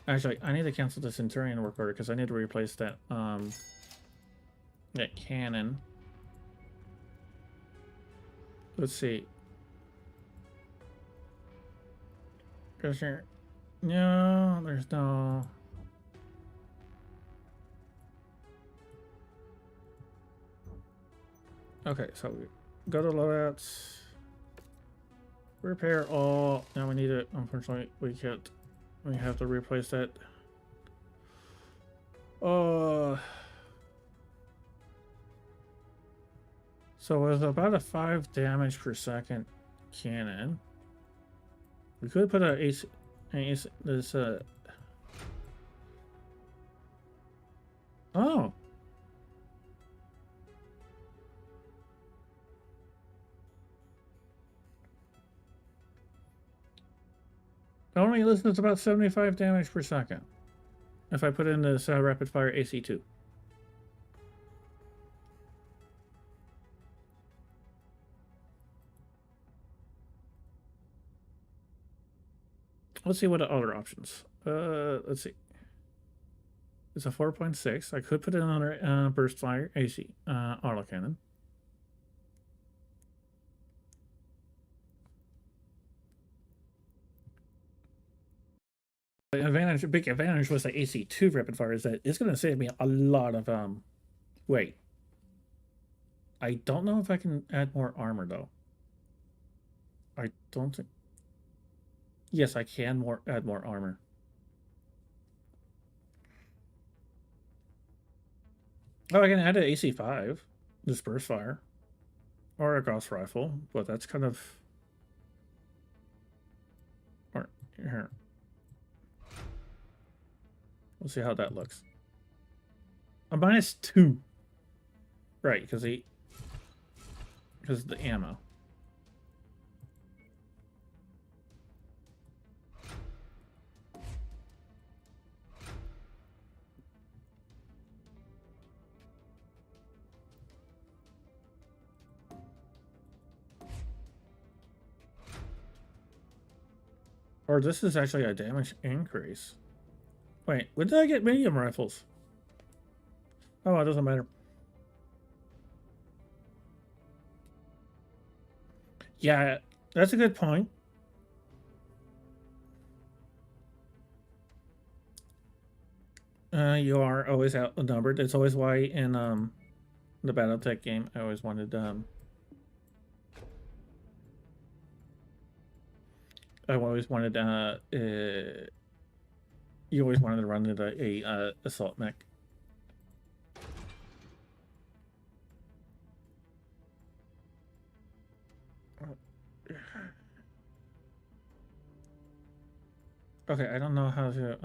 Actually, I need to cancel the Centurion work order because I need to replace that that cannon. Let's see. Is there? No, there's no. Okay, so we go to loadouts. Repair all. Now we need it. Unfortunately, we can't. We have to replace that. So with about a 5 damage per second cannon, we could put this oh. It only listens about 75 damage per second. If I put in this rapid fire AC2. Let's see what the other options. Let's see. It's a 4.6. I could put in another burst fire AC autocannon. The big advantage was the AC2 rapid fire is that it's going to save me a lot of weight. I don't know if I can add more armor though. I don't think. Yes, I can add more armor. Oh, I can add an AC5, disperse fire, or a gauss rifle, but that's kind of. Or here. We'll see how that looks. A -2. Right, because of the ammo. Or this is actually a damage increase. Wait, when did I get medium rifles? Oh, it doesn't matter. Yeah, that's a good point. You are always outnumbered. It's always why in the BattleTech game I always wanted you always wanted to run into a assault mech. Okay, I don't know how to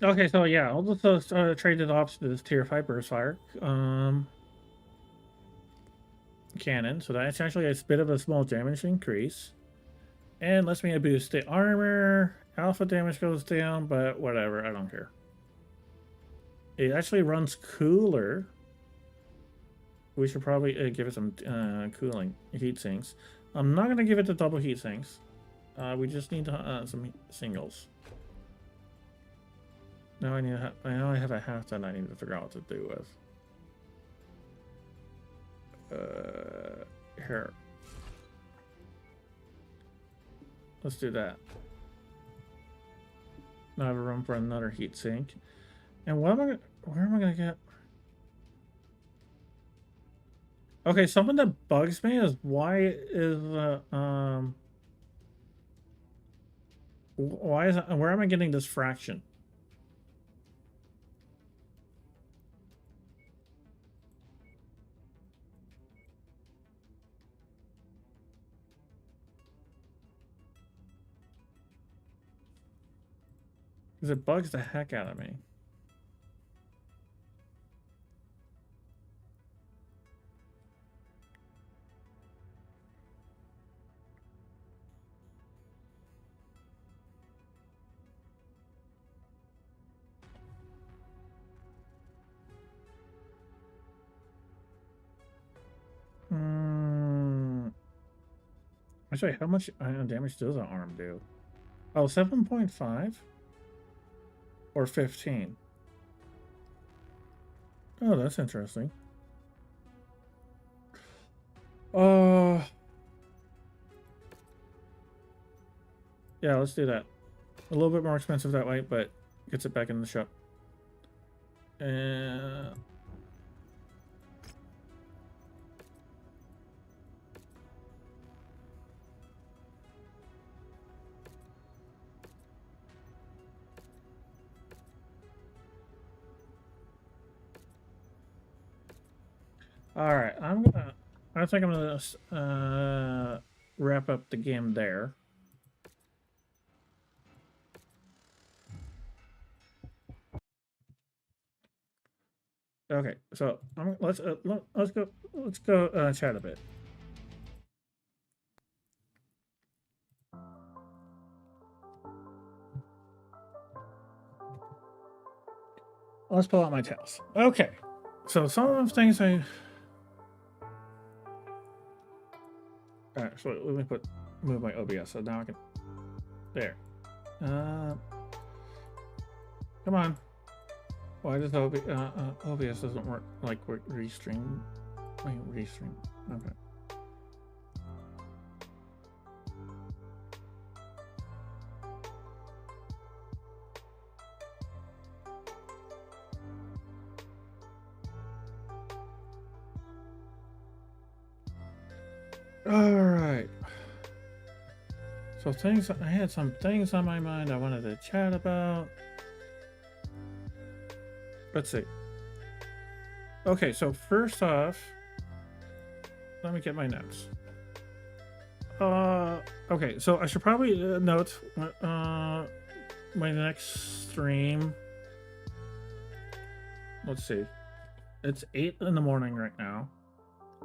Okay, so yeah, I'll just trade it off to this tier 5 burst fire cannon. So that's actually a bit of a small damage increase. And lets me boost the armor. Alpha damage goes down, but whatever, I don't care. It actually runs cooler. We should probably give it some cooling heat sinks. I'm not going to give it the double heat sinks. We just need some singles. Now I need I only have a half that I need to figure out what to do with. Here. Let's do that. Now I have a room for another heat sink. And where am I gonna get? Okay, something that bugs me is why where am I getting this fraction? Because it bugs the heck out of me. Actually, how much damage does an arm do? Oh, 7.5? Or 15? Oh, that's interesting. Yeah, let's do that. A little bit more expensive that way, but gets it back in the shop. All right, I think I'm gonna wrap up the game there. Okay, so let's go chat a bit. Let's pull out my tails. Okay, so some of the things I. All right, so let me move my OBS so now I can. There. Come on. Why does OBS doesn't work like Restream? Wait, restream. Okay. All right. So I had some things on my mind I wanted to chat about. Let's see. Okay, so first off, let me get my notes. Okay, so I should probably note my next stream. Let's see. It's 8 in the morning right now.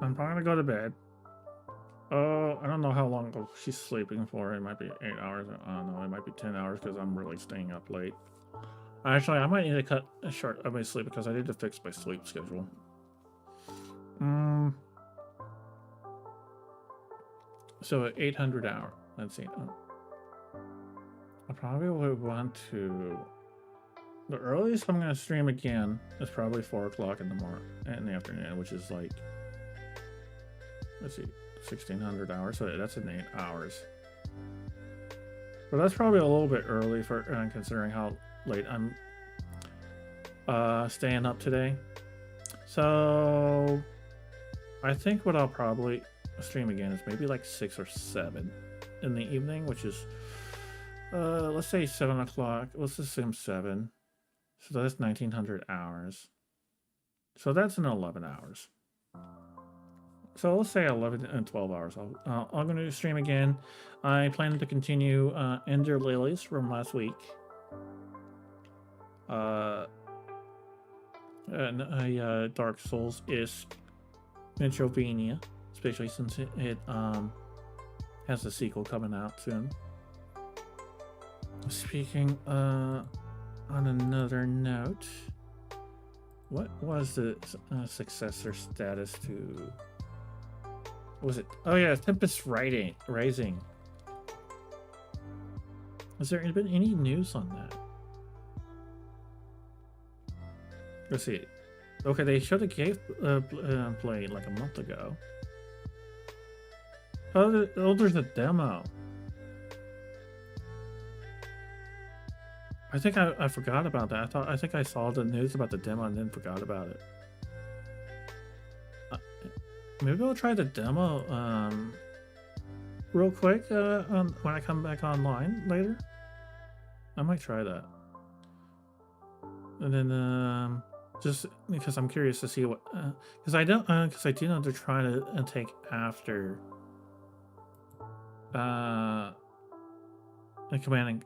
I'm probably gonna go to bed. I don't know how long she's sleeping for. It might be 8 hours. I don't know. It might be 10 hours because I'm really staying up late. Actually, I might need to cut short of my sleep because I need to fix my sleep schedule. So 800 hour. Let's see. I probably would want to. The earliest I'm gonna stream again is probably 4 o'clock in the afternoon, which is like, let's see, 1600 hours. So that's in 8 hours. But that's probably a little bit early for considering how late I'm staying up today. So I think what I'll probably stream again is maybe like 6 or 7 in the evening, which is let's say 7 o'clock. Let's assume 7. So that's 1900 hours. So that's in 11 hours. So let's say 11 and 12 hours. I'm going to stream again. I plan to continue Ender Lilies from last week. Dark Souls is Mechwarrior, especially since it has a sequel coming out soon. Speaking on another note, what was the successor status to? What was it? Oh yeah, Tempest Rising. Has there been any news on that? Let's see. Okay, they showed a gameplay like a month ago. Oh, there's a demo. I think I forgot about that. I think I saw the news about the demo and then forgot about it. Maybe I'll try the demo real quick when I come back online later. I might try that. And then just because I'm curious to see what, because I do know they're trying to take after commanding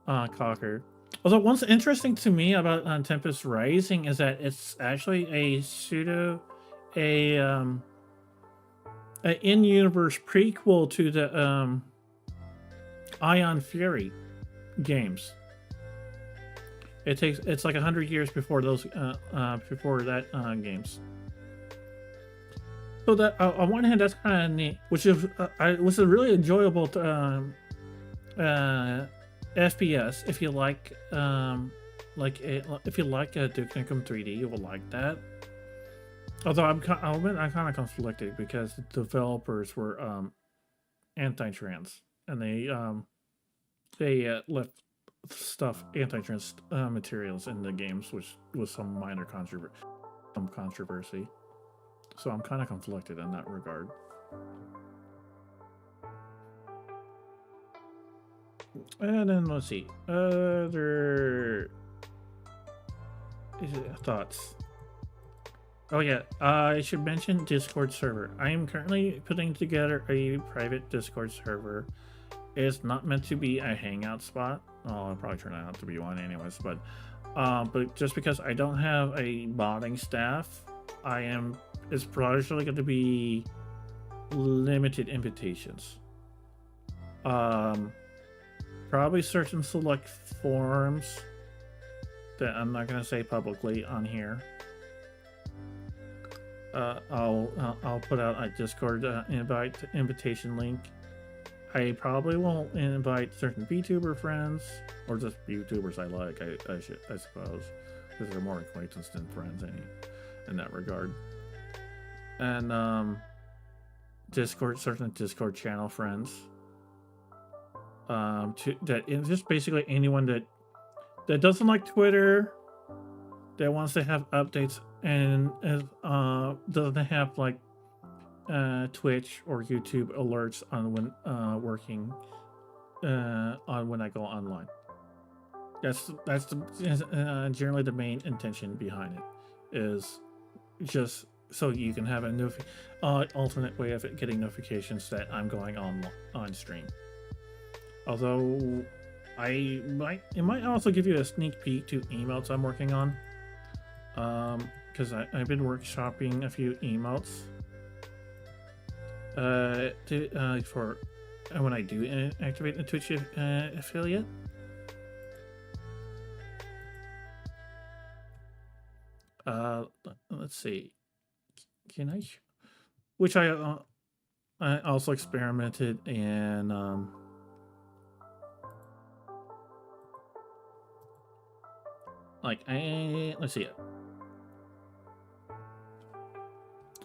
Cocker. Although what's interesting to me about Tempest Rising is that it's actually an in-universe prequel to the Ion Fury games. It's like 100 years before those games. So that on one hand that's kind of neat, which is was a really enjoyable FPS. If you like if you like Duke Nukem 3D, you will like that. Although I'm kind of conflicted because the developers were anti-trans and they left stuff anti-trans materials in the games, which was some minor controversy. So I'm kind of conflicted in that regard. And then let's see other thoughts. Oh yeah, I should mention Discord server. I am currently putting together a private Discord server. It's not meant to be a hangout spot. Oh, it'll probably turn out to be one anyways, but just because I don't have a modding staff, it's probably going to be limited invitations. Probably certain select forums that I'm not going to say publicly on here. I'll put out a Discord invitation link. I probably won't invite certain VTuber friends, or just VTubers I like. I suppose, because they're more acquaintance than friends in that regard. and Discord, certain Discord channel friends. Just basically anyone that doesn't like Twitter, that wants to have updates, and doesn't have like Twitch or YouTube alerts on when working on when I go online. That's generally the main intention behind it, is just so you can have a alternate way of getting notifications that I'm going on stream. Although it might also give you a sneak peek to emails I'm working on, because I've been workshopping a few emotes for when I do activate the Twitch affiliate. Let's see. Can I? Which I also experimented in let's see.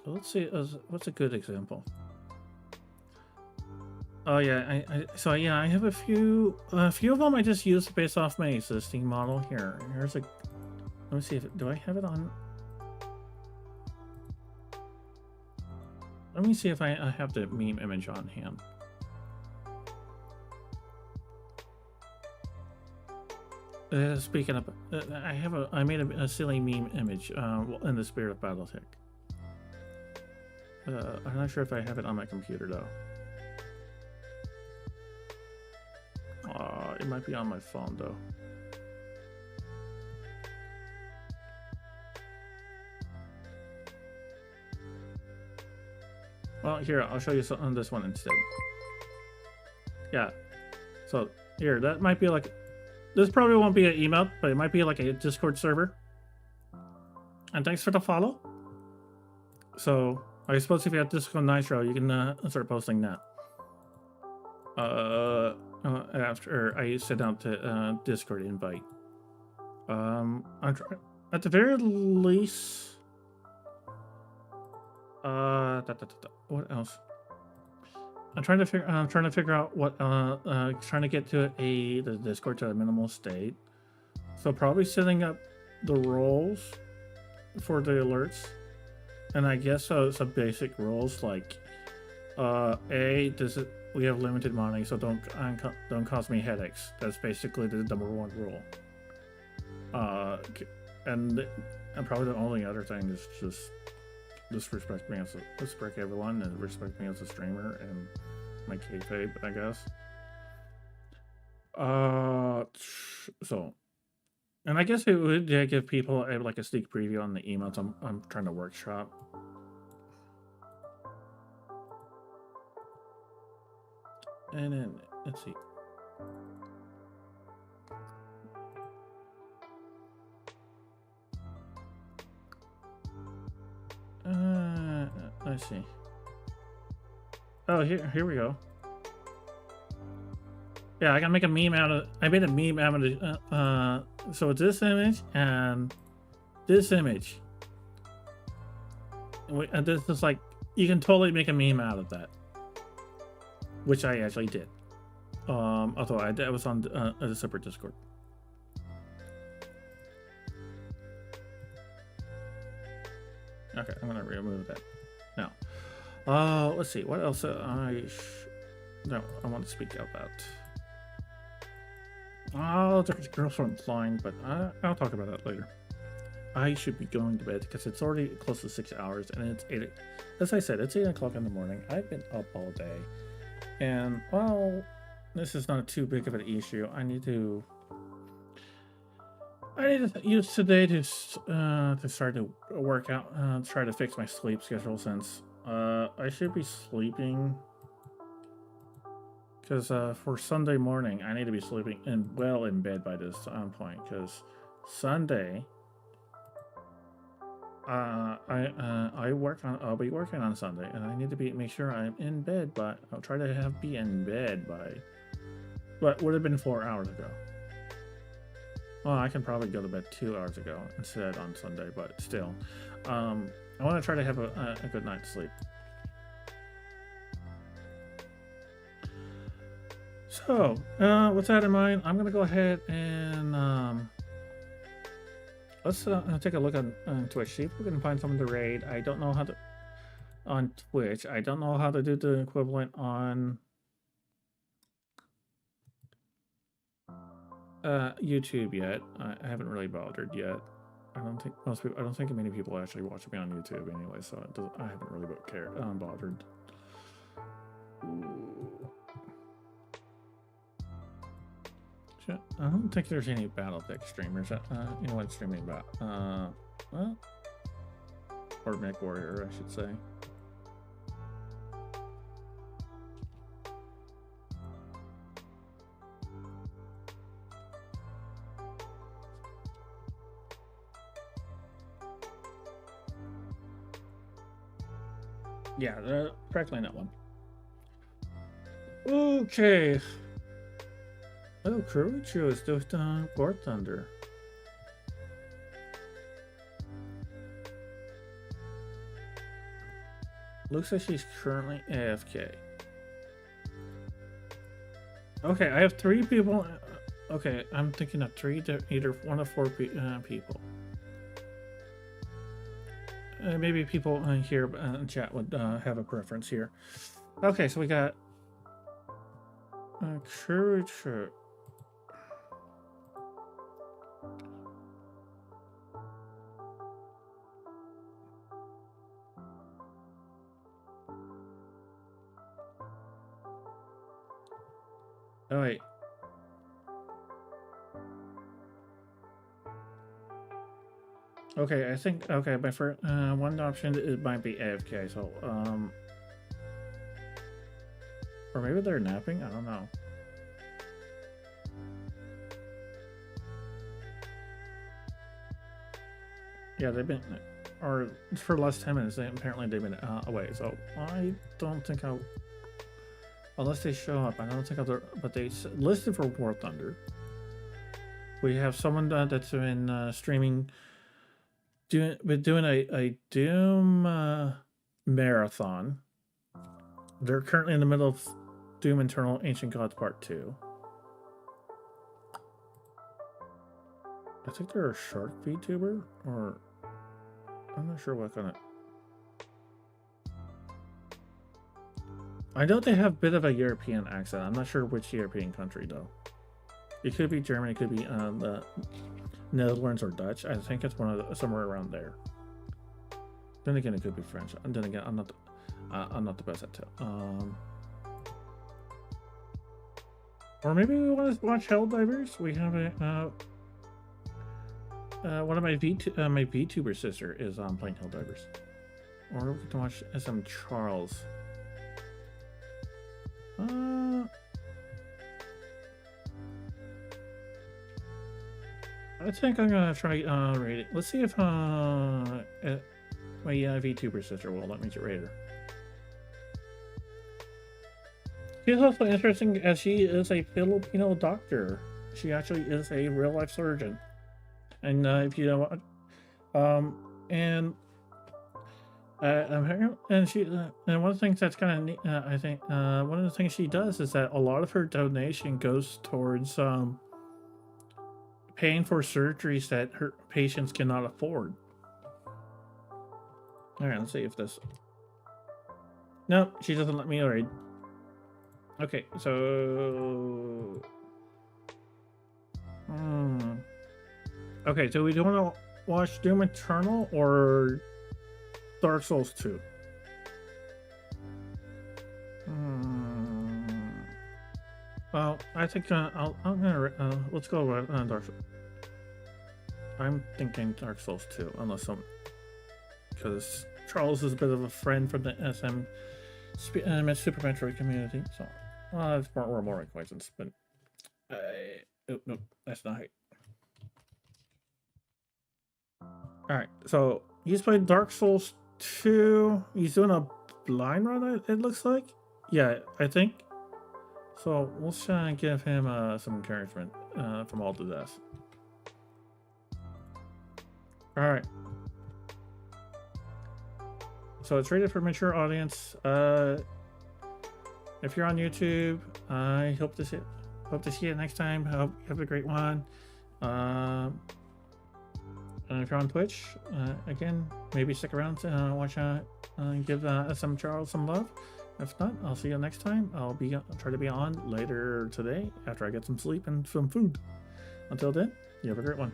Let's see. What's a good example? Oh yeah, I have a few of them I just used based off my existing model. Here's a. Let me see do I have it on. Let me see if I have the meme image on hand. Speaking of, I made a silly meme image in the spirit of Battletech. I'm not sure if I have it on my computer though. It might be on my phone though. Well, here, I'll show you on this one instead. Yeah. So here, that might be like, this probably won't be an email, but it might be like a Discord server. And thanks for the follow. So I suppose if you have Discord Nitro, you can start posting that. After I send out the Discord invite. At the very least. What else? I'm trying to figure out what trying to get to the Discord to a minimal state. So probably setting up the roles for the alerts, and I guess some basic rules like we have limited money, so don't cause me headaches. That's basically the number one rule. And probably the only other thing is just respect everyone and respect me as a streamer and my kayfabe, I guess. So, and I guess it would give people like a sneak preview on the emails I'm trying to workshop. And then let's see. Let's see. Oh, here we go. Yeah, I gotta make a meme out of. I made a meme out of. So it's this image and this image. And this is like, you can totally make a meme out of that, which I actually did. Although I was on a separate Discord. Okay, I'm gonna remove that now. Let's see what else I want to speak about. Oh, there's girlfriend flying, but I'll talk about that later. I should be going to bed because it's already close to 6 hours, and it's 8. As I said, it's 8 o'clock in the morning. I've been up all day, and well, this is not too big of an issue. I need to use today to start to work out, try to fix my sleep schedule, since I should be sleeping. Because for Sunday morning, I need to be sleeping well in bed by this point. Because Sunday, I'll be working on Sunday, and I need to make sure I'm in bed. But I'll try to be in bed by what would have been 4 hours ago. Well, I can probably go to bed 2 hours ago instead on Sunday, but still, I want to try to have a good night's sleep. So, with that in mind, I'm gonna go ahead and let's take a look on Twitch, see if we can find someone to raid. I don't know how to on Twitch. I don't know how to do the equivalent on YouTube yet. I haven't really bothered yet. I don't think most people. I don't think many people actually watch me on YouTube anyway, so I haven't really bothered. Ooh. I don't think there's any Battletech streamers. Anyone streaming about well, or Mechwarrior, I should say. Yeah, practically not one. Okay. Oh, Mechwarrior is just on War Thunder. Looks like she's currently AFK. Okay, I have 3 people. Okay, I'm thinking of 3 to either 1 of 4 people. Maybe people here in chat would have a preference here. Okay, so we got Mechwarrior. Oh wait. Okay, I think my first one option it might be AFK, so or maybe they're napping, I don't know. Yeah, they've been, or for the last 10 minutes, apparently they've been away, so I don't think I'll, unless they show up, I don't think I'll, but they listed for War Thunder. We have someone that's been streaming, doing a Doom marathon. They're currently in the middle of Doom Eternal Ancient Gods Part 2. I think they're a shark VTuber, or I'm not sure what kind of. I know they have a bit of a European accent. I'm not sure which European country though. It could be Germany, it could be the Netherlands or Dutch. I think it's one of somewhere around there. Then again, it could be French. And then again, I'm not the best at tell. Or maybe we want to watch Helldivers. We have a one of my VTuber sister is playing Helldivers. Or we can watch SM Charles. I think I'm gonna try raid it. Let's see if my VTuber sister will let me rate her. She's also interesting as she is a Filipino doctor. She actually is a real life surgeon. And if you know, and she and one of the things that's kind of neat, I think one of the things she does is that a lot of her donation goes towards paying for surgeries that her patients cannot afford. All right, let's see if this. No, she doesn't let me raid. Okay, so. Okay, so we don't want to watch Doom Eternal or Dark Souls 2. Well, I think I'm gonna let's go with Dark Souls. I'm thinking Dark Souls 2, unless because Charles is a bit of a friend from the SM Super Metroid community, so we're more acquaintance. But nope, that's not it. All right, so he's playing Dark Souls 2. He's doing a blind run, it looks like. Yeah, I think. So we'll try and give him some encouragement from all to death. All right. So it's rated for mature audience. If you're on YouTube, I hope to see you next time. Hope you have a great one. And if you're on Twitch, again, maybe stick around to watch give SM Charles some love. If not, I'll see you next time. I'll try to be on later today after I get some sleep and some food. Until then, you have a great one.